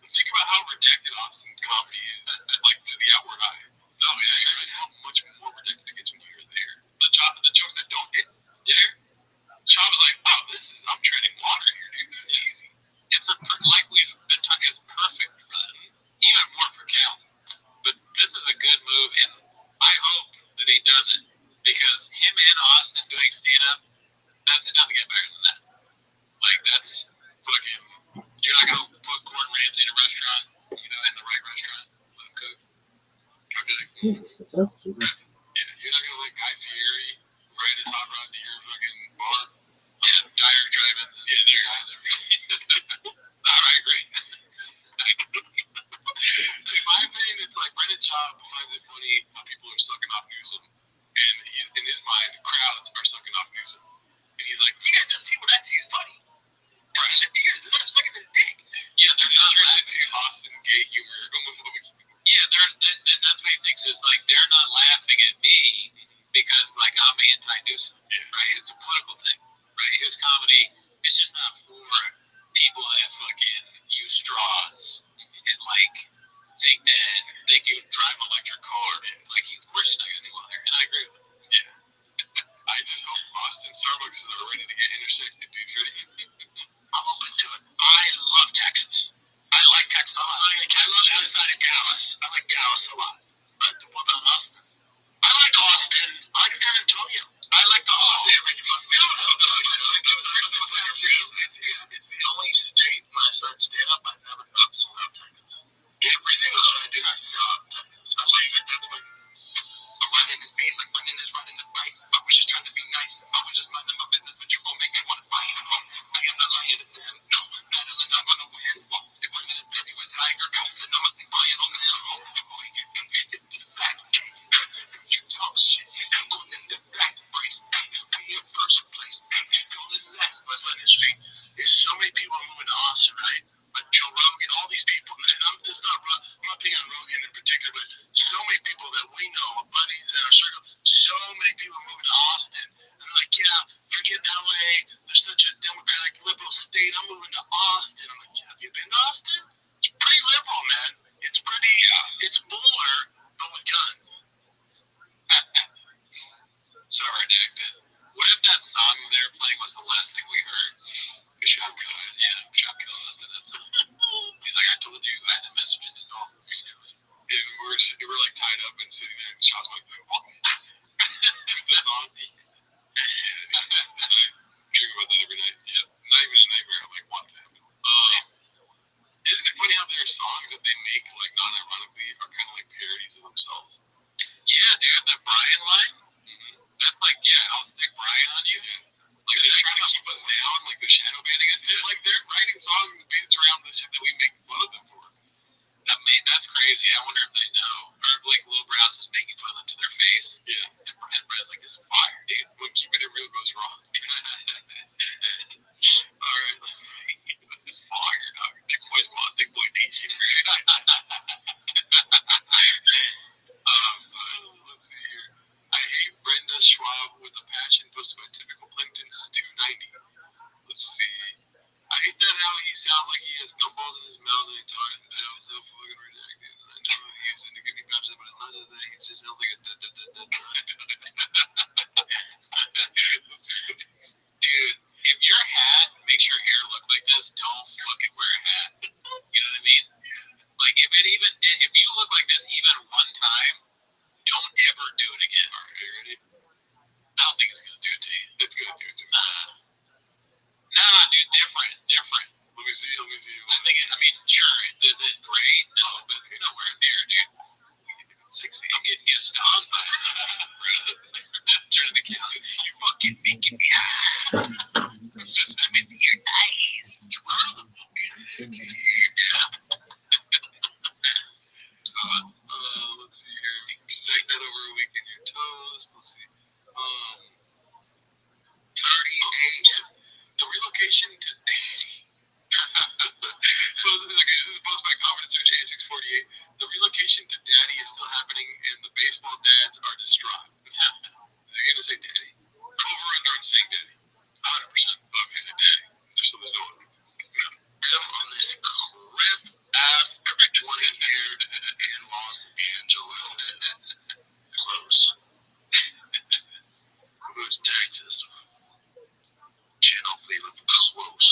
think about how redacted Austin's comedy is, like, to the outward eye. No, yeah, you're right. How much more redacted it gets when you're there. The jokes that don't hit there. Sean was like, oh, I'm treading water here, dude. That's easy. It's likely the time is perfect for that. Even more for Cal. But this is a good move, and I hope that he does it because him and Austin doing stand-up, it doesn't get better than that. Like, that's fucking, you're not going to put Gordon Ramsay in a restaurant, in the right restaurant, let him cook. Okay. Yeah, you're not going to let Guy Fieri ride his hot rod to your fucking bar. Yeah, Dyer Drive-ins. Yeah, there you go. All right, great. In my opinion, it's like Brendan Schaub finds it funny how people are sucking off Newsom, and in his mind, crowds are sucking off Newsom, and he's like, "You guys just see what I see is funny." Right? You guys are just looking at his dick. Yeah, they're not laughing into Austin gay humor or homophobic humor. Yeah, that's what he thinks is like they're not laughing at me because like I'm anti-Newsom. Yeah. Right? It's a political thing. Right? His comedy is just not for people that fucking use straws and like think that they can drive an electric car. Like, of course he's not gonna do well there. And I in his face like running is running the fight. I was just trying to be nice. I was just minding my business, but you gon' make me wanna fight. I am not lying to them. No, not unless I'm gonna win. It wasn't a baby with Tiger. Then I'ma see flying on them. Boy, compared to the fact. You talk shit. I'm in the back brace. We in first place. Going last, but honestly, there's so many people moving to Austin, right? But Joe Rogan, all these people, and I'm not picking on Rogan in particular, but so many people that we know, buddies in our circle, so many people moving to Austin. And they're like, yeah, forget LA. There's such a democratic liberal state. I'm moving to Austin. I'm like, yeah, have you been to Austin? It's pretty liberal, man. It's pretty, it's fuller, but with guns. So redacted. What if that song they were playing was the last thing we heard? Bishop listed that song. He's like, I told you, I had a message in the dog. And we're like tied up and sitting there, and Shaw's like, what? The song. I dream about that every night. Yeah, not even a nightmare. I'm like, what happened? Isn't it funny how there are songs that they make, like, non-ironically, are kind of like parodies of themselves? Yeah, dude, the Brian line? That's like, yeah, I'll stick Brian on you. Like, they're trying to keep us down, like the shadow banning us. Like, they're writing songs based around the shit that we make fun of them for. That's crazy. I wonder if they know. Or if, like, Lil Brass is making fun of them to their face. Yeah. And Brad's like, this is fire, dude. When keeping it real goes wrong. Alright, it's fire, dog. Thick boy's mom, thick boy nation. Let's see here. I hate Brenda Schwab with a passion, puts my typical Plimpton's 290. Let's see. I hate that how he sounds like he has gumballs in his mouth and he talks and that was so fucking redacted. I know he used to give me passion, but it's not his thing. It just sounds like a Dude, if your hat makes your hair look like this, don't fucking wear a hat. You know what I mean? Like, if you look like this even one time, don't ever do it again. Alright, are you ready? I don't think it's gonna do it to you. It's gonna do it to me. Nah, dude, different. Let me see. I mean, sure, is it great? No, but it's nowhere near, dude. 60. I'm getting you stung by turn the camera. You fucking making me let me see your eyes. Let's see here. Stack that over a week in your toast. Let's see. 38. The relocation to Danny. This is posted by Confidence Search 8648. The relocation to Daddy is still happening, and the baseball dads are distraught. They're going to say Daddy. Over under on saying Daddy. 100%. Oh, if you say Daddy, there's something going on. I'm on this crisp ass 20-year in Los Angeles. Close. Who's Texas? Channel Cleveland close.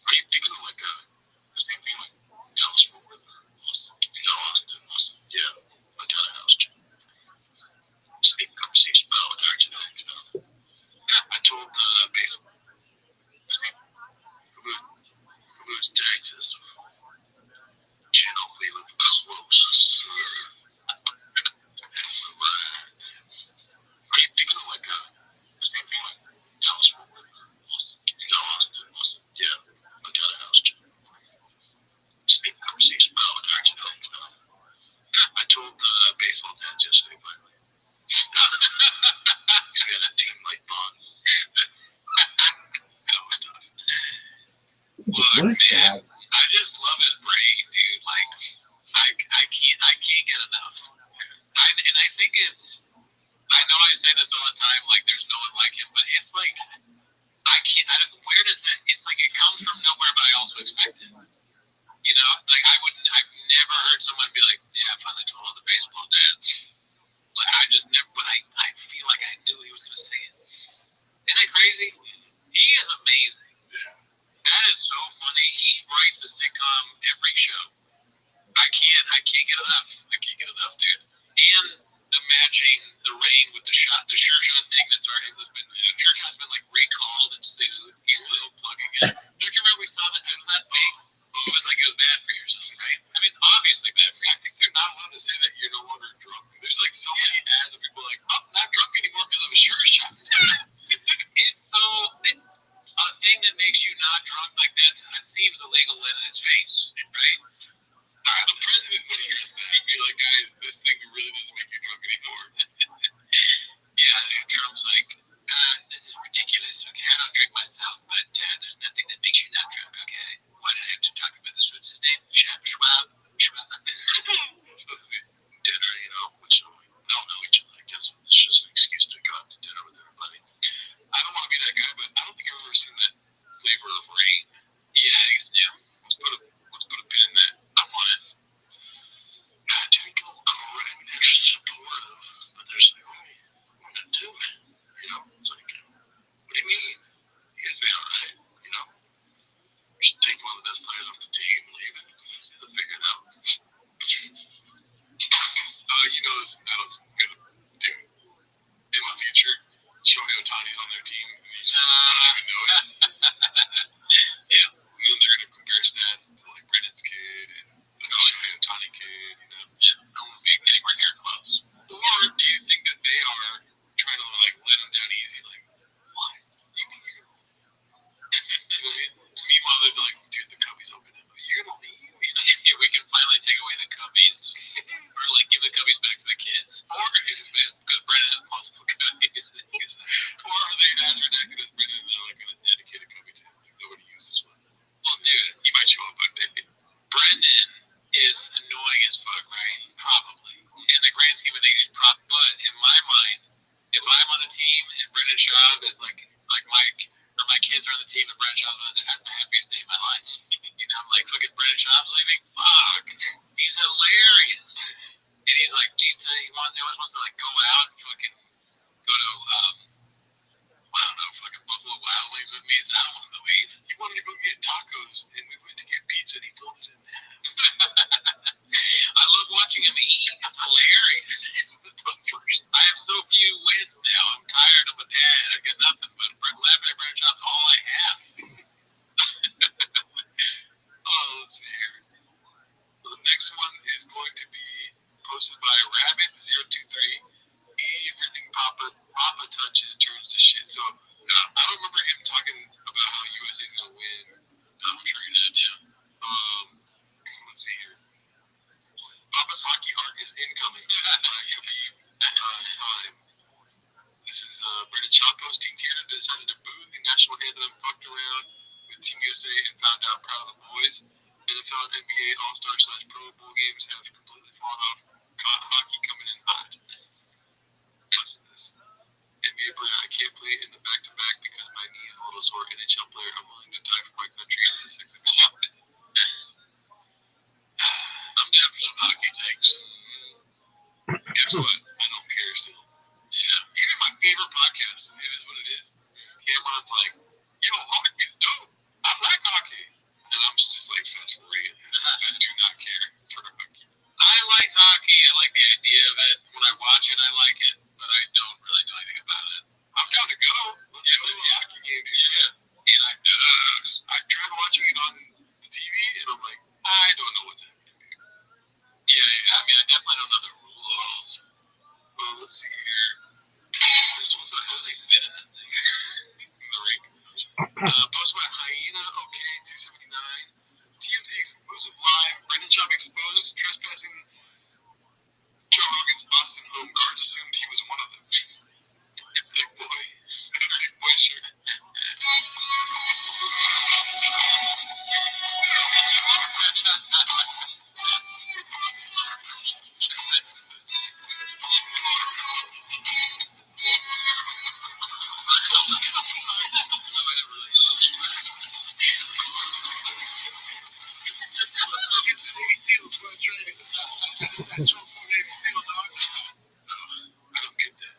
Are you thinking of like the same thing like Dallas Fort Worth or Austin? No, Austin. Yeah, I got a house. Same conversation about architect stuff. I told the baseball. Who's Texas? Channel Cleveland close. Are you thinking of like the same thing like Dallas Fort Worth or Austin? No, Austin. Yeah, I got a house. Same conversation about architect stuff. I told the baseball dads yesterday, finally. We had a team like bond. That was tough. Look, man, I just love his brain, dude. Like, I can't get enough. And I think I know I say this all the time, like, there's no one like him, but it's like, where does that, it's like, it comes from nowhere, but I also expect it. You know, like, I've never heard someone be like, yeah, I finally told all the baseball dads. Like, I just never, but I feel like I knew he was going to say it. Isn't that crazy? He is amazing. That is so funny. He writes a sitcom every show. I can't get enough. Dude. And the matching the rain with the shot, the sure shot thing that's already been, sure shot's been like recalled and sued. He's still plugging it. Don't you remember we saw that? Isn't that fake? Oh, it was like it was bad for you or something, right? I mean, it's obviously bad for you. I think wants dude, in my future, Shohei Otani's on their team. And you just don't even know it. Yeah. And then they're gonna compare stats to like Brennan's kid and the Shohei Otani kid, you know. Yeah. No one being anywhere near close. Or do you think that they are trying to like let him down easy? Like, why? You think you're gonna leave? You know what I mean? Meanwhile, they're like, dude, the Cubbies open up. You're gonna leave? You know, if we can finally take away the Cubbies, or like give the Cubbies back to the kids, or is it because Brennan has multiple Cubbies? Or are they as redacted as Brennan and they're like gonna dedicate a Cubby to him? Like nobody uses this one. Well, dude, he might show up, but Brendan is annoying as fuck, right? Probably. In the grand scheme of things, but in my mind, if I'm on the team and Brendan Schaub is like Mike, or my kids are on the team and Brendan Schaub has the happiest day of my life. You know, I'm like, fucking Brendan Schaub's leaving? Fuck. He's hilarious. And he's like, geez, he always wants to like go out and fucking go to, I don't know, fucking Buffalo Wild Wings with me. So I don't want him to leave. He wanted to go get tacos and we went to get pizza and he told us in there. I love watching him eat. It's hilarious. I have so few wins now. I'm tired of a dad. I got nothing but laughing at Brandon Shops all I have. Oh, let's see here. The next one is going to be posted by Rabbit023. Everything Papa touches turns to shit. So I don't remember him talking about how USA is going to win. I'm sure he did, yeah. Let's see here. Papa's hockey arc is incoming. Could be time. This is Brendan Chaco's Team Canada decided to boo the national anthem, fucked around with Team USA and found out proud of the boys. NFL and NBA All-Star/Pro Bowl games have completely fallen off. Caught hockey coming in hot. Listen to this. NBA player, I can't play in the back-to-back because my knee is a little sore. NHL player, I'm willing to die for my country and the sex of it. I'm down for some hockey takes. Guess what? I don't care still. Yeah. Even my favorite podcast, it is what it is. Cameron's like, yo, hockey is dope. I like hockey. And I'm just like, fast forwarding it. I do not care for hockey. I like hockey. I like the idea of it. When I watch it, I like it. But I don't really know anything about it. I'm down to go. Yeah, but the hockey game, dude. Yeah. And I've tried watching it on the TV, and I'm like, I don't know what's happening. Yeah, I mean, I definitely don't know the rules. Well, let's see here. This one's not how they fit in that thing. The ring. Post by Hyena, okay, 279. TMZ exclusive live. Brendan Schaub exposed trespassing. Joe Rogan's Austin home guards assumed he was one of them. Big boy. Big boy shirt. I don't get that.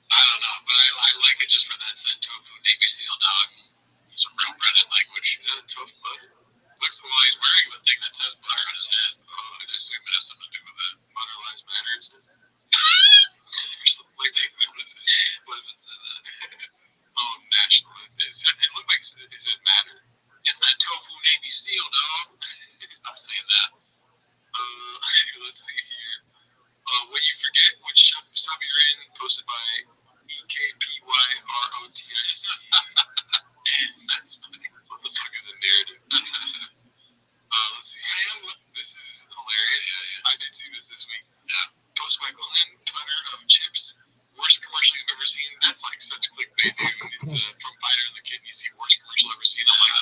I don't know, but I like it just for that tofu Navy SEAL dog. It's some real Reddit language. Is that a tofu butter? Looks like he's wearing the thing that says butter on his head. Oh, I assume it has something to do with that. Butter lives matter. What if it said that? Oh, national. It looked like it said matter. It's that tofu Navy SEAL dog. I'm saying that. Let's see here. When you forget which sub you're in, posted by EKPYROTS. That's funny. What the fuck is a narrative? Let's see. This is hilarious. I did see this week. Yeah. Posted by Glenn Cutter of Chips. Worst commercial you've ever seen. That's like such clickbait, dude. It's from Fighter and the Kid. You see worst commercial ever seen. I'm like,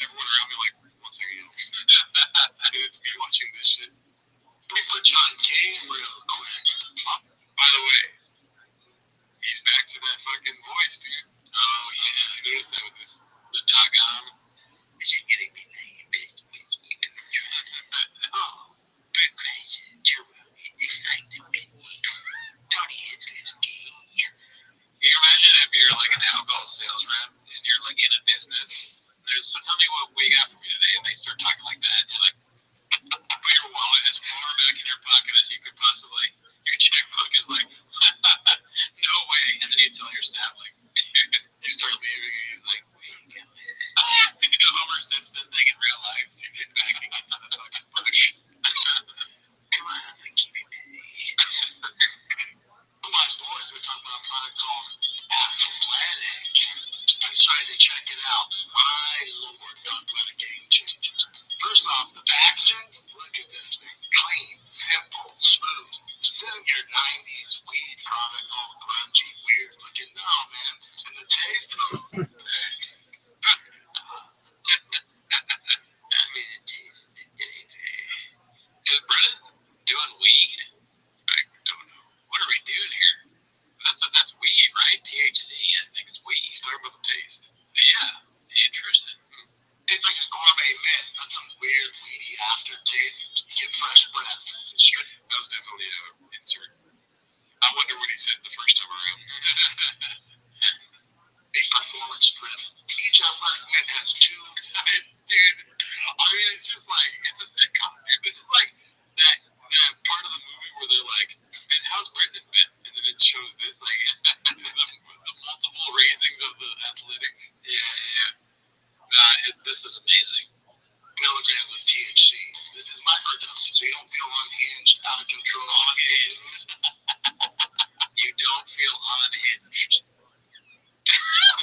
everyone around me like, one second, yo. And it's me watching this shit. We put you on game real quick. By the way, he's back to that fucking voice, dude. Oh, yeah. I noticed that with this. The doggone. She's getting me name, bitch. Oh, big crazy. Tony Hansley's gay. Can you imagine if you're like an alcohol sales rep and you're like in a business? Tell me what we got from you today, and they start talking like that. And you're like, but your wallet is far back in your pocket as you could possibly. Your checkbook strongest. You don't feel unhinged.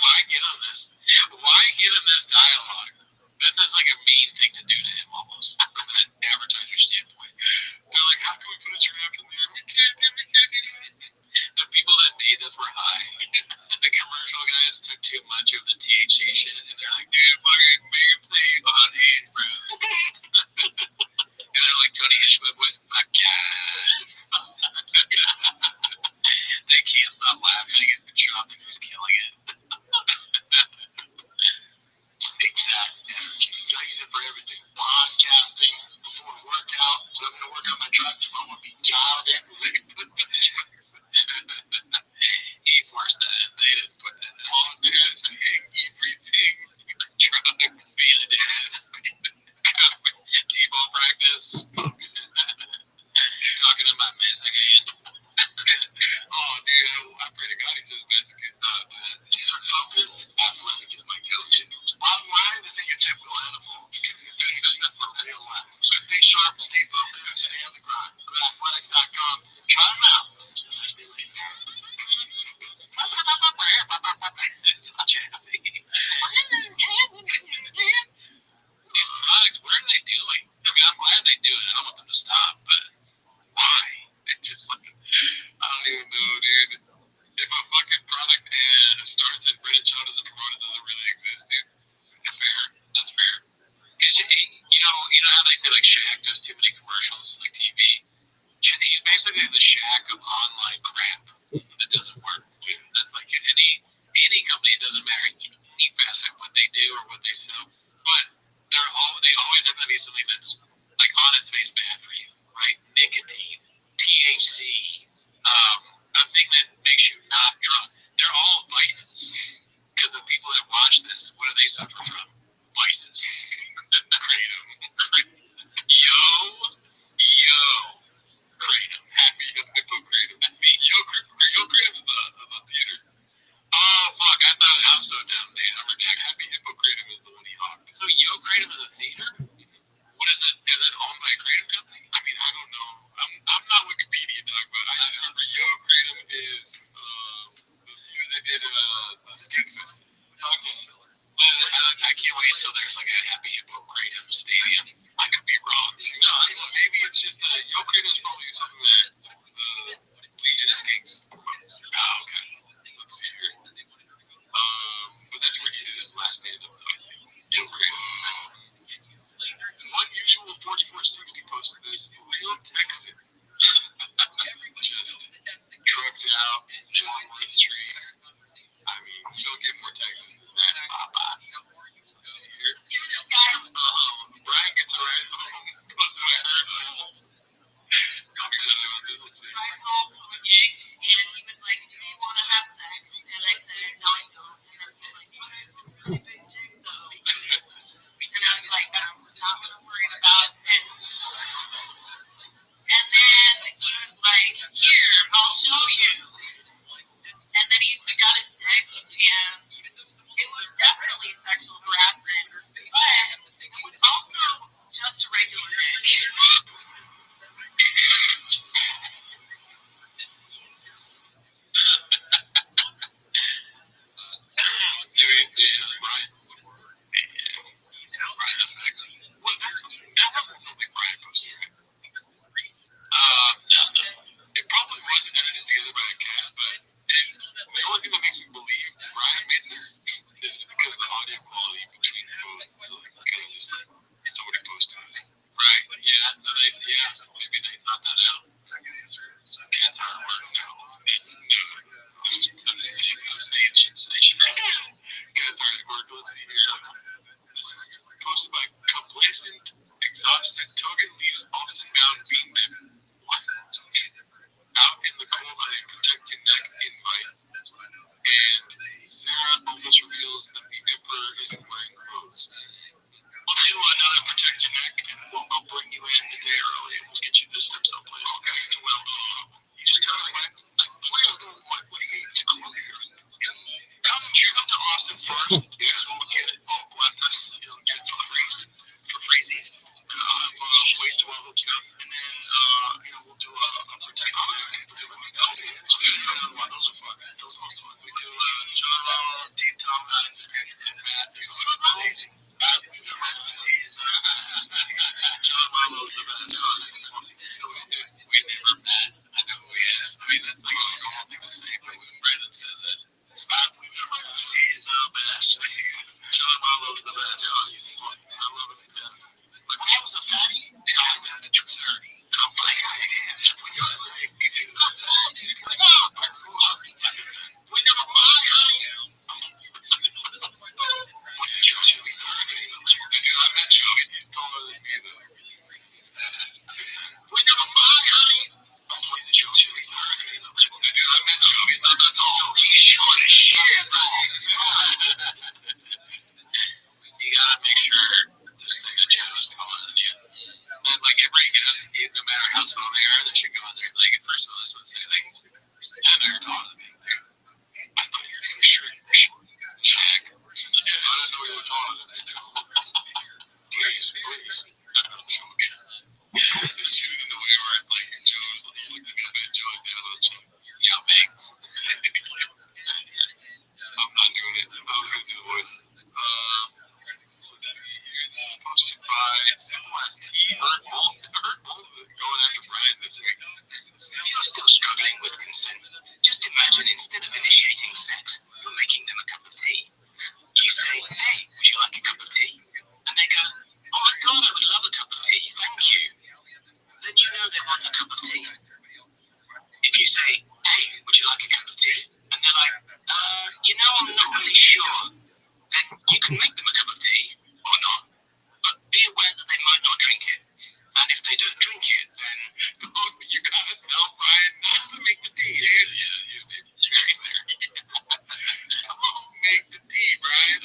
Why get on this? Why get in this dialogue? This is like a mean thing to do to him almost from an advertiser standpoint. They're like, how can we put a giraffe in there? We can't do it. The people that made this were high. The commercial guys took too much of the THC shit, and they're like, dude, fucking make it play on it, bro. And they're like, Tony Hinchman was, fuck yeah. They can't stop laughing, and Sean thinks he's killing it. Exact energy. I use it for everything. Podcasting, before workout, so I'm going to work on my truck. I want to be dialed in. He forced that in. They didn't put that in. All it is saying everything. Drugs, being a dad. T-ball practice. Talking about Mexican. Oh, dude, I pray to God he says Mexican. These are focus. Athletic is my go-to. Bottom line, the fingertip will edible. For real life. So stay sharp, stay focused, stay on the grind. Go to athletic.com. Try them out. It's jazzy. These products, what are they doing? I mean, I'm glad they do it. I don't want them to stop, but why? It's just like, I don't even know, dude. If a fucking product starts and British Show doesn't promote it, doesn't really exist, dude. Fair. That's fair. Because, you know how they say, like, Shaq does too many commercials, like TV? He's basically the Shaq of online crap that doesn't work. Dude. That's like any company, it doesn't matter any facet what they do or what they sell, but they always have to be something that's like on its face bad for you, right? Nicotine, THC, a thing that makes you not drunk. They're all vices. Because the people that watch this, what do they suffer from? Vices. Kratom. Yo. Kratom. Happy. Kratom. Happy. Yo, Kratom. so that's what I say. Like, I know you're taller than me, dude. I thought you were for sure you were short. Shaq. I didn't know you were taller than me, dude. Please. I'm joking. It's you in the way where I like your toes, like the fat jaw down on chin. Yeah, man. I'm not doing it. I was gonna do the voice. Let's see here. This is posted by Simple as T. Hurt Bull going after Brian this week. If you're still struggling with consent, just imagine instead of initiating sex, you're making them a cup of tea. You say, hey, would you like a cup of tea? And they go, oh my god, I would love a cup of tea, thank you. Then you know they want a cup of tea. If you say, hey, would you like a cup of tea? And they're like, I'm not really sure. Then you can make them a cup of tea, or not. But be aware that they might not drink it. And if they don't drink it, then, oh, you gotta tell Brian not to make the tea, dude. Yeah, you're right there. Don't make the tea, Brian.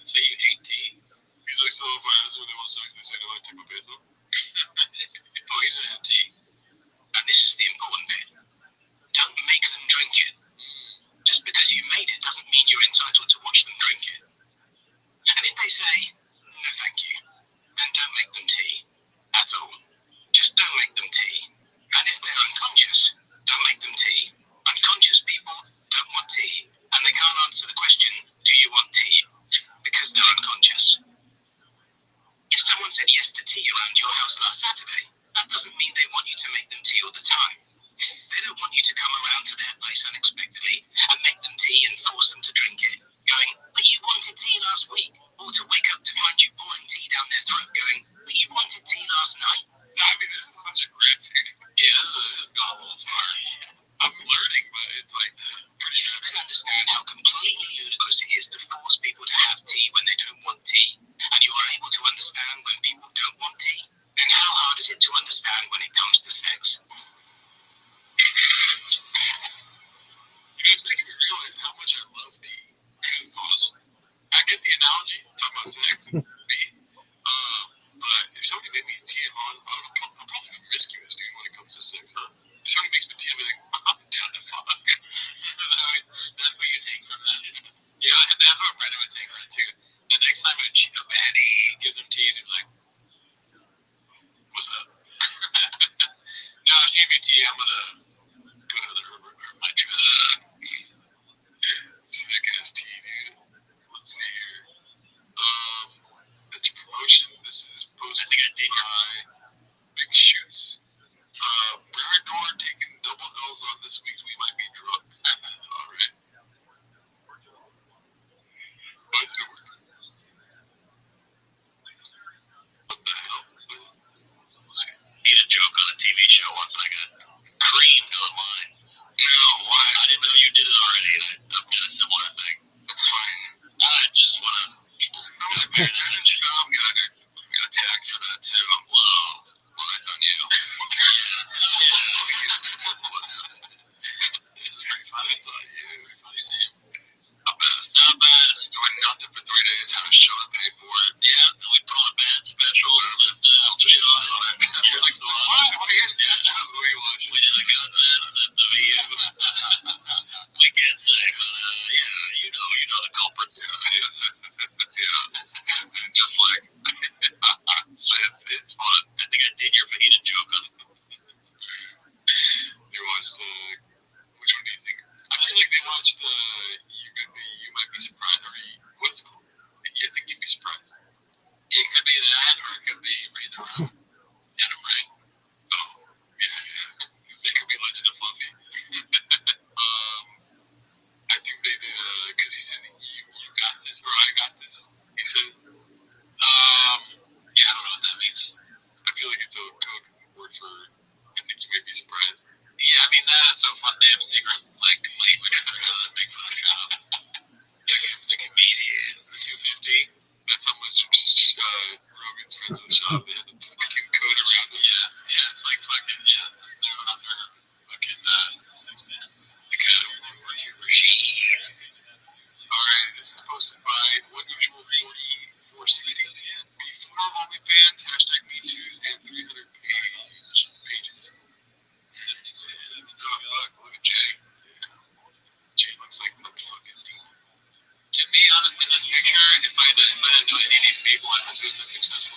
Say you hate tea. He's like, so if I ask when they want sex, they say, do I take my pants off? Oh, he's gonna have tea. And this is the important bit. Don't make them drink it. Just because you made it doesn't mean you're entitled to watch them drink it. And if they say, no thank you, then don't make them tea at all. Just don't make them tea. And if they're unconscious, don't make them tea. Unconscious people don't want tea, and they can't answer the question, do you want tea? Because they're unconscious. If someone said yes to tea around your house last Saturday, that doesn't mean they want you to make them tea all the time. They don't want you to come around to their place unexpectedly and make them tea and force them to drink it, going, but you wanted tea last week. Or to wake up to find you pouring tea down their throat going, but you wanted tea last night. I mean, this is such a graphic. Yeah, this has gone a little far. I'm learning, but it's like pretty. If you can understand how completely ludicrous it is to force people to have tea when they don't want tea, and you are able to understand when people don't want tea, then how hard is it to understand when it comes to sex? It's making me realize how much I love tea. It's awesome. I get the analogy, talking about sex, me. But if somebody made me tea on, I'm probably promiscuous, dude, when it comes to sex, huh? If somebody makes me tea, I'm like, I'm down to fuck. That's what you take from that. Yeah, and that's what Brandon would take from it, too. The next time a baddie gives him tea, he's like, what's up? No, if she gave me tea, I'm gonna go to my truck. Sick ass tea, dude. Let's see here. It's promotion. This is posted by Big Shoots. Brad Door taking double L's on this week's We Might Be Drunk. Alright. What the hell? He did a joke on a TV show once, like a cream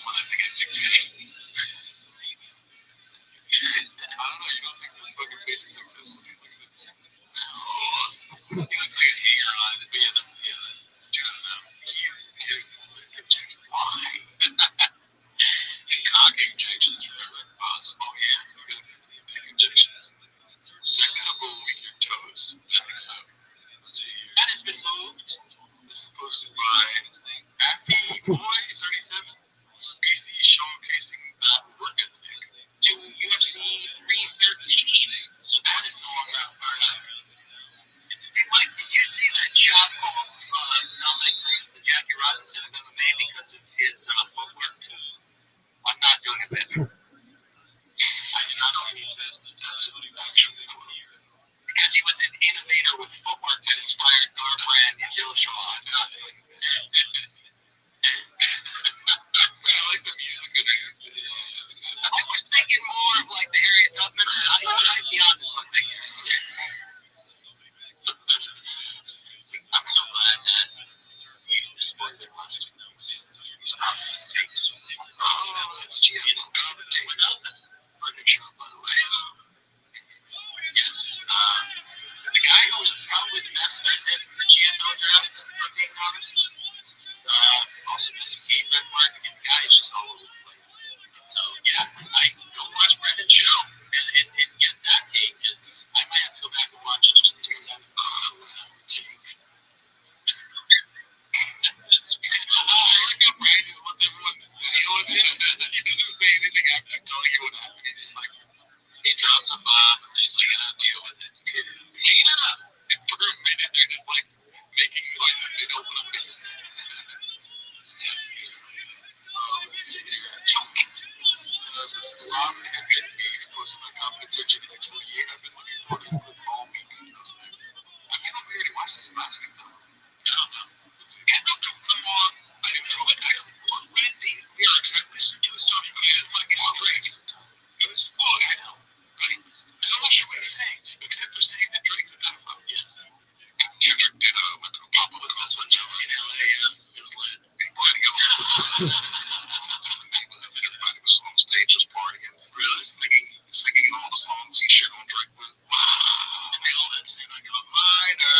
one I think I picked today. I don't know. You don't think this fucking face is successful? Look at this. He looks like a hanger on it. But yeah, just why? And cock injections, remember? Oh yeah, we got dick injections. Stick that up over your toes. I think so. That has been moved. This is posted by Happy Boy 37. BC showcasing that work ethic to UFC 313. So that is no longer out there. Hey Mike, did you see that job called Dominic Cruz, the Jackie Robinson of MMA because of his footwork? I'm not doing it better. I did not know he existed. That's what he actually was. Because he was an innovator with footwork that inspired Garbrandt and Dillashaw. I'm not doing it. I like the music in it. I was thinking more of like the Harriet Tubman. I'd be honest with you. I'm so glad that the sports wants to know. So how it takes. Without the furniture, by the way. Yes. The guy who was probably the best at the GFL draft, for being honest. Also missing game mark, and the guy is just all over the place. So yeah, I go watch Brendan's show and get that take because I might have to go back and watch it just to take that take. I like how Brandon wants everyone to deal with it. He doesn't say anything after telling you what happened. He's just like, he drops a bomb and he's like, I'll deal with it. Making it up. And for a minute, they're just like making noises. They don't want to miss. Competition is exfoliate. I've been looking forward to this all week. I can't believe we already watched this last week though. I don't know. Come on. I didn't know it. I read the lyrics. I listened to a song and I was like, oh, Drake. It was full. I know. Right? I'm not sure what they're saying, except for saying that Drake's a pedophile. Yes. Kendrick did like a pop up with this one joke in LA. It was lit. People had to go. Everybody was on stage just partying. Really? Singing all the songs he shared on Drake with. Wow. And they all had sing like a minor.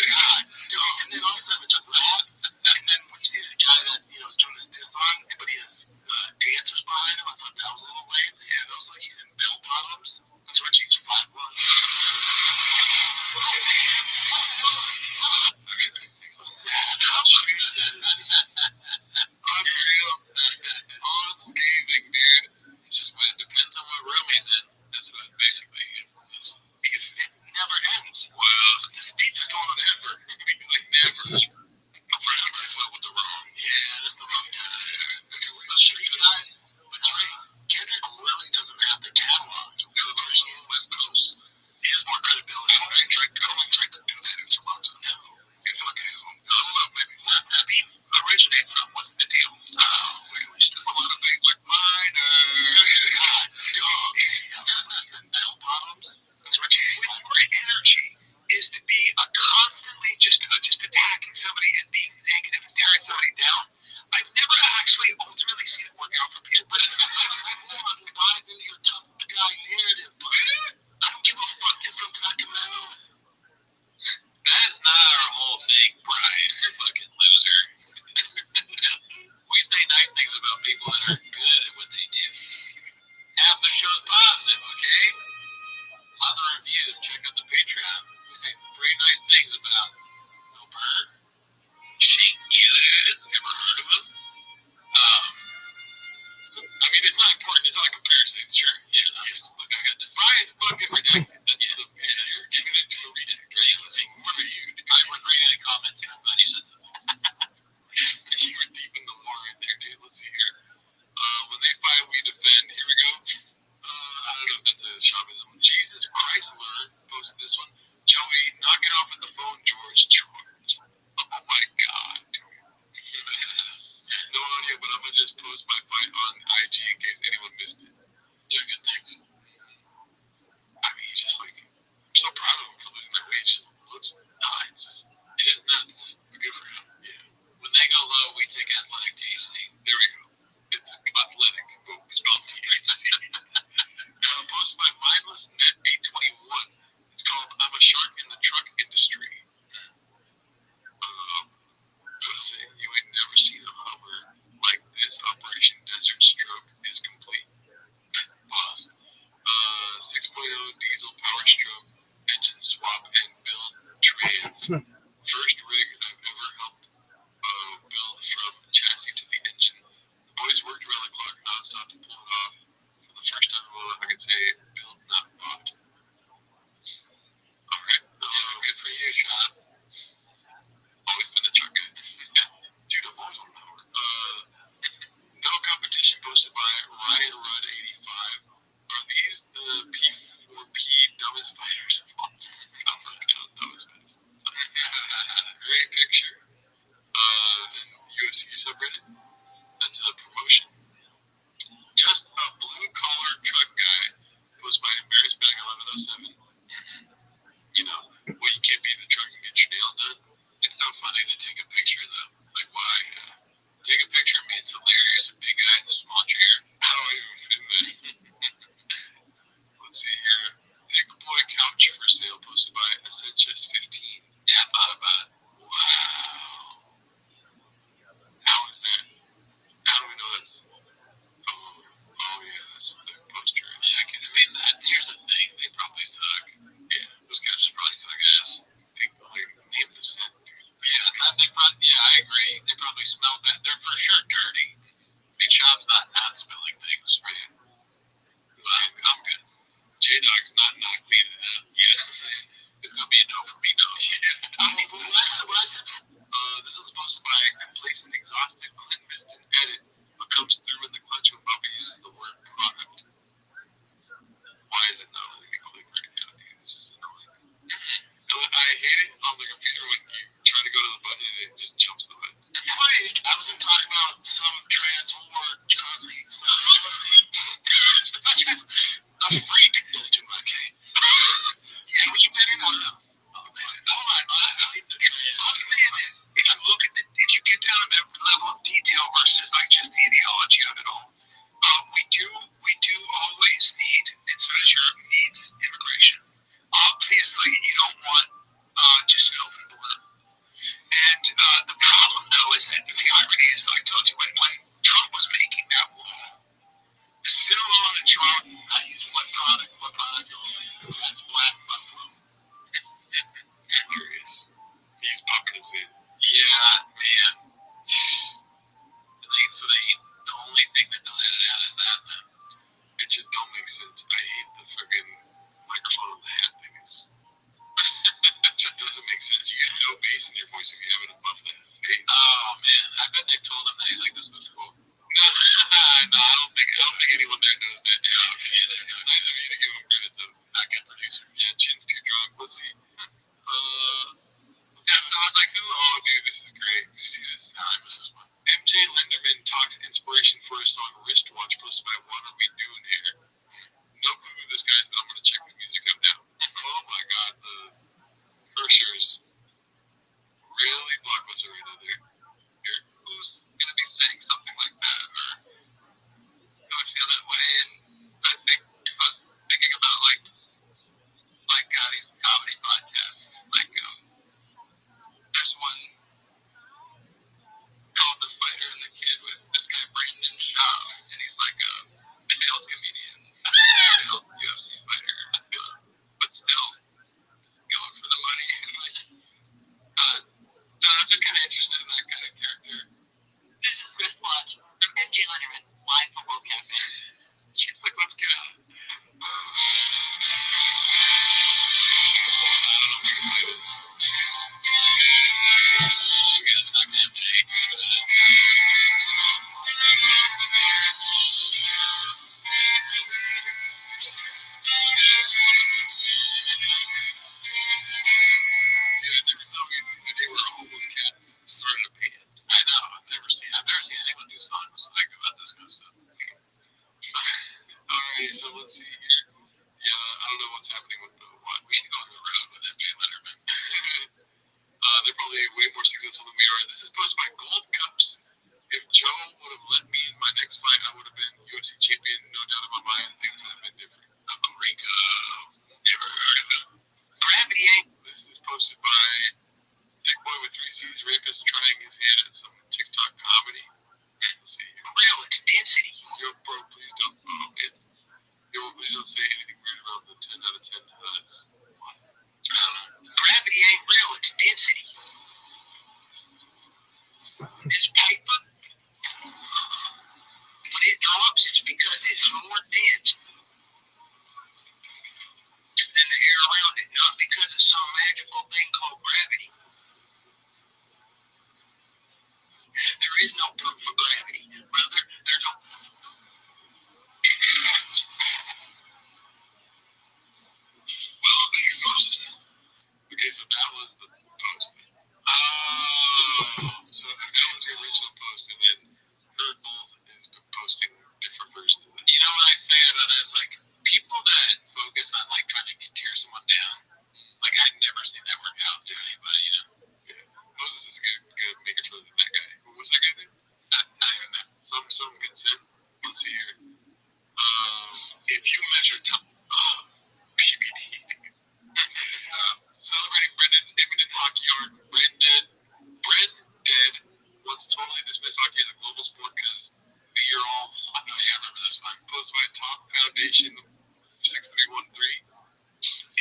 God, dumb. And then also it's a rap. And then when you see this guy that, is doing this diss song, but he has dancers behind him, I thought that was a little lame. Yeah, those like he's in bell bottoms. That's why she's flat one. Unreal. diesel power stroke, engine swap, and build trans. First rig I've ever helped build from chassis to the engine. The boys worked around the clock nonstop to pull it off. For the first time in my life, I could say build, not bought. Alright, good for you, Sean. Always been a truck guy. Dude, I'm always on power. No competition posted by Ryan Rudd 85. Are these the P4P dumbest fighters of all time? Dumbest fighters.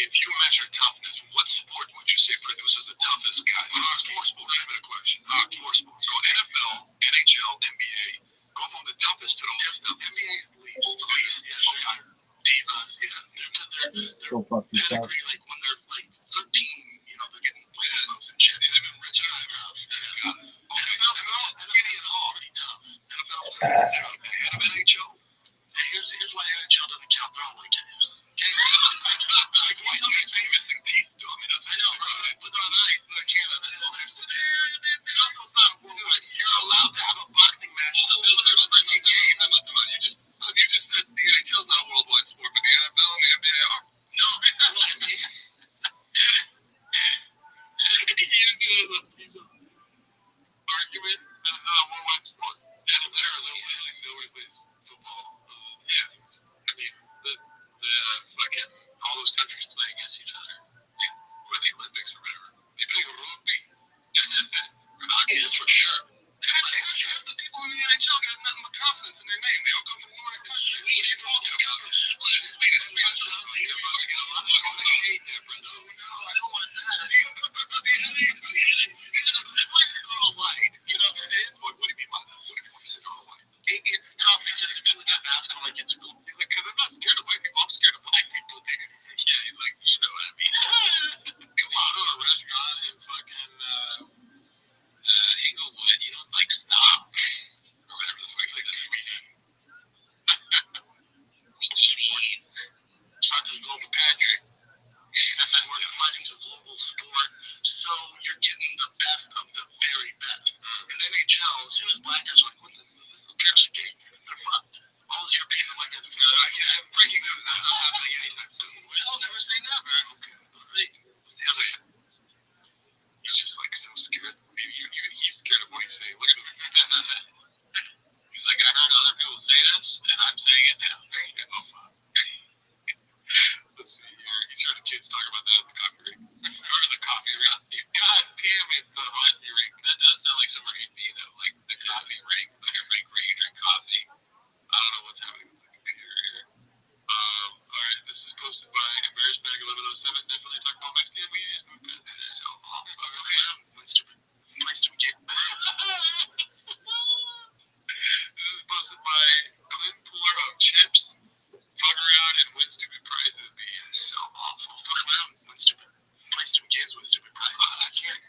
if you measure toughness, what sport would you say produces the toughest guy? Four sports. I have a question. Four sports. Go NFL, NHL, NBA. Go from the toughest to the least tough. NBA's least. Yeah, sure. Divas, yeah. They're Go fuck yourself. pedigree, like when they're like 13, they're getting playoffs and shit. Yeah, they've been rich out of it. Okay, NFL, any at all. Pretty tough. NFL's zero. The head of NHL. Hey, here's why NHL doesn't count. They're all white guys. Like white guys ain't missing teeth, though. I mean, I know, bro. They put it on ice in Canada. That's all they're saying. And also, it's not a worldwide. You're allowed to have a boxing match in the middle of a freaking game. I'm not talking about you just said the NHL's not a worldwide sport, but the NFL and the NBA are. No, he's an argument that it's not a worldwide sport. And apparently, nobody plays football. Yeah, I mean, the fucking all those countries play against each other. Like, or the Olympics or whatever. They play rugby. Hockey is for sure. Half the people in the NHL got nothing but confidence in their name. They all come from North Sweden. What are you talking about? Sweden. I hate that, brother. No, I don't want that. All white. You know what I'm saying? What do you mean by that? What do you mean when you say all white? It's tough because it feels like I'm asking like it's cool. He's like, because I'm not scared of white people. I'm scared of black people, dude. Yeah, he's like, you know what I mean? Come on, go to a restaurant and fucking Inglewood, like stop. Or whatever the fuck's like that. Soccer's global Patrick. Fighting's a global sport, so you're getting the best of the very best. In NHL, as soon as black guys are like, what is this a pair of skates? They're fucked. All those European and white guys are breaking news not happening anytime soon. Well, never say never. Okay, we'll see. How's it? He's just like so scared. Maybe even he's scared of what he's saying. Look at him. He's like, I heard other people say this, and I'm saying it now. Oh, fuck. Let's see here. He's heard the kids talk about that at the coffee rink. Or the coffee rink. God damn it, the coffee rink. That does sound like somewhere you'd be, though. Like the coffee rink. Like a rink where you drink coffee. I don't know what's happening with the computer here. Alright, this is posted by Embarrassed Bag 1107. Definitely talk about Mexican media. That is so awful. Winston. This is posted by Clint Puller of Chips. Fuck around and win stupid prizes. Be so awful. Fuck around and win stupid. Play stupid games with stupid prizes. I can't.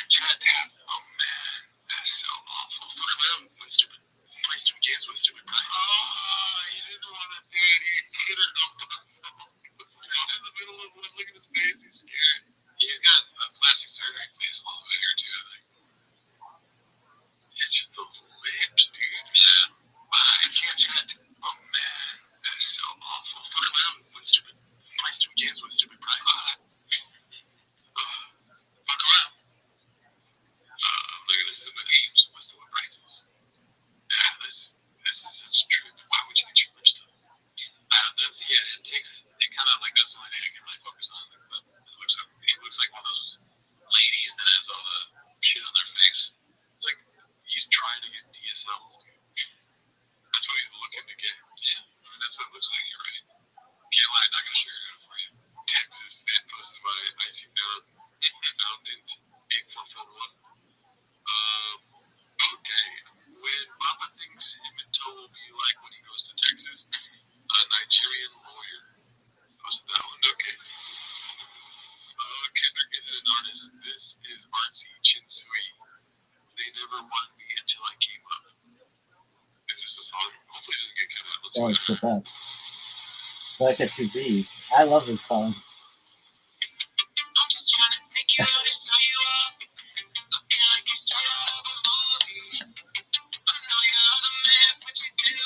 Chat tab. Oh man, that's so awful. Fuck around and win stupid. Play stupid games with stupid prizes. Oh, you didn't want to do it. He hit it up. In the middle of one. Look at his face. He's scared. He's got a plastic surgery face a little bit here too, I think. It's just those lips, dude. Yeah. I can't chat. Oh man, that's so awful. Fuck around with stupid. Play stupid games with stupid prizes. Fuck around. Look at this in the games with stupid prizes. Yeah, this is such a truth. Why would you get your lips done? It takes. It kind of like that's the only thing I can really focus on. It looks like one of those ladies that has all the shit on their face. It's like he's trying to get DSLs. That's what he's looking to get. Yeah, I mean, that's what it looks like. You're right. Can't lie, I'm not gonna share it for you. Texas fit posted by Icy Foundant 8441. Okay. When Papa thinks him and Toe will be like when he goes to Texas, a Nigerian lawyer posted that one. Okay. Kendrick isn't an artist. This is artsy Chinsui. They never wanted me until I came up. Is this a song? Hopefully it doesn't get cut out. Let's see That's what the best. Like it should be. I love this song. I'm just trying to take you out and tie you up. Looking like it's straight out of a movie. I know you're the man, but you do.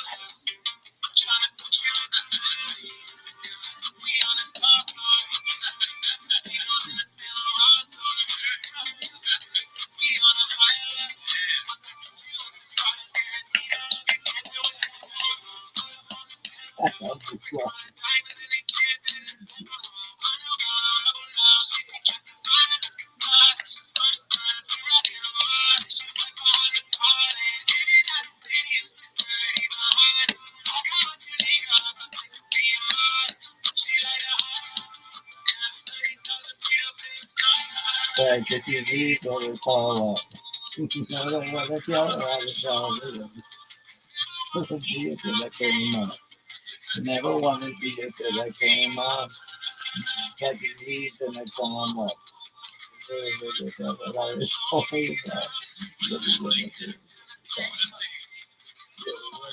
I'm trying to put you in the movie. We on the top floor. You know the still lost one. We on a higher level. That's ugly fluff. But if you leave, it'll call up. I don't want to tell her I was all to be it till I came up. Never wanted to be it till I came up. Got the leaves and I come up. I was always up. Never wanted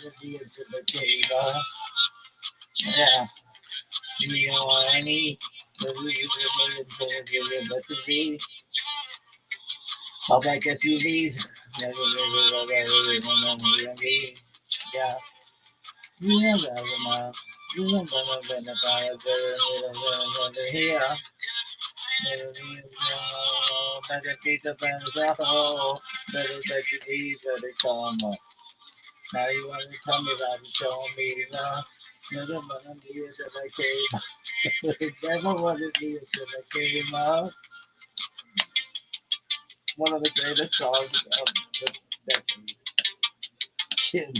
to be it till I came up. Yeah. You know what I need? But to be. How about SUVs? Yeah. Yeah, here. Better keep the fans off. Better take it easy, better come up. Now you want to tell me that you show me love. Never want to be it till I came. Never want to be it till I came up. One of the greatest songs of the decade. Chin.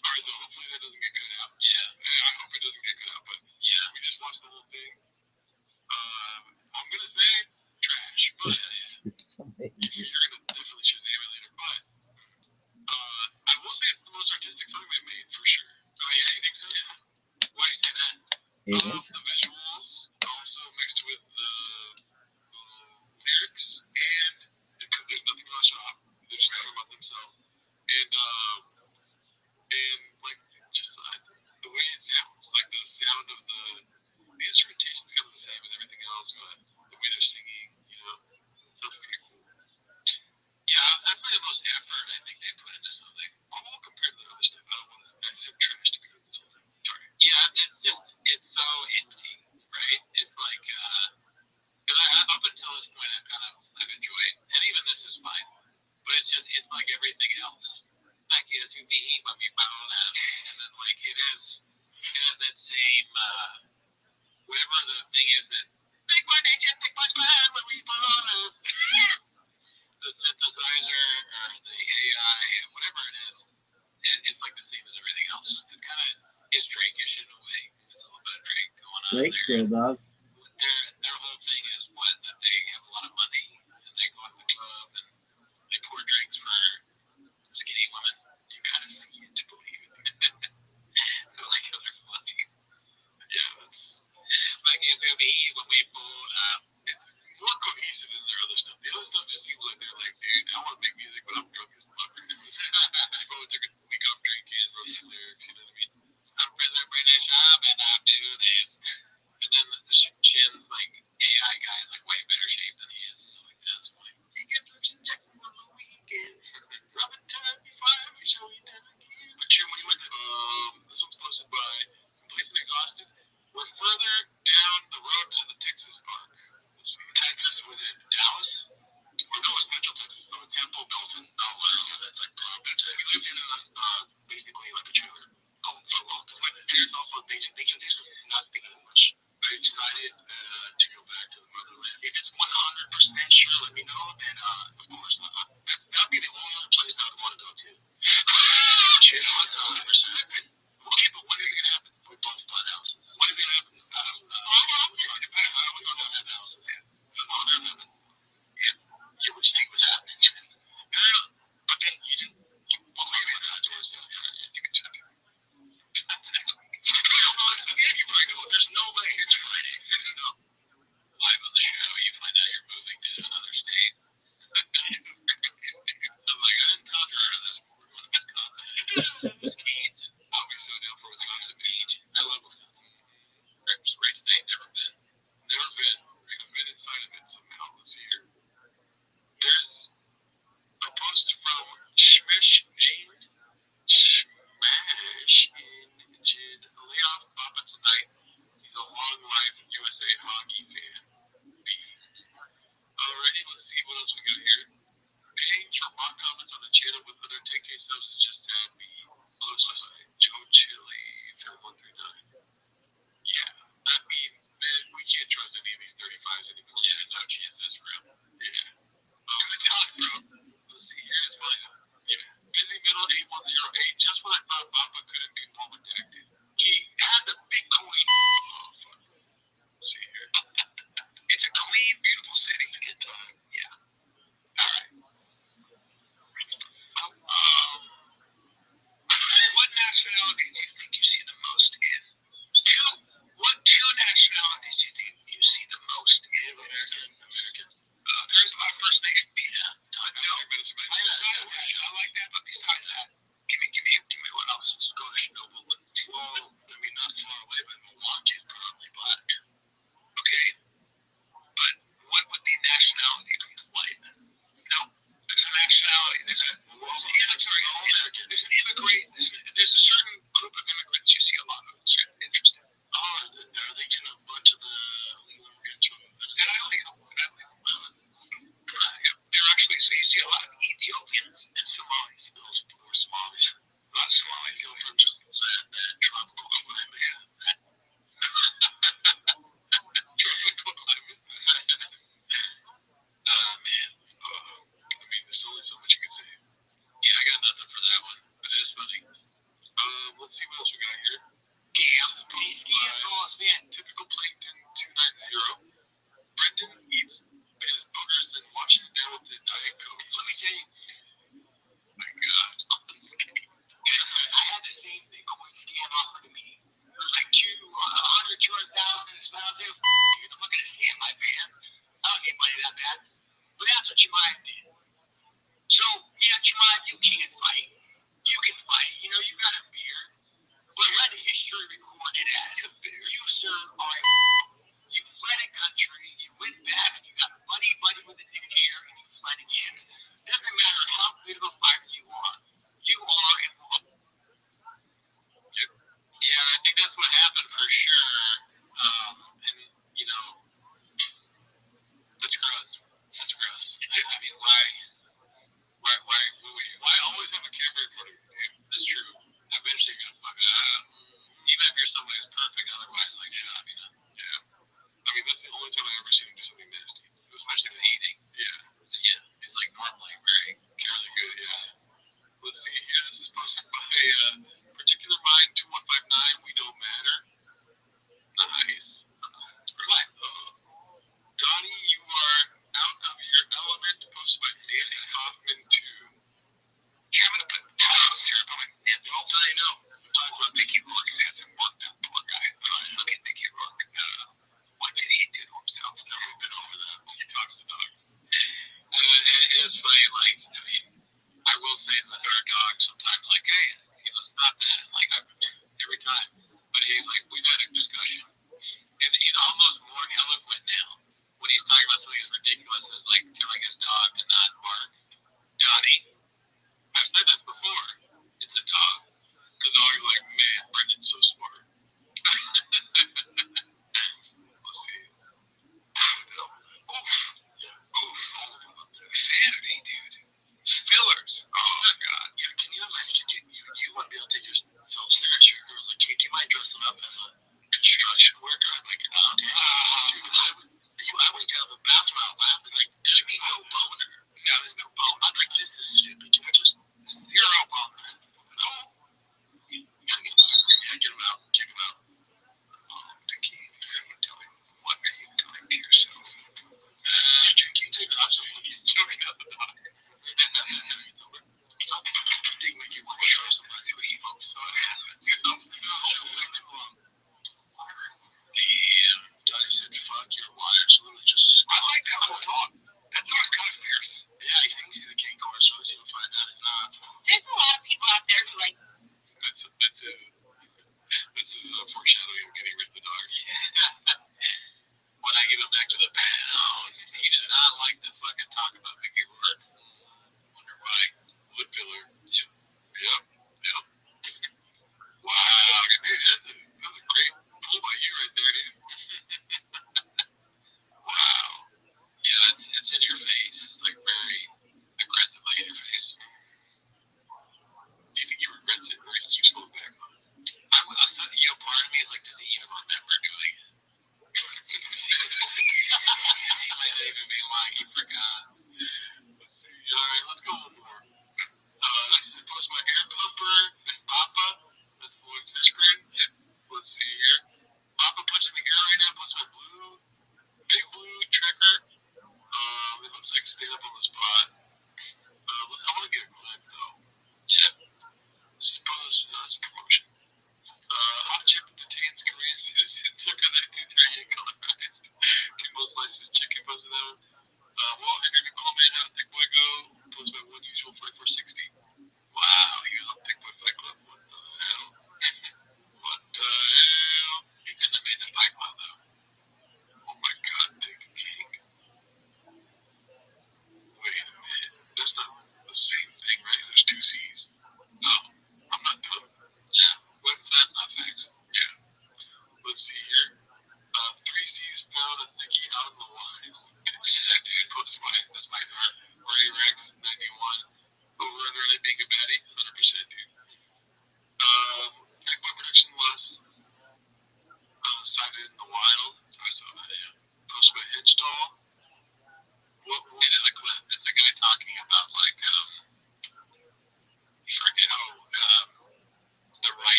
Alright, so hopefully that doesn't get cut out. Yeah, I hope it doesn't get cut out, but yeah, we just watched the whole thing. I'm gonna say trash, but It's amazing. you're gonna definitely Shazam it later. But I will say it's the most artistic song they made for sure. Oh yeah, you think so? Yeah. Why do you say that? The visuals also mixed with the lyrics, and because there's nothing on shop, they're just talking about themselves, and like just the way it sounds, like the sound of the instrumentation is kind of the same as everything else, but the way they're singing, sounds pretty cool. Yeah, definitely the most effort I think they put into something. Cool compared to the other stuff. I don't want to. I said trash to because it's all. Sorry. Yeah, it's so empty, right? It's like because up until this point I've enjoyed, and even this is fine, but it's like everything else. Like it has to be when we found out, and then like it has that same whatever the thing is that big one nation, big much man when we found out. The synthesizer or the AI, whatever it is, it's like the same as everything else. It's Drake-ish in a way. It's a little bit of Drake going on. Drake's good, dog. Their whole thing is that they have a lot of money and they go out to the club and they pour drinks for skinny women. You gotta see it to believe it. They're like they're funny. Yeah, that's like it's gonna be when we pull up. It's more cohesive than their other stuff. The other stuff just seems like they're like, dude, I want to make music, but I'm drunk as fuck. They probably took a week off drinking, wrote some lyrics. You know what I mean? I'm President British, and I do this. And then the Chin's like AI guy is like way better shape than he is. Like that's funny. He gets such a jack on the weekend. Robin time before we show you that again. But Chin, when you went to this one's posted by Place and Exhausted. We're further down the road to the Texas arc. Texas, was it Dallas? Or no, it's Central Texas, though. Temple, Belton. Oh, wow. That's like, we lived in basically like a trailer. For long. Because my parents also, they can not speak English. Very excited to go back to the motherland. If it's 100% sure, let me know. Then, of course, that'd be the only other place I would want to go to. Shit, on time. Okay, but when is it gonna happen? We both bought houses. When is it gonna happen? I don't know. I was on that houses. On their living. Yeah. You would think was happening. But then you didn't. You both made it outdoors. So you can check it. That's next week. Yeah, you're right. There's no way it's Friday. No. Live on the show, you find out you're moving to another state. Jesus Christ, dude. I'm like, I didn't tell her this, but we're going to Wisconsin. Wisconsin. I'll be so down for Wisconsin Beach. I love Wisconsin. It's a great state. Never been. Never been. I've been inside of it somehow this year. There's a post from Smash Engine Leon Baba tonight. He's a long life USA hockey fan. Alrighty, let's see what else we got here. Paying for bot comments on the channel with other 10K subs just had me. Oh, sorry. Joe Chili, Phil 139. Yeah, I mean, man, we can't trust any of these 35s anymore. Yeah, no chance that's real. Yeah. Good time, bro. Let's see, here's mine. Yeah. Busy Middle 8108. Just when I thought Baba couldn't be more redacted. He had the Bitcoin Somalis. Not Somali. Feel from just that tropical climate. Tropical climate. Man. I mean, there's only so much you can say. Yeah, I got nothing for that one, but it is funny. Let's see what else we got here. Typical Plankton 290. Brendan eats his boogers and washes it down with the Diet Coke. Let me tell you. My God. I had the same Bitcoin scam offered to me. It was like $100,000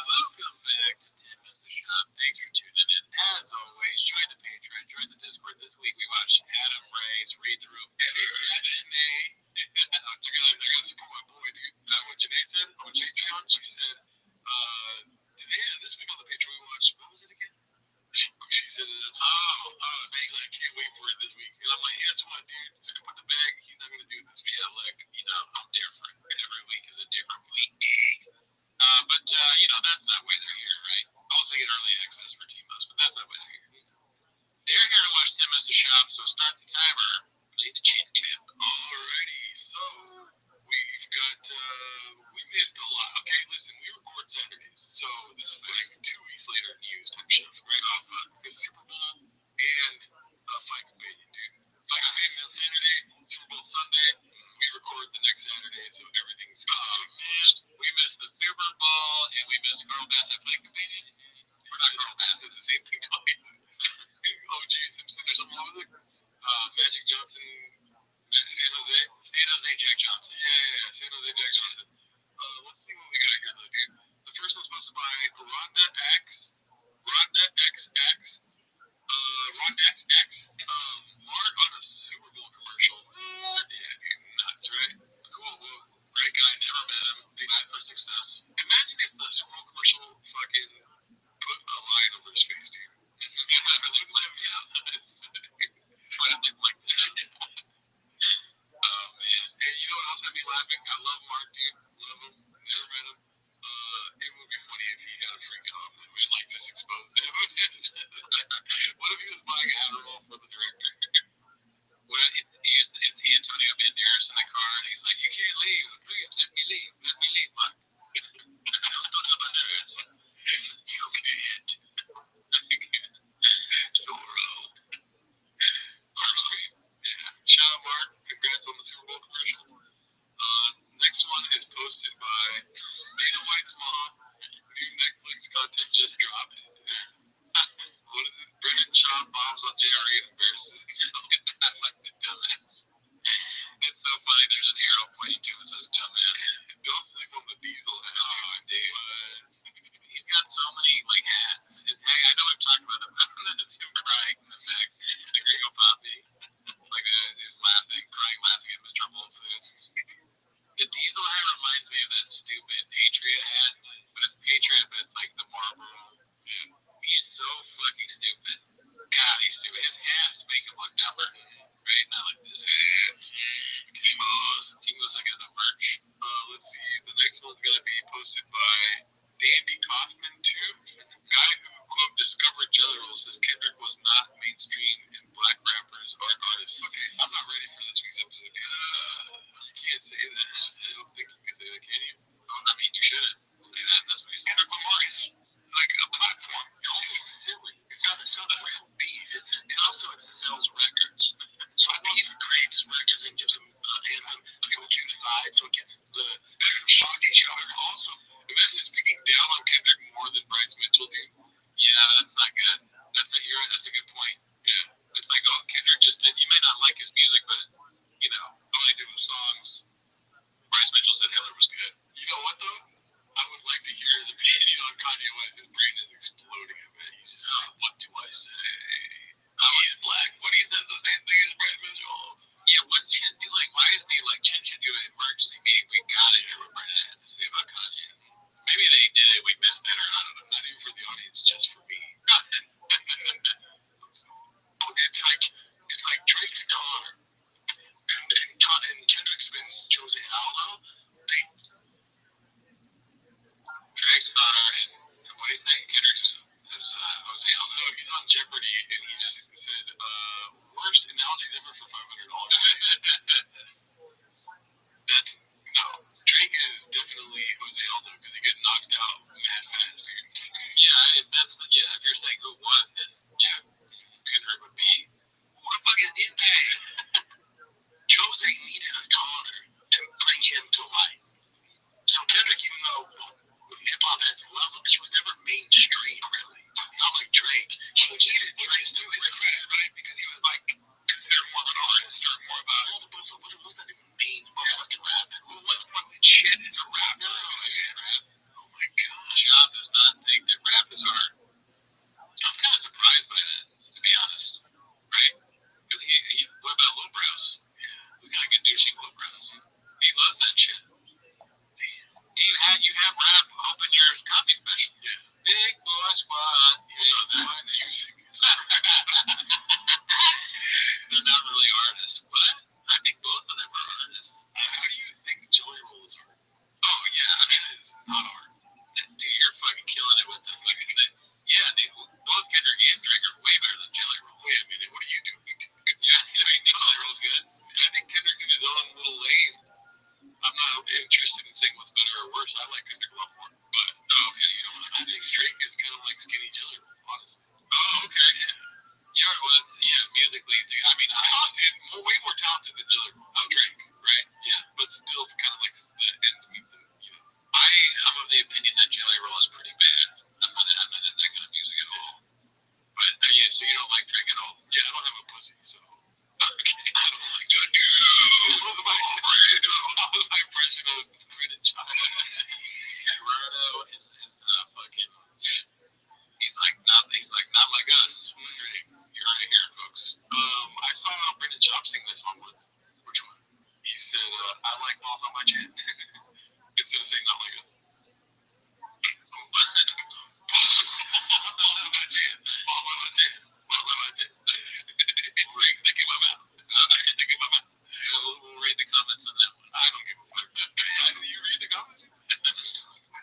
Welcome back to Tim As the Shop. Thanks for tuning in. As always, join the Patreon, join the Discord. This week we watched Adam Ray's Read the Room. I gotta support my boy, dude. What Janae said, what she's been on, she said, this week on the Patreon we watched, what was it again? She said, man, I can't wait for it this week. And I'm like, guess what, dude? Scoop in the bag. He's not gonna do this. But yeah, look, I'm different. Every week is a different week. But that's not why they're here, right? I was thinking early access for T-Bus, but that's not why they're here. They're here to watch Tim As the Shop, so start the timer. Play the chin clip. Alrighty, so we've got, we missed a lot. Okay, listen, we record Saturdays, so this is like 2 weeks later news type stuff, right off the Super Bowl and Fight Companion, dude. Fight Companion on Saturday, Super Bowl Sunday. We record the next Saturday, so everything's gone. Man, we missed the Super Bowl and we missed Carl Bassett Fight Companion. We're not Carl Bassett, the same thing twice. Oh, geez, Simpson or something. What was it? Magic Johnson, San Jose Jack Johnson. Yeah, San Jose Jack Johnson. Let's see what we got here, though, dude. The first one's sponsored by Rhonda XX. Ron XX. Mark on a Super Bowl commercial. What? Yeah, dude, nuts, right? Cool. Well, great guy. Never met him. Big night for success. Imagine if the Super Bowl commercial fucking put a line over his face, dude. Luke Lim, yeah. But it looked like that. Oh, man. And you know what else had me laughing? I love Mark, dude. Love him. Never met him. It would be funny if he had a freaking off movie and like this exposed him. What if he was buying Adderall for the director? What if it's Antonio Banderas in the car and he's like, you can't leave. Please, let me leave. Let me leave, Mark. Antonio Banderas. You can't. Zorro. Mark's great. Yeah. Shout out, Mark. Congrats on the Super Bowl commercial. Next one is posted by Dana White's mom. New Netflix content just dropped. What is it? Brendan Shaw bombs on JRE and embarrasses himself. I like the dumbass. It's so funny. There's an arrow pointing to it that says dumbass. Don't sleep on the diesel. Oh, dude. He's got so many like hats. His hat, I know I've talked about him. It's him crying in the back. The Gringo Poppy. Like he's crying, laughing at Mr. Whole Foods. The diesel hat reminds me of that stupid Patriot hat. But it's Patriot, but it's like the Marlboro. He's so fucking stupid. God, he's stupid. His hats make him look dumber. Right? Not like this. Timo's like the merch. Let's see. The next one's gonna be posted by Dandy Kaufman too. Guy who quote discovered Jelly Roll says Kendrick was not mainstream and black rappers are artists. Okay, I'm not ready for this week's episode. You can't say that. I don't think you can say that, can you? Oh, I mean, you shouldn't say that. That's what he's Kendrick Lamar is like a platform. It's silly. It's not a real beat. It also sells records. So Beef creates records and gives them anthem. People choose sides, so it gets the shock each other. Also, imagine speaking down on Kendrick more than Bryce Mitchell, dude. Yeah, that's not good. That's a good point. Yeah, it's like, oh, Kendrick just did. You may not like his music, but all they do is songs. Bryce Mitchell said start more about all the buffalo. What does that even mean? Fucking rap. Well, what's one that shit is a rap? No, rap. Oh my god. John does not think that rap is art. I'm kind of surprised by that, to be honest. Right? Because what about lowbrows? He's got a good douchey lowbrows. He loves that shit. You have rap up in your comedy special. Yeah. Big boy squad. That's music. They're not really artists. What? I think both of them are artists. How do you think Jelly Rolls are? Oh, yeah. I mean, it's not art. Dude, you're fucking killing it with the fucking thing. Yeah, dude. Both Kendrick and Drake are way better than Jelly Roll. Wait a minute. What are you doing? Yeah, I think Jelly Roll's good. I think Kendrick's in his own little lane. I'm not interested in saying what's better or worse. I like Kendrick a lot more. But, okay, you know what? I think Drake is kind of like Skinny Jelly Roll, honestly. Oh, okay, yeah. Yeah, it was, musically. I mean, I honestly way more talented than Jelly Roll. I'm Drake, right? Yeah, but still kind of like the end to me. I'm of the opinion that Jelly Roll is pretty bad. I'm not into that kind of music at all. But, yeah, so you don't like Drake at all? Yeah, I don't have a pussy, so. Okay, I don't like Drake. What was my impression of Brandon Child? Rodo is fucking. He's not like us. Drake, you're right here, folks. I saw Brandon Chop sing that song once. Which one? He said, "I like balls on my chin." Instead of saying "not like us." It's like thinking my mouth. Thinking my mouth. We'll read the comments on that one. I don't give a fuck. Do you read the comments? I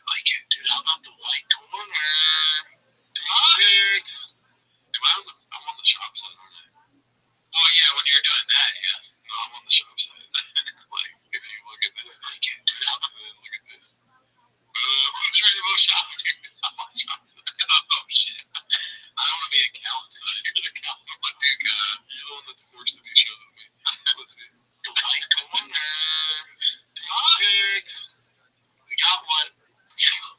like it, dude. How about the white corner? Pigs. Dude, I'm on the shop side, aren't I? Oh, yeah, when you're doing that, yeah. No, I'm on the shop side. Like, if you look at this, like, dude, how about this? Look at this. Who's ready to go shop, dude? I'm on shop side. Oh, shit. I don't want to be a accountant. You're the accountant. But, dude, you're the one that's forced to do shows with me. Let's see. The white corner. Pigs. We got one. Yeah.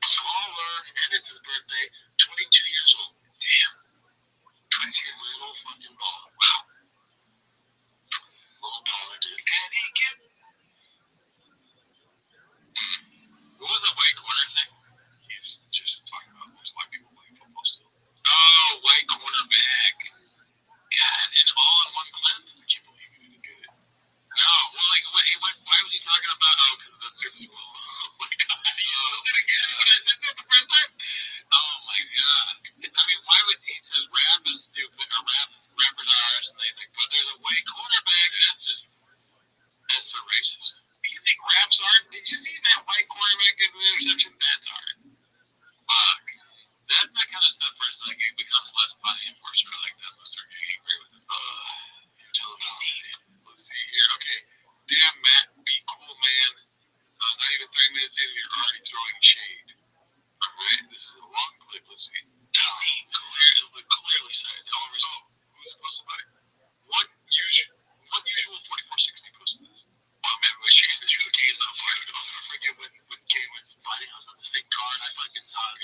Smaller. And it's his birthday. 22 years old. Damn. 22 little fucking ball. Wow. Little baller, dude. Can he get? What was the white corner thing? He's just talking about those white people playing football still. Oh, white cornerback. God, and all in one clip? I can't believe he didn't get it. No, well, like, why was he talking about, because of the Super Bowl? Oh, my God. He still did it again. When I said that the first time? Oh, my God. I mean, why would he says rap is stupid, or rappers are artists, and they think, but there's a white cornerback, that's so racist. You think rap's art? Did you see that white cornerback give an interception? That's art. Fuck. That's that kind of stuff where it's like, it becomes less funny and more sort of like that. We'll start getting angry with it. You're telling me. Let's see here. Okay. Damn, Matt, be cool, man. Not even 3 minutes in, you're already throwing shade. Alright, this is a long clip. Let's see. Clearly said. Who's supposed to buy it? One usual 4460 posted this. Oh man, we should do the case on fire. I forget when Kay was fighting us on the same car, and I fucking saw it.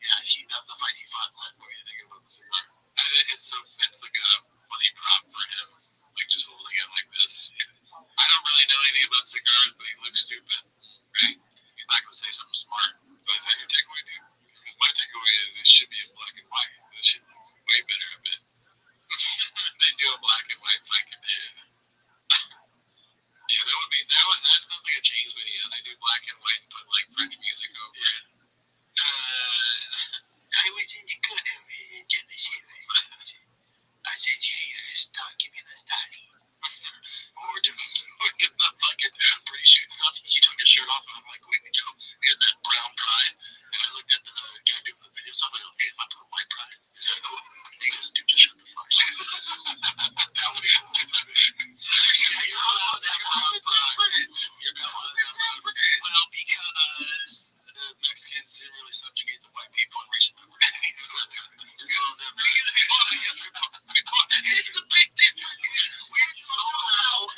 Yeah, that's the fight he fought last. What do you think about the cigar? I think it's like a funny prop for him, like just holding it like this. I don't really know anything about cigars, but he looks stupid, right? He's not gonna say something smart. But is that your takeaway, dude? Because my takeaway is it should be in black and white. This shit looks way better a bit. They do a black and white fucking shit. Yeah, that sounds like a James video. They do black and white and put like French music over it. I was in the good of it, I said, start give me the study. Or did the fucking pre-shoot stuff. He took his shirt off and I'm like, wait, Joe, he had that brown pride. And I looked at the guy doing the video, so I'm like, hey, if I put a white pride. He's like, oh, he goes, dude, just shut the fuck up. Tell me. You're allowed to have pride. You're allowed to have pride. Well, because the Mexicans didn't really subjugate the white people in recent memory. That's what they're doing. It's a big difference. We're so allowed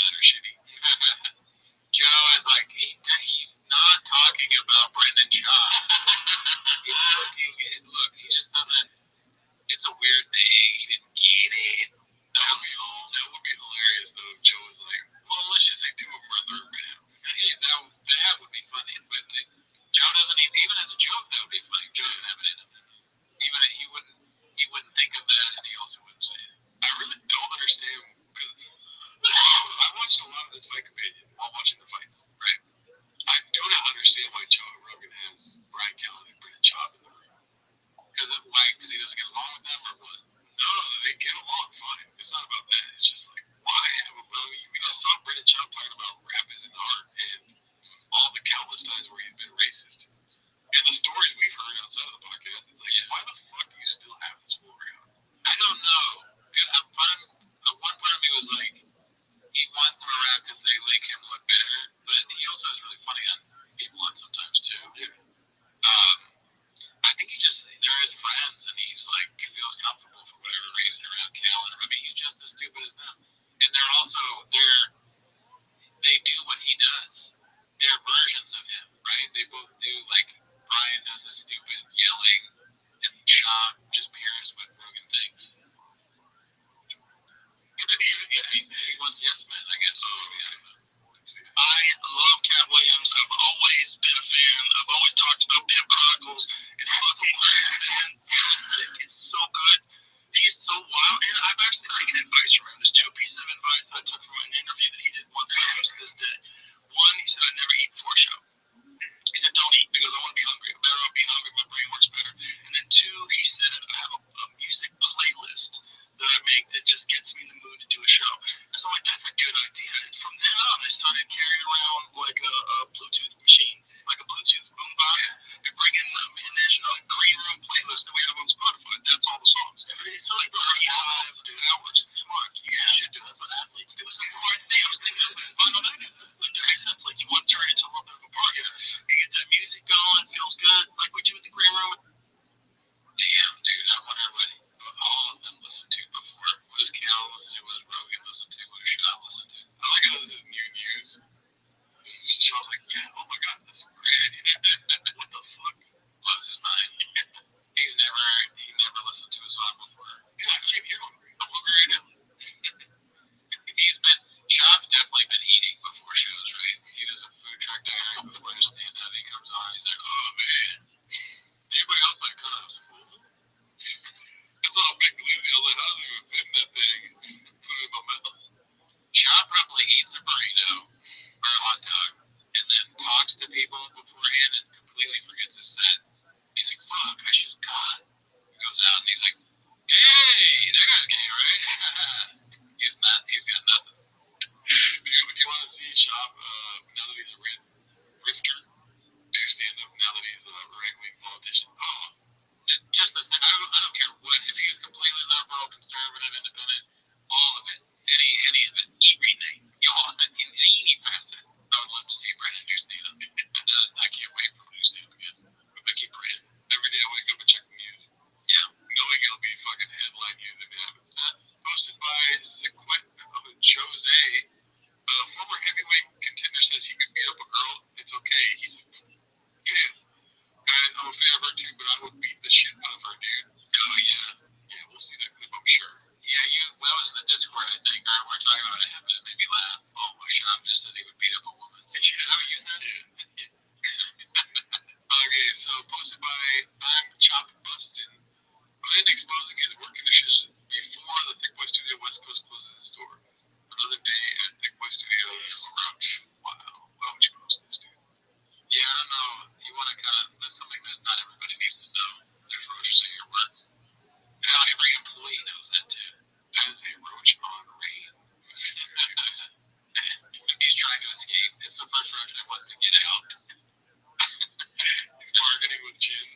that are shitty. Joe is like, he's not talking about Brendan Shaw. Look, he just doesn't, it's a weird thing. He didn't get it. That would be hilarious though. If Joe was like, well, let's just say two of them are third man. That would be funny. But Joe doesn't even as a joke, that would be funny. Joe didn't have it in him. Even he wouldn't think of that, and he also wouldn't say it. I really don't understand because I watched a lot of this fight companion while watching the fights. Right. I do not understand why Joe Rogan has Brian Callen and Brendan Schaub in the room. Why? Because he doesn't get along with them, or what? No, they get along fine. It's not about that. It's just like why? We just saw Brendan Schaub talking about rap isn't art, and all the countless times where he's been racist. And the stories we've heard outside of the podcast, it's like, why the fuck do you still have this war out? I don't know. One part of me was like, he wants them to rap because they make him look better, but he also is really funny on people on sometimes too. I think they're his friends, and he's like, feels comfortable for whatever reason around Callen. I mean, he's just as stupid as them. And they do what he does. They're versions of him, right? They both do, like, Brian does a stupid yelling, and Sean just parents with broken things. He wants yes men, I guess. I love Cat Williams. I've always been a fan. I've always talked about Pimp Chronicles. It's fucking fantastic. It's so good. He's so wild. And I've actually taken advice from him. There's two pieces of advice that I took from an interview that he did once when I was this day. One, he said, I never eat before a show. He said, don't eat because I want to be hungry. I'm better off being hungry. My brain works better. And then two, he said, I have a music playlist that I make that just gets me in the mood to do a show. And so I'm like, that's a good idea. And from then on, I started carrying around like a Bluetooth machine, like a Bluetooth boombox, and bringing them in a green room playlist that we have on Spotify. That's all the songs. It's like 5 hours. Smart. Yeah, you should do that for athletes. It was a smart thing. I was thinking, I was like, why don't I do that? Like, that makes sense. Like, you want to turn it into a little bit of a party. You get that music going, it feels good, like we do in the green room. Damn, dude, I wonder what all of them listened to before. What does Cal listen to? What does Rogan listen to? What does Shaw listen to? I like how this is new news. Shaw's like, yeah, oh my god, that's a great idea. What the fuck? Blows his mind. He never listened to a song before. Dude, I came here hungry. I'm hungry right now. Shop's definitely been eating before shows, right? He does a food truck diary before his stand-up. He comes on, he's like, oh man, anybody else like kind of full? That's all big lazy Alejandro in that thing. Put in my mouth. Shop probably eats a burrito or a hot dog and then talks to people beforehand and completely forgets his set. He's like, fuck, I should have gone. He goes out and he's like, hey, that guy's gay, right? He's not, he's got nothing. If you want to see Shop, now that he's a rifter, do stand up now that he's a right wing politician. Oh, just this thing. I don't care what. If he was completely liberal, conservative, independent, all of it, any of it, everything, y'all, in any facet, I would love to see Brandon do stand up. I can't wait for him to do stand up again. I keep praying. Every day I wake up and check the news. Yeah, knowing it'll be fucking headline news if it happens. Posted by Sequet Jose. Former heavyweight contender says he could beat up a girl. It's okay. He's like, dude, guys, I'm a fan of her too, but I would beat the shit out of her, dude. Oh, yeah. Yeah, we'll see that clip, I'm sure. Yeah, when I was in the Discord, I think, we were talking about it, and it made me laugh. Oh, my shot just said he would beat up a woman. Say, shit, how do I use that? Okay, so posted by I'm Chop Bustin. Clint exposing his work conditions before the Thick Boy Studio West Coast closes its door. Another day at Thick Boy Studios. Roach. Wow. Why would you post this, dude? Yeah, I don't know. You want to that's something that not everybody needs to know. There's roaches at your work. Now every employee knows that too. That is a roach on rain. He's trying to escape. It's the first roach that wants to get out. He's bargaining with Jim.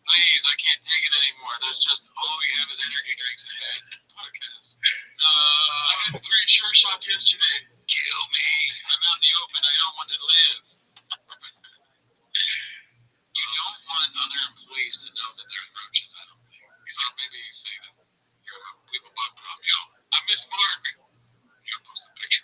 Please, I can't take it anymore. There's just all we have is energy drinks ahead. Podcast. I had 3 sure shots yesterday. Kill me. I'm out in the open. I don't want to live. You don't want other employees to know that there's roaches, I don't think. Or maybe you say that we have a bug problem. Yo, I miss Mark. You gotta post a picture.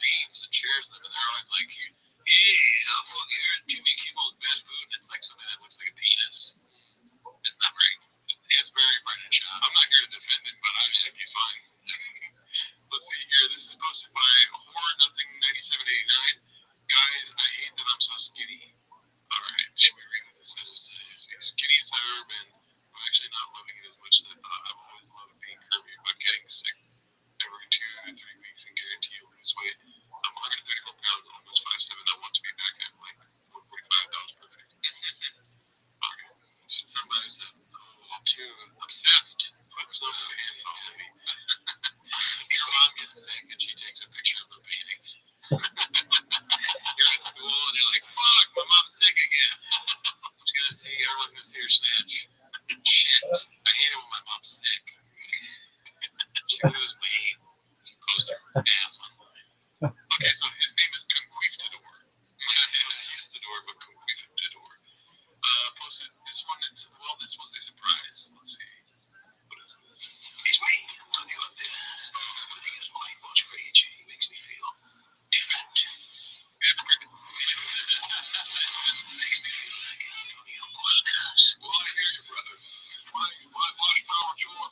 beams and shares them, and they're always like, "Hey, fuck, here's Jimmy Kimmel's best food." And it's like something that looks like a penis. It's not very. It's very British. I'm not here to defend him, but I think he's fine. Let's see here. This is posted by Horror Nothing 9789. Guys, I hate that I'm so skinny. All right, should we read what this says? It says, "Skinny as I've ever been. I'm actually not loving it as much as I thought. I've always loved being curvy, but getting sick every 2 to 3 weeks and guarantee you lose weight. I'm 134 pounds and almost 5'7". I want to be back at like 145. That was perfect. Okay. Somebody said, "Oh, too obsessed. Put some hands on me." Your mom gets sick and she takes a picture of the paintings. You're at school and you're like, "Fuck, my mom's sick again." Everyone's gonna see her snatch. Shit. I hate it when my mom's sick. She loses weight. She posts her ass online. Okay, so his name is Conquistador. Conquistador, but Conquistador. Posted this one. This was a surprise. Let's see. What is this? It's me. Tell me about this. When he is my watch for AJ, he makes me feel different. Different. Makes me feel like Antonio Banderas. Well, I hear you, brother. Why watch Power Tour?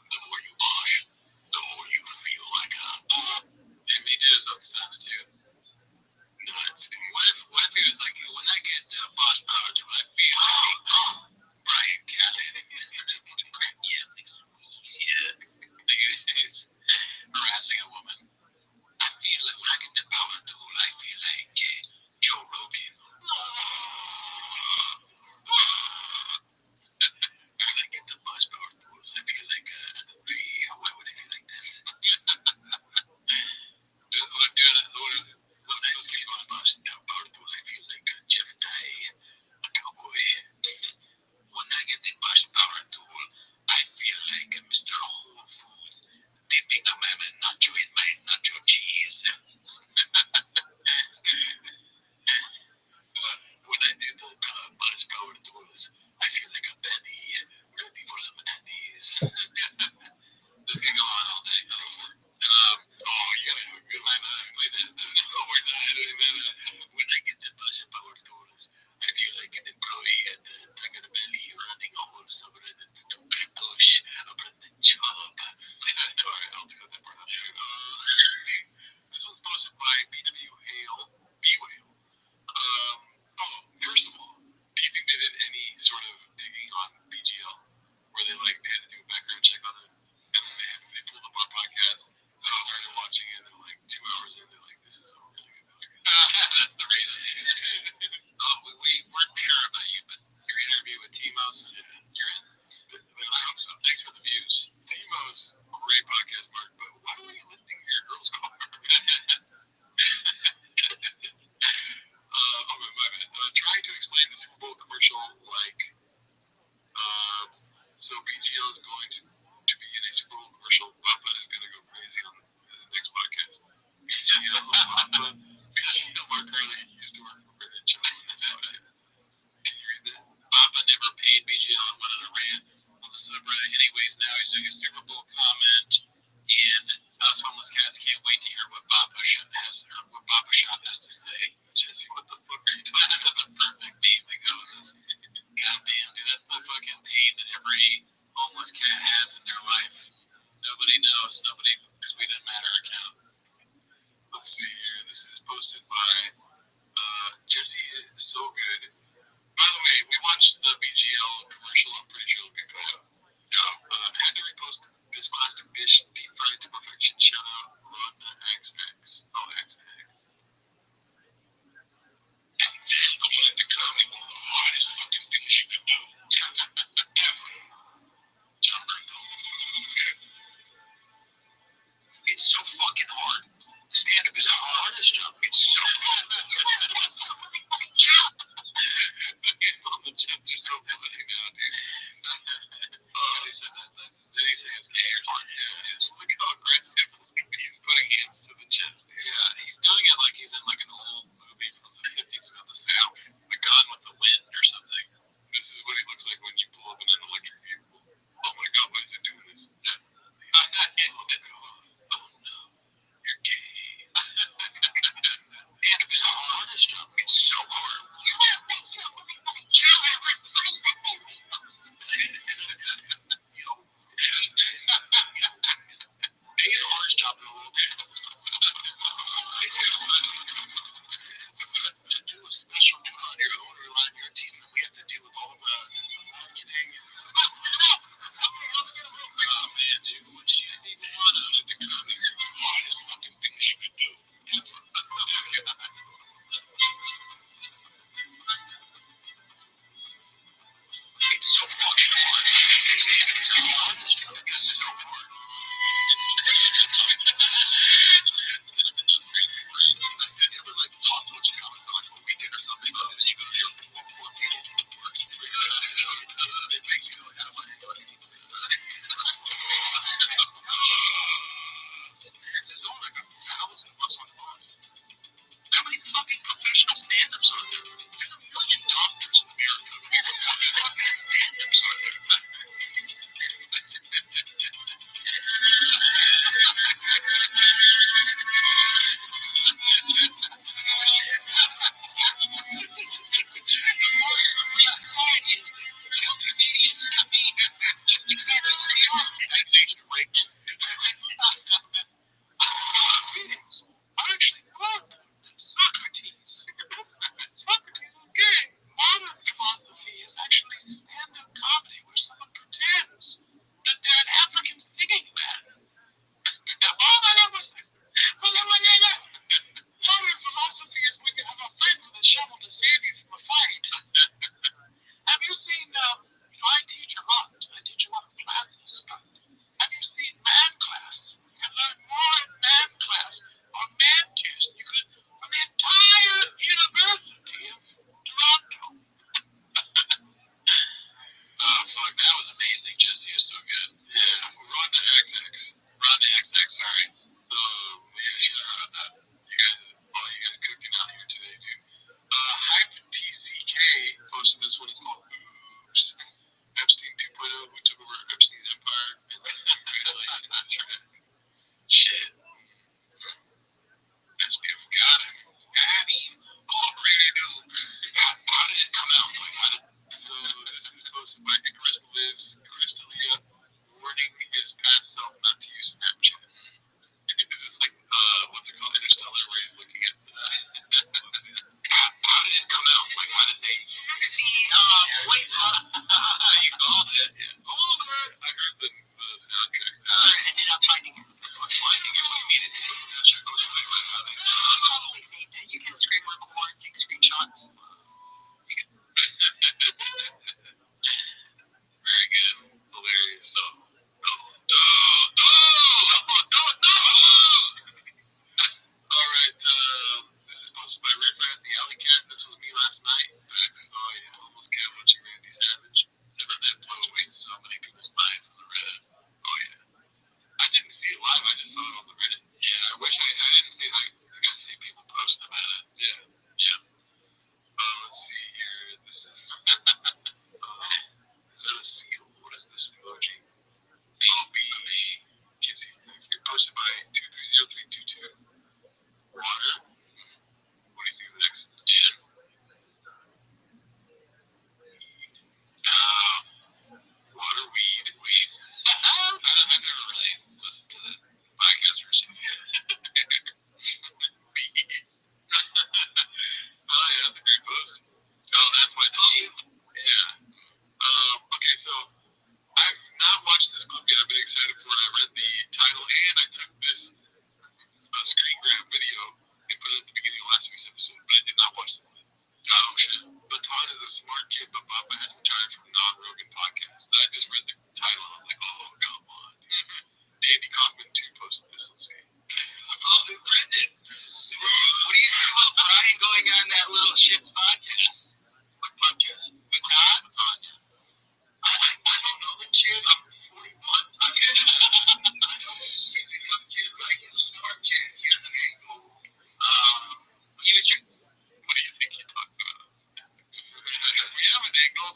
The more you wash, the more you feel like a. Yeah, me too sometimes too. No, what if he was like, when I get boss power, do I feel like Brian Kelly? Yeah, makes the rules, yeah. He's harassing a woman. I feel like when I get the power tool, I feel like Joe Rogan. When I get the boss power tools, I feel like why would I feel like that? Let's keep going about power tool. I feel like Jeff Dye, a cowboy. When I get the boss power tool, I feel like Mr. Whole Foods dipping a mammoth nacho in my nacho cheese. When I do the boss power tools, I feel like a Benny ready for some Andes. This can go on all day. You gotta have a good line. Oh, we're not. When I get the boss power tools, I feel like an employee at Taco Belly running a whole summer and it's too big push about the job. Alright, I'll do that part too. This one's posted by BW Hale. B-Whale. First of all, do you think they did any sort of digging on BGL? Where they had to do a background check on it? And then they pulled up our podcast, they started watching it, and like 2 hours in, they're like, "This is a really good movie." That's the reason. We weren't sure about you, but your interview with Timos, you're in. I hope so. Thanks for the views. Timos, great podcast, Mark, but why are you lifting your girl's car? My bad. Trying to explain the Super Bowl commercial like, so BGL is going to be in a Super Bowl commercial. Papa is going to go crazy on this next podcast. BGL, Papa, BGL, Mark Carly used to work for British. Can you read that? Papa never paid BGL and went on a rant on the subreddit. Anyways, now he's doing a Super Bowl comment, and us homeless cats can't wait to hear what Papa Shop has to say. Jesse, what the fuck are you talking about? The perfect name to go with this. Goddamn, dude, that's the fucking pain that every homeless cat has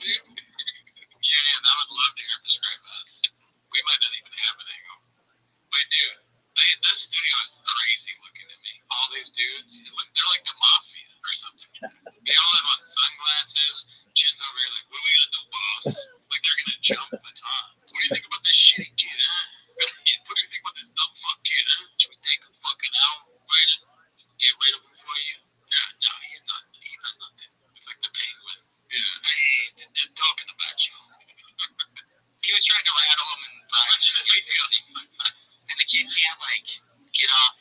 dude. Yeah, and I would love to hear him describe us. We might not even have an angle. But dude, this studio is crazy looking at me. All these dudes, they're like the mafia or something. They all have on sunglasses. Chin's over here like, what are we gonna do, boss? Like they're gonna jump the top. What do you think about this shitty kid, huh? What do you think about this dumb fuck kid, huh? Should we take him fucking out, Brandon? Get rid of him for you? Yeah, no, he's not nothing. It's like the penguin. Yeah, hey, they're talking about you. He was trying to rattle him and and the kid can't like get off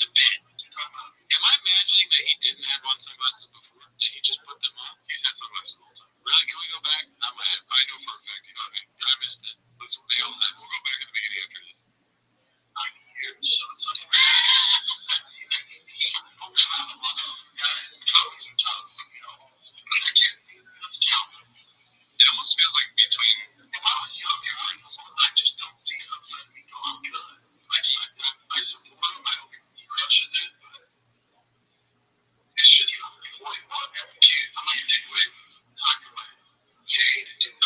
the bed. Am I imagining that he didn't have on sunglasses before? Did he just put them on? He's had sunglasses the whole time. Really? Can we go back? I know for a fact. You know what I mean? I missed it. Let's bail on that. We'll go back at the beginning after this. I'm here, so it's like, guys, toes and toes, you know. I can't see it. Let's count them. It almost feels like between, if I was young guys, I just don't see it outside of me go, I'm good. I support him. I hope he crushes it, but it should, you know, 41 every kid. I'm not gonna take away talking about it. You hate it, dude.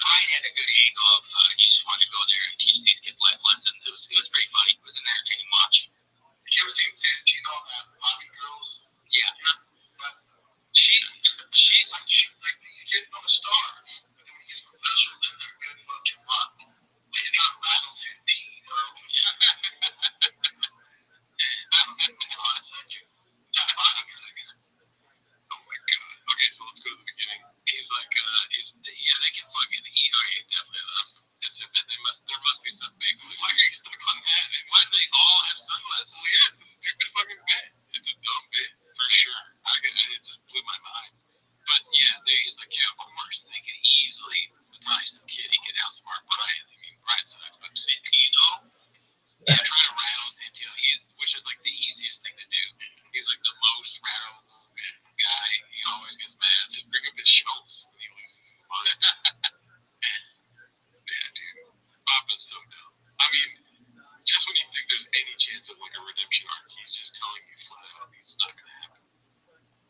I had a good angle of, you just want to go there and teach these kids life lessons. It was pretty funny. It was an entertaining watch. Have you ever seen Santino on that Bobby Girls? Yeah. She's like, these kids on a star. And when these professionals in there, good fucking luck. But you're not Rattle Santino. Yeah. I said you. Yeah, I said you. Oh my god. Okay, so let's go to the beginning. He's like, yeah, they can fucking eat. Okay, definitely enough. There must be some big. Why are you stuck on that? And why do they all have sunglasses? Well, yeah, it's a stupid fucking bit. It's a dumb bit for sure. It just blew my mind. But yeah, he's like, yeah, of course they could easily tie some kid. He could outsmart Brian. I mean, Brian sucks, but Santino. Yeah, try to rattle Santino, which is like the easiest thing to do. He's like the most rattleable guy. He always gets mad. Just bring up his shelves when he loses his mind. Yeah, dude. Papa's so dumb. I mean, just when you think there's any chance of like a redemption arc, he's just telling you flat out it's not gonna happen.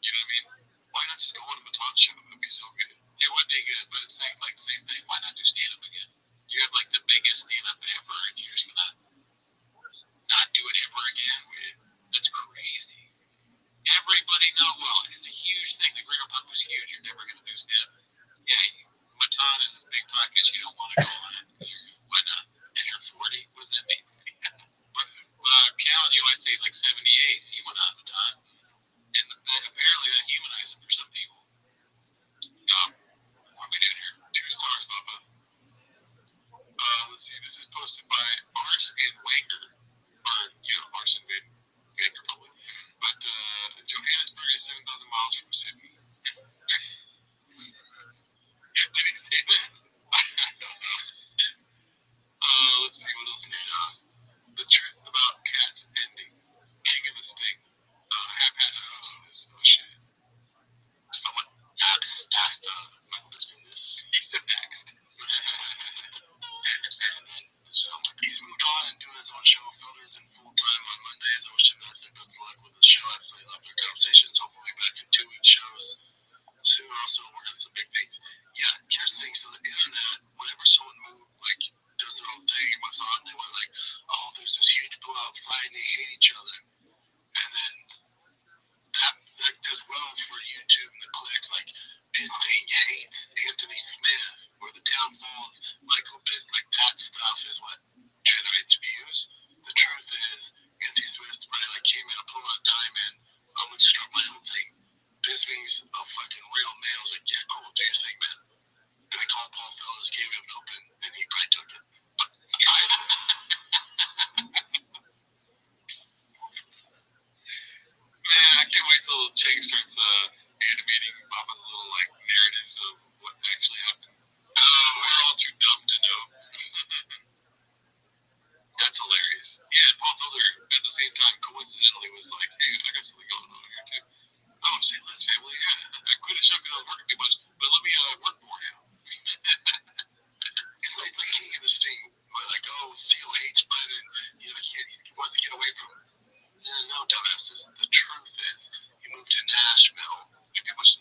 You know what I mean? Why not just go on a baton show? That'd be so good. It would be good, but it's same thing. Why not do stand up again? You have like the biggest stand up ever, and you're just gonna not do it ever again. That's crazy. Everybody know well. It's a huge thing. The Greater Punk was huge. You're never gonna do stand up. Yeah, Matan is big pockets. You don't want to go on it. Why not? If you're 40, what does that mean? Cal in USA is like 78. He went on Matan. And apparently that humanized him for some people. Dog, what are we doing here? 2 stars, Bubba. Let's see. This is posted by Ars and Wanger. Or, Ars and Wanger probably. But Johannesburg is 7,000 miles from Sydney. Did he say that? I don't know. Let's see what else he does. The truth about cats ending. King of the Sting. Haphazard host of this. Oh shit. Someone asked Michael Bisping this. He said next. And then he's moved on and doing his own show, Filters, and full time on Mondays. I wish him best of luck with the show. Absolutely love their conversations. Hopefully back in 2-week shows soon. Also working on some big things. Yeah, here's the thing. So the internet, whenever someone does their own thing, moves on, they want like, oh, there's this huge blowout fight and they hate each other. And then that does well for YouTube and the clicks. Like Disney hates Anthony Smith or the downfall of Michael Bisping. Like that stuff is what generates views. The truth is, Anthony Smith probably came in and put a lot of time in. I'm gonna start my own thing. Bisping's a fucking real man. I was like, yeah, cool, do your thing, man. And I called Paul Fellows, gave him an open, and he probably took it. But man, I can't wait till Chang starts animating Baba's little narratives of what actually happened. Oh, we're all too dumb to know. That's hilarious. Yeah, and Paul Felder at the same time coincidentally was like, hey, I got something going on here too. Oh, St. Lance family, yeah. I quit a show because I was working too much, but let me work for you. It's like King of this thing, like, oh, Theo hates Biden, he wants to get away from him. No, dumbasses. The truth is, he moved to Nashville. Maybe it was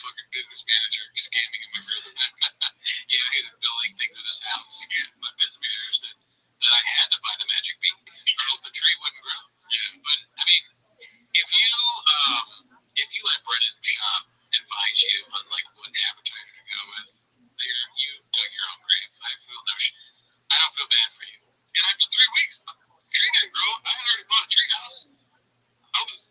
fucking business manager scamming him every other night. He had a billing thing to this house. Yeah, my business manager said that I had to buy the magic beans, or else the tree wouldn't grow. Yeah, but I mean, if you let Brennan shop advise you on like what advertiser to go with, you dug your own grave. I don't feel bad for you. And after 3 weeks, the tree didn't grow. I had already bought a tree house. I was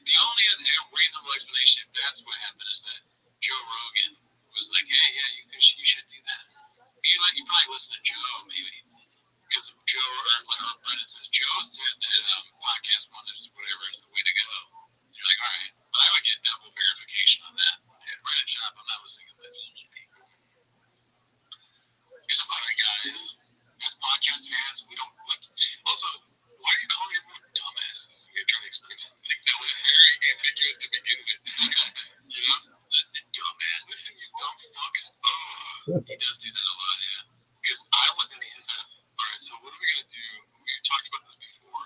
the only reasonable explanation if that's what happened is that Joe Rogan was like, hey, yeah, you should do that. You probably listen to Joe, maybe. Because Joe, or Brennan says, Joe said that podcast one is whatever is the way to go. You're like, all right. But I would get double verification on that. And Brennan Shop, I'm not listening to that. Because I'm like, guys, as podcast fans, we don't like. Also, why are you calling everyone dumbasses? You're trying to explain something that was very ambiguous to begin with. You know, dumbass. Listen, you dumb fucks. Oh, he does do that a lot, yeah. Because I was in the inside. All right, so what are we gonna do? We talked about this before,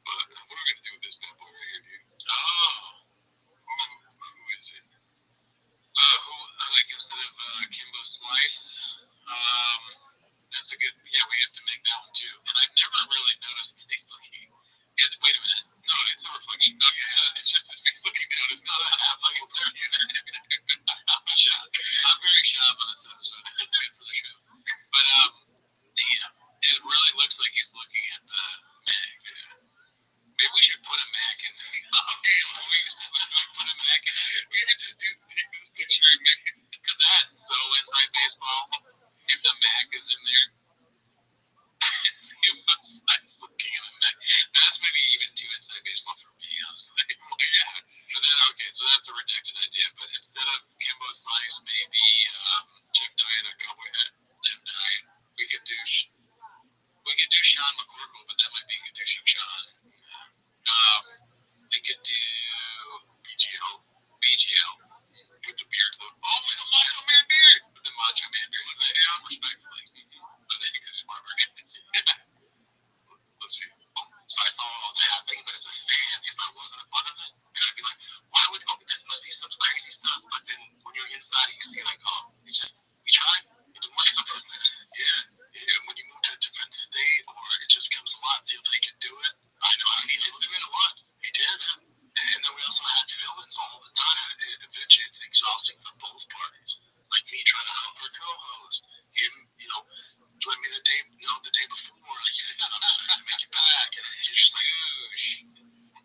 but what are we gonna do with this bad boy right here, dude? Oh, who is it? Who like instead of Kimbo Slice? That's a good. Yeah, we have to make that one too. And I've never really noticed his face looking. Wait a minute. No, it's a reflection. Oh yeah, it's just his face looking down. It's not a fucking turn either. I'm very sharp on this episode. I do it for the show. But yeah, it really looks like he's looking at the Mac. Maybe we should put a Mac in. Okay, put a Mac in. We could just take this picture and make it because that's so inside baseball. If the Mac is in there, it's looking at a Mac. That's maybe even too inside baseball for me, honestly. Yeah, but then okay, so that's a redacted idea. But instead of Kimbo Slice, maybe Jim Diet or Cowboy Hat. Jim Diet. We could do Sean McCorkle, but that might be Addiction Sean. We could do BGL with the beard look. Oh, with the Macho Man beard. With the Macho Man beard. Look at him, respectfully. I think because he's more Let's see. Oh, so I saw all that happening, but as a fan, if I wasn't a part of it, then I'd be like, why would, this must be some crazy stuff. But then when you're inside, you see like, oh, it's just, we tried. It was a business. Yeah. When you move to a different state or it just becomes a lot, they can do it. I know. I mean, it's been a lot. He did. And then we also had villains all the time. Eventually, it's exhausting for both parties. Like me trying to help her co-host. Him, join me the day before. Like, no, I gotta make it back. And you're just like, oosh.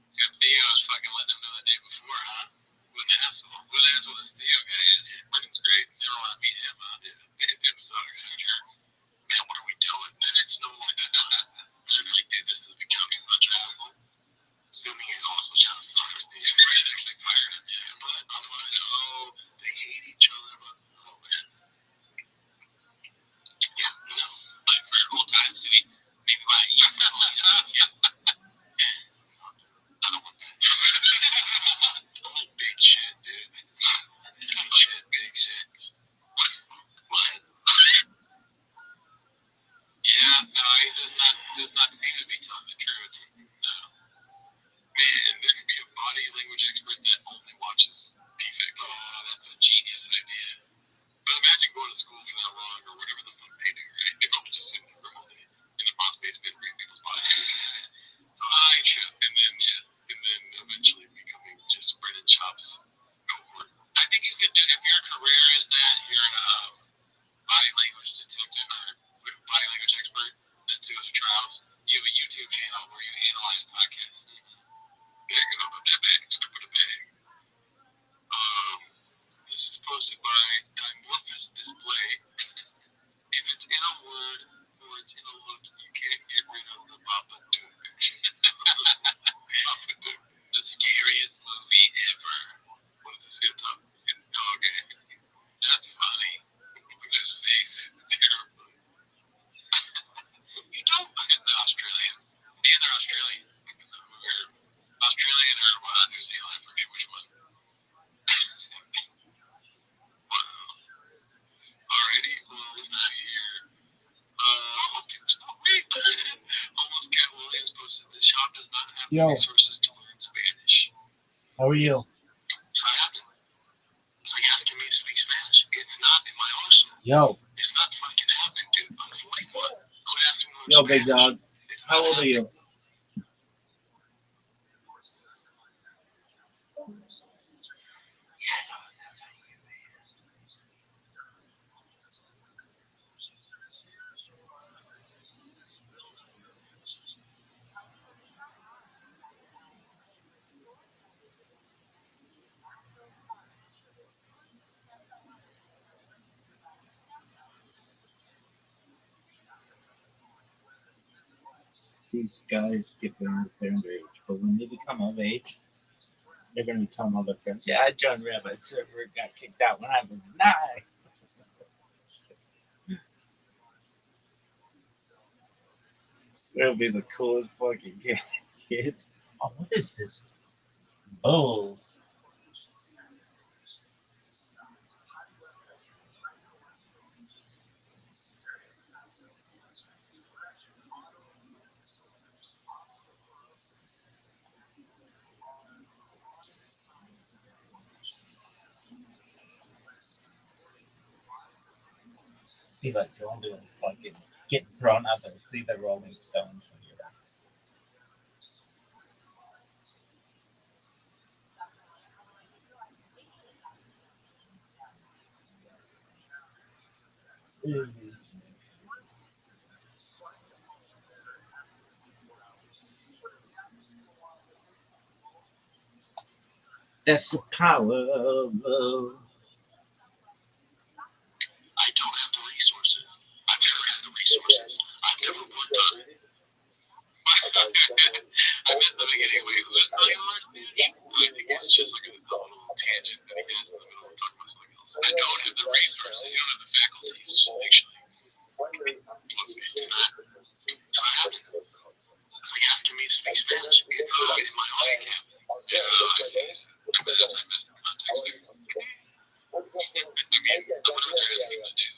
It's good Theo was fucking letting him know the day before, huh? What an asshole. What an asshole this Theo guy is. Brennan's great. Never want to meet him, huh? It sucks. Man, what are we doing? Then it's no longer like, dude, this is becoming such an asshole. Assuming it also just sucks. Brennan actually fired him, yeah. But I'm like, oh, they hate each other, but oh man. Yeah, no. Like for old times, maybe why you felt like, yeah. I don't want that. Oh, big shit, dude. Big shit. What? Yeah, no, he does not seem to be telling the truth. No. Man, there could be a body language expert that only watches defect. Oh, that's a genius idea. But imagine going to school for that long or whatever the fuck they do, right? They don't just sit in the room all day in the boss basement reading people's bodies. Slideshow. And then eventually becoming just Brennan Chop's cohort. I think you could do, if your career is that, you're a body language detective or body language expert that does trials, you have a YouTube channel where you analyze podcasts. There you go, that bag, start with a bag. This is posted by Dimorphous Display. If it's in a word or it's in a look, you can't get rid of the Babadook. Babadook, the scariest movie ever. What does it say on top? Okay, that's funny. Look at his face, terrible. You don't mind the Australian. Yeah, they're Australian. Australian or New Zealand, I forget which one. Wow. Alrighty, well, let's see here. Almost Cat Williams posted this shop does not have the resources to learn Spanish. How are you? So I have to Yo, It's not fucking happening, dude. I'm 41. I would ask him to yo, learn big Spanish. dog. It's How not old are you? These guys get banned if they're underage, but when they become of age, they're gonna be telling all their friends, "Yeah, I joined Rabbi server, got kicked out when I was 9." It'll be the coolest fucking kids. Oh, what is this? Oh, be like going to fucking get thrown out there. See the Rolling Stones when you're That's the power of love. I don't have the resources. I've never had the resources. I've never worked on it. I missed the beginning where he was really hard, Spanish. I think it's just like a little tangent that he has in the middle of talking about something else. I don't have the resources. You don't have the faculties, actually. It's not. So I have to. It's like asking me to speak Spanish. In my own camp. Yeah, I see. That's why I missed the context there. I mean, I wonder what they're asking me to do.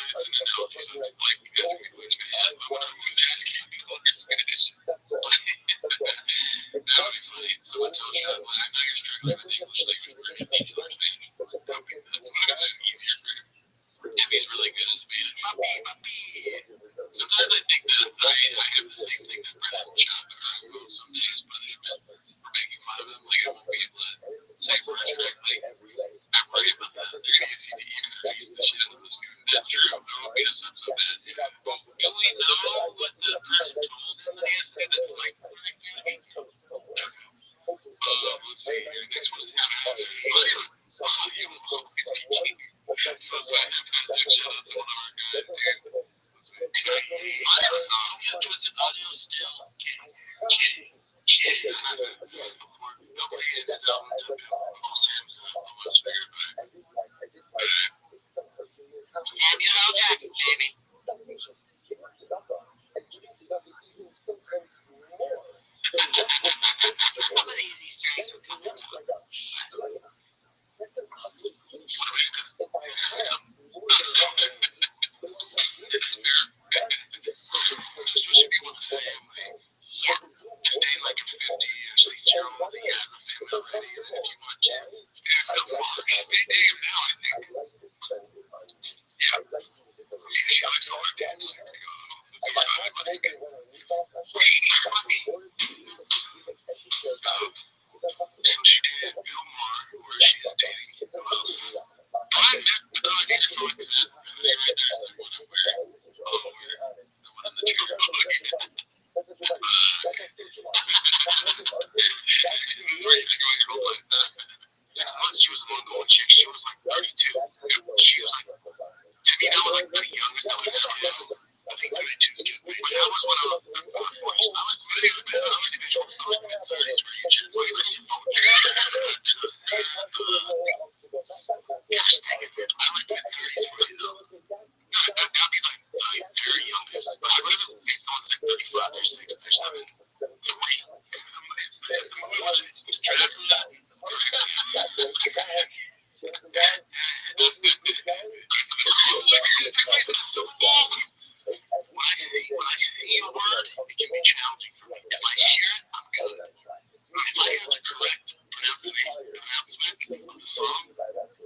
It's an analogy, so it's like asking me which man. I wonder who's asking me to learn Spanish. That would be funny. Someone tells you, well, I know you're struggling with English language, we're going to need you to learn Spanish. That's what it's just easier for him. If he's really good at Spanish. Sometimes I think that I have the same thing that Brennan Chop will some days punishment for making fun of him. Like, I won't be able to say words correctly. I worry about that. They're going to get CTE and use the shit out of the student. That's true. There won't be a sense of that. Well, will we know what the person told him that he has to do that's like correct duty? Okay. Let's see here. Next one is haphazard. You almost always that's why haphazard. Shout out to one of our guys, dude. I never thought we had twisted audio still. Nobody in this album took him. Oh, Sam's much bigger, but Samuel L. Jackson, baby. Some of these Easter eggs were coming out. Especially if you want a family. Yeah. Stay like a 50 or 60-year-old. You have a family already. And then if you want kids, stay a couple more. Stay damn now, I think. Yeah. She likes all her kids. And she did Bill Maher, where she is dating. Who else? Prime Nick, I didn't know it said. Right there's the one I'm wearing. Oh, weird. The one in the tree. Where you think your whole life? 6 months she was a Mongolian chick. She was like 32. She was like, to me, that was like the youngest I would ever know. I think 32 is good. But that was when I was 40. So I was really good. I'm individual. I was mid 30s for each. Why you letting your phone there? Gosh, dang it. I like mid 30s for you, though. That'd be like very youngest. But I'd rather pick someone that's like 35, 36, 37, 40. It's the movie was Dracula. When I see a word, it can be challenging for me. If I hear it, I'm good. If I hear the correct pronouncement of the song, or word,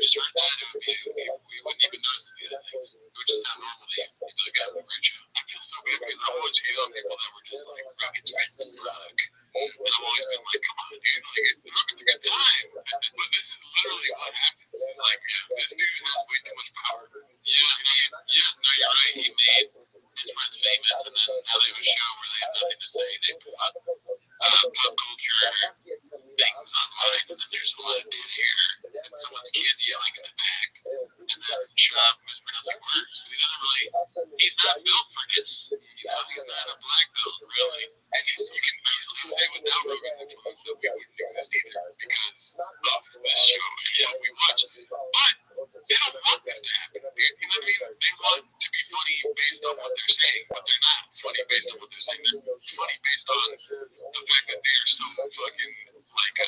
just heard that, we wouldn't even notice to be that thing. It would just sound normally. You'd be like, oh, the great show. I feel so bad because I've always hated on people that were just like, Rockets fans suck. And I've always been like, come on, dude, like, Rockets a good time. But this is literally what happens. It's like, this dude has way too much power. Yeah, no, you're right. He made his friends famous, and then now they have a show where they have nothing to say. They put pop culture things online, and then there's a lot of dead air, and someone's kids yelling in the back, and then Shop mispronouncing words. He doesn't really, he's not built for this. He's not a black belt, really. And you can easily say without Rogan's influence that we wouldn't exist either because of this show and what we watch. But they don't want this to happen. You know what I mean? They want to be funny based on what they're saying, but they're not funny based on what they're saying. They're funny based on the fact that they are so fucking like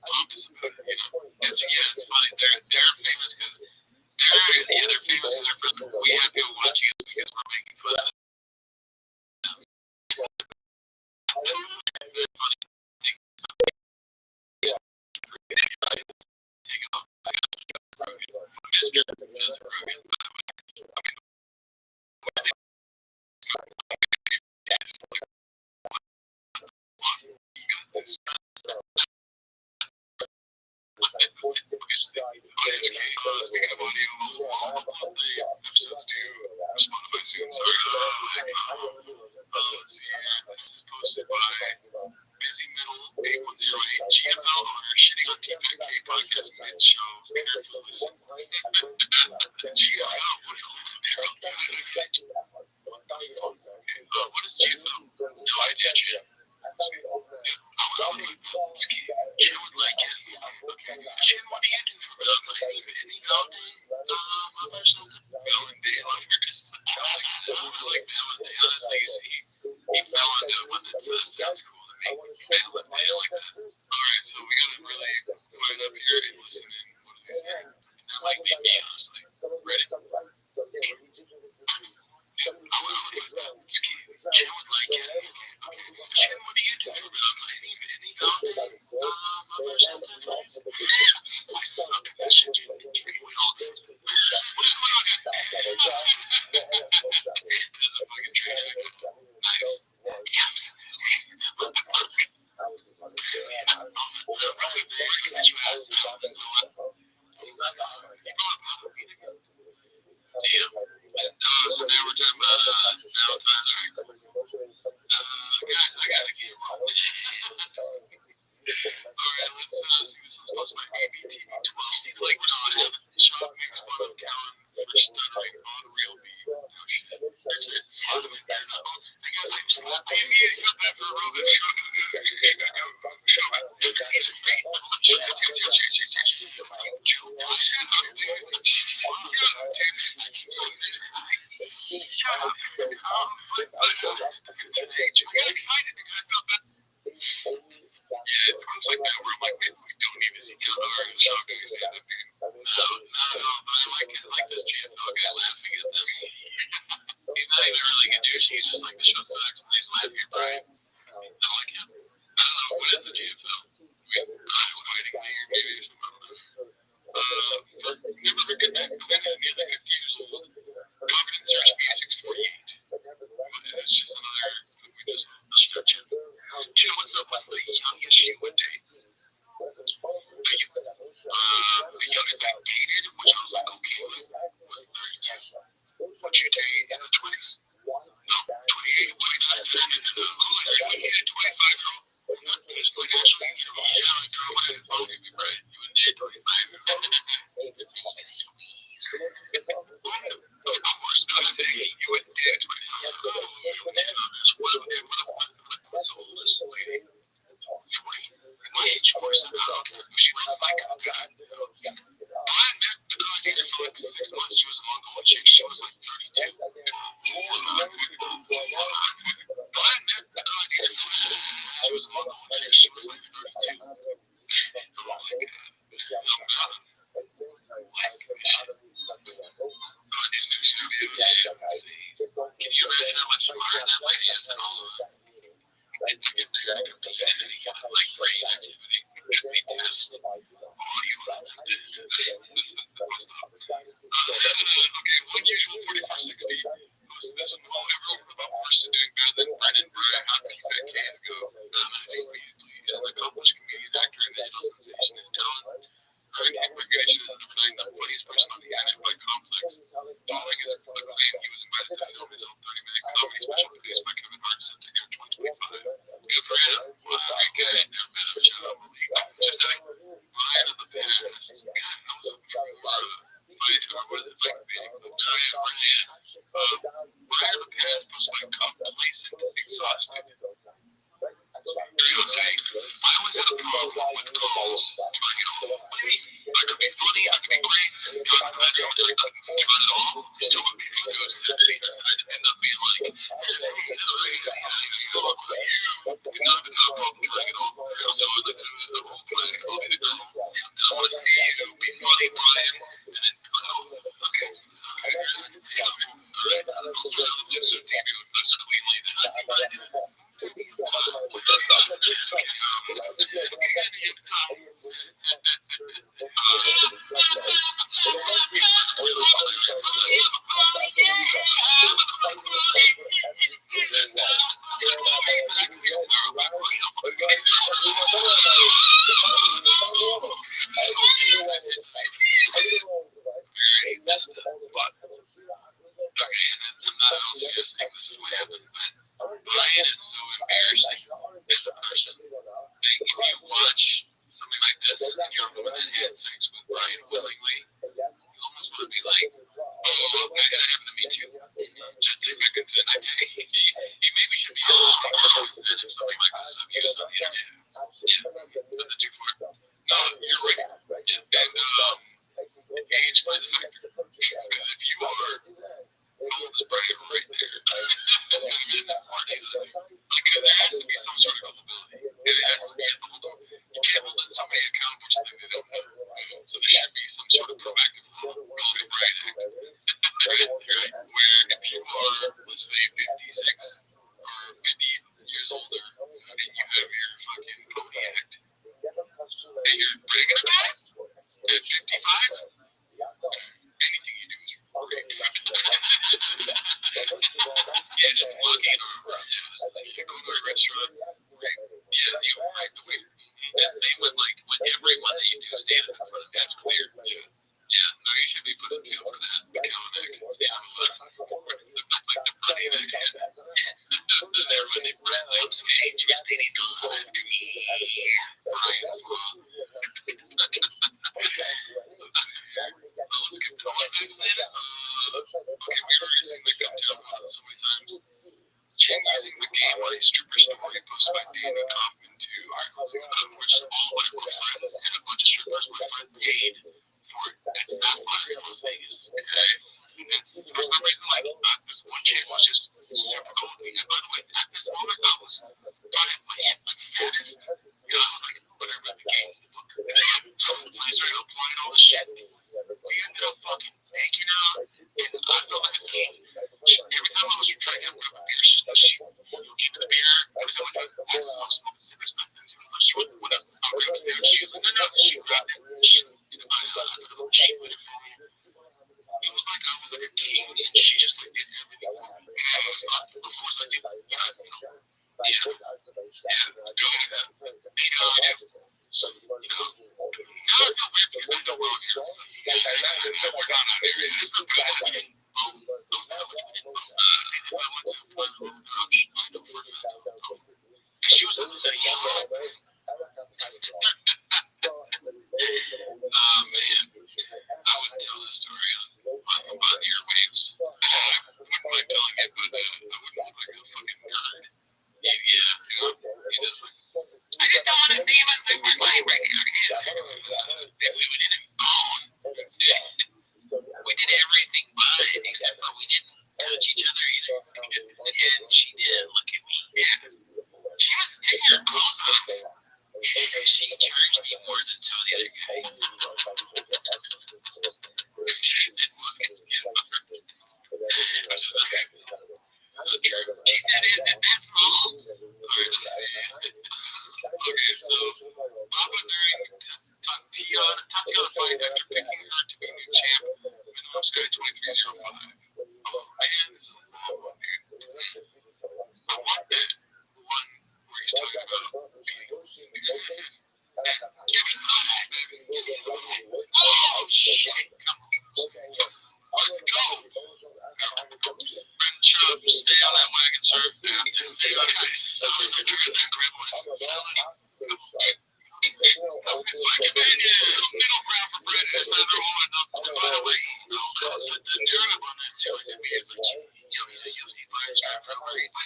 pompous about it. You know? It's funny. They're famous because they're famous because we have people watching us because we're making fun of them. It's funny. Take off. Speaking of audio, episodes 2, Spotify soon. Sorry. Let's see here. This is posted by Busy Middle 8108. GML owner shitting on TPK podcast mid-show. Careful listen. GML? What is GML? No idea, Jim. Jim would like it. Jim, what do you do for anything all day? My person's Valentine. I like Valentine. Honestly, he fell into one that sounds cool to me. Valentine, I like that. Alright, so we gotta really put it up here and listen in. What is he saying? Not like me, honestly. Ready? Jim would like it. Jim, what do you do for any Valentine? My person's I suck at that shit, dude. We all do. This is a fucking train wreck. Nice. Yes. What the fuck? You asked how to do it. Damn. So now we're talking about Valentine's. Guys, I gotta get rolling. Alright, let's see this is supposed to be ABTV 12. Like, no, I haven't. Sean makes fun of Kellen for stuttering on real beat. Oh shit. That's it. I guess I just left me and got that for a real bit. Yeah, it's close like that where I'm like, maybe we don't need to see Kellen or Sean doing stand up, dude. No, not at all, but I like this GFL guy laughing at them. He's not even really a douche, he's just like, the show sucks, and he's laughing at Brian. I like him. I don't know, what is the GFL? Eyes fighting me, or maybe there's some, I don't know. Never forget that, Clint is nearly 50 years old. Confidence search music's 48. Is this just another, we just stretch it? You know what's up, what's the youngest you would date? The youngest I dated, which I was like okay with, was 32. Would you date in the 20s? No, 28. Why not? You dated a 25-year-old? Not dating, like actually, a girl would have voted me, right? You would date 25. Squeeze. Of course, no, I'm saying you would date 25. Oh, you would date on this. What's the oldest lady? 40. My age, of course, I don't care who she looks like. Oh, God. I met the girl I dated for like 6 months. She was a Mongolian chick. She was like 32. I met the girl I dated for she was a Mongolian chick. She was like 32. Oh, my God. I'm gone. Like this shit. Oh, this new studio. Yeah, let's see. Can you imagine how much smarter that lady is than all of them? It could be anything, like brain activity. It could be tests. Audio. agree with like not at all. You know what people do is that they end up being like, you look like you not the top of playing it all. So the role play, I want to see you be funny, Brian, and then okay. Brian is so embarrassing as a person. Like, if you watch something like this and you're a woman that had sex with Brian willingly, you almost want to be like, oh, that happened to me too. Just take my consent. I take he maybe should be able to take my consent if something like this is abused on the internet. Yeah, that's the two for it. No, you're right. And age plays a factor. Because if you are the Brian right there, because there has to be some sort of culpability. It has to be a hold on. You can't hold somebody accountable for something they don't know. So there should be some sort of proactive call it a Brian Act. Right? Where if you are, let's say, 56 or 50 years older, and you have your fucking Pony Act, and you're breaking a back at 55, anything you do is wrong. Yeah, just walking or just like you go to a restaurant, right? Yeah, you right the way. And same with like when everyone that you do stand in front of, that's clear. Yeah, no, you should be put in jail for that. The Cowan Act. Yeah, like the Brian Act. There when they press up, hey, just they need to hold me. Brian's law. So let's get going next then. Okay, we were using the cocktail bottle so many times. Chen using the game on a stripper story posted by David Kaufman too. Which is all my friends and a bunch of strippers my friend paid for it. That's not fun in Las Vegas. Okay. And that's for some reason like this one chick was just super cool. And by the way, at this moment I was fattest. You know, I was like, whatever the game. And then so I started applying all the shit. We ended up fucking making out, and I felt like a king. Every time I was trying to grab a beer, she would get the beer. Every time I was smoking cigarettes back then, so she would, whatever. I would grab a cigarette, she was like, no, she grabbed it. She put it for me. It was like I was like a king, and she just like did everything for me. And I was like, of course I did, go ahead. So, now I feel weird because I know we're all here. We're not out here. It's so good that we didn't those that we didn't I went to my home church. I know for a fact. She was at the same time. Oh man, I wouldn't tell this story on airwaves. I wouldn't mind telling it, but I wouldn't look like a fucking nerd. Yeah, he does. I didn't know his name until we played records. That we didn't own. We did everything but, except for we didn't touch each other either. And she did look at me. Yeah. She was taking her clothes off. She charged me more than some of the other guys. She did most of the She said, is that small? Okay, so Papa during Tatiana fighting after picking her to be new champ, Minimum Sky 2305. Oh man, this is a long one, dude. I want that one where he's talking about beating. Give me 5, baby. Oh shit, come on. Let's go. Brent Chubb, stay on that wagon, sir. Stay on that. So is the truth and grab one. Fucking man, middle ground for Brent is that they're all enough to by the way, cause the narrative on that too, I mean, is like, he's a UFC fighter, so I'm worried, but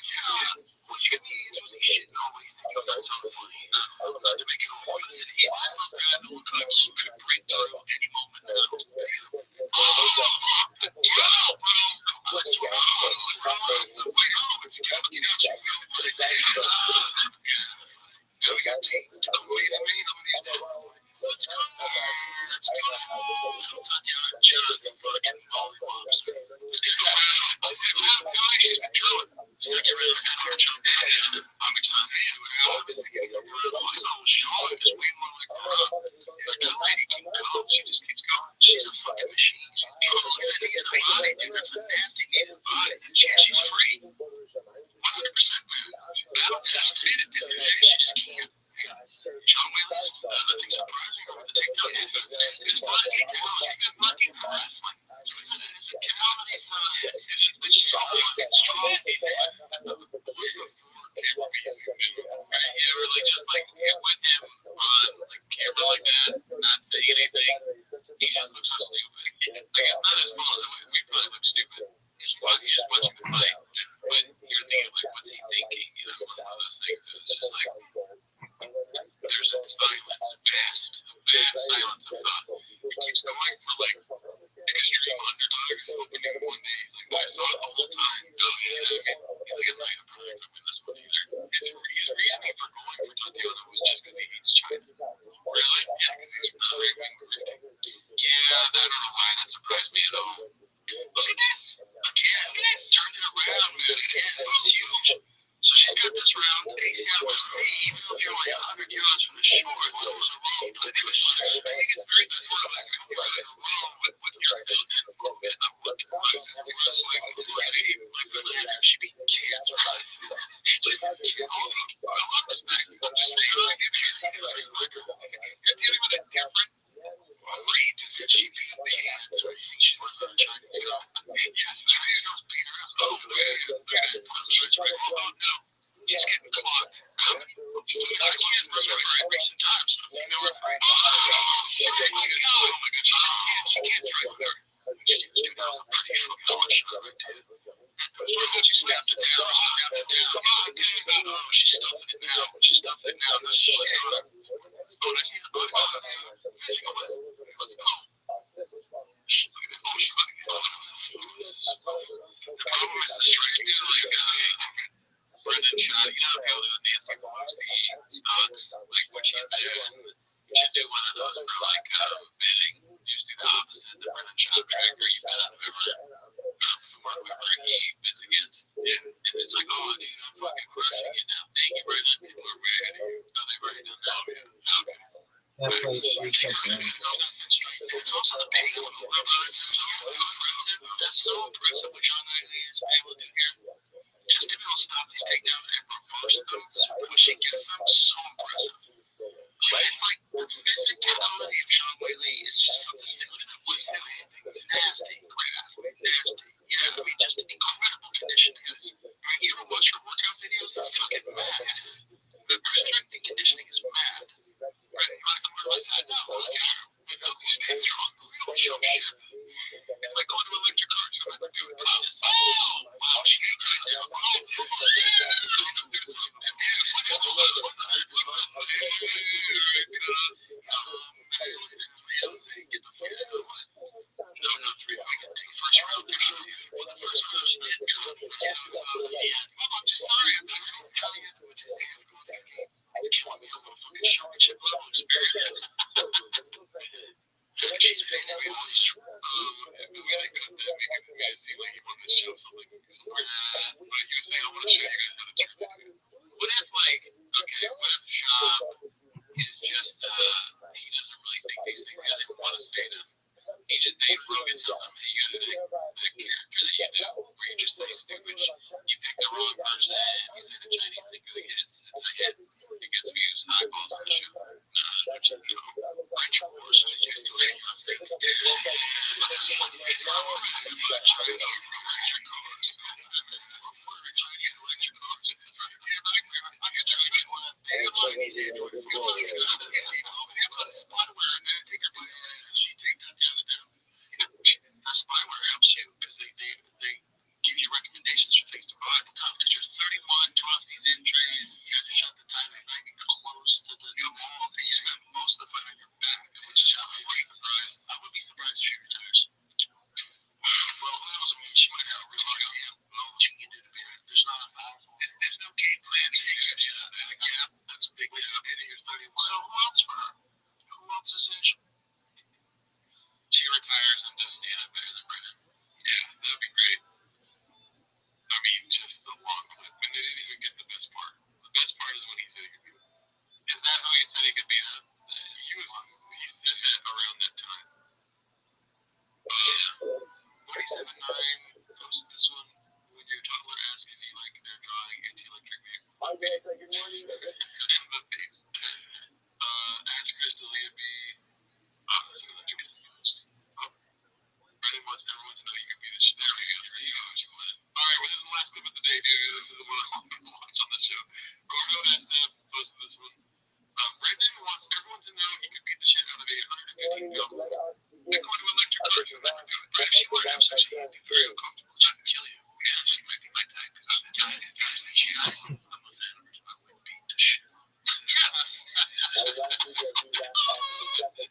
what you get me is what he always think of that so funny. Not to make it all, he's one of those guys who could break through any moment. just fucking mollywops her. I said, well, guys, she's been drilling. So I get rid of that arch on that. I'm excited. Man, what happens? I told Sean, it's way more like that lady keeps going. She just keeps going. She's a fucking machine. People look at the body, dude. That's a nasty needed body. She's free. 100%, man. Battle tested it. She just can't. John Whaley's nothing surprising over the TikTok defense. It's not a takedown. She's been lucky for wrestling. It's a comedy science. It's strong defense. Yeah, really just like with him on like camera like that, not saying anything. He just looks so stupid. Like it's not his fault. We probably look stupid. He's watching the fight. But you're thinking like, what's he thinking? You know, one of those things. It's just like there's a silence, vast silence of thought. It keeps going for like extreme underdogs opening one day. Like I saw it the whole time. He's like, I'm not gonna win this one either. His reasoning for going for Tatiana was just because he hates China. Really? Yeah, because he's not right wing Christian. Yeah, I don't know why that surprised me at all. Look at this! Again, it's turned it around, man. Again, this is huge. So she's got this round. ACL was safe. You're only 100 yards from the shore. So it was a roll, but it was. I think it's very good for us. It's wrong with what you're building. I'm looking for wrestling. Like the later she beat kids, right? Just, all the respect. I'm just saying, I give you a it's dealing with a different rate to see she beat the hands, right? She was trying to do. Yes, China goes beat her up. Oh, okay. That's right. Oh, no. She's getting clocked. I can't remember in recent times. You know, oh my god, she can't strike with her. She was 2013 shot right there. She snapped it down. She's stuffing it now. She's stuffing it now. Oh, that's the other one. Let's go. She about to get the problem is the straight dude like Brendan shot. You know how people do the Nancy Pelosi stocks, like what she envisioned. You should do one of those for like bidding. You just do the opposite. The Brendan shot tracker. You bet on whoever he bids against. Yeah. And it's like, oh, dude, I'm fucking crushing it now. Thank you, Brendan. People are ready. No, they've already done that. Okay. That place reset there. It's also the pace of the level. It's so impressive. That's so impressive what John Knightley is able to do here. Just to be able to stop these takedowns and reverse them, pushing gets them so impressive. But it's like the physicality of Sean Whaley is just something. Look at that what he's doing. Nasty crap. Nasty. Yeah, I mean, just incredible conditioning. You ever watch her workout videos? They're fucking mad. The strength and conditioning is mad. Right? You want to commercialize that? No. These stands are on. We don't show shit. It's like going to electric cars. You're like, dude, just, wow, she ain't right there. No, no, 3. We can take first round. Well, the first round is dead. I'm just sorry. I'm not going to tell you what his hands go this game. It's killing me. I'm going to fucking show you level experience. She's big. We always try. We gotta go. You guys see like he wanted to show something somewhere. But he was saying, I want to show you guys how to do it. What if like, okay, what if Shop is just he doesn't really think these things. He doesn't even want to say them. He just Dave Rogan tells him, hey, you do the character that you do, where you just say stupid shit. You pick the wrong person. You say the Chinese thing good hits. It's a hit. It gets views, eyeballs, and shit. Which is, you know, Rachel Morris used to it. I'm saying, spyware helps you because they give you recommendations for things to buy at the time. Because you're 31, 12 these injuries, you had to shut the time at night and close to the mall, and you spend most of the fight on your back, which is how I would be surprised. I would be surprised if she retires. Well, who knows? I mean, she might have a real hard game. Well, she can do it. There's not a there's no game plan. Yeah, that's a big gap. And you're 31. So who else for her? K79 posted this one. When your toddler asks if you like their drawing anti-electric vehicle. Okay, so good morning. Ask Crystal Leaby. This is electric post. Brendan wants everyone to know you can be the shit. There we go. So you know what you want. Alright, well, this is the last clip of the day, dude. This is the one I want to watch on the show. Gordo SF posted this one. Brendan wants everyone to know he could beat the shit out of a 115 pound woman. They go into electric car, you'll never do it. But if she were to have sex, she'd be very uncomfortable. She would kill you. Yeah, she might be my type. Because I'm the guys, I'm a fan. I would beat the shit.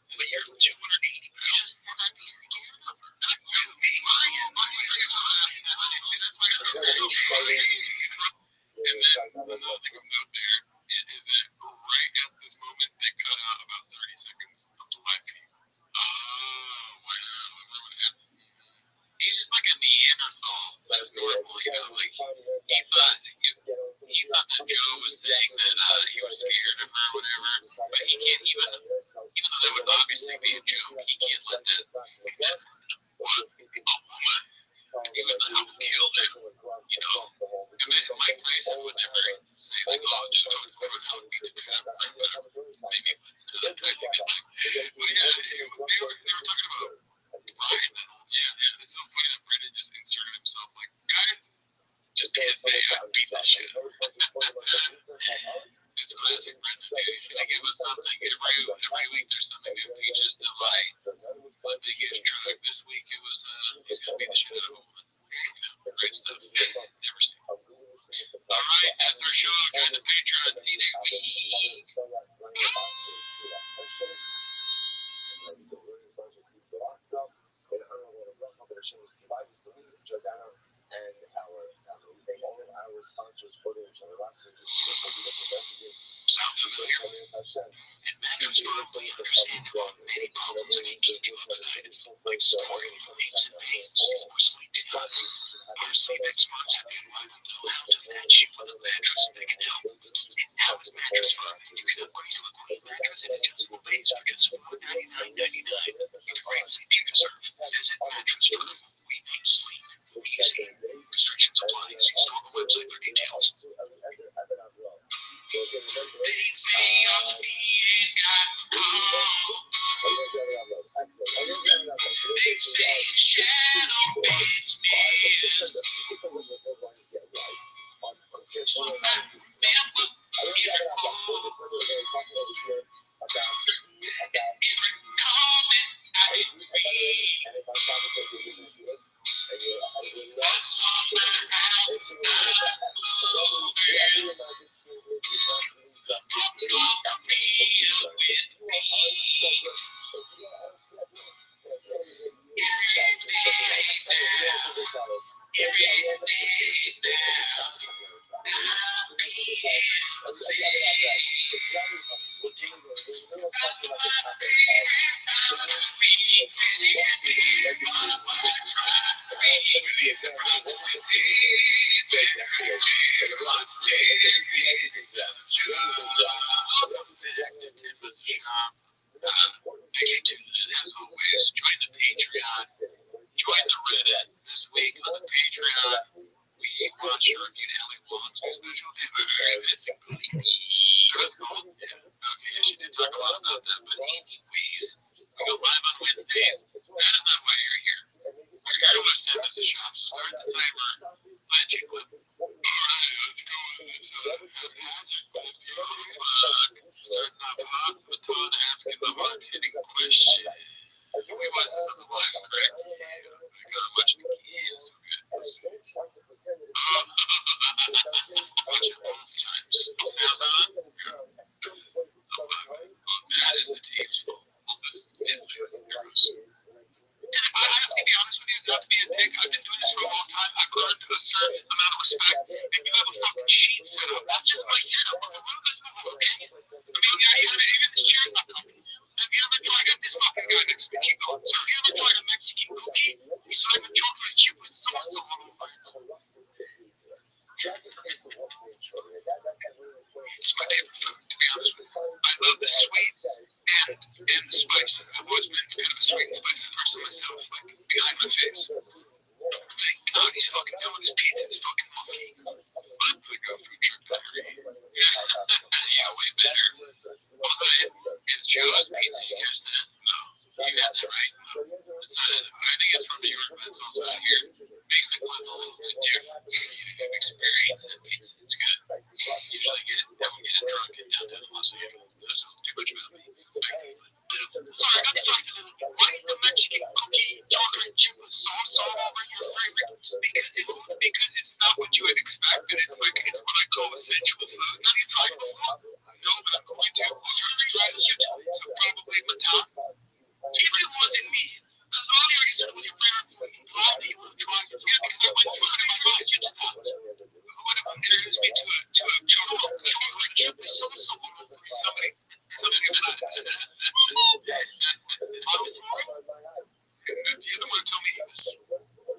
But you're 280. You just said I'd be scared of her. And then another thing of note there is that right at this moment they cut out about 30 seconds of the live feed. Oh, wow. He's just like a Neanderthal. That's normal, you know. Like he thought that Joe was saying that he was scared of her or whatever, but he can't even though that would obviously be a joke, he can't let that witness what a woman even help kill them, you know. And Mike Tyson would never say like, oh dude, I would help me to do that, like whatever. Maybe but yeah, they were talking about Ryan. Yeah, it's so funny that Brendan just inserted himself like, guys, just PSA, I'd beat that shit. It's classic Brendan, dude. He's gonna give us something every week. There's something new. He just like my biggest drug this week. It was he's gonna beat the shit out of a woman. Great stuff. Never seen. All right, that's our show. Join the Patreon. See you next week. Sound familiar? In Megan's book, we understand about many problems that can keep you up at night, like snoring, aches and pains, or sleeping habits. Our C-Nex Mods have you right until how to match you with a mattress that can help. It's now with Mattress Mod. You can upgrade your queen mattress and adjustable base for just $499.99. With great sleep you deserve. Visit Mattress Mod. We make sleep easy. Restrictions apply. See store or website for details. They say all the DA's got They say shadow fits me. As always, join the Patreon, join the Reddit. This week on the Patreon, we watched or reviewed Ellie Wong's special It's completely. That's cool. Yeah. Okay, I should talk a lot about that, but anyways, we go live on Wednesdays. That is not why you're here. We're here to watch Tempest Shop, so start the timer. Play a chick clip. Alright, let's go. Starting off hot baton asking the hard-hitting question. We watched this on the live, correct? I got much of the kids. Watch it both times. Sound on? That is the tape's full. I have to be honest with you, not to be a dick, I've been doing this for a long time. I've earned a certain amount of respect. If you have a fucking sheet set up, that's just my setup. Okay? Even the chair's not comfortable. Have you ever tried this fucking guy next to me? So have you ever tried a Mexican cookie? It's like a chocolate chip with sauce all over it. It's my favorite food, to be honest with you. I love the sweet and the spicy. I've always been kind of a sweet and spicy person myself, like behind my face. This pizza's fucking monkey. It's like a food truck bakery. Yeah, way better. What was it? It's Joe's Pizza. You guys that? No. You had that right? No. I think it's from New York, but it's also out here. Makes it look a little bit different. You can experience that pizza. It's good. Usually get it, I would get it drunk in downtown Los Angeles. There's too much about me. Sorry, I got distracted. Why is the Mexican cookie chocolate chip with sauce all over your favorite? Because it's not what you would expect, and it's like it's what I call essential food. Have you tried before? No, but I'm going to. I'll try it here too. So probably Matan. Everyone in me. Because earlier you said what your favorite food is. Why do you want to try it? Yeah, because I went to you to that. What if introduced me to a chocolate chip with sauce all over my stomach? Something that I said. You don't want to tell me he was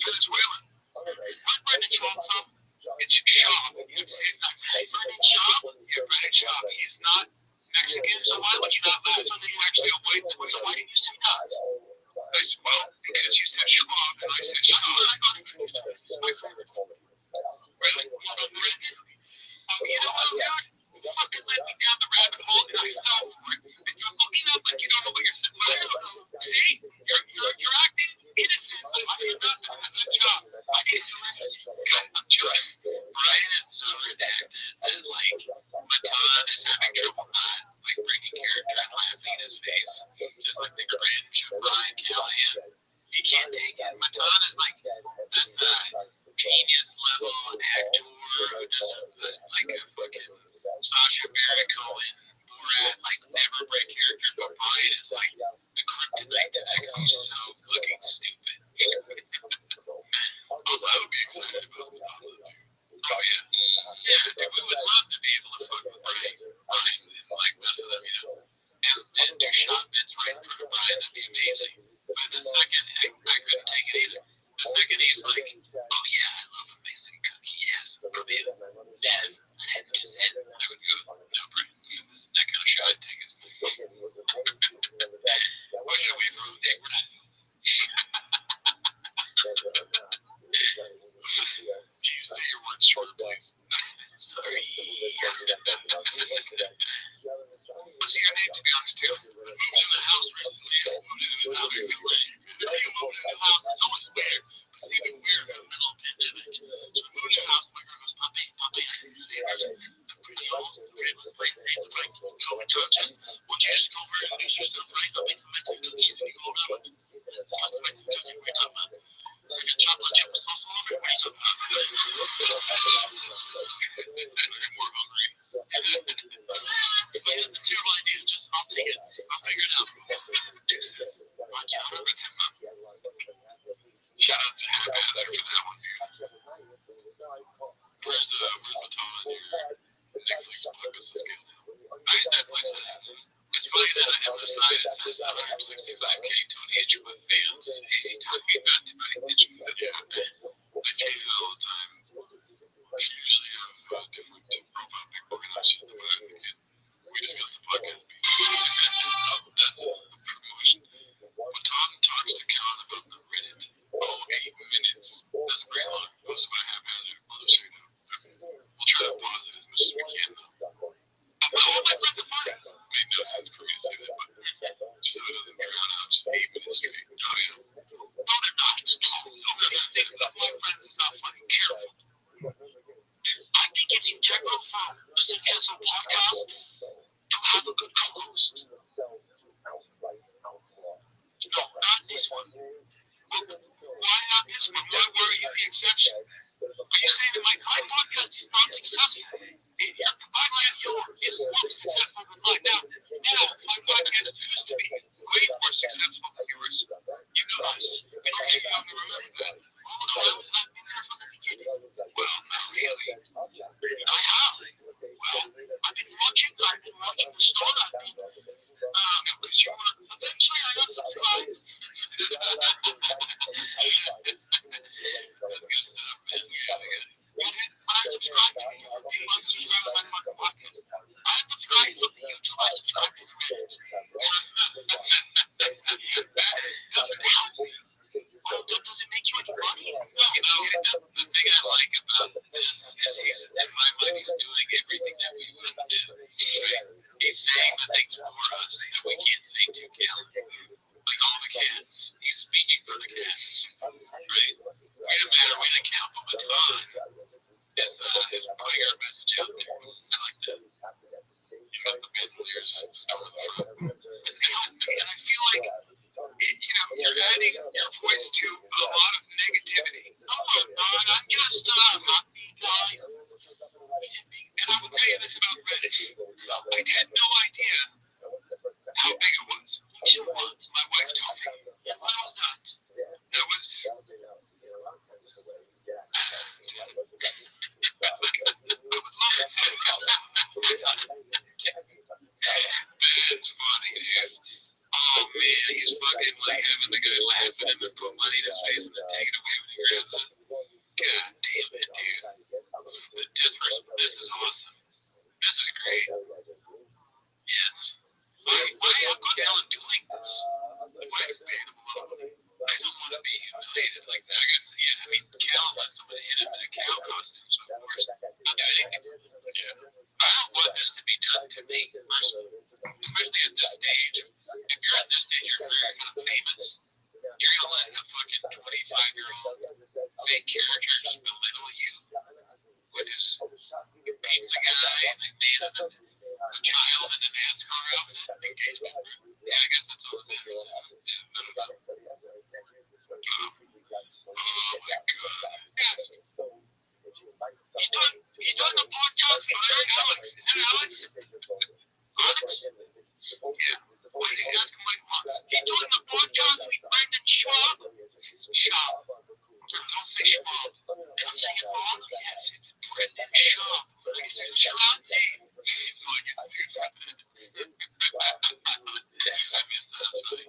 Venezuelan. Where's Brendan Schaub from? It's Schaub. You say it's not Brendan Schaub? Yeah, Brendan Schaub. He is not Mexican, so why would you not laugh something actually a white boy? So why didn't you say that? I said, well, because you said Schwab, and I said Schwab, and I thought it was my favorite. Really? From Brendan? You know what, dude? Fucking let me down the rabbit hole, and I fell for it. And you're looking up like you don't know what you're saying. Well, I don't know. See? You're acting innocent, but you're not doing a good job. I didn't do anything. I'm joking. Brian is so redacted that, like, Matan is having trouble not, like, bringing character and laughing in his face. Just like the cringe of Brian Callahan. He can't take it. Matan is like this genius level actor who does like a fucking Sacha Baron Cohen Borat, like never break character, but Brian is like the kryptonite to that because he's so fucking stupid. Also, I would be excited about Matan too. Oh yeah. Yeah, dude, we would love to be able to fuck with Brian and like mess with him, you know. And do shot bits right in front of Brian, that'd be amazing. But the second, I couldn't take it either. The second he's like, oh yeah, I love a Mexican cookie, yes, probably a Nev, I would go, no, Brian, that kind of shot I'd take is me. What should we throw, Nick? We're not. Can you say your words shorter, please? Sorry. What's your name, to be honest, too? I moved in the house recently. I moved in the house recently. You moved in the house. It's always weird. It's even weird in the middle of the pandemic. So I moved in the house. My girl goes, Papi, I see the neighbors. I'm pretty old. Okay, let's play things. I'm like, go and touch us. Won't you just go over and mix your stuff right? I'll make some Mexican cookies and you go over it. Let's make some cookies. What are you talking about? It's like a chocolate chip with sauce all over it. What are you talking about? I'm more hungry. But it's a terrible idea. Just, I'll take it. I'll figure it out. Deuces. Watch out. I'm going to shout out to Haphazard for that one, dude. Where's Matan on your Netflix podcast scale now? I use Netflix. It's funny that I have a sign that says 165K Tony Hitchens with fans. Hey, talking about Tony Hitchens. Yeah. I change it all the time. I usually have different profile pic organized in the back. We discuss the podcast. That's a promotion. When Tom talks to Karen about the Reddit, 8 minutes. That's very long. Most of my haphazard. Most of you know. We'll try to pause it as much as we can, though. All my friends are fine. Made no sense for me to say that, but so it doesn't drown out just 8 minutes straight. Oh, yeah. No, they're not. No, they're not. Think about my friends. It's not funny. Careful. I think it's integral for a successful podcast to have a good co-host. No, not this one. Why not this one? Why were you the exception? Are you saying that my podcast is not successful? Your podcast is more successful than mine. Now, my podcast used to be way more successful than yours. You guys, okay, you have to remember that. Oh, no, I was not in there from the beginning. Well, not really. I have. Well, I've been watching the startup people. Because you want to, eventually I got subscribed. That's good stuff, man. I subscribe to you. You unsubscribe to my fucking podcast. I subscribe to YouTube. I subscribe to Reddit. Doesn't help me. Well, does it make you any money? No, the thing I like take it away with your grandson. God damn it, dude. This is awesome. This is great. Yes. How come y'all are doing this? Why is it paying them a lot of money? I don't want to be humiliated like that. I mean, Cal let somebody hit him in a cow costume, so of course, I'll do anything. Yeah. I don't want this to be done to me, personally. Especially at this stage. If you're at this stage of your career, you're kind of famous, you're going to let a fucking 25-year-old fake character just belittle you with his pizza guy and a child in a NASCAR outfit and engagement ring. Yeah, I guess that's all it is. Yeah, I don't know. Oh my god. Yes. He's doing the podcast with Alex. Is that Alex? Alex? Yeah. What is he asking my boss? He's doing the podcast with Brendan Schwab. Schwab. Don't say Schwab. Am I saying it wrong? Yes, it's Brendan Schwab. It's Schwab. Hey. I missed that. That's funny.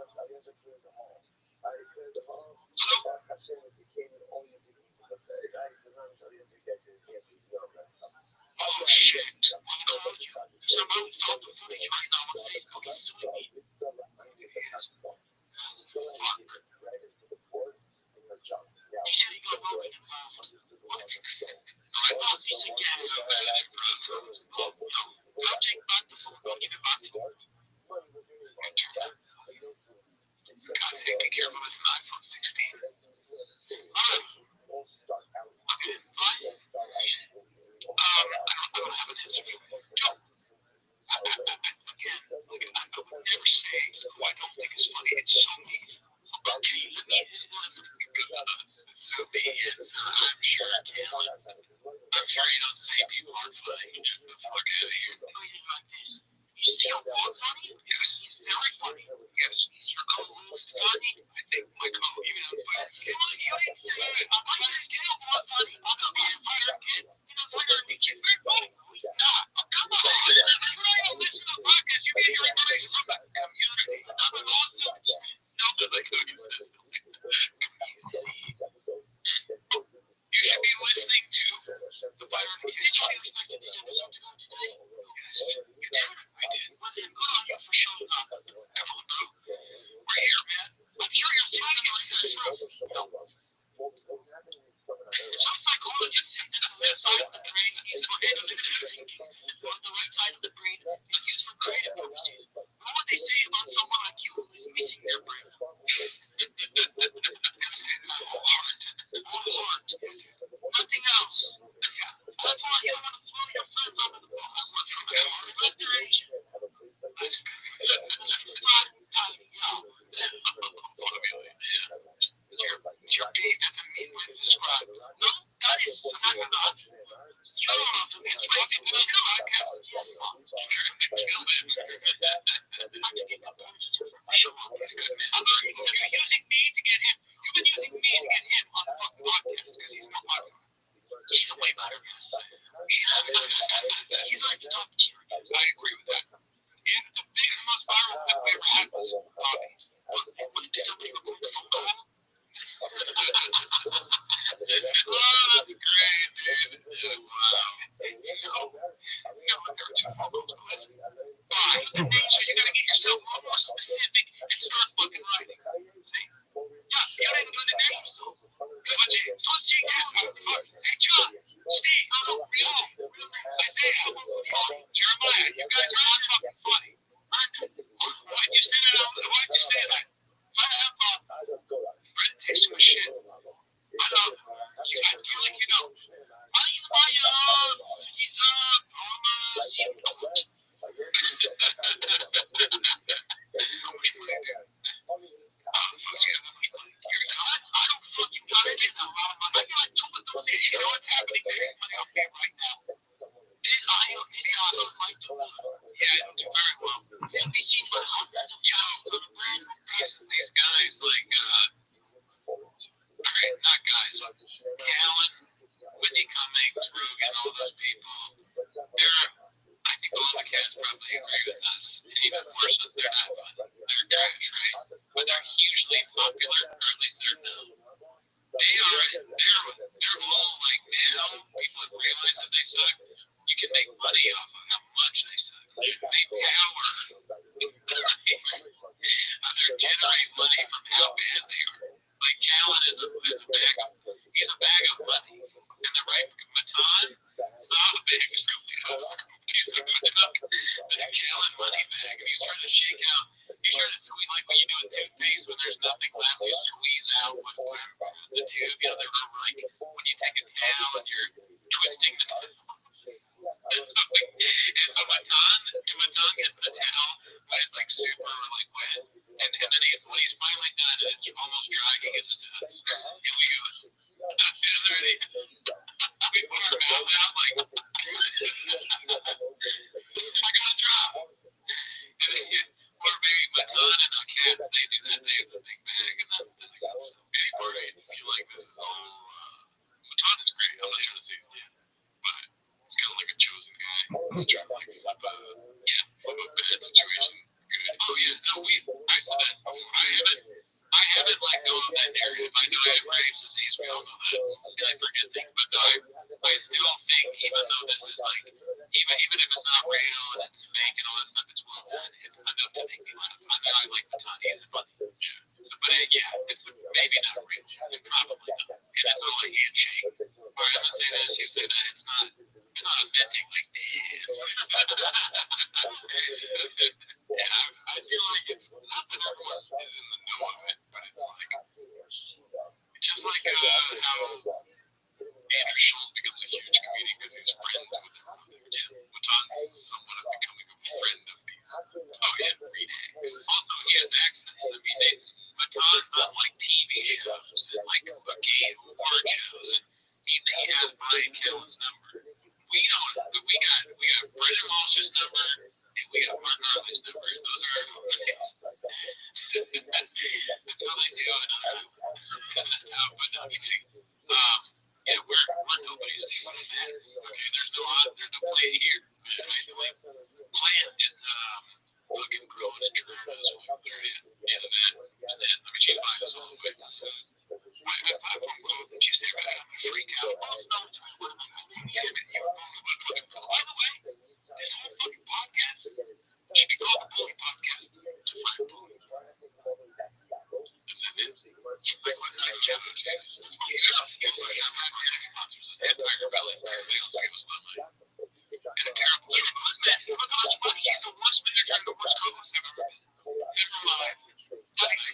Oh shit. Somehow we found the footage right now on Facebook. He's suing me. Yes. Fuck. He said he got Rogan involved. What? My boss, he said, yes, I'll take back the phone. I'll give it back to him. God sake, be careful. It's an iPhone 16. Okay, fine. I don't have an answer for you. Joe, I would never say who I don't think is funny. It's so mean. Okay, let me, this is so mean. Yes, I'm sure I can. I'm sure you don't say people aren't funny. Get the fuck out of here. No, he's like this. You say you're more funny? Yes, he's very funny. Yes, he's your co-host funny. I think my co-host, even on fire. You ain't saying it. I'm trying to get him more funny. I'm not being fired, kid. You're not fired me, kid. Very funny. No, he's not. Oh, come on. You're not even listening to the podcast. You get your information from the community. I'm an awesome. No, but like Cookie said. You should be listening to the Byron. Did you expect this episode to go today? Yes, you did. I did. Well, then good on you for showing up. Come on, bro. We're here, man. I'm sure you're sweating like this. No. Some psychologists say that the left side of the brain is for analytical thinking, while the right side of the brain is used for creative purposes. What would they say about someone like you who is missing their brain? I'm gonna say that all heart. Nothing else. Yeah. That's why you don't want to throw your friends over the boat. I want from your restoration. That's your babe. That's a mean way to describe. No, that is not enough. You don't know to be expected to do podcast. You're going to kill him. I'm getting the points to show up. He's good, man. You've been using me to get him. You've been using me to get him on fucking podcasts because he's not my He's a way better guest. He's like the top tier. I agree with that. And the biggest, most viral clip we ever had was Robbie. What did somebody record the phone call? Oh, that's great, dude. Wow. There are two phone calls, please. Fine. So you gotta get yourself more specific and start fucking writing. See? Yeah, you didn't do the names. So Steve, hey, John, Steve, Rio, Isaiah, Jeremiah, you guys are not fucking funny. Why'd you say that? Why'd you say that? Brent takes some shit. I feel like, you know, he's my, he's, so much funny, dude. I don't fucking got it in now. I feel like 2 of those days, you know what's happening? There's money on me right now. This audio is like the one. Yeah, I don't do very well. We see for hundreds of shows on a brand new press. These guys like, alright, not guys, but Alan, Whitney Cummings, Rogan, all those people. I think all the cats probably agree with us. And even more so, they're not fun. They're trash, right? But they're hugely popular, or at least they're known. They're all like now. People have realized that they suck. You can make money off of how much they suck. They power. They generate money from how bad they are. Like Callan is a bag of money, and the right Matan, it's not a bag of really he's a Callan money bag, and he's trying to shake out. He's trying to do like what you do with toothpaste when there's nothing left, you squeeze out what's left the tube. You know, they're like when you take a towel and you're twisting the towel. And so Matan gets the towel, but it's like super like wet, and then when he's finally done and it's almost dry, he gives it to us, and we go, ready? We put our mouth out like, I got a drop. Or maybe Matan and a cat, they do that. They have the big bag, and then anyway, if you like this is all, Matan is great. I'm not sure the season yet, but it's kind of like a chosen guy. He's trying to like flip a bad situation. Good. Oh yeah, no, I haven't let go of that narrative. I know I have Graves' disease, we all know that. And I forget things, but I still think, even though this is like, even if it's not real and it's fake and all that stuff, it's well done. It's enough to make me laugh. I know I like Matan. He's funny. Yeah. So, but it's maybe not real. It probably not. If it's all a handshake, or I'm gonna say this, you say that, it's not authentic like this. Yeah, I feel like it's not that everyone is in the know of it, but it's like, just like how Andrew Schultz becomes a huge comedian because he's friends with everyone there. Yeah, Matan's somewhat of becoming a friend of these. Oh yeah, Redax. Also, he has accents. I mean, Matan's on like TV shows and like gay award shows, and he has Brian Callen's number. We don't. We got Brendan Walsh's number, and we got Mark Arley's number. Those are our numbers. That's how they do it. But no, I'm kidding. Yeah, we're nobody's team on that. Okay, there's no play here. Plant is fucking growing and tremendous. And that. I mean, she's fine as all the way. My platform quote, you say about I'm a freak out. Oh, no, it's what I'm doing. Yeah, but you were going about fucking. By the way, this whole fucking podcast should be called the Bully Podcast. To find bully. That's it. Like what night job. Empire Ballet. They also give us Spotlight. And a terrible. He's the worst manager and the worst co-host I've ever been. Never mind.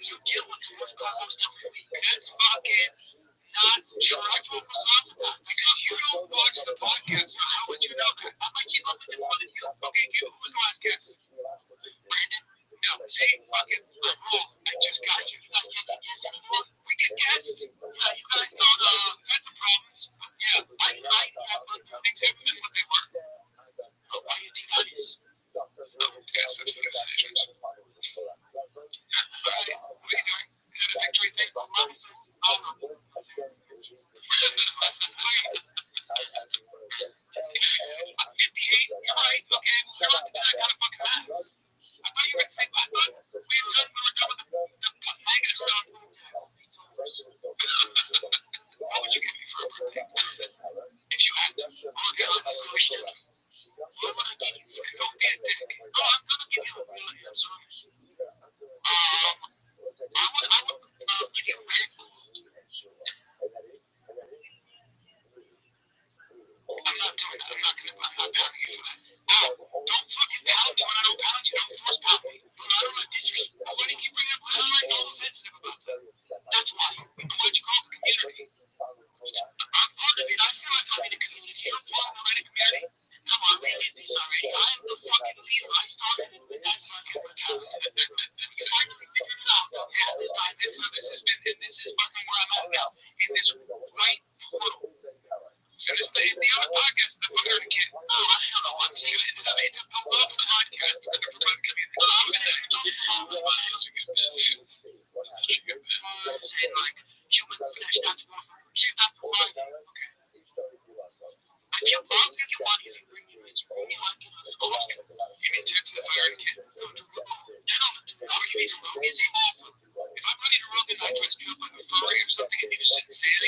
You deal with the worst co-host ever. That's fucking not true. I told myself that because you don't watch the podcast, so how would you know that? I might keep up with it more than you. Okay, who was the last guest? Brandon? No, see, fucking, I'm wrong. I just got you. You're not getting guests anymore. We get guests. Yeah, you guys thought had some problems. But yeah, I have things happen than what they were. Oh, why you think that is? Oh, yeah, substantive decisions. Alright, what are you doing? Is it a victory thing? I'm 58, you're right. Okay, we're on to that kind of fucking math. I thought you were saying, I thought we were done with the negative stuff. What would you give me for a birthday? If you had to, okay, I'm a Christian. What would I give you? Don't be a dick. No, I'm gonna give you a real answer. I would give you a very cool. I'm not doing that. I'm not pounding you for that. Ow, don't fucking pound me when I don't pound you. Don't force pound me. I don't know disrespect. Why do you keep bringing up? I like all sensitive about that. That's why. I'm what you call the community. I'm part of it. I feel like I'm in the community. You're part of the community. Come on, we did this already. I am the fucking leader. I started it with that fucking mentality. You finally figured it out. Yeah, this time. This is fucking where I'm at now. In this right portal. And it's the other podcast that we're going to get. Oh, I don't know what I'm saying. It's a love podcast. I'm in there. Don't follow my answer. Get that shit. That's such a good bit. And like, human flesh, that's more for you. That's for my okay. I feel wrong if you want to bring you in. You want to give us a look. You mean to the fire kid? No, to gentlemen. No, you mean to Rogan. If I'm ready to Rogan, I try to do it like a furry or something and you just sit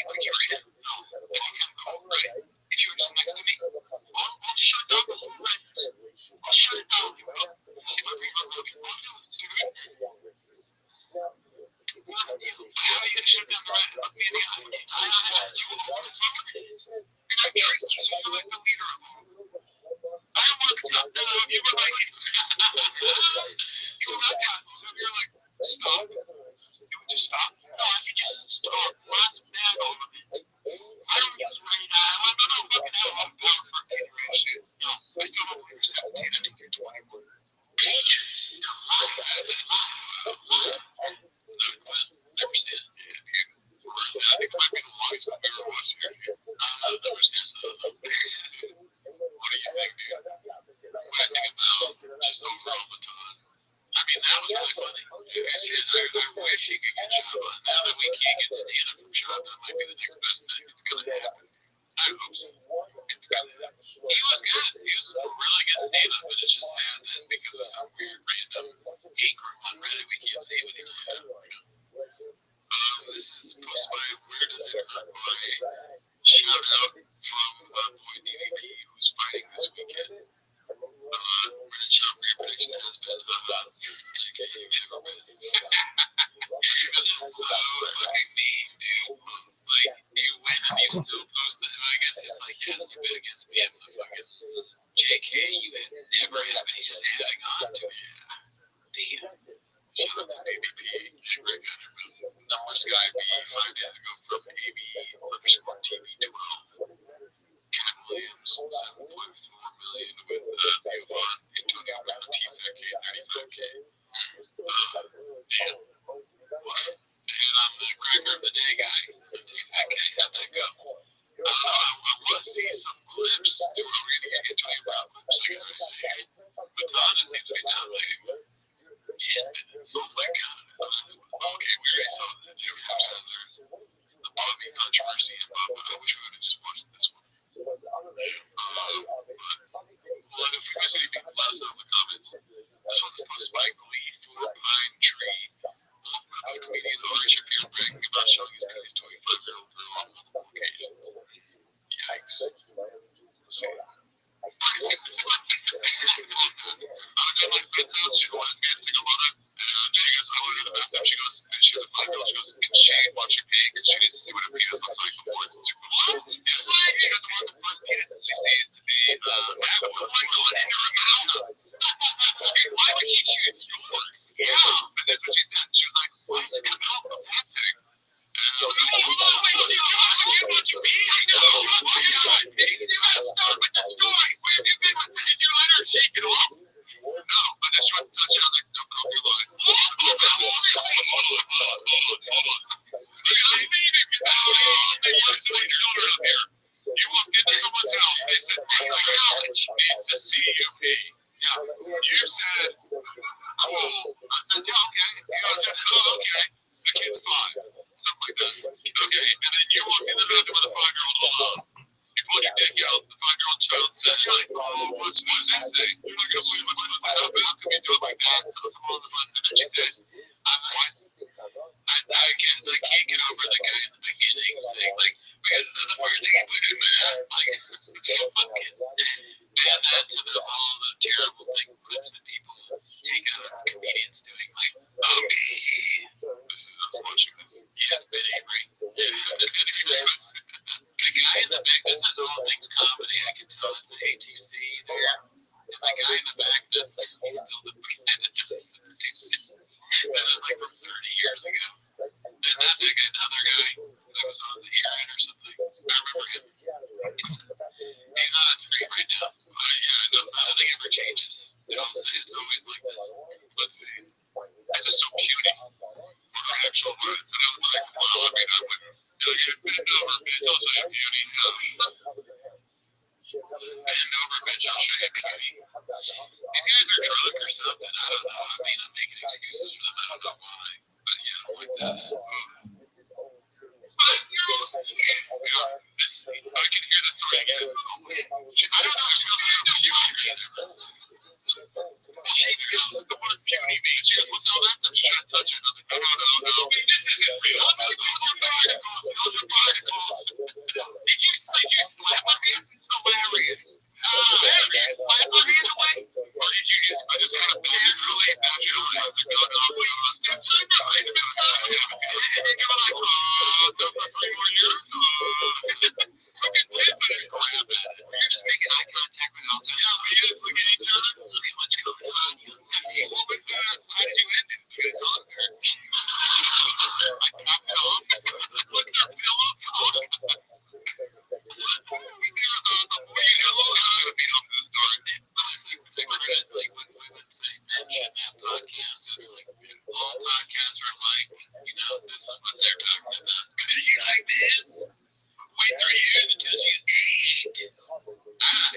wait 3 years until she's 8.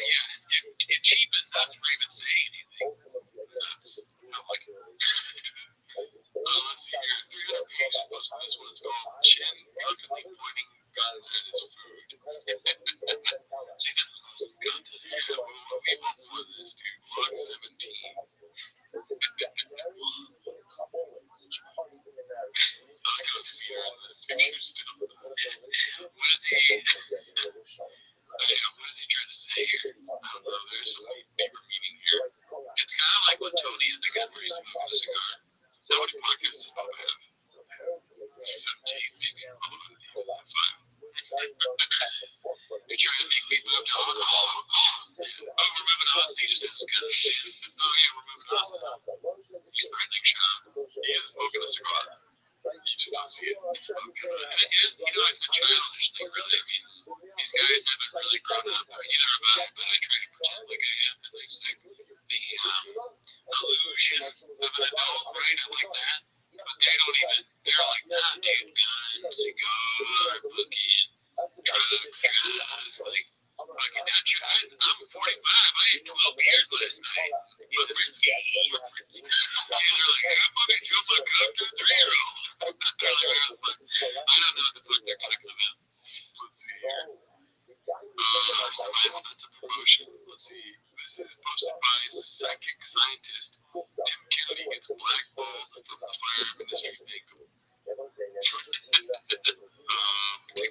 Yeah, it cheapens us for even saying anything. That's, I like it. Let's see here, 300 pages. Most of this one's called Chen drunkenly pointing guns at his food. See, this is most of the content here. We want more of this, dude. Block 17. I like how it's weird in the picture still. What is he? What is he trying to say here? I don't know. There's some deeper meaning here. It's kind of like what Tony had the gun where he's smoking a cigar. How many podcasts does Bob have? 17, maybe. Oh, 5. You're trying to make me move to Austin. We're moving to Austin. He just has a gun. Oh, yeah, we're moving to Austin. He's threatening Sean. He is smoking a cigar. You just don't see it. Okay. And it is, it's a childish thing, really. I mean, these guys haven't really grown up. Either have I, but I try to pretend like I am, because I say the illusion of an adult brain like that. But they don't even, they're like, nah, dude, gun, cigar, fucking drugs, like, fucking that shit. I'm 45, I had 12 beers last night. But we're tea, we're pretty. And they're like, I fucking drove my gun to a 3-year-old. I don't know what the fuck they're talking about. Let's see here. That's a promotion. Let's see. This is posted by psychic scientist Tim Kennedy gets blackballed from the fire ministry thing. Take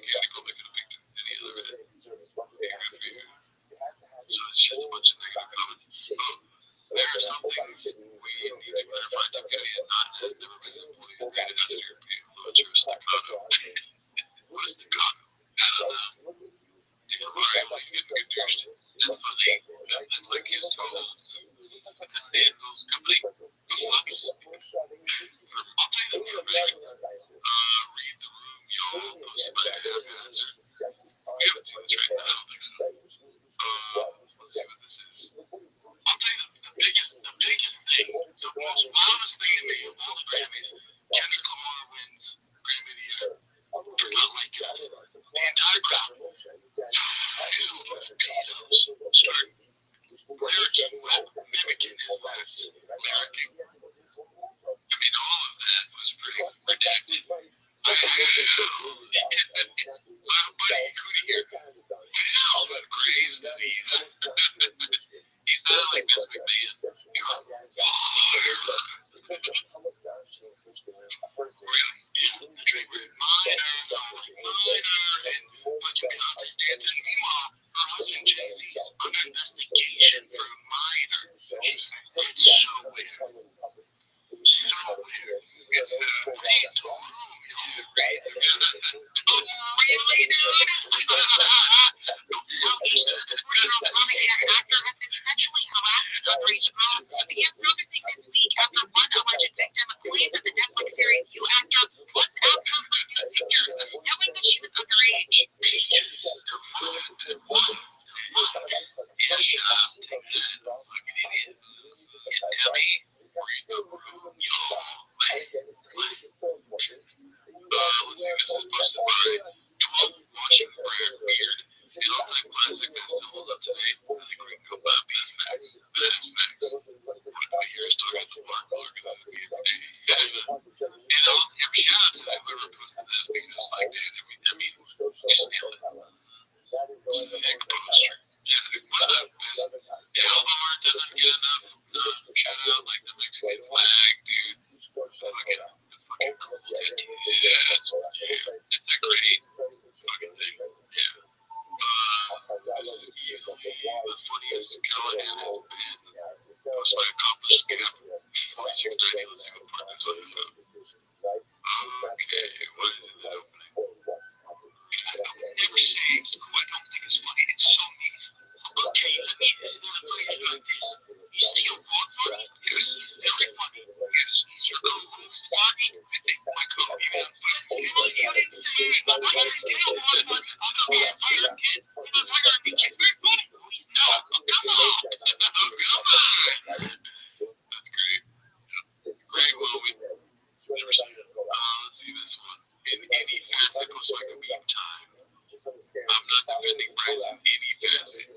it, I make it a picture. Any other so it's just a bunch of negative comments. There are some things we need to clarify. Tim Kennedy has never been employed in an European influencer staccato. What is staccato? I don't know. Alright, well, he's getting good news. That's funny. That's like his total. It's a Sandals company. I'll tell you the professionals. Read the room, y'all. Posted by Haphazard. We haven't seen this right now. I don't think so. Let's see what this is. I'll tell you the biggest thing, the most wildest thing to me of all the Grammys, Kendrick Lamar wins Grammy of the Year for Not Like Us. The entire crowd. Start lyricking with mimicking his lyrics. Lyricking. I mean, all of that was pretty redacted. My buddy Cootie here. Hell with Graves' disease. He sounded like Vince McMahon. He went, minor, and fucking constant dancing. Meanwhile, her husband Jay-Z's under investigation for minor. It's so weird. So weird. It's please room, y'all. Really, dude? Actor has been sexually harassed underage girls. Began surfacing this week after one alleged victim claimed that the Netflix series You Actor once asked her for nude pictures, knowing that she was underage. Yeah, shut up. Take that. Fucking idiot. You dummy. Read the room, y'all. Let's see, this is posted by 12 Watching Prayer Beard. The all-time classic that still holds up today. I think we can go back to that Max. That is Max. What year is talking about the Mark Morgan? And also give a shout out to whoever posted this because, like, dude, I mean, just nailed it. Sick poster. Yeah, one of the best. The album art doesn't get enough shout out, like the Mexican flag, dude. The fucking cool tattoos. Yeah, it's a great fucking thing. Yeah. This is easily the funniest Callahan has been. Most my accomplished gap. 4690, let's see what part that's on the phone. Okay, what is it that opening? I don't never say who I don't think is funny. It's so mean. Okay, let me, isn't there a phrase about this? You say you're wrong funny? Yes, he's very funny. Yes, he's your co-host funny. I think my co-host you didn't say it. I'm not going to get a lot of money. I'm not going to hire a kid. I'm not hiring a kid. Very funny. No, he's not. Oh, come on. Oh, come on. That's great. Great moment. Never seen it. Let's see this one. In any facet, looks like a meme time. rise in any facet.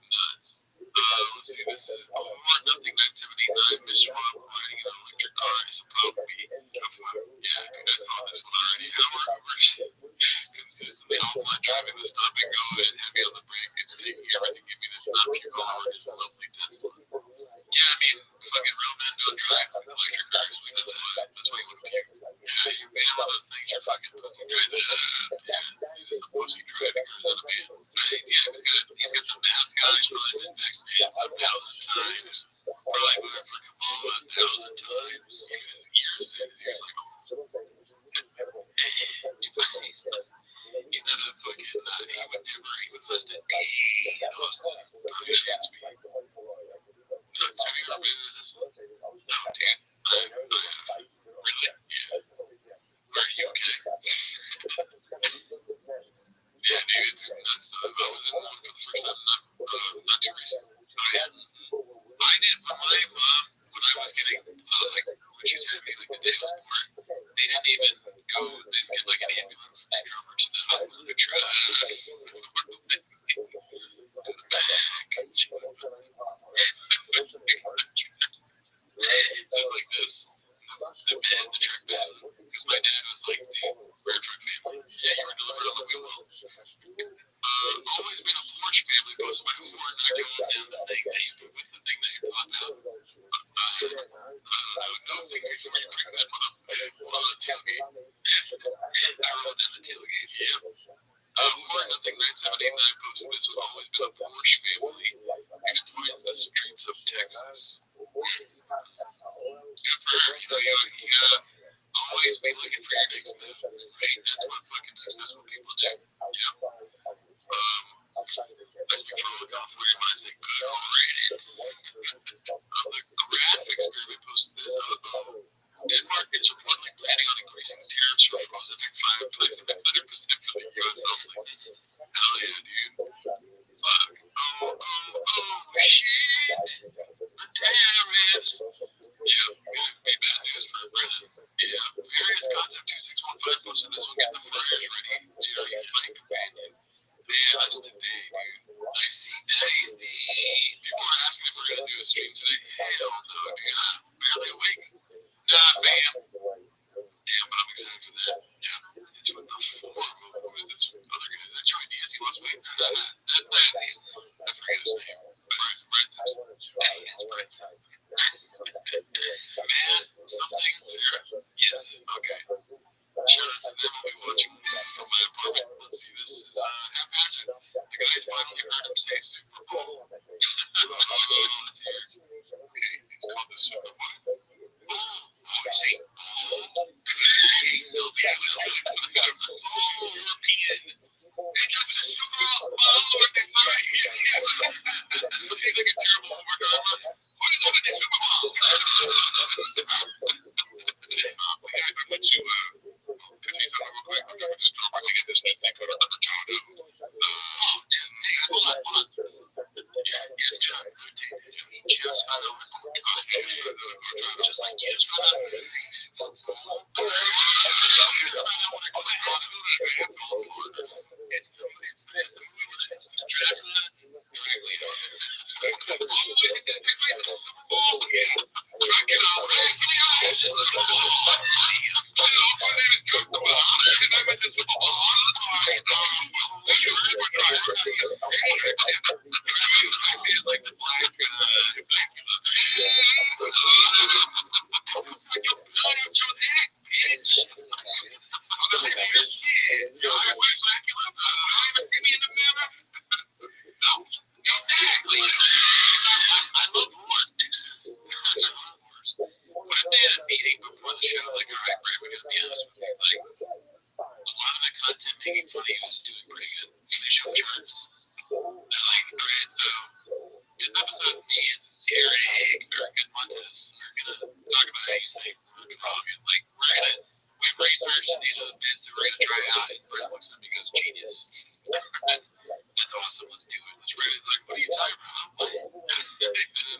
Nuts. Let's see, this is nothing 979, Miss Schwab, electric car is a problem. Yeah, I saw this one already. Consistently all my driving the stop and go and heavy on the brake. It's taking everything. Give me this not pure power. It's a lovely Tesla. Yeah, I mean, fucking real men don't drive electric cars. That's why you wouldn't care. Yeah, you're a fan of those things. You're fucking pussy driving. Yeah, this is a pussy driving. You're not a man. Yeah, he's got the mask on. He's probably been vaccinated 1,000 times. Probably moved fucking ball 1,000 times. Even his ears like, he's not a fucking, he would listen to me. He shits me. Have you ever been to this? No, Dan. Really? Yeah. Are you okay? Yeah, dude, it's nuts. I was in one for the first time, not too recent. Oh, yeah. I did when my mom, when I was getting, when she had me, the day I was born, they didn't even go, they didn't get, an ambulance. They drove her to the hospital in a truck. In the back. Just like this. The truck bed. Because my dad was like the rare truck family. Yeah, you were delivered on the wheel well. Always been a Porsche family, goes my horn not going down the thing that you with the thing that you pop out. No thing before you bring that one up. On the tailgate. I wrote down the tailgate, yeah. Horn, nothing 979 posted this would always been a Porsche family. Exploits the streets of Texas. Good for her, you gotta always be looking for your next move, right? That's what fucking successful people do, Let's be true, California might say good ratings. The graph experiment posted this. Denmark is reportedly planning on increasing tariffs for frozen pig 5 by 100% for the US only. Hell yeah, dude. Fuck. Oh, shit. The tariffs. Yeah, be bad news for Brennan. Yeah, various concept 2615 posted this will get the flyers ready to fight companion. Yeah, that's today, dude. Dicey. People are asking if we're gonna do a stream today. Hell no, dude. I'm barely awake. Nah, bam. Damn, but I'm excited for that. Yeah, it's with the who's this other guy? Is that Joey Diaz? He lost weight. I forget his name. Brent Simpson. Hey, it's Brent Simpson. Man, something, Sarah? Yes, okay. Shout out to them. I'll be watching from my apartment. Let's see, this is haphazard. The guy's finally heard him say Super Bowl. Let's hear it. Okay, it's called the Super Bowl. Oh, see? They'll be European. They just said Super Bowl. They thought, looking like a terrible overcomer. What is up with the Super Bowl? To get this next thing put up on the top of hold on. Yeah, yes, John. He just found out just like you just found out. It's the movie with Dracula. Exactly. I love wars, deuces. What if they had a meeting before the show? Like, all right, Ray, we gotta be honest with you. Like, a lot of the content making fun of you is doing pretty good. They show charts. They're like, all right, so this episode, me and Eric Montes are gonna talk about how you say it's wrong. And like, we've researched and these are the bits that we're gonna try out. And Brett looks at me and goes, genius. That's awesome. Let's do it. Let's read it. He's like, what are you talking about? And then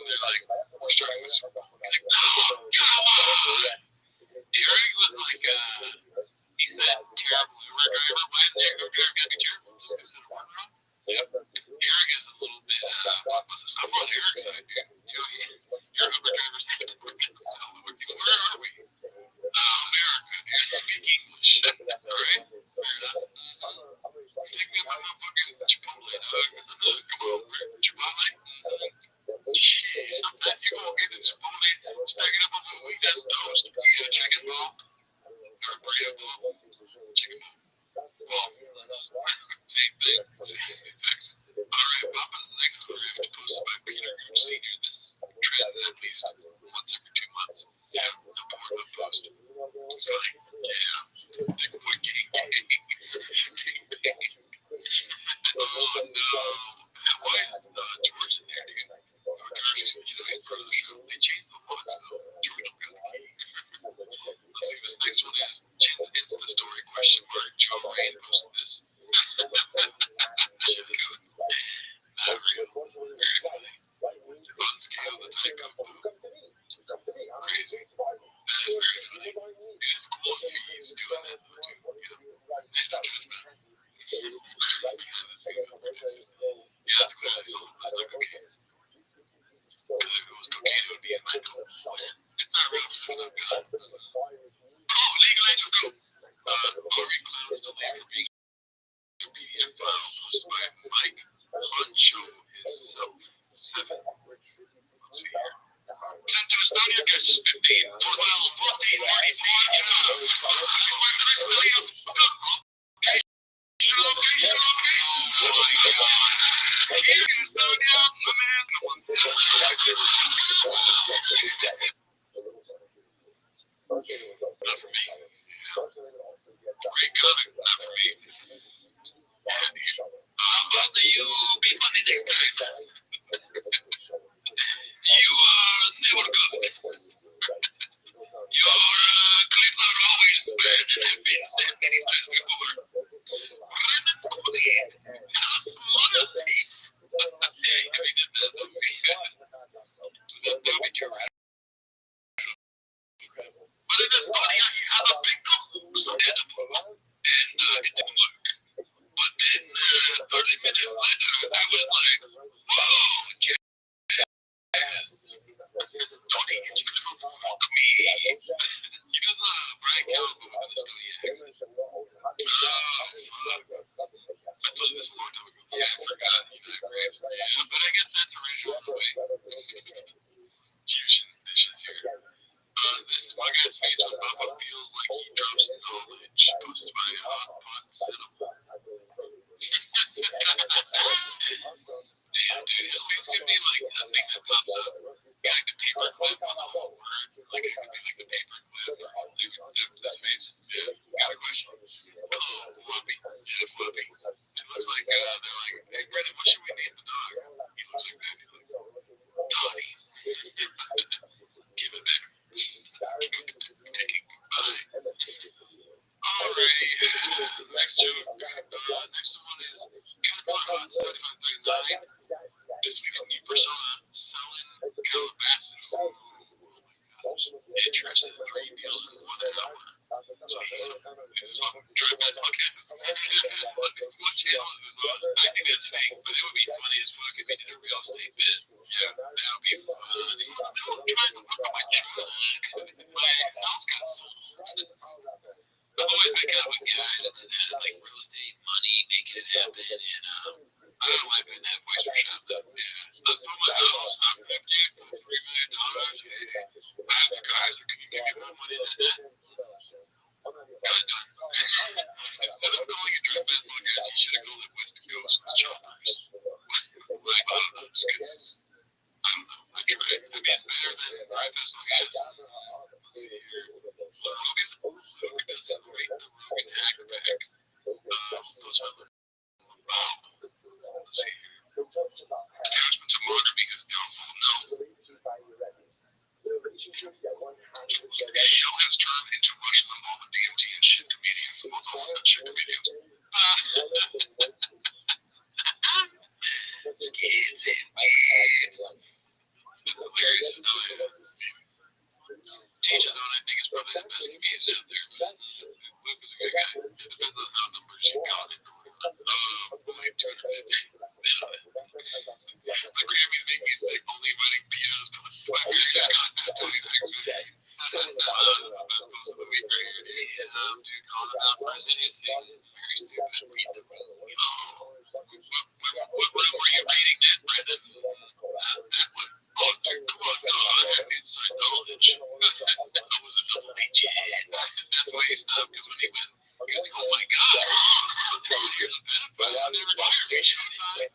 they're like, we're starting with Super Bowl. He's like, no, come on. Eric was like, he said, tear Check them out. Well, same thing. Same facts. All right, Papa's next thrift posted by Peter Senior. This trends at least once every 2 months. Yeah, the more of a post. It's fine. Yeah. Thick boy king. Oh no. Why George in there, dude? Oh, George is, he's part of the show. They changed the locks though. George don't got the key. Let's see, this next one is Chin's Insta story question mark. Joe Rain posted this. Not real. Very funny. Unscale the night kung fu. Crazy. That is very funny. It is cool if he's doing that though too. It's not judgment. Behind the scenes influencers. Yeah, that's clearly something that's not cocaine. Because if it was cocaine, it would be in my coat. It's not real because there's no gun. Oh, legal age of coke. Ari clowns to leave your PDF file posted by Mike Honcho himself. 7. Let's see here. Sent to Estonia, guess 15, 12, 14, 44, you know. Chris William. Not for me. Great comic, not for me. Brother, you be funny next time. You never good. Your clips are always bad and have been said many times before. Learn the Korean small teeth. Yeah, you created that movie. That'll be too rad. But it is funny how he has a big goose and it didn't work. But then 30 minutes later, I was like, whoa, jackass. Tony, you never fuck me. He does Brian Callen movie in the studio. Fuck. I told you this a long time ago. Yeah, I forgot. Yeah, but I guess that's original in a way. Fusion dishes here. This one guy's face when Papa feels like he drops knowledge. Posted by Hot Pot Cinema. Damn, dude, his face could be like a thing that pops up. Yeah, like the paper clip on the whole word. Like it could be like the paper clip. You can snap his face. Yeah, got a question. Oh, Floppy. Yeah, Floppy. It looks like they're like, hey, Brendan, what should we name the dog? He looks like that. He's like, Donnie. Give it there. Taking goodbye. Alrighty. Next joke. Next one is Caterpillar 7539. This week's new persona, selling Calabasas. Oh my god. Interested in 3 deals in 1 hour. This is on Drive By Podcast. What channel is this on? I think that's fake, but it would be funny as fuck if he did a real estate bit. Yeah, that would be fun. So I'm trying to work on my truck. My house got sold. I've always been kind of a guy that's had like real estate money, making it happen, and I don't like being that voice or something. Yeah. I sold my house, I flipped it for $3 million. Hey, I have the guys, or can you give me more money than that? Got it done. Instead of calling it Drive By Podcast, you should have called it West Coast Choppers. Why Bombs? Because I don't know. I tried. I mean, it's better than Drive By Podcast. Let's see here. Logan does a great Rogan hack back. Those are the wow. Let's see here. Attachment to monitoring is doubtful. No. The show has turned into Rush Limbaugh with DMT and shit comedians. Well, it's almost not shit comedians. Skins and beans. That's hilarious. Oh, yeah. Teacher's on, I think, is probably the best comedians out there, but Luke is a good guy. It depends on how numbers you count it. Oh, boy, dude. My Grammys make me sick only inviting Pianos to listen to my favorite content. Tony, thanks, man. The best post of the week right here, dude. Dude, calling about presidency. Very stupid. Read the room. Oh. What room were you reading that, Brendan? That one. Oh, dude, come on, no, I have inside knowledge. I was a double I did. That's why he stopped, because when he went, he was like, oh my god, you're the pedophile. I never hired you, Showtime.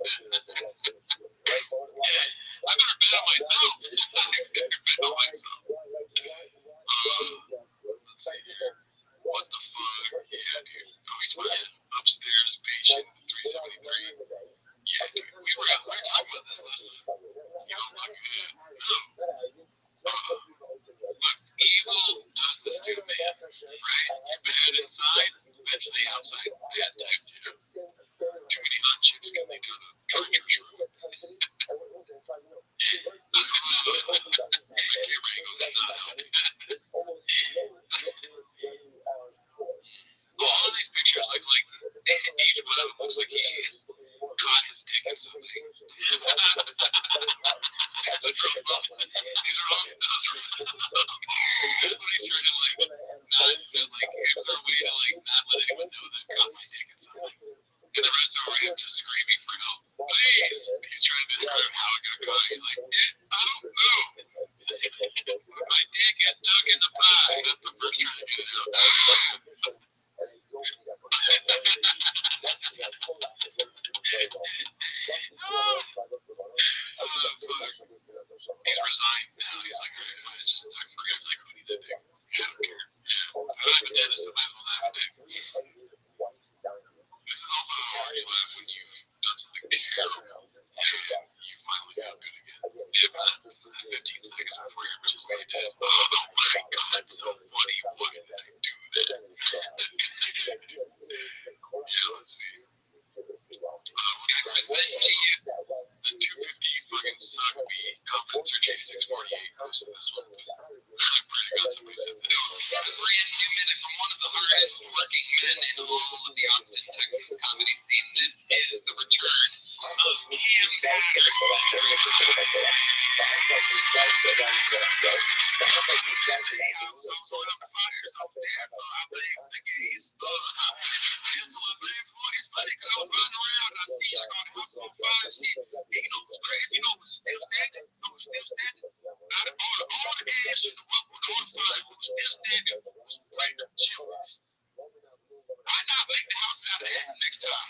I better bet on myself. I better bet on myself. Let's see here. What the fuck? Yeah, dude. Oh, he's my upstairs patient 373. Yeah, dude. We were talking about this last time. You know, look, look, evil does this to a man, right? You're bad inside, eventually outside, bad type, you know. Too many hot chicks can make out of cartridge room. Everybody goes in all of these pictures look like each one of them looks like he caught his dick in something. That's a drug bump. These are all those are that's what he's trying to like not like is there a way to like not let anyone know that I caught my dick in something? And the rest of them are just screaming for help. Please! He's trying to describe how it got caught. He's like, I don't know. My dick is stuck in the pie. That's the first trying to get it out. He's resigned now. He's like, it's just stuck for guys like who needs a dick. I don't care. Yeah. I'm a dentist, so might as well not have a dick. This is also how you laugh when you've done something terrible. You finally feel good again. If not, 15 seconds before you're just like dead. Oh my god, so funny. Why did I do that? Yeah, let's see. I sent to you the 250 fucking suck me comments or 8648 posted this one. I pray to God somebody said that. Brand new minute from one of the hardest working men in all of the Austin, Texas comedy scene. This is the return of Cam Why not make the house out of that next time?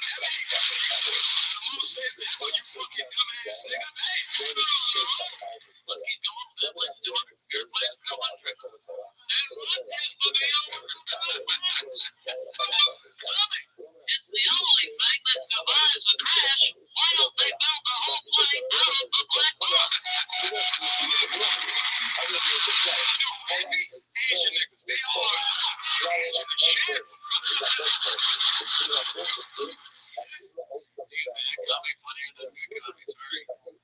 It's the only thing that survives a crash. Why don't they build the whole plane out of the black rock? Asian niggas, they all are. Asian as shit.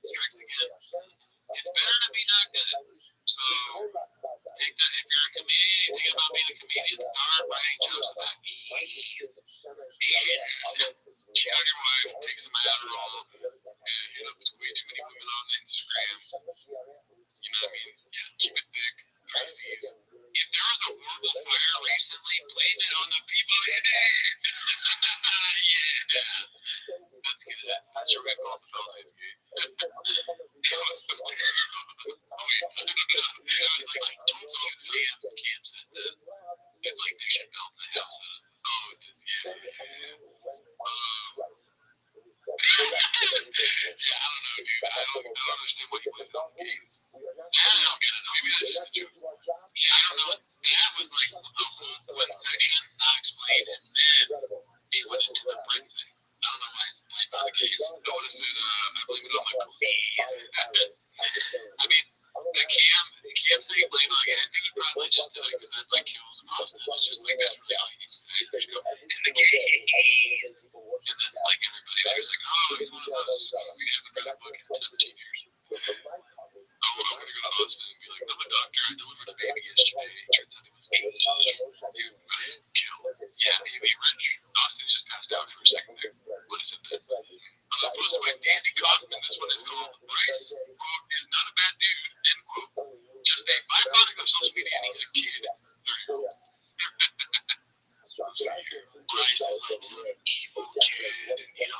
Strikes again. It's better to be not good. So take that if you're a comedian, think about being a comedian. Start writing jokes about cheat on your wife, take some Adderall, and there's way too many women on Instagram. You know what I mean? Yeah, keep it thick. 3 C's. If there was a horrible fire recently, blame it on the people in it. Yeah. That's good. That's your red call. Fellas, it's good. Cam said that if like they should build the house out of yeah, I don't know, dude. I don't understand what you want to games. I don't get it. Maybe that's just a joke. Yeah, I don't know. That was like a whole one section, not explained, and then he went into the brick thing. I don't know why it's blamed on the case. I would have said, I blame it on my police. I mean, the Cam saying blame on anything, he probably just did it because that's like kills in Austin. It's just like that's really all he needs to do. You go, and the gays. And then like everybody there's like, oh, he's one of us. We haven't read a book in 17 years. Oh, I'm gonna go to Austin and be like, I'm a doctor. I delivered a baby yesterday. It turns out it was gay. Kill. Yeah, maybe Rich. Austin just passed out for a second there. What is it then? Posted by Danny Kaufman. This one is called Bryce, quote, is not a bad dude, end quote. Just a byproduct of social media, and he's a kid. 30-year-old. Bryce is like some evil kid, and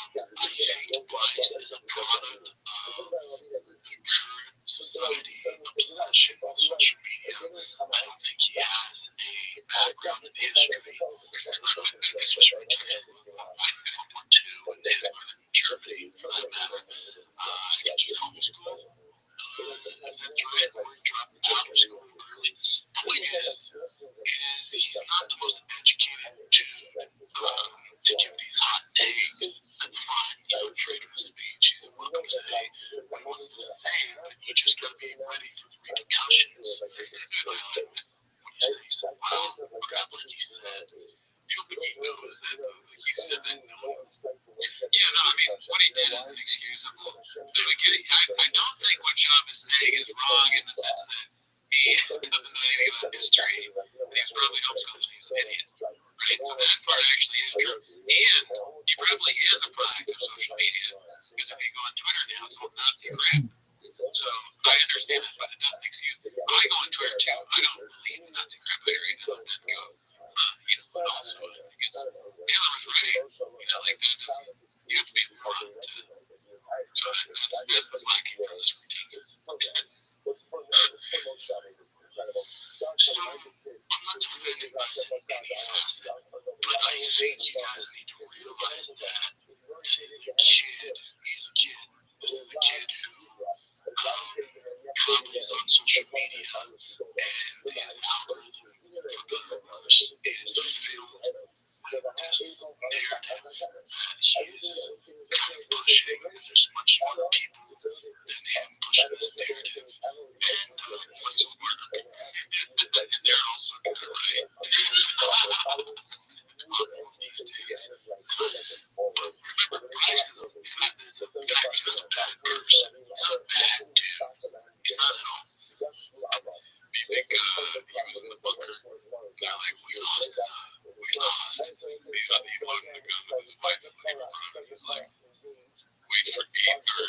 I think vice is a product of the current society obsession with social media. I don't think he has a background in history, especially between World War II and Germany, for that matter. He just homeschooled. That's right, or he dropped out of school early. Point is he's not the most educated to give these hot takes. That's fine. Freedom of speech. He's welcome to say what he wants to say, but you just gotta be ready for the repercussions. When you say, wow, crap, like he said, think he knows that, like he said, that no one. Yeah, no, I mean, what he did is inexcusable. But again, I don't think what Job is saying is wrong in the sense that he doesn't know anything about history. He's probably homeschooling, he's an idiot. Right? So that part actually is true. And he probably is a product of social media. Because if you go on Twitter now, it's all Nazi crap. So I understand it, but it doesn't excuse me. I go on Twitter too. I don't believe in Nazi crap. I read it and go, but also I think it's Taylor was right. Like that doesn't, you have to be a moron to. So that's what's lacking from this critique. So I'm not defending Vice in any facet, but I think you guys need to realize that this is a kid. He's a kid. This is a kid who comments on social media, and his algorithm for better or worse is filled with this narrative that he is kind of pushing, that there's much smarter people than him pushing this narrative, and he's smarter. And they're also kind of right. These days. But remember, Bryce is the fact he's not a bad person. He's not a bad dude. He's not at all. You think he was in the bunker? Like, we lost. He's not the loading the gun with his wife in the neighborhood. He's like, wait for 8 or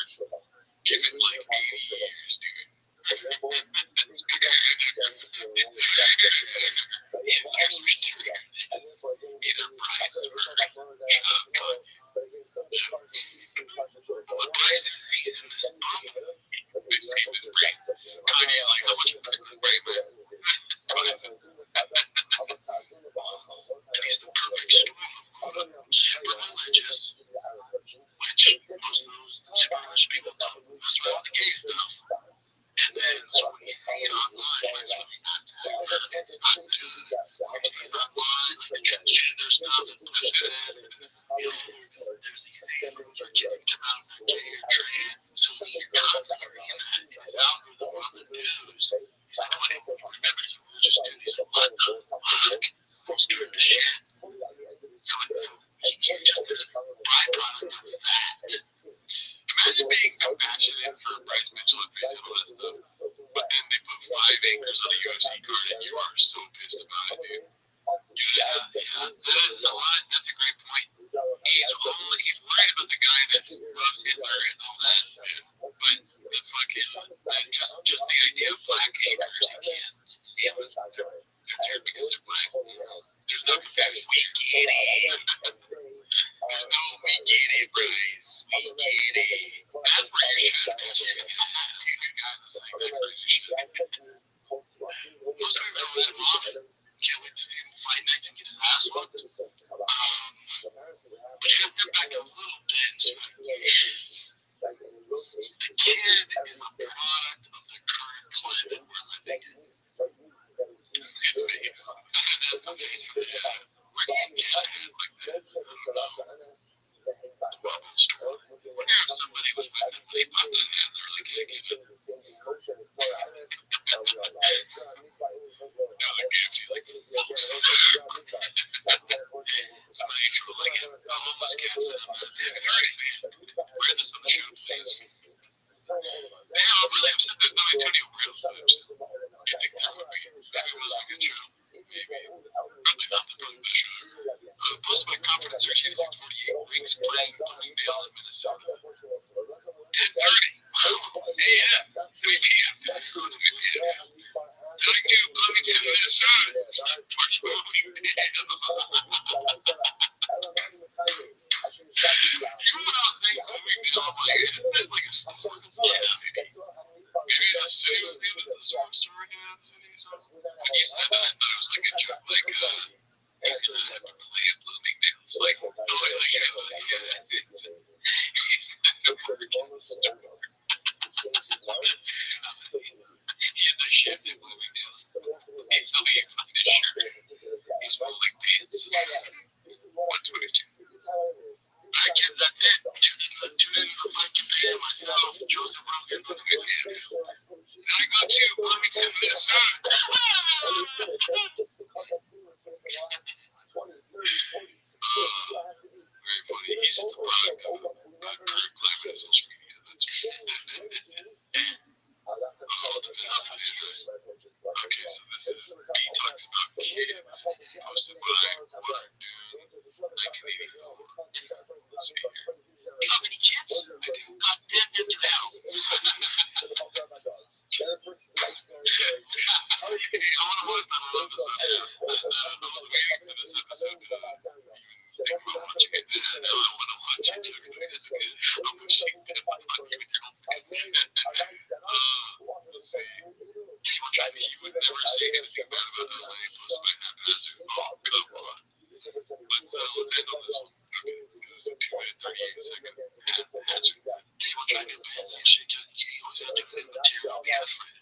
give it like 80 years, dude. Here's my trigger. Either Bryce or Shotgun. What Bryce is season is big scheme is great. Kanye, like, how much great man. What is it? And he's the perfect storm of super religious, which most of those super religious people know. That's where all the gay stuff. And then, so when you see it online, it's really not good. It's not good. So when you see it online, like the transgender stuff and pushes, there's these things where your kids can come out for gay or trans. So he's constantly in his algorithm on the news. He's like, oh, hey, remember these religious dudes? What the fuck? I'm scared to shit. So he's just this byproduct of that. Imagine being compassionate for Bryce Mitchell and facing all that stuff, but then they put 5 acres on a UFC card and you are so pissed about it, dude. Yeah, that's a great point. He's worried about the guy that loves Hitler and all that shit, but the fucking, just the idea of black acres, you can't, they're there because they're black. There's no fact, we get it. There's no, we get it, Bryce. We get it. That's where you should have been. Dude, guy was like, that crazy shit. Most of them know that wrong. Can't wait to see him fight next and get his ass whooped. But you gotta step back a little bit. The kid is a product of the current climate we're living in. It's big. Where do you get it like that? I don't know. Well, it's true. Here's somebody with when they pop that in, they're like, hey, give it. Now they're guilty, like, it's my intro, like, I'm almost canceled. I'm not taking it right, man. Read this on the show, please. Yeah, I'm really upset there's no Antonio Brown clips. I think there would be. Maybe it was a good show. Maybe. Probably not the best show ever. Plus, my confidence search is 48 weeks playing Bloomingdale's, Minnesota. 10:30. Wow. AM. 3 p.m. 3 p.m. Nothing to Bloomington, Minnesota. Towards Bloomingdale. You want kids. 122. Alright, kids, that's it. Tune in for Mike and Van, myself, Joseph Rogan, on the weekend. Now I go to Bloomington, Minnesota. Very funny. He's just a product of current climate and social media. That's okay, so this is B Talks About Kids, hosted by Water Dude, 1984. Let's see here. How many kids? I do goddamn them to hell. Okay, I want to watch that whole episode. I was waiting for this episode to think about watching it, and now I want to watch it. So it's good. How much you did on your let's see. He would never say anything bad about LA, plus my haphazard. Oh, come on. Let's handle this one. Okay, this is 2 minute 38 second haphazard. Hey, we'll try to advance and shit. You always have to clean material. Be afraid.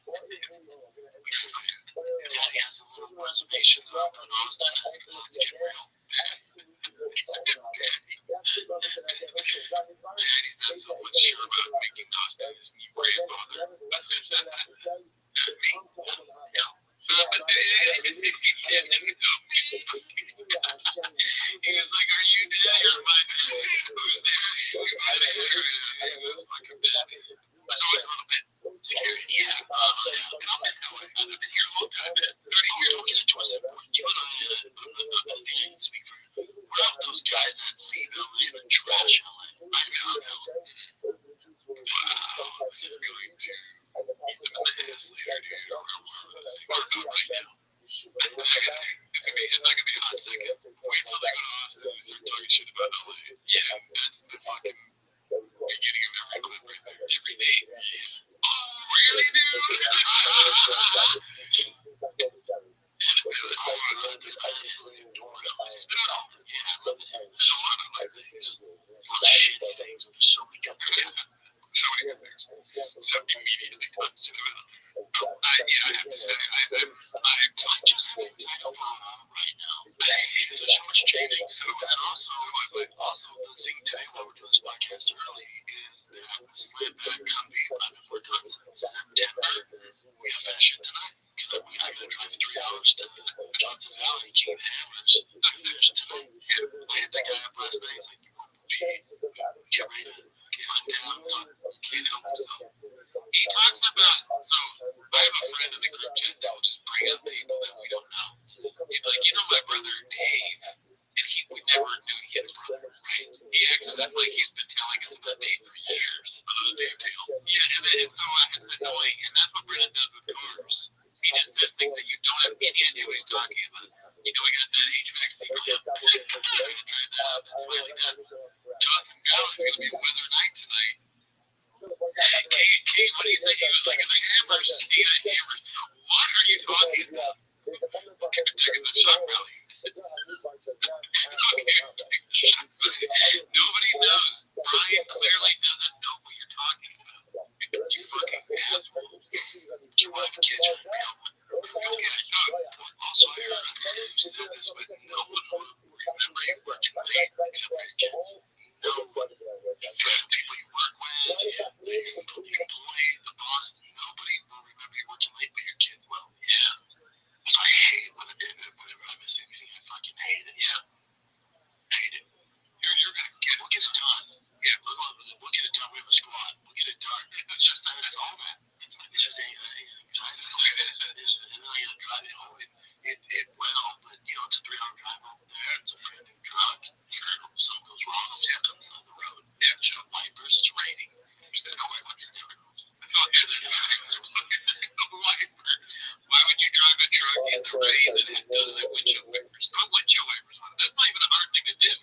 Daddy has a little reservations on Austin. Let's get real. Daddy's not so much sure about making Austin his new grandfather. Me? No. He was like, are you daddy or my who's daddy? Fucking daddy. There's always a little bit security. Yeah. And I'll miss that way. I've been here a long time, man. 30 years. Don't get it twisted. You and I speak for we're not those guys that leave LA and trash LA. I'm out of LA. Wow. This is going to pass later, dude. Or not right now. It's not gonna be a hot second. Wait until they go to Austin and start talking shit about LA. Yeah, that's the fucking beginning of every clip right there. Every day. Oh, really, dude? So many good things. So immediately punched it about. I have to say, I'm just inside of right now. There's so much changing. So, and also the thing today while we're doing this podcast early is that Slam Back Comedy before Concepts September. We have that shit tonight. So we have to drive 3 hours to Johnson Valley, King Hammers. I finished tonight. I hit the guy up last night. He's like, you want to get ready to get down. Can't help himself. He talks about, so I have a friend in the group chat that will just bring up people that we don't know. He's like, you know my brother Dave, and we never knew he had a brother, right? He acts like he's been telling us about Dave for years, Dave Tail. Yeah, and so it's annoying, and that's what Brennan does with cars. He just says things that you don't have any idea what he's talking about. You know, we got that HVAC secret. Yeah, tried that out. It's finally done. Johnson Valley is going to be a weather night tonight. Kate, what do you think? He was like, hammers. He got hammers. What are you talking about? Okay, we're taking the shot, really. Nobody knows. Brian clearly doesn't know what you're talking about. You fucking asshole. Your wife and kids are real. You'll get it done. Also, I heard you said this, but no one will remember you working late except for your kids. No one. People you work with, the employee, the boss, nobody will remember you working late, but your kids will. Yeah. That's why I hate it whenever I miss anything. I fucking hate it. Yeah. Hate it. You're gonna we'll get it done. Yeah, we'll get it done. We have a squad. We'll get it done. It's just that. That's all that. It's just anxiety. And then I gotta drive it home. It will, but it's a 3-hour drive over there. It's a brand new truck. Sure, something goes wrong. You have to on the side of the road. Yeah, shut up wipers. It's raining. There's no wipers there. That's all the other guys. No wipers. Why would you drive a truck in the rain that doesn't have windshield wipers? Put windshield wipers on it. That's not even a hard thing to do.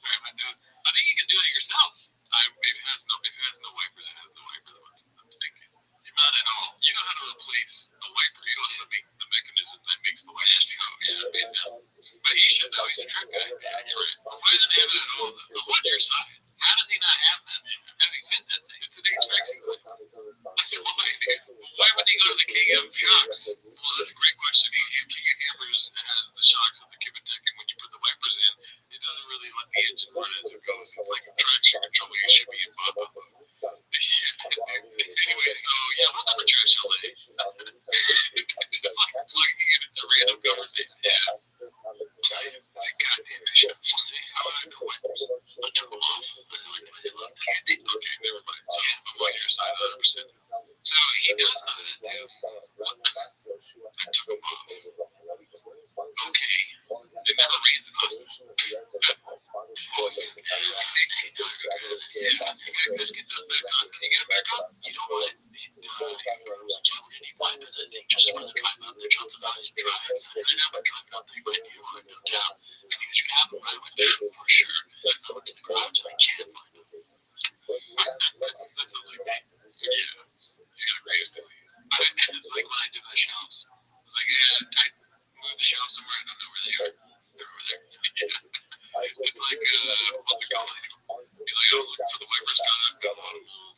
Sorry, I think you can do it yourself. If it has no wipers, it has no wipers. I'm thinking. Not at all. You know how to replace a wiper. You know how to make the mechanism that makes the wipers go. Yeah, no. But he should know. He's a truck guy. Yeah, you're right. Why doesn't he have it at all? The one your side. How does he not have that? How does he fit that thing? It's an HVAC thing. That's why. Why would he go to the KM shocks? Well, that's a great question. KM Hammers has the shocks of the Kivitek, and when you put the wiper what it is. It's like traction control. You should be above. Anyway, so yeah, we'll have a church LA. It's like you get into random conversation. Yeah. It's a goddamn bishop. See how I know it. I took them off. They look handy. Okay, never mind. So I'm on your side 100%. So he does know how to do what I took him off. Okay. It never rains in Austin. Yeah, you guys get those back on. Can you get it back on? You know what? Why does it think just for the drive out there, Johnson Valley drives? I never drive out there, but you would no doubt. Because you have a right with them for sure. I went to the garage and I can't find them. That sounds like me. Yeah. He's got great disease. It's like when I did the shelves. It's like, yeah, I moved the shelves somewhere. I don't know where they are. They're over there. Yeah. It's like, what's it called? He's like, I was looking for the wipers. Got a lot of mold.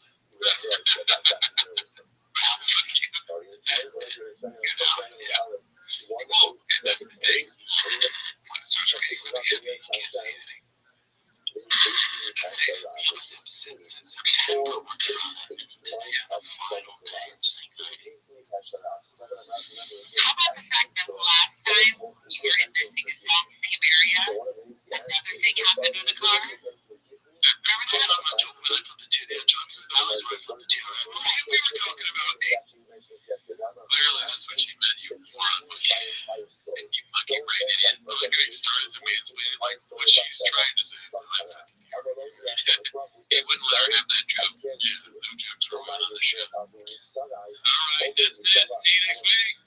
That's the thing. When it starts raining, you can't see anything. Since September, working on it. Yeah, final day. Just anxiety. How about the fact that the last time you were in this exact same area, another thing happened with the car? Remember the time I told when I flipped the two there, Johnson Valley, where I flipped the two, right? Well, we were talking about me. Clearly, that's what she meant. You moron monkey. And you monkey brain idiot. Oh, my God, started to mansplaining like what she's trying to say. So I'm fucking he wouldn't let her have that joke. Yeah, no jokes for a while on the show. All right, that's it. See you next week.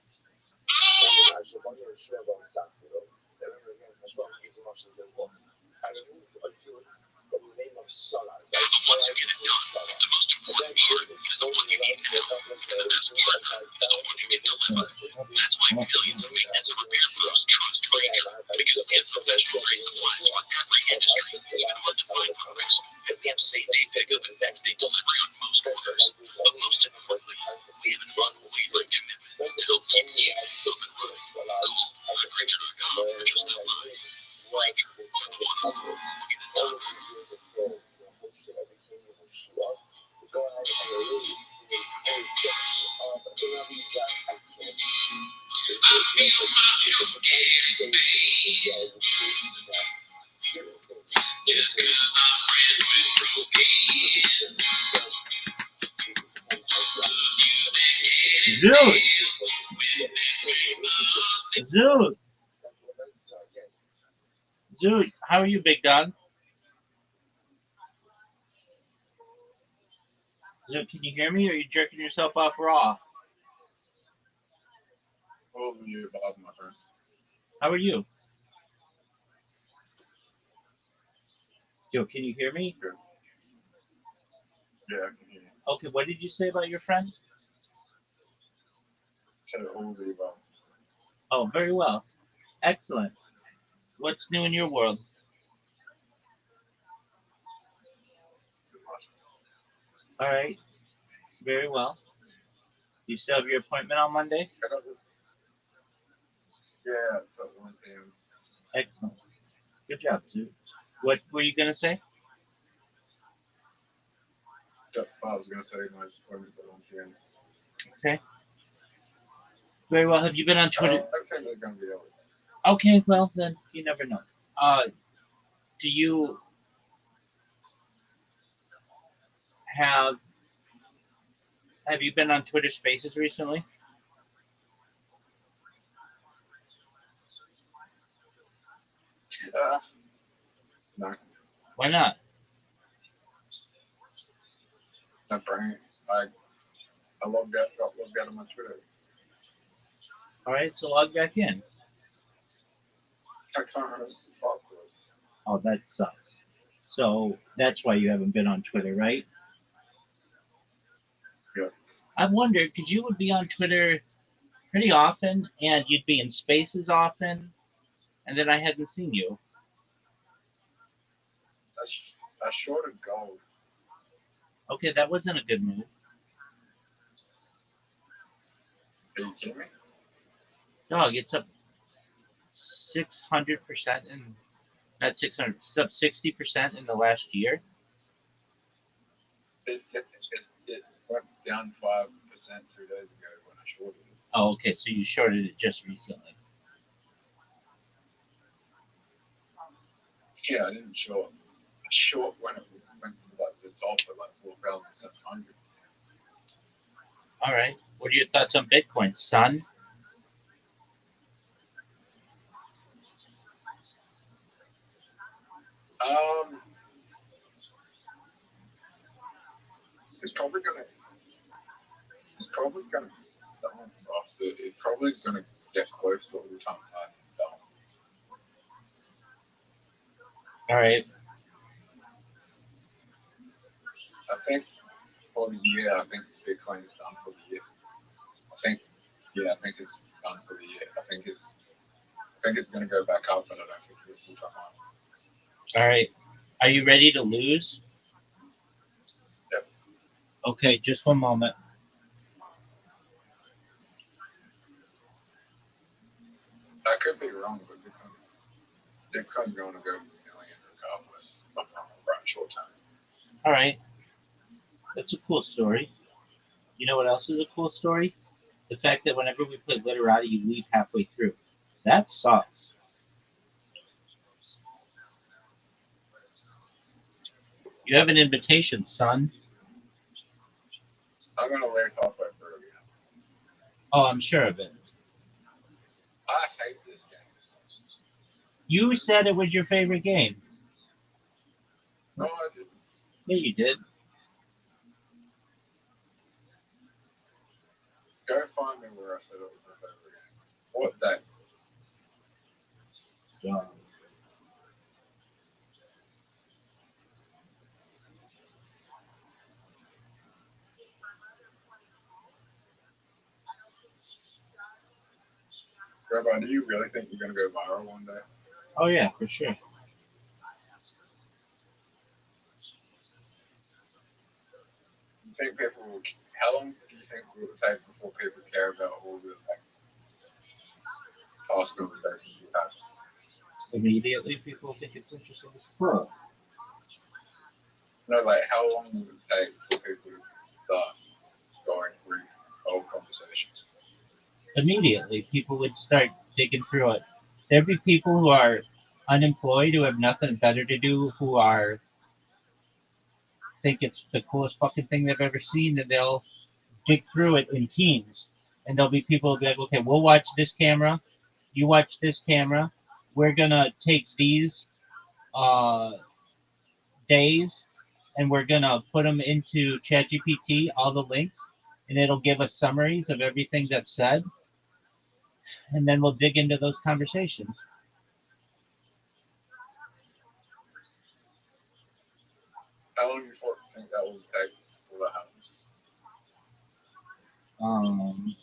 Once you get it done, the most important part is the one you need now. And the best part is the one you get delivered. That's why millions of maintenance and repair pros trust Ranger. Because we have professional grade supplies for every industry, even on-deployed products. And we have same-day pickup and next-day delivery on most orders. But most importantly, we have an unwavering commitment to help keep you up and running. Call Ranger.com or just online. Ranger, the one who will get it done. Dude! Dude! Dude, how are you, big dog? Dude, can you hear me, or are you jerking yourself off raw? What will you about, my friend? How are you? Yo, can you hear me? Good. Yeah, I can hear you. Okay, what did you say about your friend? Said it will be about. Oh, very well. Excellent. What's new in your world? All right. Very well. You still have your appointment on Monday? Yeah, it's at 1 p.m. Excellent. Good job, dude. What were you going to say? I was going to say my appointment's at 1 p.m. Okay. Very well. Have you been on Twitter? I think they're going to be able to. Okay, well, then you never know. Do you have you been on Twitter Spaces recently? No, Why not? my brain. I logged out of my Twitter. All right, so log back in. I can't remember the password. Oh, that sucks. So that's why you haven't been on Twitter, right? Yeah. I've wondered, because you would be on Twitter pretty often, and you'd be in Spaces often, and then I hadn't seen you. I shorted gold. Okay, that wasn't a good move. Are you kidding me? Dog, it's up 600% in Not 600. It's up 60% in the last year. It went down 5% 2 days ago when I shorted it. Oh, okay. So you shorted it just recently. Yeah, I didn't short. I short when it went to like the top of like 4,700. All right. What are your thoughts on Bitcoin, son? It's probably gonna. It's probably gonna. It's probably gonna get close to all-time high down. All right. I think for the year, I think Bitcoin is done for the year. I think it's done for the year. I think it's gonna go back up, but I don't think it's all-time high. All right. Are you ready to lose? Yep. Okay, just one moment. I could be wrong, but Bitcoin's going to go to a million regardless. Sometime in a short time. All right. That's a cool story. You know what else is a cool story? The fact that whenever we play Literati, you leave halfway through. That sucks. You have an invitation, son. I'm gonna leave halfway through again. Oh, I'm sure of it. I hate this game. You said it was your favorite game. No, I didn't. Yeah, you did. Go find me where I said it was my favorite game. What day? Rabbi, do you really think you're gonna go viral one day? Oh yeah, for sure. You think people will? How long do you think it will take before people care about all the like past conversations you have? Immediately, people think it's interesting as fuck. No, like how long will it take for people to start going through old conversations? Immediately, people would start digging through it. There'd be people who are unemployed, who have nothing better to do, who are think it's the coolest fucking thing they've ever seen, and they'll dig through it in teams. And there'll be people who'll be like, okay, we'll watch this camera, you watch this camera. We're gonna take these uh, days, and we're gonna put them into ChatGPT, all the links, and it'll give us summaries of everything that's said, and then we'll dig into those conversations. How long do you think that will take before that happens? Um,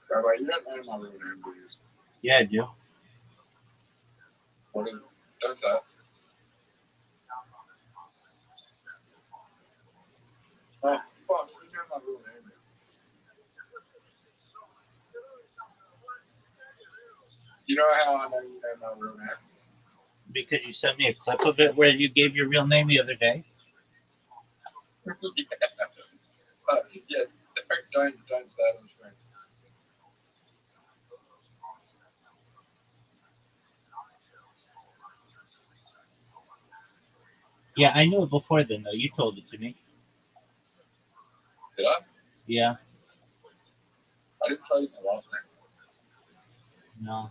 Rabbi, you don't know my real name, do you? yeah, I do. What is? Don't say it. Oh, fuck, you know my real name. You know how I know you know my real name? Because you sent me a clip of it where you gave your real name the other day. Yeah. Yeah, don't say it on screen. Yeah, I knew it before then, though. You told it to me. Did I? Yeah, I didn't tell you my last name. no.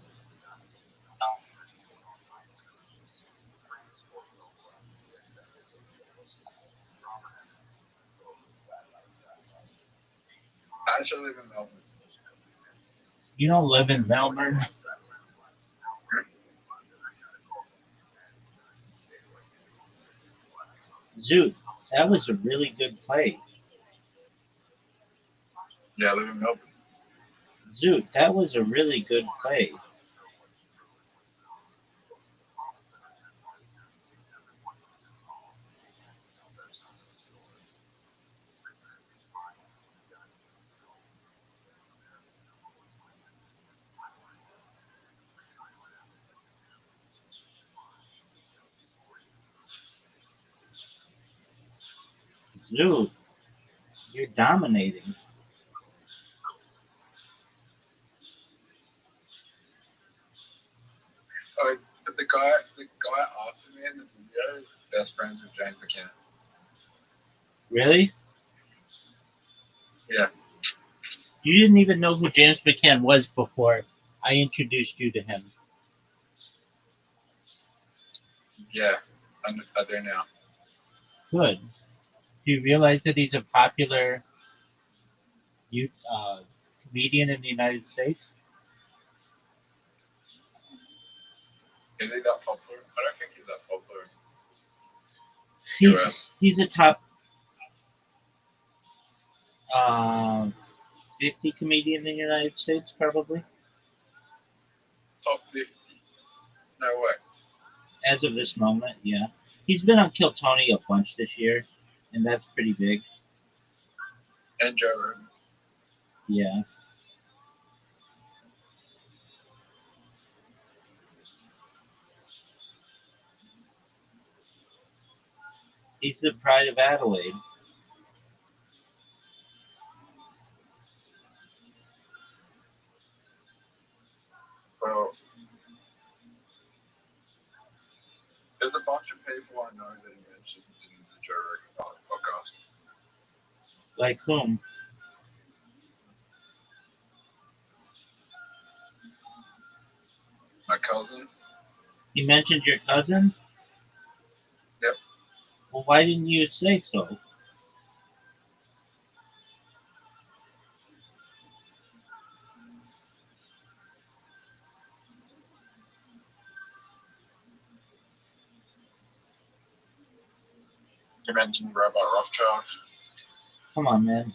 I actually live in Melbourne. You don't live in Melbourne. Zoot, that was a really good play. Yeah, I live in Melbourne. Zoot, that was a really good play. Dude, you're dominating. Oh, but the guy after me in the video is best friends with James McKenna. Really? Yeah. You didn't even know who James McCann was before I introduced you to him. Yeah, I do now. Good. Do you realize that he's a popular comedian in the United States? Is he that popular? I don't think he's that popular. He's a top 50 comedian in the United States, probably. Top 50? No way. As of this moment, yeah. He's been on Kill Tony a bunch this year, and that's pretty big. And Joe Rogan. Yeah. He's the pride of Adelaide. Well, there's a bunch of people I know that he mentions in the Joe Rogan podcast. Like whom? My cousin. He mentioned your cousin? Yep. Well, why didn't you say so? You mentioned Rabbi Rothschild. Come on, man.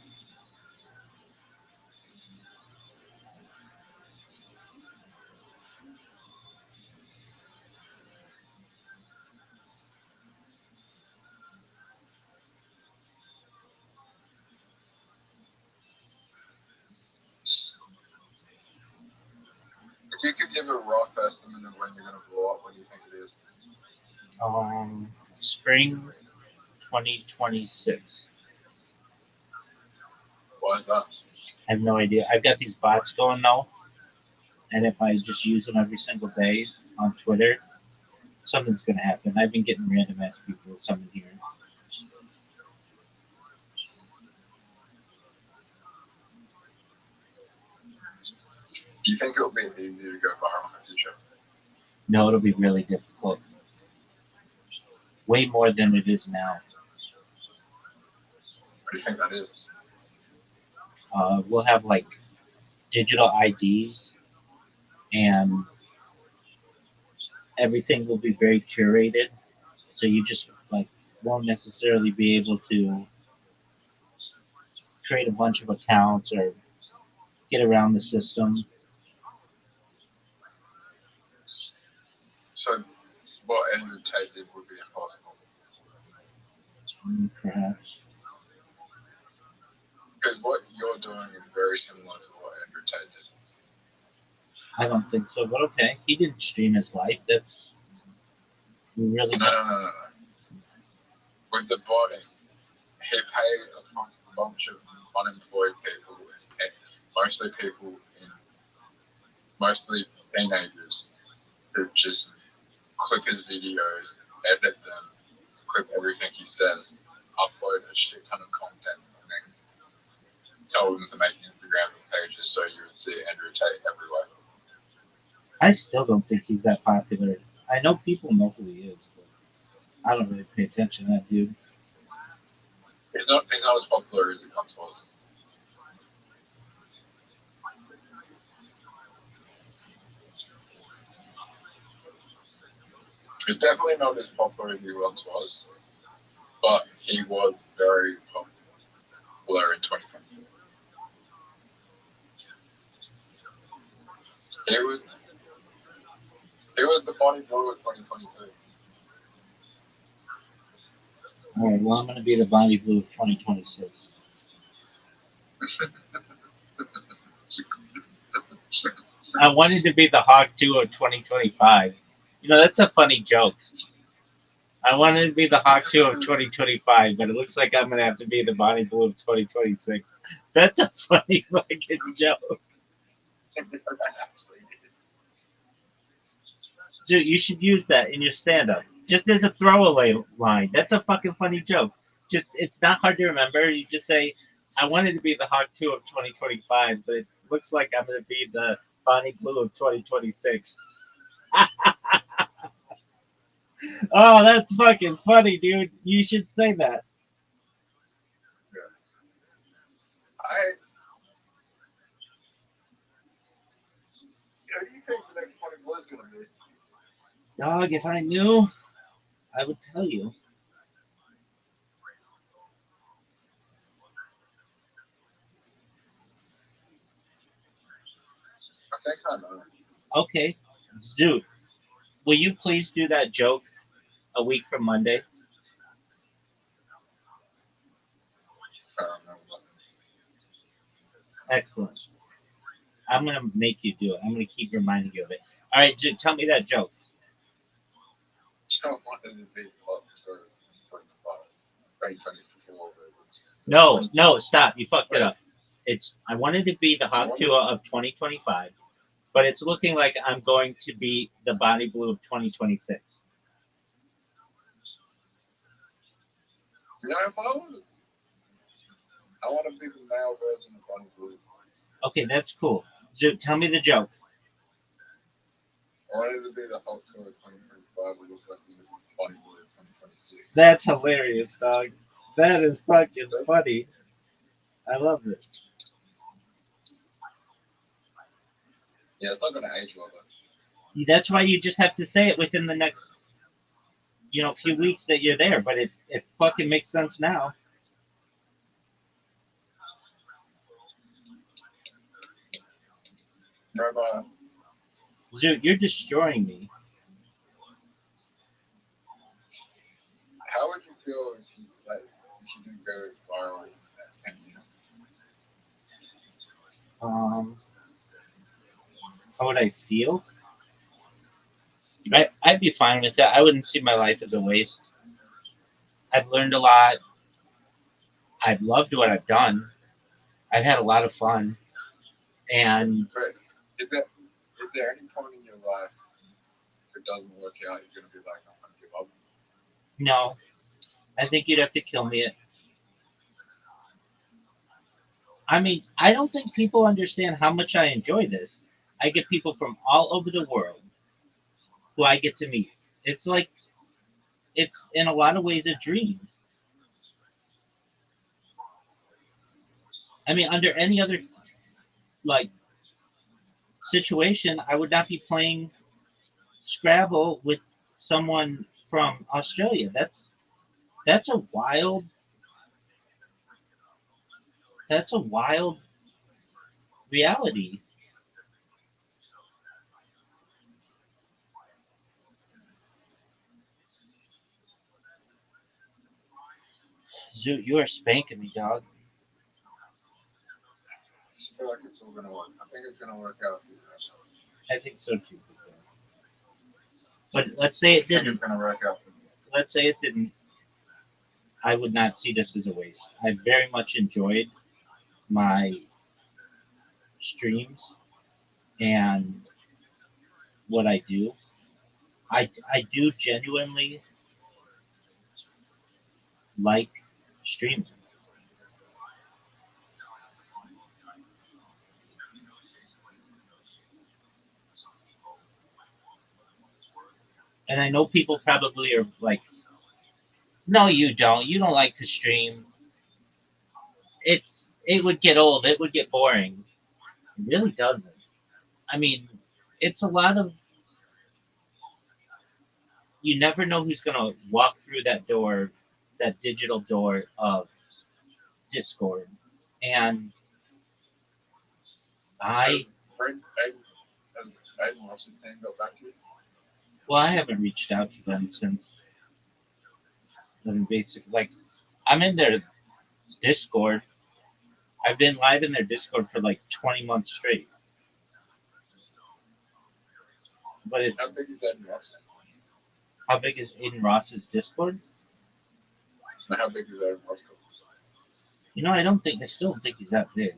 If you could give a rough estimate of when you're going to blow up, what do you think it is? Spring 2026. Why is that? I have no idea. I've got these bots going now, and if I just use them every single day on Twitter, something's gonna happen. I've been getting random ass people summon here. Do you think it'll be easy to go viral in the future? No, it'll be really difficult. Way more than it is now. What do you think that is? We'll have like digital IDs, and everything will be very curated. So you just like won't necessarily be able to create a bunch of accounts or get around the system. So, what Andrew Tate did would be impossible. Perhaps. Because what you're doing is very similar to what Andrew Tate did. I don't think so, but okay. He didn't stream his life. That's really No. With the botting, he paid a bunch of unemployed people, mostly teenagers, who just clip his videos, edit them, clip everything he says, upload a shit ton of content, and then tell them to make Instagram pages so you would see Andrew Tate everywhere. I still don't think he's that popular. I know people know who he is, but I don't really pay attention to that dude. He's not as popular as he once was. He's definitely not as popular as he once was, but he was very popular in 2020. He was the bodybuilder of 2022. All right, well, I'm going to be the Bonnie Blue of 2026. I wanted to be the Hawk 2 of 2025. You know, that's a funny joke. I wanted to be the Hawk 2 of 2025, but it looks like I'm gonna have to be the Bonnie Blue of 2026. That's a funny fucking joke. Dude, you should use that in your stand-up, just as a throwaway line. That's a fucking funny joke. Just it's not hard to remember. You just say, "I wanted to be the Hawk 2 of 2025, but it looks like I'm gonna be the Bonnie Blue of 2026." Oh, that's fucking funny, dude. You should say that. I. How do you think the next 20 was going to be? Dog, if I knew, I would tell you. I think I know. Okay, dude, will you please do that joke a week from Monday? I don't know. Excellent. I'm gonna make you do it. I'm gonna keep reminding you of it. All right, dude, tell me that joke. Don't want it to be what for 2024. No, no, stop. You fucked it up. It's I wanted to be the Hawk Tua of 2025, but it's looking like I'm going to be the Bonnie Blue of 2026. You know, if I want to be the male version of Bunny Blue. Okay, that's cool. Dude, tell me the joke. I wanted to be the Hulk of 2025, but looks like the Bunny Blue of 2026. That's hilarious, dog. That is fucking funny. I love it. Yeah, it's not going to age well, though. That's why you just have to say it within the next, few weeks that you're there. But it fucking makes sense now. Rabbi, Dude, you're destroying me. how would you feel if you didn't go viral in 10 years? How would I feel? I'd be fine with that. I wouldn't see my life as a waste. I've learned a lot. I've loved what I've done. I've had a lot of fun. And But is there any point in your life if it doesn't work out, you're going to be like, I'm going to give up? no, I think you'd have to kill me. I mean, I don't think people understand how much I enjoy this. I get people from all over the world who I get to meet. It's like, it's in a lot of ways a dream. I mean, under any other like situation, I would not be playing Scrabble with someone from Australia. That's a wild that's a wild reality. Zoot, you are spanking me, dog. I just feel like it's all going to work. I think it's going to work out for you. I think so too. But let's say it I think it's didn't. going to work out for you. Let's say it didn't. I would not see this as a waste. I very much enjoyed my streams and what I do. I do genuinely like streaming. And I know people probably are like, no, you don't. You don't like to stream. It would get old. It would get boring. It really doesn't. I mean, it's a lot of you never know who's gonna walk through that door, that digital door of Discord. And I Aiden Ross's team got back to you. well, I haven't reached out to them since I mean basically like I'm in their Discord. I've been live in their Discord for like 20 months straight. But it's How big is Aiden Ross? How big is Aiden Ross's Discord? And how big is that in Moscow? I don't think I still don't think he's that big.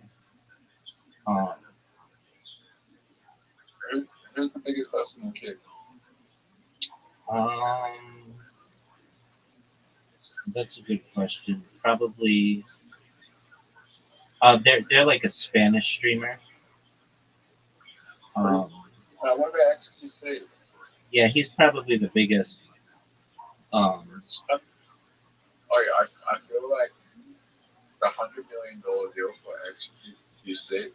Um, Who's the biggest person in Kick? um, that's a good question. Probably. They're like a Spanish streamer. Um, What about XQC? yeah, he's probably the biggest. Um, Oh yeah, I feel like the $100 million deal for XQC,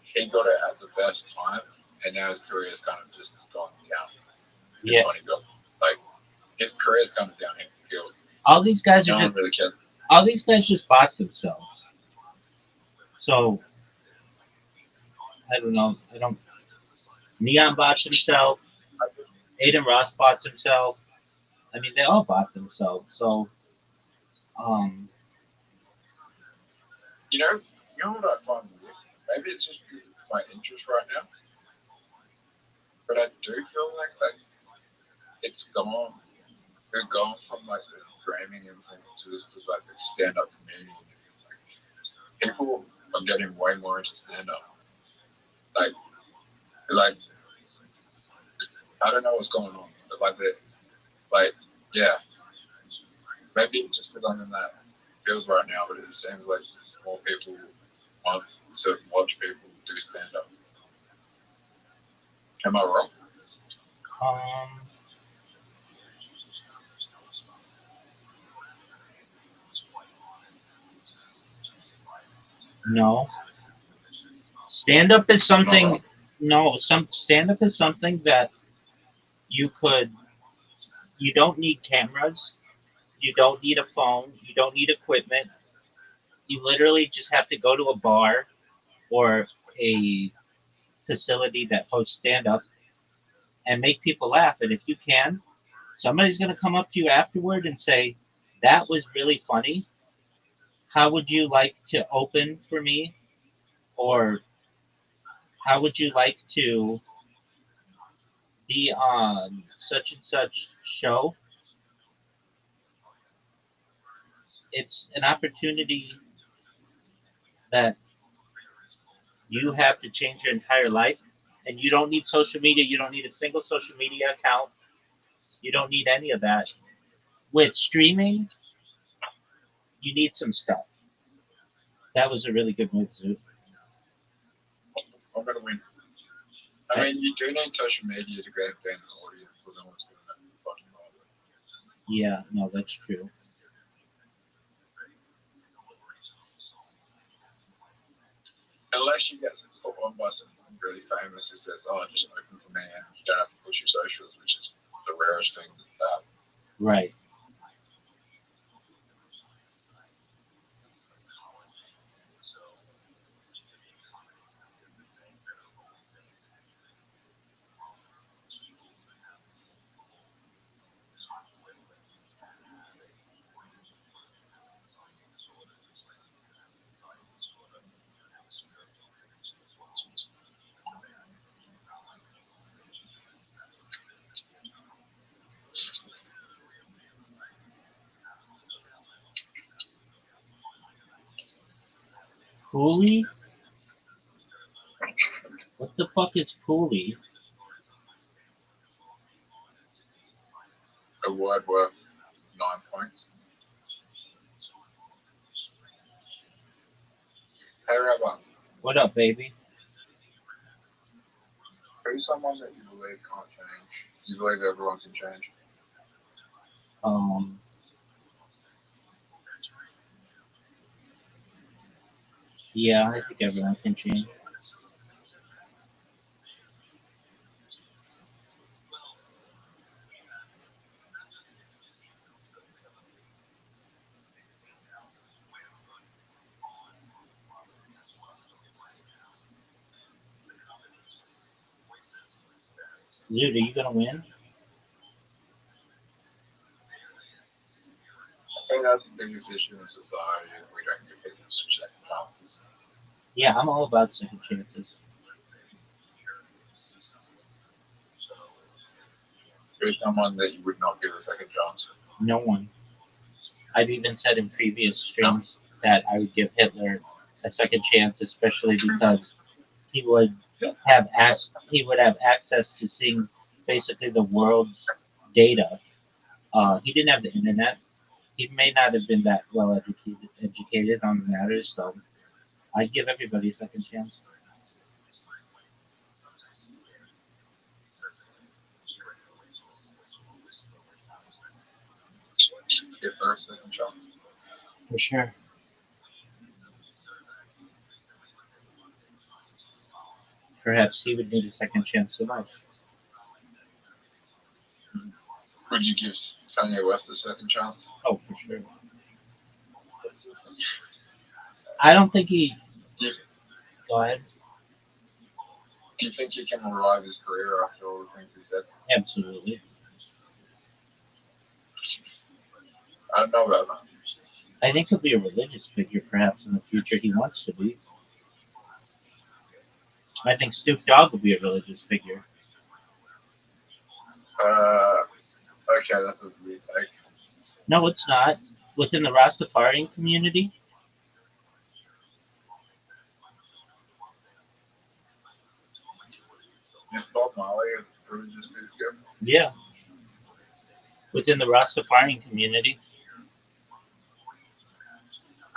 he got it at the best time, and now his career is kind of just gone down. yeah, 20 bill. Like his career is kind of downhill. all these guys No are one just really cares. all these guys just bought themselves. So I don't know. I don't. Neon bought himself. Aiden Ross bought himself. I mean, they all bought themselves. So, um, You know what I find weird? Maybe it's just because it's my interest right now, but I do feel like it's gone. We've gone from like the gaming influences to like the stand-up community. Like, people are getting way more into stand-up. Like I don't know what's going on, but yeah, maybe it's just because I'm in that field right now, but it seems like more people want to watch people do stand-up. Am I wrong? um, no. Stand up is something. No, some stand up is something that you could. You don't need cameras. You don't need a phone. You don't need equipment. You literally just have to go to a bar or a facility that hosts stand up and make people laugh. And if you can, somebody's going to come up to you afterward and say, "That was really funny. How would you like to open for me?" Or "How would you like to be on such and such show?" It's an opportunity that you have to change your entire life. And you don't need social media. You don't need a single social media account. You don't need any of that. With streaming, you need some stuff. That was a really good move, Zoo. I'm gonna win. I mean, you do need social media to gain an audience, so no one's doing that fucking hard. Yeah, no, that's true. Unless you get put on by someone really famous who says, "Oh, just open for me," and you don't have to push your socials, which is the rarest thing. Right. Cooley? What the fuck is Cooley? A word worth 9 points. Hey, Rabbi, What up, baby? who's someone that you believe can't change? You believe everyone can change? Um, yeah, I think everyone can change. Dude, are you gonna win? I think that's the biggest issue in society is we don't give people second chances. Yeah, I'm all about second chances. There's someone that you would not give a second chance. No one. I've even said in previous streams that I would give Hitler a second chance, especially because he would he would have access to seeing basically the world's data. He didn't have the internet. He may not have been that well educated on the matters, so I'd give everybody a second chance. Give her a second chance. For sure. Perhaps he would need a second chance to life. Would you give Kanye West a second chance? Oh, for sure. I don't think he. Do you, Go ahead. do you think he can revive his career after all the things he said? Absolutely. I don't know about that. I think he'll be a religious figure perhaps in the future. He wants to be. I think Snoop Dogg will be a religious figure. Okay, that's a weird take. No, it's not. Within the Rastafarian community, Is Bob Marley a religious figure? yeah. Within the Rastafarian community,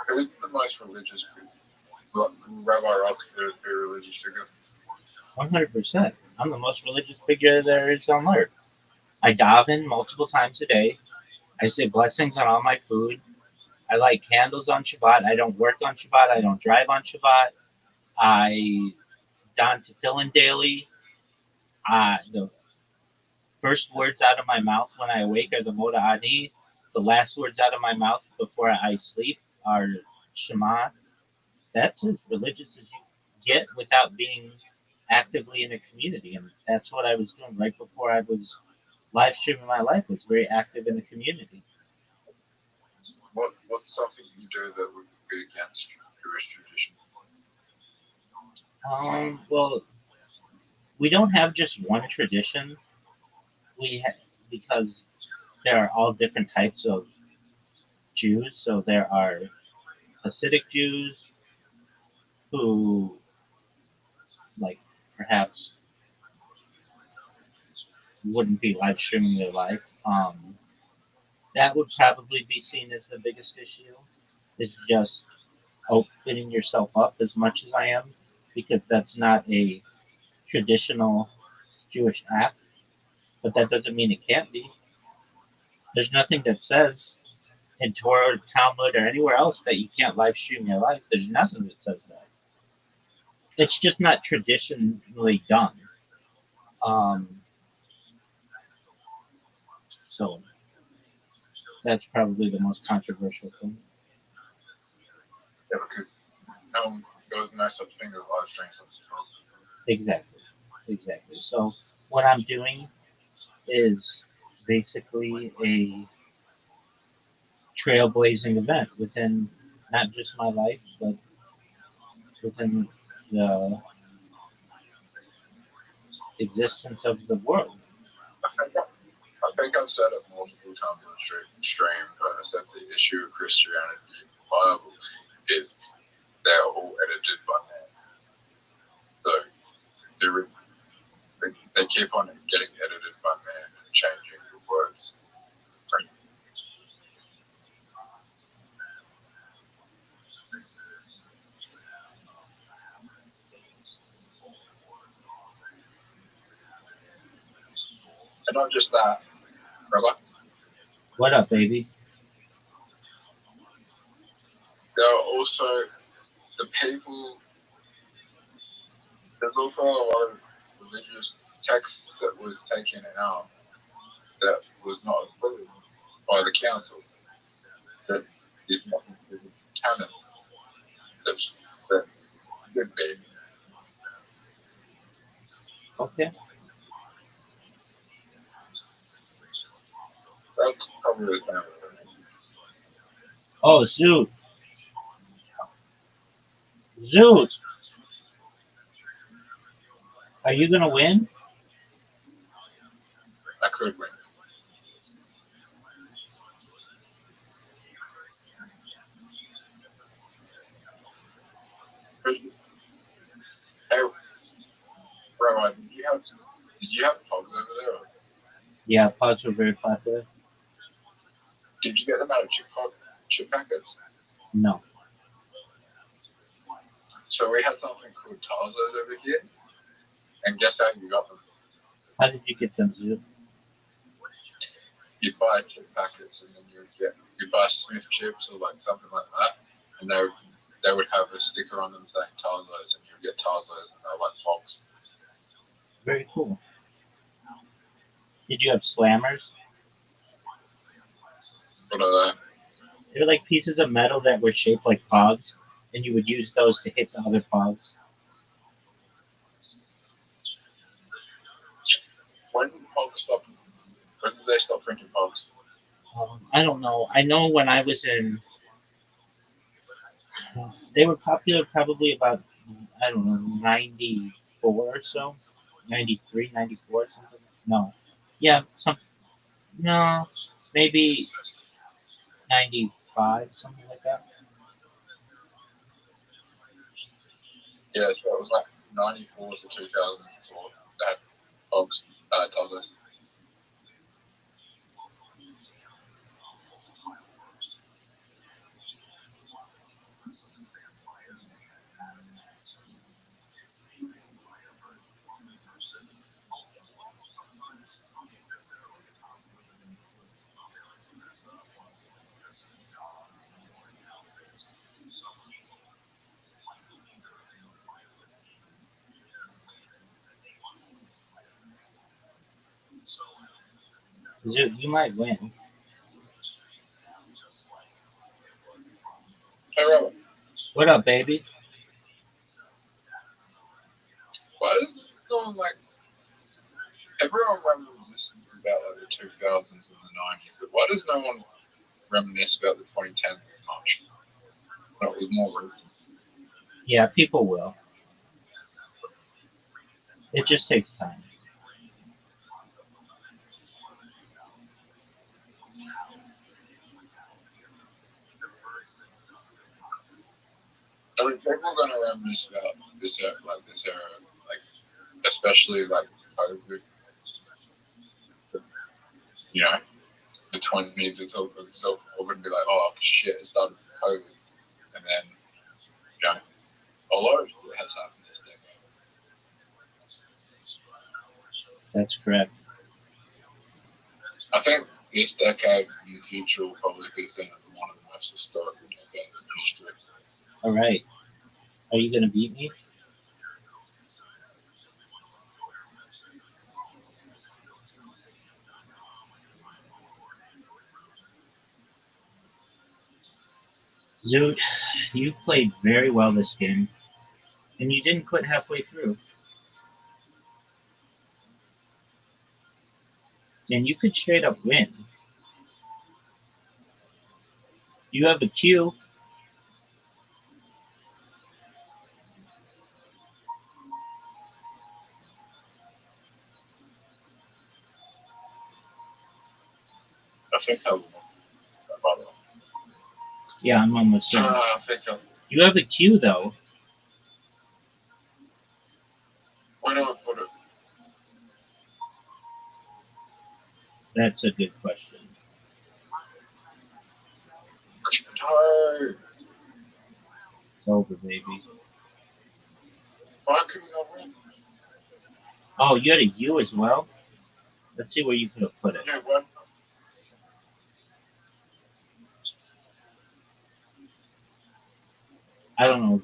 Who's the most religious figure? Rabbi Rothschild be a religious figure. 100%. I'm the most religious figure there is on earth. I daven multiple times a day. I say blessings on all my food. I light candles on Shabbat. I don't work on Shabbat. I don't drive on Shabbat. I don tefillin daily. The first words out of my mouth when I awake are the Moda Ani. The last words out of my mouth before I sleep are Shema. That's as religious as you get without being actively in a community. And that's what I was doing right before I was live streaming my life, was very active in the community. What's something you do that would be against Jewish tradition? Well, we don't have just one tradition. Because there are all different types of Jews. So there are Hasidic Jews who, like, perhaps wouldn't be live streaming their life. That would probably be seen as the biggest issue. Is just opening yourself up as much as I am, because that's not a traditional Jewish act. But that doesn't mean it can't be. There's nothing that says in Torah, or Talmud, or anywhere else that you can't live stream your life. There's nothing that says that. It's just not traditionally done. So that's probably the most controversial thing. Yeah, because there was no such thing as live streams on TikTok. Exactly. So what I'm doing is basically a trailblazing event within not just my life, but within the existence of the world. I think I've said it multiple times on stream, but I said the issue of Christianity and the Bible is they're all edited by man. So they keep on getting edited by man and changing the words. And not just that, Rabbi. What up, baby? There are also the people. There's also a lot of religious text that was taken out that was not approved by the council. That is not considered canon. That could be. Okay. That's probably the canon for me. Oh, Zoot. Zoot. Are you gonna win? I could win. Yeah, pods were very popular. Did you get them out of chip packets? No. So we had something called Tarzos over here, and guess how you got them? How did you get them, Zoo? You'd buy chip packets, and then you'd buy Smith chips or like something like that, and they would have a sticker on them saying Tarzos, and you'd get Tarzos, and they're like fogs. Very cool. Did you have slammers? What are they? They were like pieces of metal that were shaped like pogs, and you would use those to hit the other pogs. When did pogs stop? When did they stop printing pogs? I don't know. I know when I was in, they were popular probably about, I don't know, 94 or so. 93, 94, something. No. Yeah, no, maybe 95, something like that. Yeah, so it was like 94 to 2004. They had pogs, Tarzos. You might win. Hey, Robert, What up, baby? why is no one like everyone reminisces about like the 2000s and the 90s, but why does no one reminisce about the 2010s as much? When it was more recent. Yeah, people will. It just takes time. I mean, people are going to reminisce about this era, like especially like COVID. You know, the 20s. It's all going to be like, oh shit, it started with COVID, and then you know, a lot of shit has happened this decade. That's correct. I think this decade in the future will probably be seen as one of the most historical decades in history. All right. Are you gonna beat me? Dude, you played very well this game, and you didn't quit halfway through. And you could straight up win. You have a Q. I think I will. By the way. Yeah, I'm almost done. I think I. You have a Q though. Where do I put it? That's a good question. No. It's over, baby. Why couldn't I win? Oh, you had a U as well. Let's see where you could have put it. Yeah, what? I don't know.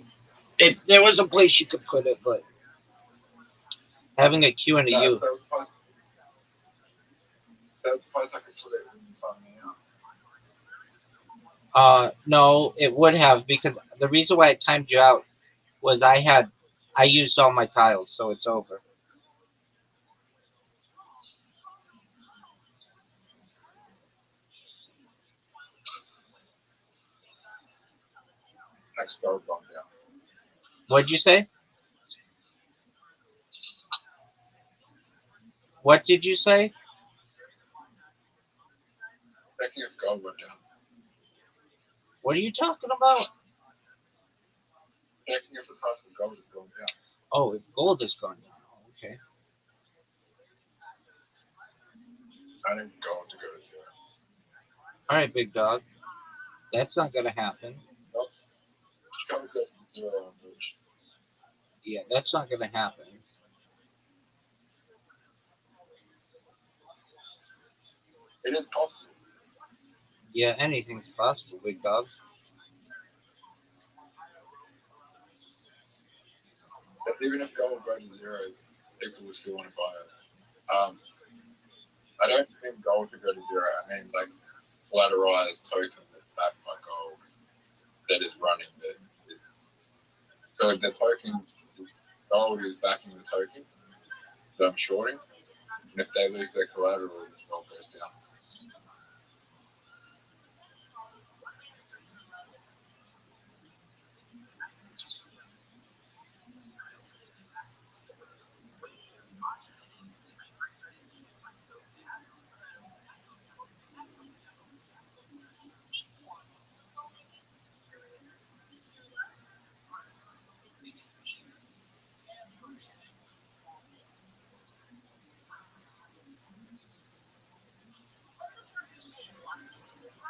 There was a place you could put it, but having a Q and a No, U. that was the place I could put it when you find me out. No, it would have because the reason why I timed you out was I used all my tiles, so it's over. Next gold gone down. What'd you say? What did you say? Checking if gold went down. What are you talking about? Checking if the price of gold has gone down. Oh, if gold is gone down. Okay. I need gold to go to zero. All right, big dog. That's not gonna happen. Nope. Gold goes to zero on Twitch. Yeah, that's not gonna happen. It is possible. Yeah, anything's possible, big dog. But even if gold goes to zero, people will still want to buy it. Um, I don't mean gold to go to zero. I mean like collateralized token that's backed by gold that is running the. So if the token gold is backing the token that I'm shorting, and if they lose their collateral, the gold goes down.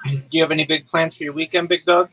Do you have any big plans for your weekend, big dog?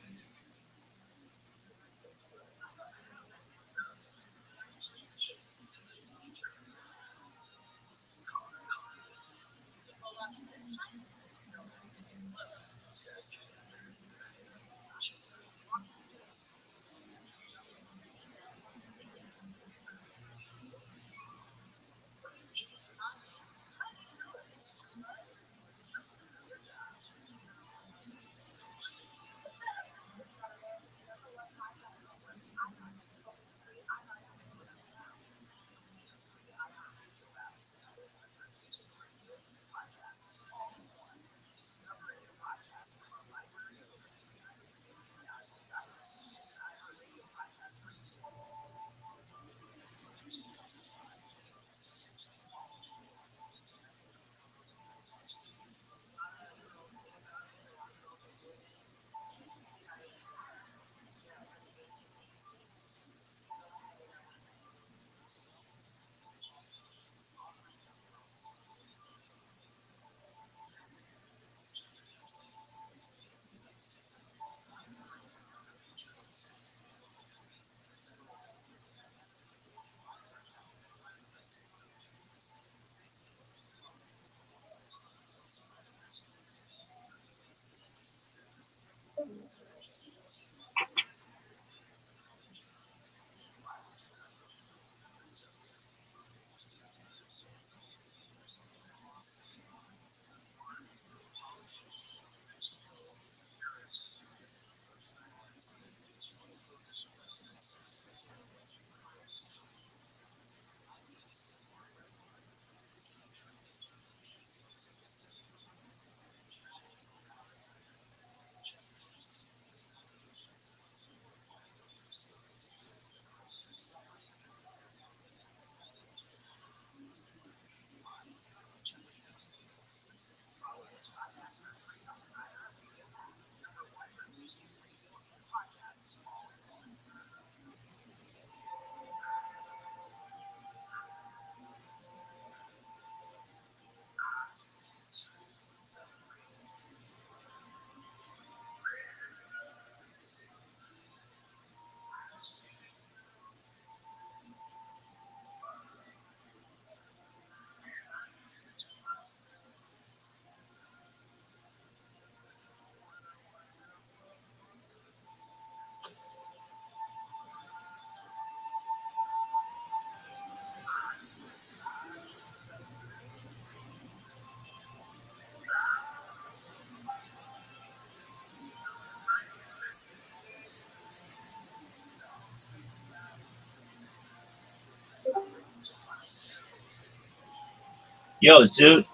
Yo, dude,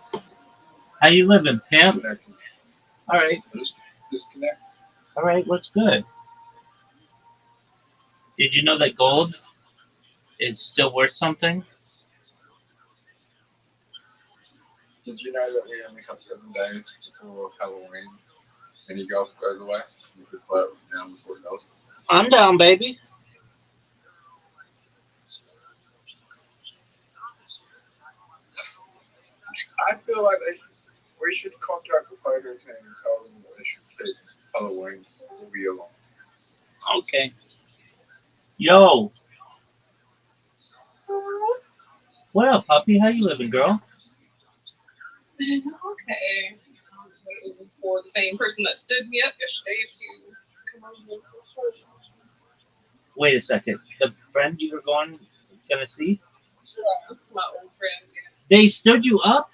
how you living, pimp? Disconnected. All right, Disconnect. all right, what's good? Did you know that gold is still worth something? Did you know that we only have 7 days before Halloween? Any golf goes away. You could play it now before it goes. I'm down, baby. I feel like they We should contact the photo team and tell them that they should keep Halloween all year long. Okay. Yo, what up, puppy? How you living, girl? Okay. I'm waiting for the same person that stood me up yesterday to come over. Wait a second. The friend you were gonna see? My old friend. They stood you up?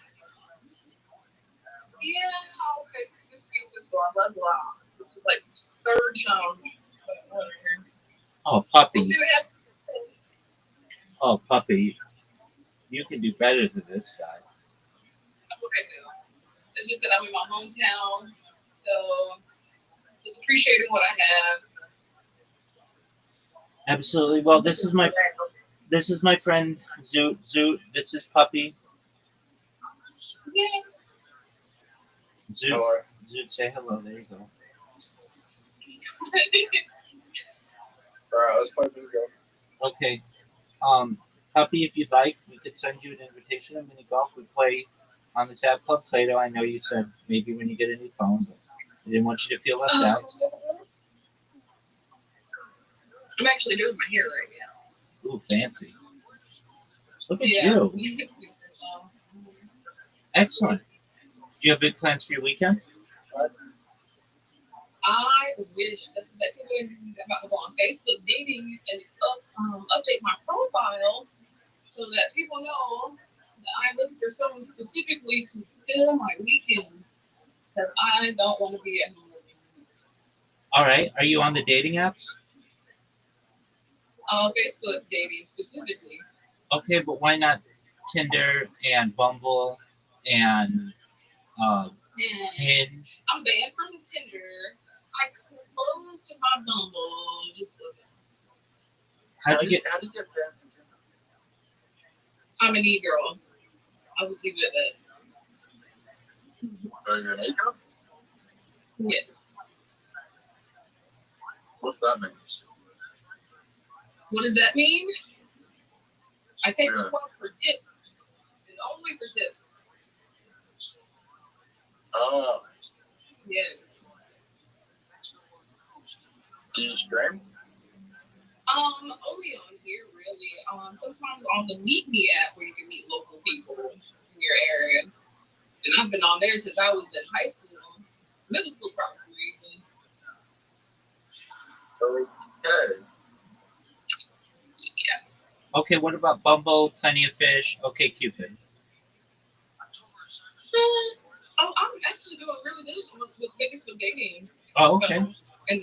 Yeah, I'll fix excuses, blah, blah, blah. This is like third time. But whatever. Oh, We'll puppy. see what happens. Oh, puppy. You can do better than this guy. What I do. It's just that I'm in my hometown, so just appreciating what I have. Absolutely. Well, this is my friend Zoot. Zoot. This is puppy. Yeah. Zoot. Hello. Zoot, say hello. There you go. Alright, let's play bingo. Okay. Puppy, if you'd like, we could send you an invitation to mini golf. We play on this app called Play-Doh. I know you said maybe when you get a new phone, but I didn't want you to feel left out. I'm actually doing my hair right now. Ooh, fancy. Look at Yeah. you. Excellent. Do you have big plans for your weekend? I wish that people are about to go on Facebook dating and update my profile so that people know that I'm looking for someone specifically to fill my weekend because I don't want to be at home. All right. Are you on the dating apps? Facebook dating specifically. Okay, but why not Tinder and Bumble and And Hinge? I'm banned from Tinder. I closed my Bumble just with it. How'd you get? How do you get banned from Tinder? I'm an e-girl. I'll just leave it at that. Are you an acre? Yes. What's that mean? What does that mean? I take Yeah. requests for tips. And only for tips. Oh, Yes. do you stream? Only on here really. Sometimes on the Meet Me app where you can meet local people in your area. And I've been on there since I was in high school, middle school probably even. Okay. Yeah. Okay, what about Bumble, Plenty of Fish, Okay Cupid? I'm actually doing really good with Facebook dating. Oh, okay. And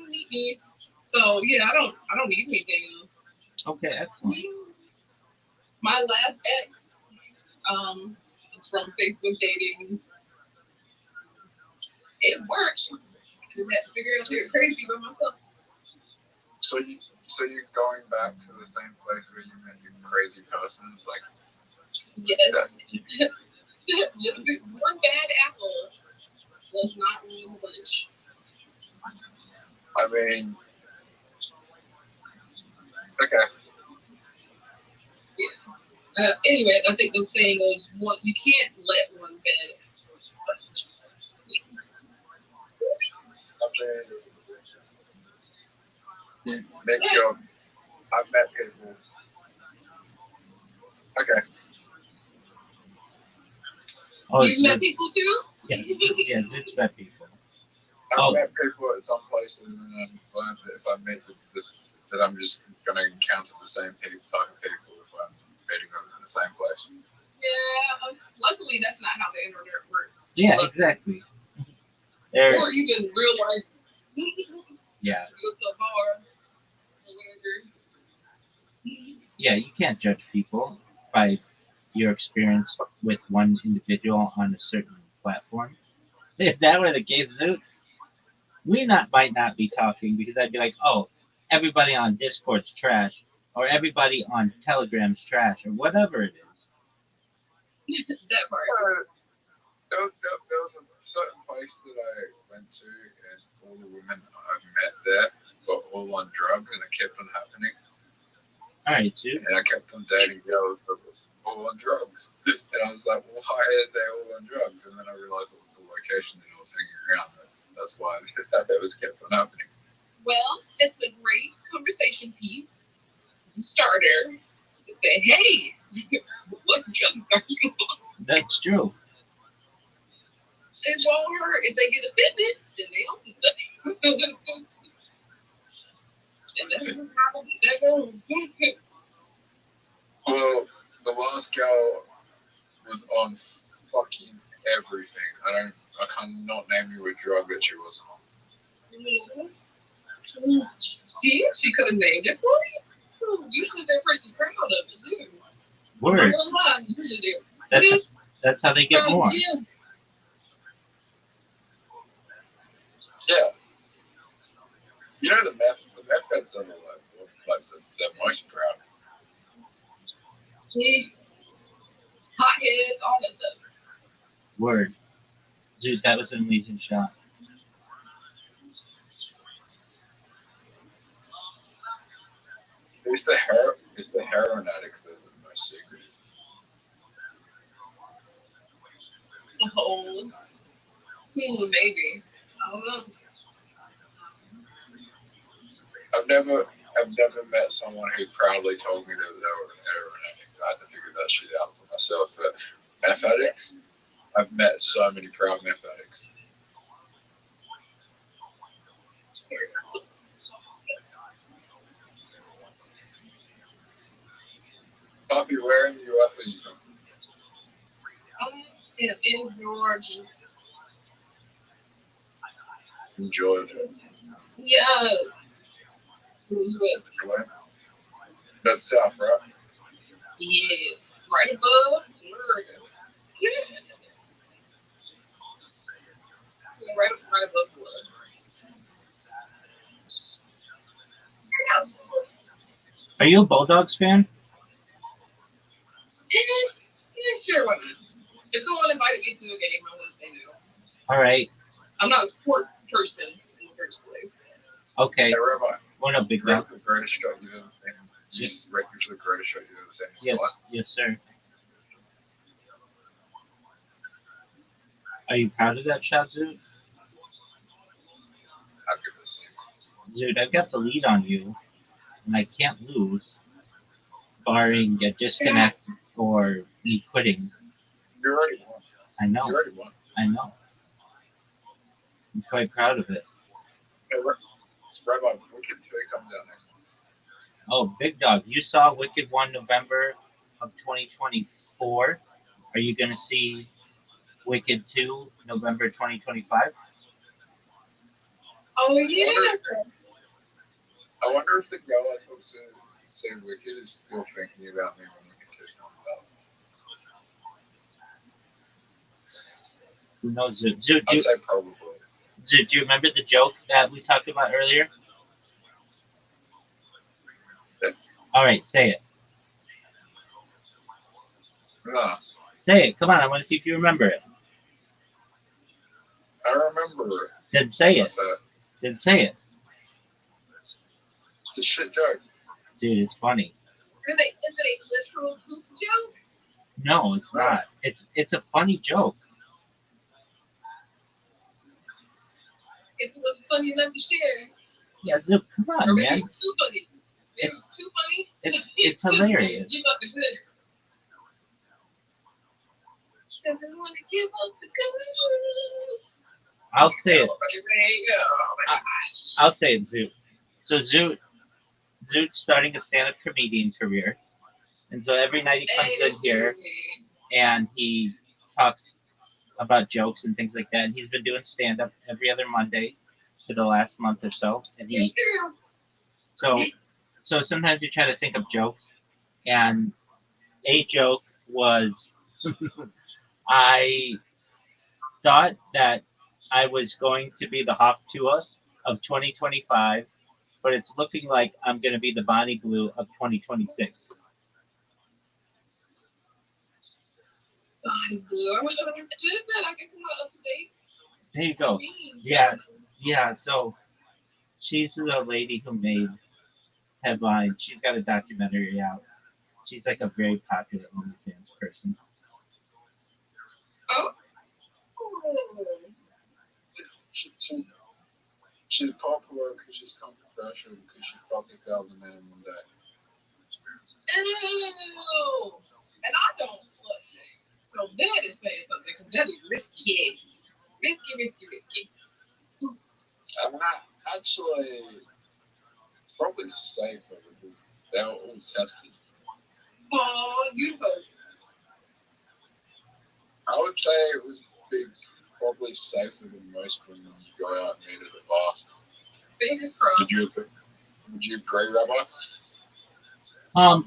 Meet Me. So yeah, I don't need anything else. Okay, excellent. My last ex, is from Facebook dating. It works. I just had to figure it out there crazy by myself. So you're going back to the same place where you met your crazy person? Like, Yes. Just one bad apple does not ruin the bunch. I mean, okay. Yeah. Anyway, I think the saying goes, one you can't let one bad apple bunch. I mean, I've met people. Okay. Oh, You've met people too? Yeah, Zoot's met people. I've met people at some places, and I've learned that if I meet this, that I'm just going to encounter the same type of people if I'm meeting them in the same place. Yeah. Luckily, that's not how the internet works. Yeah, exactly. Or even real life. Yeah. Go to a bar or whatever. Yeah, you can't judge people by your experience with one individual on a certain platform. If that were the case, Zoot, we might not be talking because I'd be like, oh, everybody on Discord's trash, or everybody on Telegram's trash, or whatever it is. That part. There was a certain place that I went to, and all the women I've met there were all on drugs, and it kept on happening. All right, Zoot. And I kept on dating girls that were all on drugs. And I was like, well, why are they all on drugs? And then I realized it was the location that I was hanging around. That's why that was kept on happening. Well, it's a great conversation piece starter to say, hey, what drugs are you on? That's true. It won't hurt if they get offended, then they also study. And that's how that goes. Well, the last girl was on fucking everything. I cannot name you a drug that she wasn't on. See, she could have named it for you. Usually they're pretty proud of it, too. Word. Usually they're. That's how they get more. Yeah. You know the meth heads are like the most proud. Hotheads, all that stuff. Word. Dude, that was an amazing shot. It's the heroin addicts that are the most secretive. The whole. Maybe. I don't know. I've never met someone who proudly told me that they were a heroin addict. I had to figure that shit out for myself. But meth addicts, I've met so many proud meth addicts. Poppy, where in the US are you from? In Georgia. In Georgia. Yes. Who's west? That's south, right? Yes. Right above Florida. Yeah. Right above Florida. Are you a Bulldogs fan? Yeah, sure. Why not? If someone invited me to a game, I wouldn't say no. All right. I'm not a sports person in the first place. Okay. Hey, Rabbi. What up, big dog? dog? The greatest shot you've ever seen. You just rate the greatest shot you've ever seen. Yes, yes, sir. Are you proud of that shot, Zoot? I'll give it a 6. Dude, I've got the lead on you, and I can't lose, barring a disconnect or me quitting. You already won. I know. You already won. I know. I'm quite proud of it. Hey, Rabbi, Wicked 3 comes out next month. Oh, big dog, you saw Wicked 1 November of 2024. Are you going to see Wicked 2 November 2025? Oh, yeah. I wonder if the girl I thought say Wicked is still thinking about me when Wicked 2 comes out. Who knows? Zoot, I'd say probably. Do you remember the joke that we talked about earlier? Yeah. All right, say it. Nah, Say it. Come on, I want to see if you remember it. I remember it. Then say it. What's that? Then say it. It's a shit joke. Dude, it's funny. Is it a literal poop joke? No, it's not. It's a funny joke. It was funny enough to share. Yeah, Zoot, come on, Or maybe man. it's too funny. Maybe it was too funny. It's hilarious. Give up the good. Doesn't want to give up the good. I'll say it. Oh, I'll say it, Zoot. So Zoot's starting a stand-up comedian career, and so every night he comes in here and he talks about jokes and things like that. And he's been doing stand-up every other Monday for the last month or so. And so sometimes we try to think of jokes, and a joke was I thought that I was going to be the Hawk Tua of 2025, but it's looking like I'm going to be the Bonnie Blue of 2026. Bonnie Blue. I wish I understood that. I guess I'm not up to date. There you go. Yeah. So she's the lady who made headlines. She's got a documentary out. She's like a very popular OnlyFans person. Oh, She's popular because she's controversial because she probably failed the man in one day. Ew! And I don't slut shame. So that is saying something because that is risky. Risky. I'm not actually. It's probably safer because they're all tested. Oh, you hope. I would say it would be probably safer than most when you go out and eat at a bar. Fingers crossed. Would you agree, Rabbi?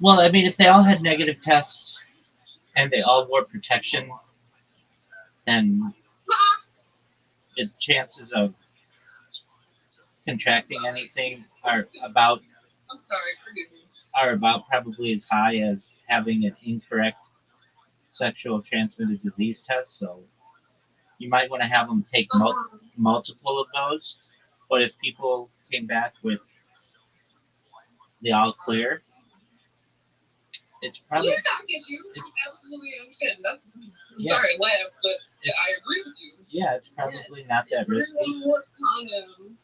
Well, I mean, if they all had negative tests and they all wore protection, then the chances of contracting anything are about I'm sorry, forgive me. probably as high as having an incorrect sexual transmitted disease test. So you might want to have them take multiple of those. But if people came back with the all clear, it's probably Yeah, I get you. I absolutely understand. I'm Yeah. sorry, I laughed, but I agree with you. yeah, it's probably not that risky. Everyone wants condom.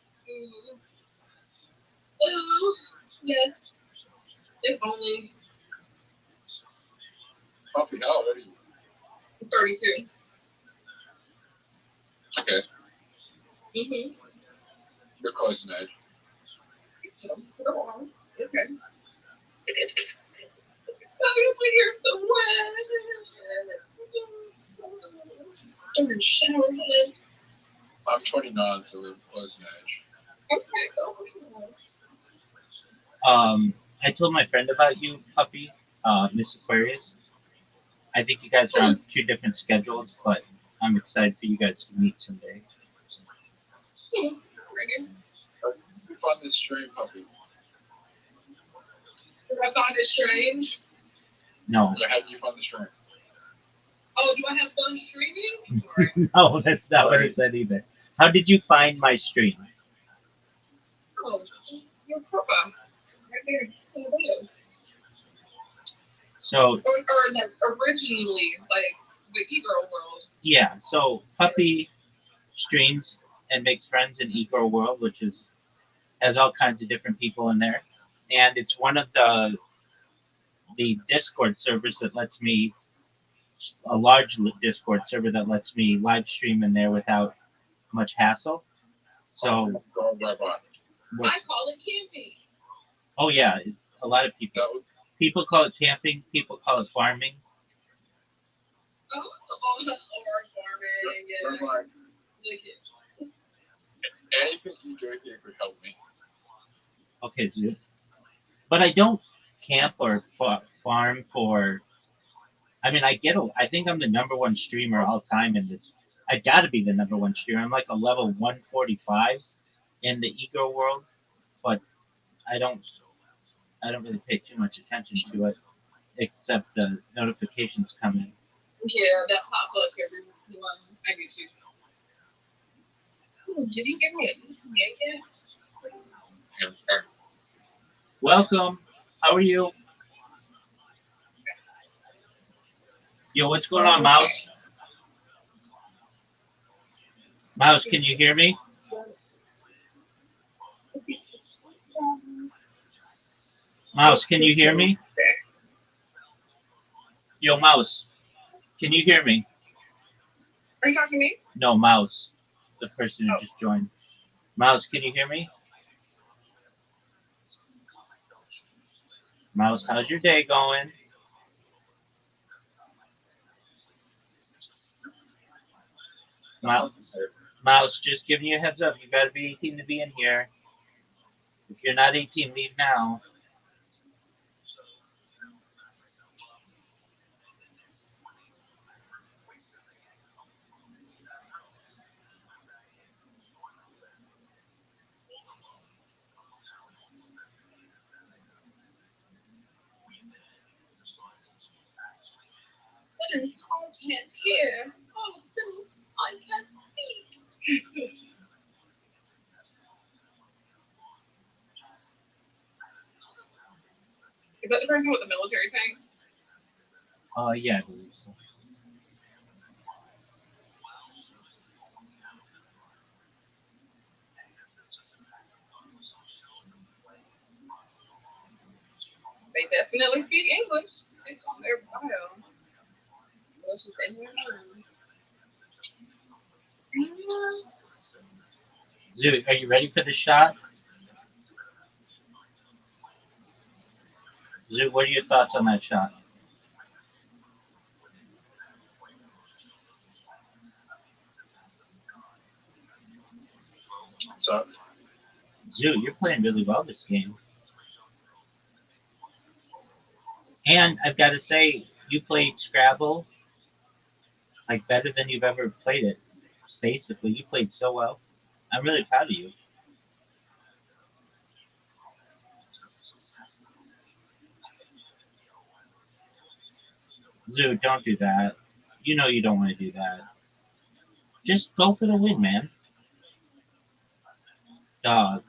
Ooh, yes. If only Puppy, how old are you? 32. Okay, Mm-hmm. you're close in age. So, go on. Okay. Oh, we hear the wet. Shower head. I'm 29, so we're close in age. Okay, I told my friend about you, puppy, Miss Aquarius. I think you guys are on two different schedules, but I'm excited for you guys to meet someday. Ready? How did you find this stream, puppy? Did I find it strange? No. How did you find the stream? Oh, do I have fun streaming? Sorry. No, that's not what he said either. How did you find my stream? Oh, your profile. Right there. In the video. So, or like originally, like the e-girl world. Yeah, so Puppy streams and makes friends in e-girl world, which has all kinds of different people in there. And it's one of the Discord servers that lets me, a large Discord server that lets me live stream in there without much hassle. So, Go Rabbi. I call it camping. Oh yeah, a lot of people call it camping. People call it farming. Oh, that's farming. Yeah. Rabbi, anything you do here could help me. Okay, Zoo. But I don't camp or farm for. I mean, I think I'm the number one streamer all time in this. I got to be the number one streamer. I'm like a level 145 in the ego world, but I don't really pay too much attention to it, except the notifications coming. Yeah, that pop up every once in a while. I get you. Did he give me a yank yet? Welcome. How are you? Yo, what's going on, Mouse? Mouse, can you hear me? Mouse, can you hear me? Yo, Mouse, can you hear me? Are you talking to me? No, Mouse, the person who just joined. Mouse, can you hear me? Mouse, how's your day going? Mouse, just giving you a heads up. You gotta be 18 to be in here. If you're not 18, leave now. I can't hear. Oh, silly. I can't speak. Is that the person with the military tank? Yeah, I believe so. They definitely speak English. It's on their bio. English is in their names. Zoo, are you ready for the shot? Zoo, what are your thoughts on that shot? So, Zoo, you're playing really well this game. And I've got to say, you played Scrabble like better than you've ever played it. Basically, you played so well. I'm really proud of you. Zoo, don't do that. You know you don't want to do that. Just go for the win, man. Dog,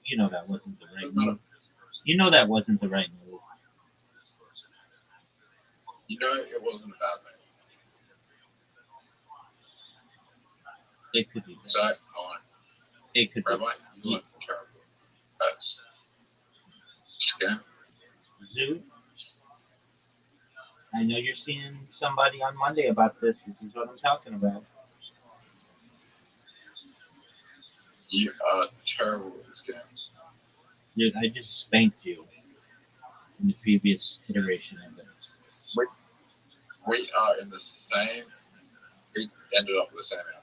you know that wasn't the right move. You know that wasn't the right move. you know it wasn't a bad thing. It could be So, better. on It could be. Rabbi, you look terrible. That's scam. Zoo, I know you're seeing somebody on Monday about this. This is what I'm talking about. You are terrible at this game. Dude, I just spanked you in the previous iteration of it. We are in the same. We ended up with the same outcome.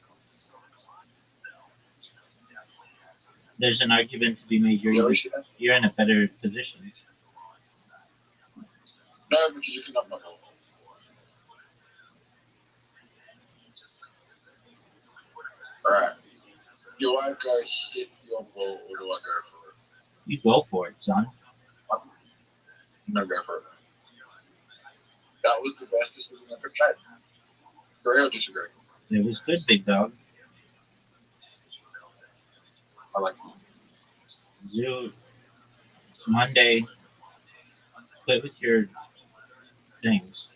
There's an argument to be made. You're in a better position. No, because you can knock my ball. Alright. Do I go hit your ball or do I go for it? You go for it, son. I'm gonna go for it. That was the best decision I ever made. Agree or disagree? It was good, big dog. I like it. Zoo, Monday, quit with your things.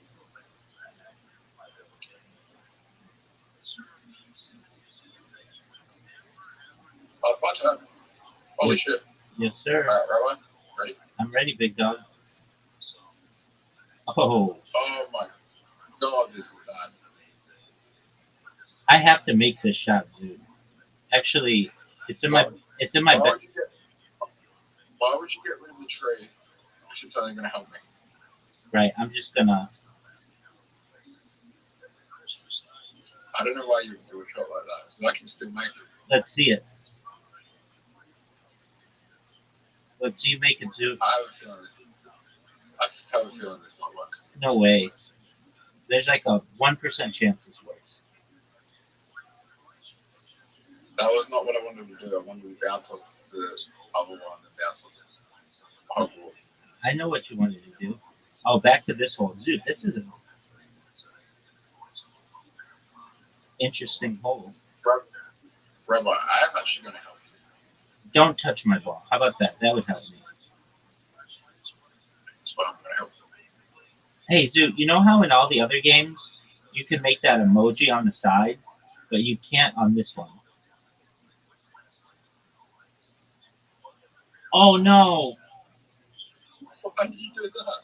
Oh, my turn. Holy shit. Yes, sir. Alright, Rabbi, ready? I'm ready, big dog. Oh, Oh my god, this is bad. I have to make this shot, Zoo. Actually, it's in my Why bed. would you get rid of the tree if it's only gonna help me? Right, I'm just gonna. I don't know why you would do a shot like that, because I can still make it. Let's see it. Let's see you make it, Zoo. I have a feeling this might work. No way. There's like a 1% chance this works. That was not what I wanted to do. I wanted to bounce off the other one and bounce off this Hogwarts. I know what you wanted to do. Oh, back to this hole. Dude, this is an interesting hole. Rabbi, I am actually going to help you. Don't touch my ball. How about that? That would help me. That's why I'm going to help you. Hey, dude, you know how in all the other games you can make that emoji on the side, but you can't on this one? Oh, no. Why did you do that?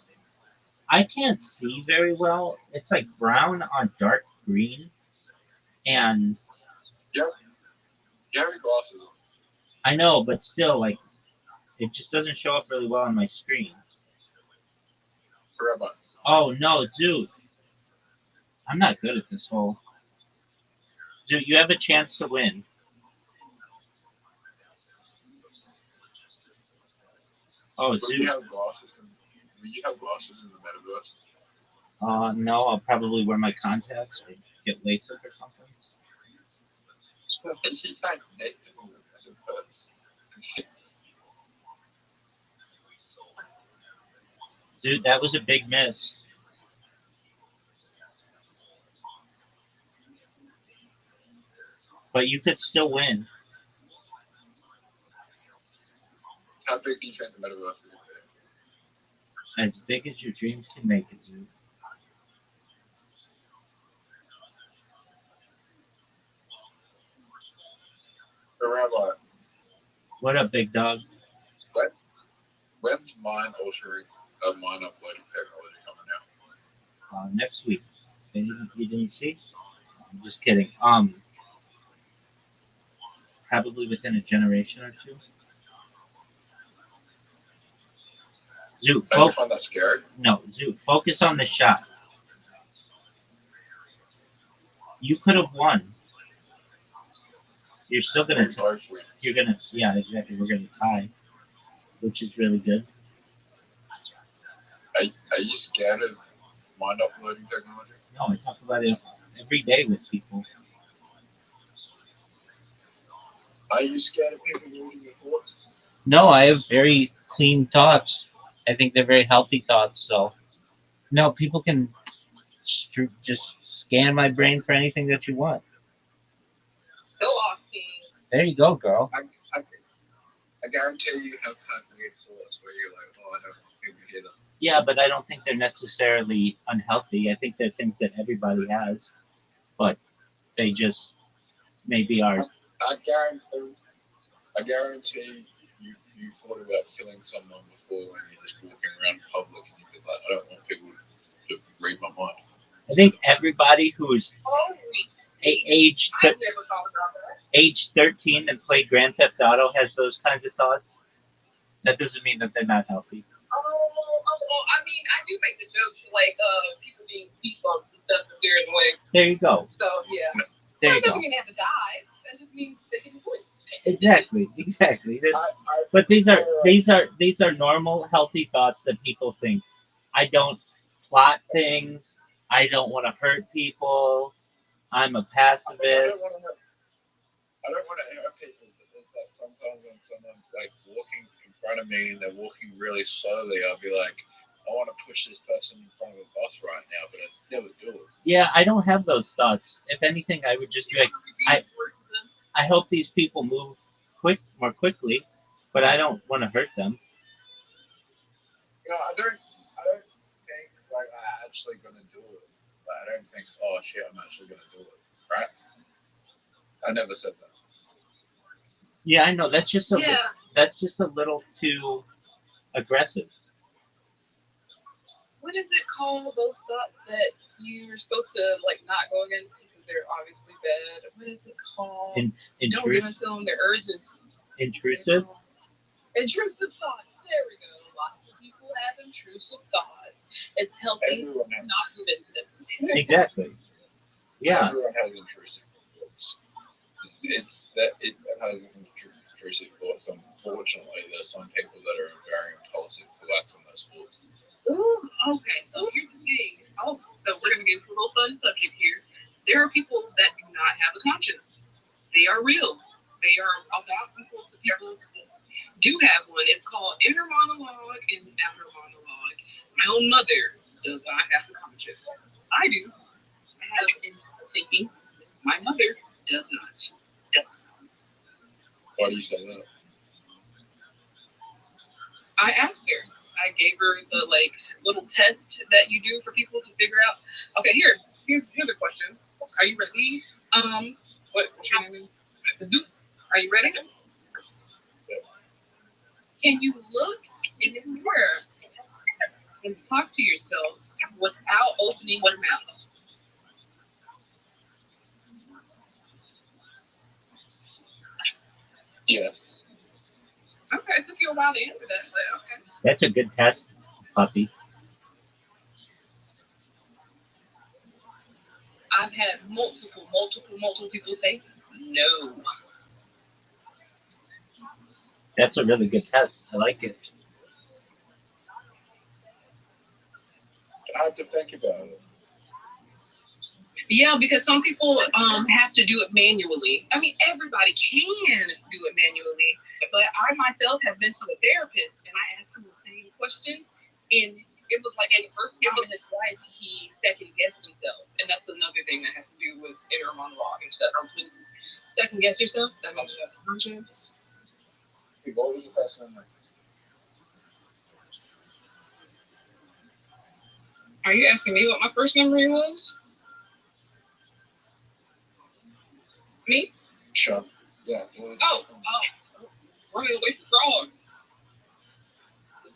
I can't see very well. It's like brown on dark green. And You have your glasses on. I know, but still, like, it just doesn't show up really well on my screen. Rabbi. Oh, no, dude. I'm not good at this hole. Dude, you have a chance to win. Oh, Will dude. you have glasses in the metaverse? No, I'll probably wear my contacts or get LASIK or something. She's like naked in the metaverse. Dude, that was a big miss. But you could still win. How big do you think the metaverse is going to be? As big as your dreams can make it, dude. So, Rabbi, What up, big dog? where When's mind uploading technology coming out? Next week. You didn't see? I'm just kidding. Probably within a generation or two. Zoo, Don't you find that scary? No, Zoo, focus on the shot. You could have won. You're still gonna. You're gonna. Yeah, exactly. We're gonna tie, which is really good. Are you scared of mind uploading technology? No, I talk about it every day with people. Are you scared of people reading your thoughts? No, I have very clean thoughts. I think they're very healthy thoughts. So, no, people can just scan my brain for anything that you want. Go off, King. There you go, girl. I guarantee you have had weird thoughts where you're like, oh, I don't want people to hear them. Yeah, but I don't think they're necessarily unhealthy. I think they're things that everybody has, but they just maybe are. I guarantee you thought about killing someone before when you're just walking around public and you're like, I don't want people to read my mind. I think everybody who's age 13 and played Grand Theft Auto has those kinds of thoughts. That doesn't mean that they're not healthy. I mean, I do make the jokes like people being speed bumps and stuff if they're in the way. There you go. So yeah. There you go. That doesn't mean they have to die. That just means they didn't quit. Exactly. But these are normal, healthy thoughts that people think. I don't plot things. I don't want to hurt people. I'm a pacifist. I don't want to hurt people, but it's like sometimes when someone's like walking in front of me and they're walking really slowly, I'll be like, I want to push this person in front of a bus right now, but I never do it. Yeah, I don't have those thoughts. If anything, I would just be like, I hope these people move more quickly, but I don't want to hurt them. I don't think like I'm actually gonna do it. Like, I don't think, oh shit, I'm actually gonna do it, right? I never said that. Yeah, I know. That's just a little too aggressive. What is it called? Those thoughts that you're supposed to like not go against because they're obviously bad. What is it called? Don't give into them. Their urges. Intrusive. Intrusive thoughts. There we go. Lots of people have intrusive thoughts. It's healthy to not give into them. Exactly. Yeah. Everyone has intrusive thoughts. It has intrusive thoughts. Unfortunately, there's some people that are very impulsive who act on those thoughts. Ooh, okay. So here's the thing. So we're gonna get into a little fun subject here. There are people that do not have a conscience. They are real. They are about equal to people that do have one. It's called inner monologue and outer monologue. My own mother does not have a conscience. I do. I have thinking. My mother does not. Why do you say that? I asked her. I gave her the little test that you do for people to figure out. Okay, here's a question. Are you ready? What's your name? Are you ready? Can you look in the mirror and talk to yourself without opening your mouth? Yeah. Okay, it took you a while to answer that, but okay. That's a good test, puppy. I've had multiple people say no. That's a really good test. I like it. I have to think about it. Yeah, because some people have to do it manually. I mean, everybody can do it manually, but I myself have been to a therapist and I asked him the same question, and it was like at first time in his life he second guessed himself, and that's another thing that has to do with inner monologue and stuff. When you second guess yourself, that means you have conscience. What was your first memory? Are you asking me what my first memory was? Me? Sure. Yeah. Running away from frogs.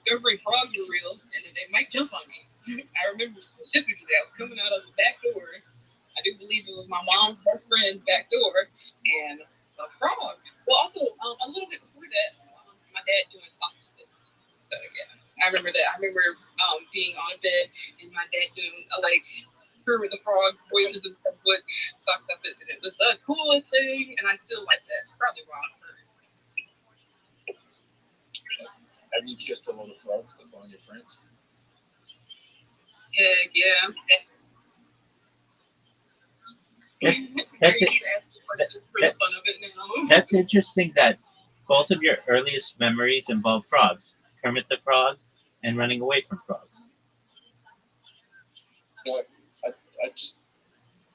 discovering frogs are real and that they might jump on me. I remember specifically I was coming out of the back door. I do believe it was my mom's best friend's back door, and a frog. Well, also a little bit before that, my dad doing socks. So yeah, I remember that. I remember being on a bed and my dad doing like Kermit the Frog voices and stuff with sock puppets, and it was the coolest thing. And I still like that. Probably wrong. Have you kissed a lot of frogs to find your friends? Heck yeah. That's it. For the fun of it now. That's interesting that both of your earliest memories involve frogs. Kermit the Frog and running away from frogs. No, I just.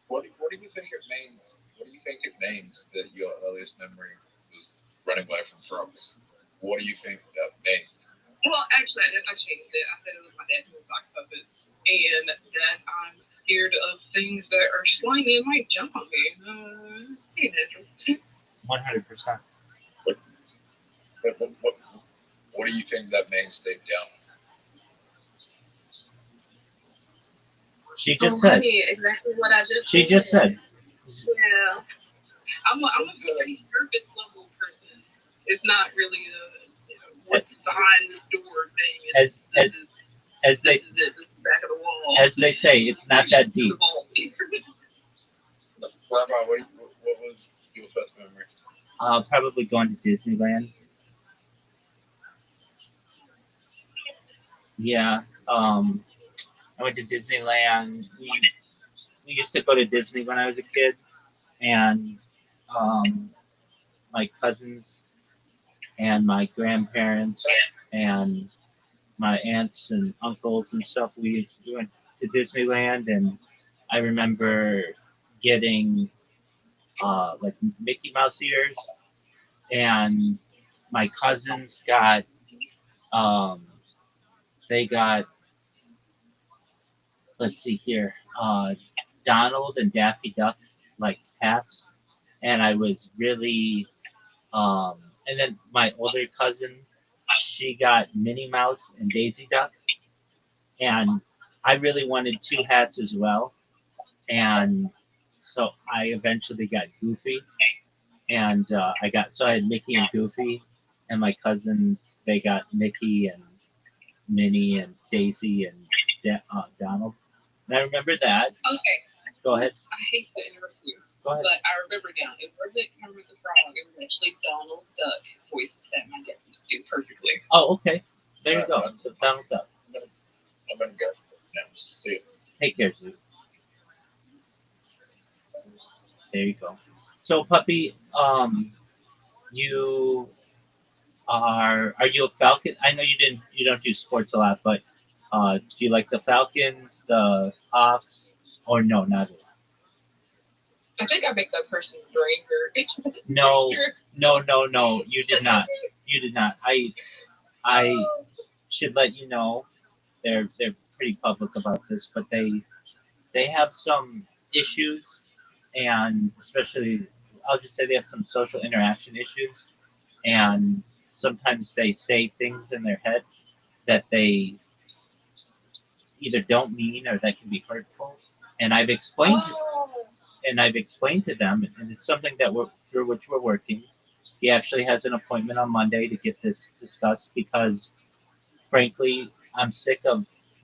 What do you think it means? What do you think it means that your earliest memory was running away from frogs? What do you think that means? Well, actually, I changed it. I said it was my dad doing sock puppets, and that I'm scared of things that are slimy and might jump on me. It's pretty natural. 100%. What do you think that means deep down? She just said. Honey, exactly what I just She just said. Yeah. I'm a pretty surface level person. It's not really what's behind this door thing. As they This is it. This is the back of the wall. as they say, it's not that deep. Rabbi, what was your first memory? Probably going to Disneyland. Yeah. I went to Disneyland. We used to go to Disney when I was a kid, and my cousins and my grandparents and my aunts and uncles and stuff. We went to Disneyland, and I remember getting like Mickey Mouse ears, and my cousins got um, they got, let's see here, Donald and Daffy Duck like hats, and I was really and then my older cousin, she got Minnie Mouse and Daisy Duck, and I really wanted two hats as well, and so I eventually got Goofy, and I had Mickey and Goofy, and my cousins they got Mickey and Minnie and Daisy and Donald, and I remember that. Okay. Go ahead. I hate to interrupt you, Go ahead. but I remember now. It wasn't Kermit the Frog. It was actually Donald Duck voice that my dad used to do perfectly. Oh, okay. There you go. So Donald Duck. I'm gonna go now. See you. Take care, Zoo. There you go. So, puppy, you are you a Falcon? I know you don't do sports a lot, but do you like the Falcons, the Hawks, or no, not at all? I think I make that person brain hurt. No, no. You did not. You did not. I should let you know they're pretty public about this, but they have some issues, and especially I'll just say they have some social interaction issues, and sometimes they say things in their head that they either don't mean or that can be hurtful. And I've explained to them, and it's something that we're through which we're working. He actually has an appointment on Monday to get this discussed because, frankly, I'm sick of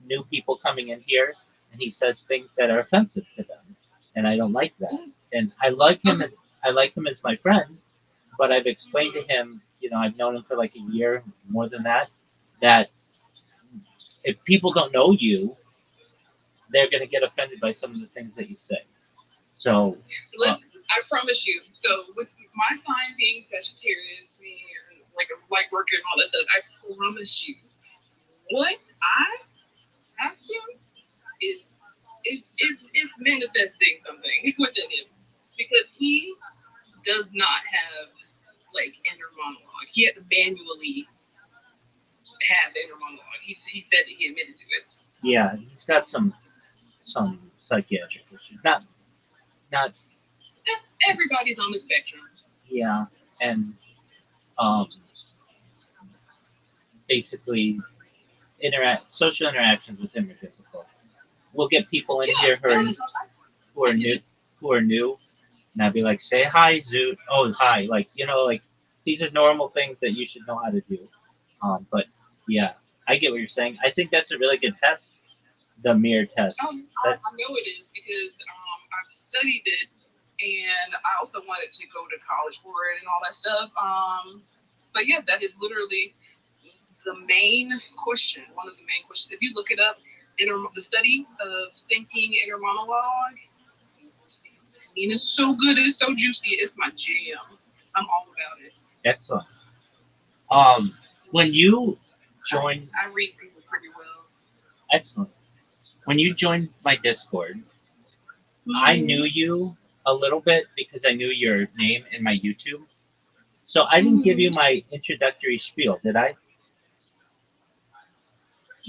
new people coming in here, and he says things that are offensive to them, and I don't like that. And I like him. I like him as my friend, but I've explained to him, I've known him for like a year, more than that, that if people don't know you, they're going to get offended by some of the things that you say. So, I promise you. So with my sign being Sagittarius, me like a light worker and all that stuff, I promise you, what I asked him is manifesting something within him because he does not have like inner monologue. He had to manually have inner monologue. He said that he admitted to it. yeah, he's got some psychiatric issues. Not Everybody's on the spectrum. yeah, and basically social interactions with him are difficult. We'll get people in Yeah, here no, no, who are new, who are new, and I'll be like, say hi, Zoot. Oh, hi. Like, like these are normal things that you should know how to do. But yeah, I get what you're saying. I think that's a really good test, the mirror test. I know it is because I've studied it, and I also wanted to go to college for it and all that stuff. But yeah, that is literally the main question. One of the main questions. If you look it up, the study of thinking inner monologue. I mean, it's so good. It's so juicy. It's my jam. I'm all about it. Excellent. When you joined, I read people pretty well. excellent. When you joined my Discord, I knew you a little bit because I knew your name and my YouTube. So I didn't give you my introductory spiel, did I?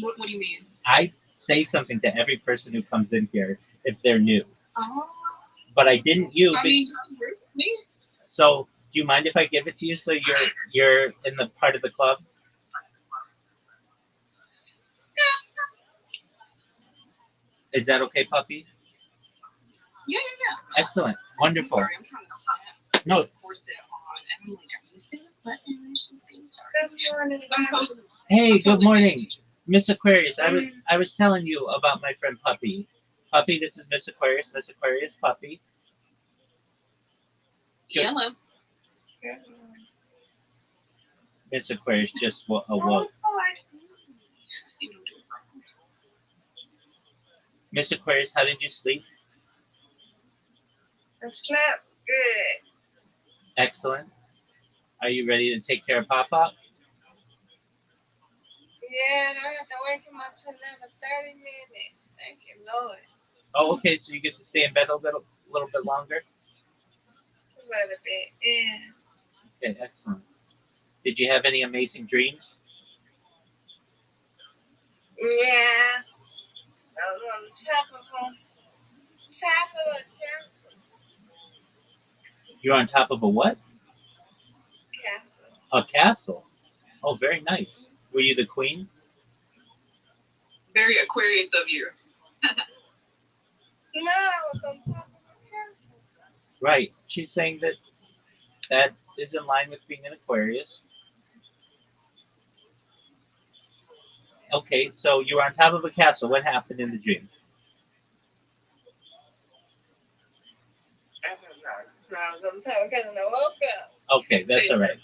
What do you mean? I say something to every person who comes in here if they're new. Oh. But I didn't you. I mean, me. So do you mind if I give it to you so you're in the part of the club? Is that okay, puppy? Yeah. Excellent. Wonderful. I'm sorry, I'm trying to No. corset on, and I'm like, I missed it button or something. Sorry. Hey, good morning, Miss Aquarius. I was telling you about my friend Puppy. Puppy, this is Miss Aquarius. Miss Aquarius, Puppy. Yellow. Miss Aquarius just awoke. Miss Aquarius, how did you sleep? I slept good. Excellent. Are you ready to take care of Papa? Yeah, I don't have to wake him up for another 30 minutes. Thank you, Lord. Oh, okay. So you get to stay in bed a little bit longer. A little bit, yeah. Okay, excellent. Did you have any amazing dreams? Yeah. I was on the top of a castle. You're on top of a what? Castle. A castle. Oh, very nice. Were you the queen? Very Aquarius of you. No, I was on top of a castle. Right. She's saying that is in line with being an Aquarius. Okay, so you were on top of a castle. What happened in the dream? I don't know. So I was on top of a castle and I woke up. Okay, that's all right.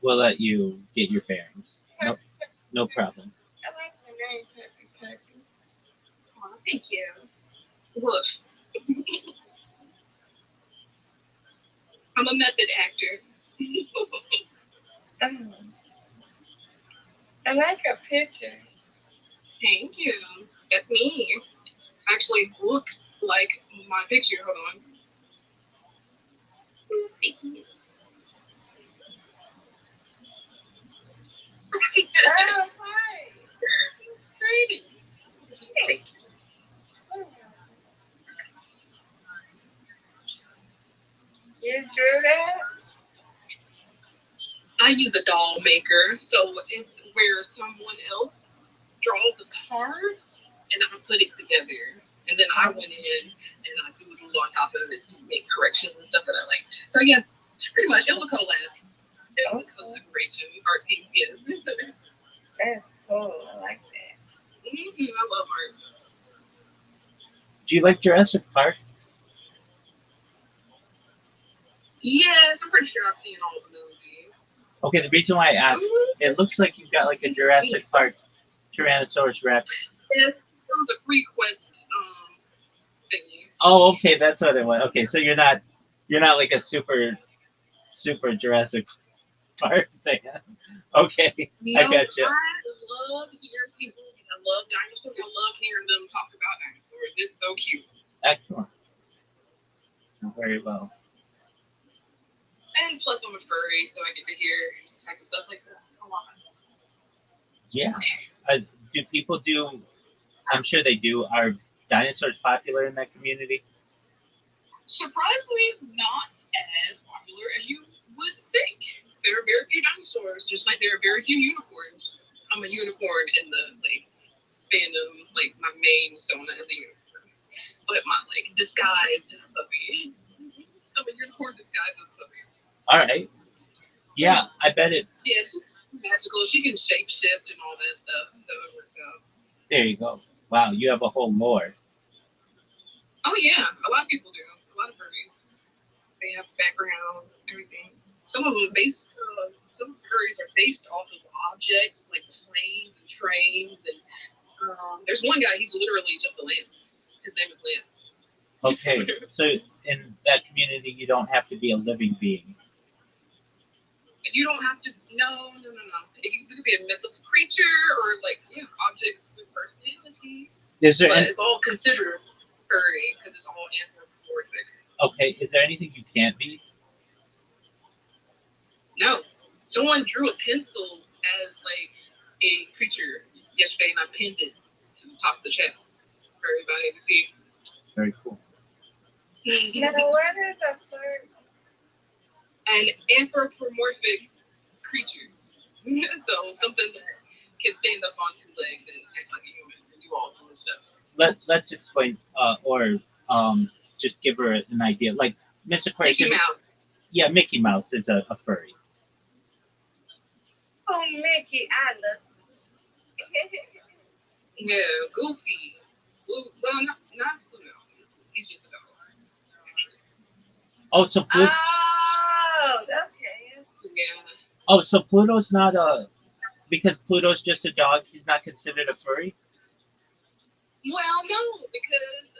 We'll let you get your bearings. No problem. I like the name Peppy Peppy. Oh, thank you. Look. I'm a method actor. I like a picture. Thank you. That's me. Actually, look like my picture. Hold on. Oh, hi. Pretty. You drew that? I use a doll maker, so it's where someone else draws the cards and I put it together. And then I went in and I doodled on top of it to make corrections and stuff that I liked. So yeah, pretty much it was a collab. It was a collaboration, art piece, yes. That's cool. I like that. I love art. Do you like Jurassic Park? Yes, I'm pretty sure I've seen all the movies. Okay, the reason why I asked, it looks like you've got like a Jurassic Park Tyrannosaurus Rex. Yes, it was a free quest thingy. Oh, okay, that's what it was. Okay, so you're not like a super Jurassic Park fan. Okay, No, I got you. I love hearing people. I love dinosaurs. I love hearing them talk about dinosaurs. It's so cute. Excellent. Very well. And plus, I'm a furry, so I get to hear type of stuff like that a lot. Yeah. Do people do? I'm sure they do. Are dinosaurs popular in that community? Surprisingly, not as popular as you would think. There are very few dinosaurs, just like there are very few unicorns. I'm a unicorn in the like fandom. Like my main persona is a unicorn, but my like disguise is a puppy. I'm a unicorn disguised as a puppy. All right. Yeah, I bet it. Yeah, she's magical. She can shape shift and all that stuff, so it works out. There you go. Wow, you have a whole lore. Oh yeah, a lot of people do. A lot of furries. They have background, everything. Some of them based. Some furries are based off of objects like planes and trains, and there's one guy. He's literally just a lamp. His name is Lamp. Okay, so in that community, you don't have to be a living being. You don't have to. No, no, no, no. It could be a mythical creature or like objects with personality, Is there but any, it's all considered furry because it's all anthropomorphic. okay? Is there anything you can't be? No, someone drew a pencil as like a creature yesterday, and I pinned it to the top of the chat for everybody to see. Very cool. Now, what is a flirt? An anthropomorphic creature. So something that can stand up on two legs and act like a human and do all human stuff. Let's explain, or just give her an idea. Like Miss Aquarius. Mickey Mouse. Yeah, Mickey Mouse is a furry. Oh, Mickey, I love Yeah, Goofy. Well, not Pluto. He's just a dog, actually. Oh, so Pluto. Oh, okay. Yeah. Oh, so Pluto's not a because Pluto's just a dog. He's not considered a furry. Well, no, because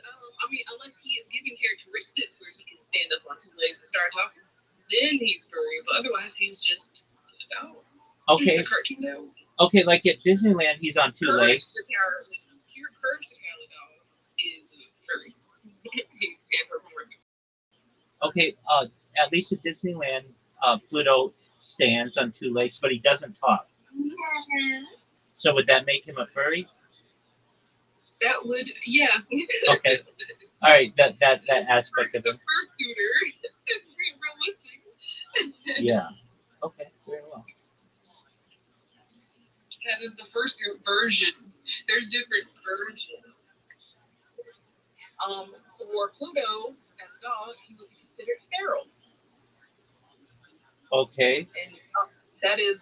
I mean, unless he is given characteristics where he can stand up on two legs and start talking, then he's furry. But otherwise, he's just a dog. He's Okay, a cartoon dog. okay. Like at Disneyland, he's on two Courage legs. the Cowardly, Courage the Cowardly Dog is furry. He's anthropomorphic. Okay, at least at Disneyland, Pluto stands on two legs, but he doesn't talk. So would that make him a furry? That would, yeah. Okay. All right, that aspect of The him. fursuiter is realistic. Yeah. Okay, very well. That is the fursuit version. There's different versions. For Pluto as a dog, he would be considered feral, Okay. and that is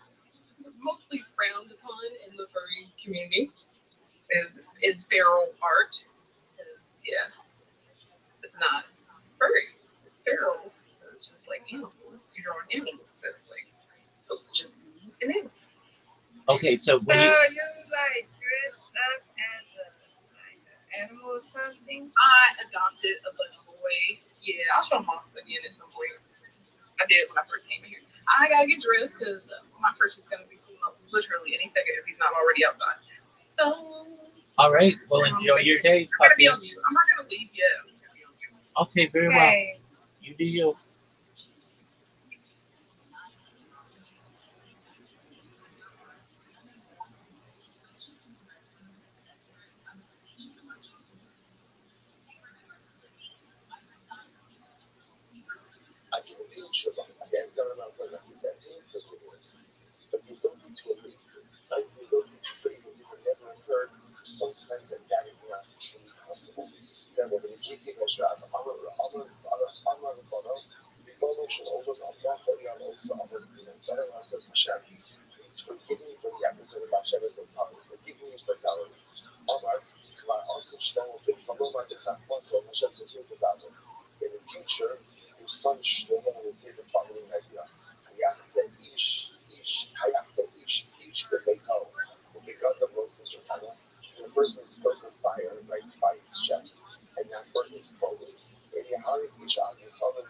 mostly frowned upon in the furry community. Is feral art? Because yeah, it's not furry. It's feral. So it's just like animals. You're drawing animals. That's like supposed to just be an animal. Okay, so So when you you like dress up as an animal or something? I adopted a bunch of boys. Yeah, I'll show them off again at some point. I did when I first came in here. I gotta get dressed because my person's gonna be pulling up literally any second if he's not already outside. So all right, well enjoy your day, I'm gonna be puppy. on mute. I'm not gonna leave yet. I'm just gonna be on mute. Okay, very well. Okay. You do you. I can repeat your life. I can't tell them I'm going to keep that team for this. But you don't need to erase it. Like you don't need to say that you have never heard sometimes that is not truly possible. Then when you keep it as well, Allah بفضلش الأوضاع الله فإياه also other things. I don't know if Hashem. Please forgive me for the episode of Hashem and the forgive me for telling Omar, my awesome shlomo thing, Omar did not want so Hashem to do about it. In the future, your son Shlomo will say the following idea. Ish b'beito, because the Moses Shulchan, the person spoke of fire right by his chest, and that burnt his clothing. And Yahari Ish on his other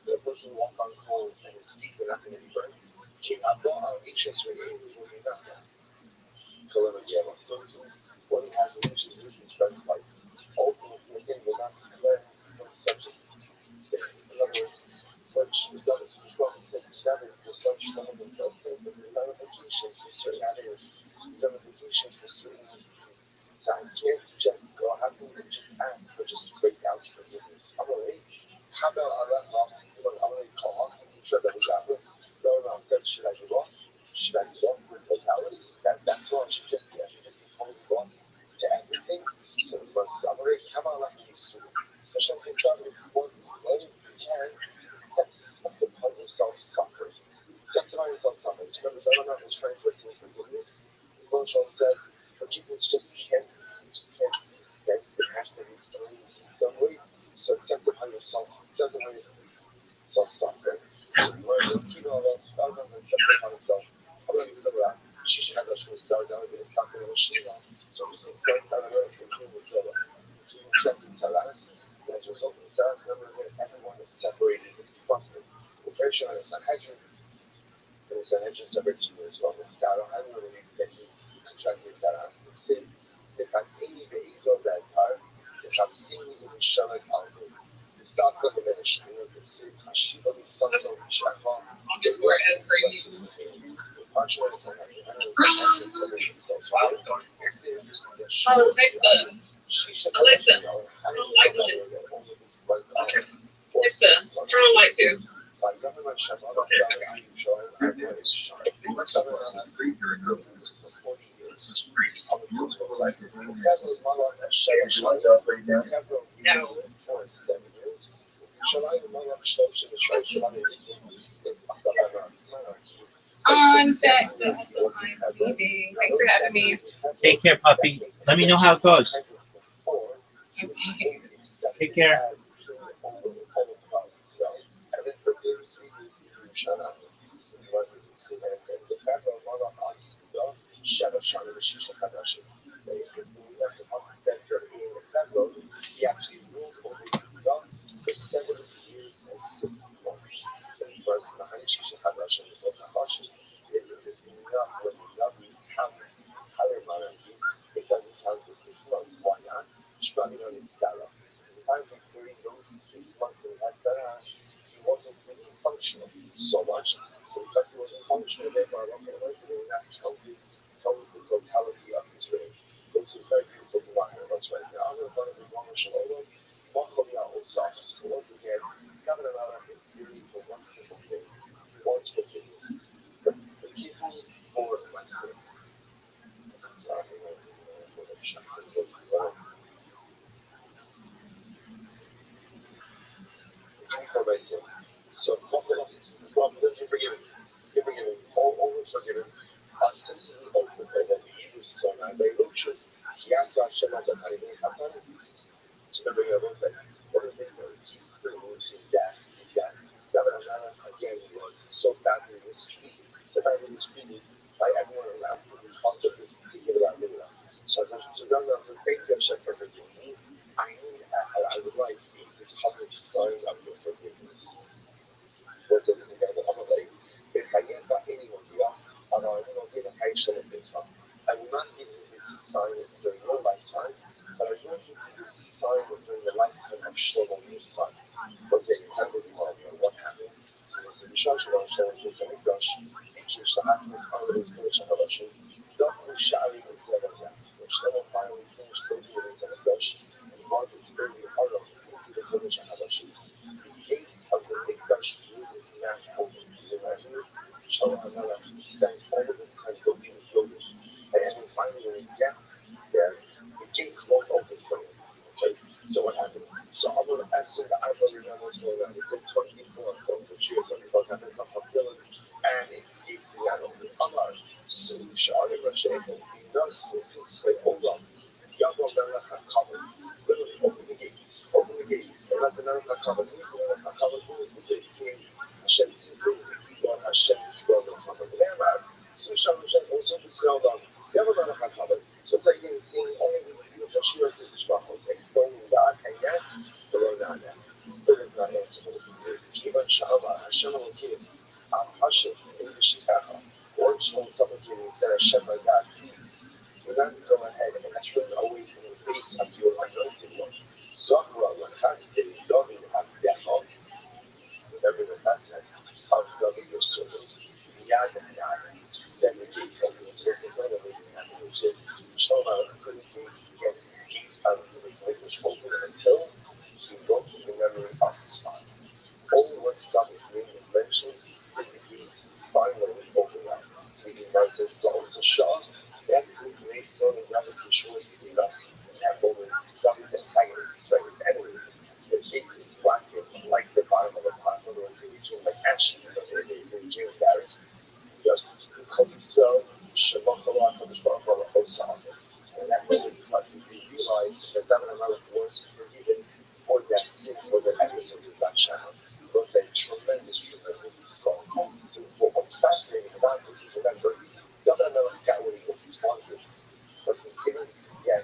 the person who walked on coals and his feet were not going to be burned. King Abba Ish is will be nothing. Kalimah so too, when he has relations with his friends, like ultimately again will not be cleansed from such a thing. In other words, when she done it from says never for such none of themselves says that the ramifications for certain areas, ramifications for certain diseases. So I can't just go, how can we just ask for just straight out forgiveness? I'm already how about Allah I'm gonna call I'm sure that we got it. No, said should I be lost? Should I be lost? But Secondly, self-software. Keep all that stuff on himself. I'm going to do that. She should have actually started out with stuff in the machine. So we think that I'm going to continue with checking Talas. As a result of the Talas, everyone is separated from him. We're very sure it's Sanhedrin, and the Sanhedrin separates you as well. It's not I don't believe that he contracted Talas. If I'm 80 days of that part, if I'm seeing the Shaman album, it's not going to diminish. You know, it's Hashiva, the son of Shachar. I'll just wear it as green. Oh, let's make the. Alexa, turn on light one. Okay. Alexa, turn on light two. No. I'm set. Thanks for having me. Take care, puppy. Let me know how it goes. Okay. Take care. He actually ruled over Yehuda for 70 years and 6 months. So he was behind Shisha Hadash and Yisrael Hadash. It is enough when Rabbi counts the entire monarchy. It doesn't count the 6 months. Why not? Shmagin on Yitzhak. The time during those 6 months in that Zarash, he wasn't really functional so much. So because he wasn't functional, therefore, Allah was not counting the totality of his reign. Those are very beautiful us right now. I'm going to run the Mama Shalom. So once again, Governor Allah is here for one simple thing. He wants forgiveness. Forgive me for my sin. For my sin. So, you're forgiven. You're forgiven. All is forgiven. Since we opened the Hebrew son, they looked just, he asked God, Shem, that I didn't have done it. So remember, you know, like, what did they do? He still was his dad. Again, he was so badly mistreated by everyone around him because of this particular idea. So Rabbi says, thank you, Hashem, for forgiving me. I would like to see the public sign of your forgiveness. What's it? If I get that anyone here, and I will give a patient of this one. I will not give you this assignment during your lifetime, but I will give you this assignment during the lifetime of Shlomo, your son. Because they have to what happened. So there's a Mishal Shalom Shalom Shalom Mikdash, Mikdash Shahat Mitzvah is Kodesh HaKadoshim, Dachmu Sha'arim and Zevazah. When Shlomo finally finished building the Beis HaMikdash, and he wanted to bring the Aron into the Kodesh HaKadoshim, the gates of the Mikdash would not open. The Rabbis, Shlomo HaMelech, spent all of his time building the building. And finally, when he gets there, the gates won't open for him. Okay, so what happened? So I'm going to ask you, I don't remember what's going on. It said 24 films of years, 24 happened from Hafilin, and it gave me that over Allah. So Sha'ari Rashay, he does with his Olam. Yabba Melech HaKavod. Literally, open the gates. Open the gates. And let the Melech HaKavod. Who is the Melech HaKavod? Who is the king? Hashem Tzidkei, Yibon Hashem Yibon HaKavod. So Sha'ari Rashay also is held on. Yabba Melech HaKavod. So it's like you're seeing only these beautiful shiras and shvachos, extolling God, and yet, the Lord not that. Still is not answerable. It's Kivan Sha'ava, Hashem Elokim, Hashem, English Shikacha. Or Shlomo supplicating, said Hashem, my God, please, do not go ahead and turn away from the face of your anointed one. Zachra, Lachastin, David, Abdechot, remember the facet of David, your servant, Yad and Yad, then the gate opened, there's another way to happen, which is Shlomo couldn't get the gate out of his language open until he wrote the memory of his father. Only once David's name was mentioned did the gates finally open up. Meaning God says, it's a shot. After they saw that David could show his freedom, in that moment, David's antagonists, right, his enemies, the gates is blackened like the bottom of a pot. In other words, they became like ashes, they became embarrassed. Just because he saw Shabbat Allah, and that moment, we realized that David and Malach was forgiven for that sin, for that episode of that shot. say tremendous, tremendous strong. So what's fascinating about this is, remember, Governor Miller got what he wanted, but he didn't get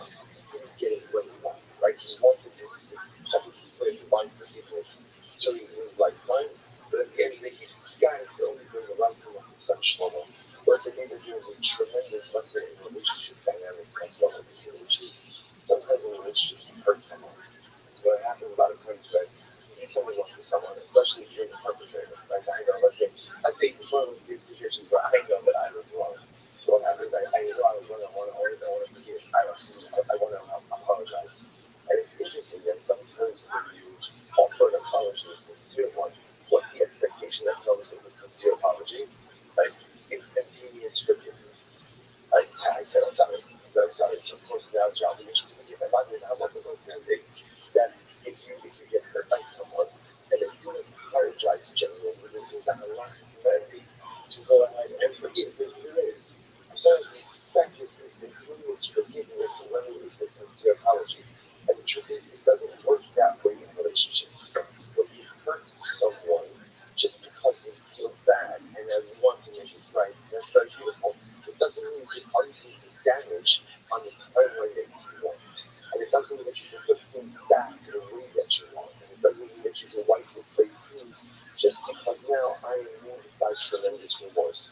it when he wanted, right? He wanted this sort of divine forgiveness, so he was like, fine, but at the end of the day, he got it to only bring the right thing of the son Shlomo. Whereas I think that there's a tremendous lesson in relationship dynamics as well, which is sometimes in relationships you hurt someone. What happens a lot of times when you do something wrong to someone, especially if you're the perpetrator, right? I know, I'd say it's one of those situations where I know that I was wrong. So what happens, I know I was wrong, I want to forgive, I want to apologize. And it's interesting that sometimes when you offer an apology, a sincere one, what the expectation that comes with a sincere apology, right? Instantaneous forgiveness. I said I'm sorry. So of course now it's your obligation to forgive. And by the way, now what the most thing that if you get hurt by someone, and if you apologize genuinely, there's a lot of humanity to go ahead and forgive. There is. Sometimes we expect this instantaneous forgiveness and when we say sincere apology. And the truth is, it doesn't work that way in relationships. When you hurt someone just because you feel bad and then you want to make it right, that's very beautiful. It doesn't mean you can undo the damage on the timeline that you want. And it doesn't mean that you can put things back to the way that you want. And it doesn't mean that you can wipe this slate clean just because now I am moved by tremendous remorse.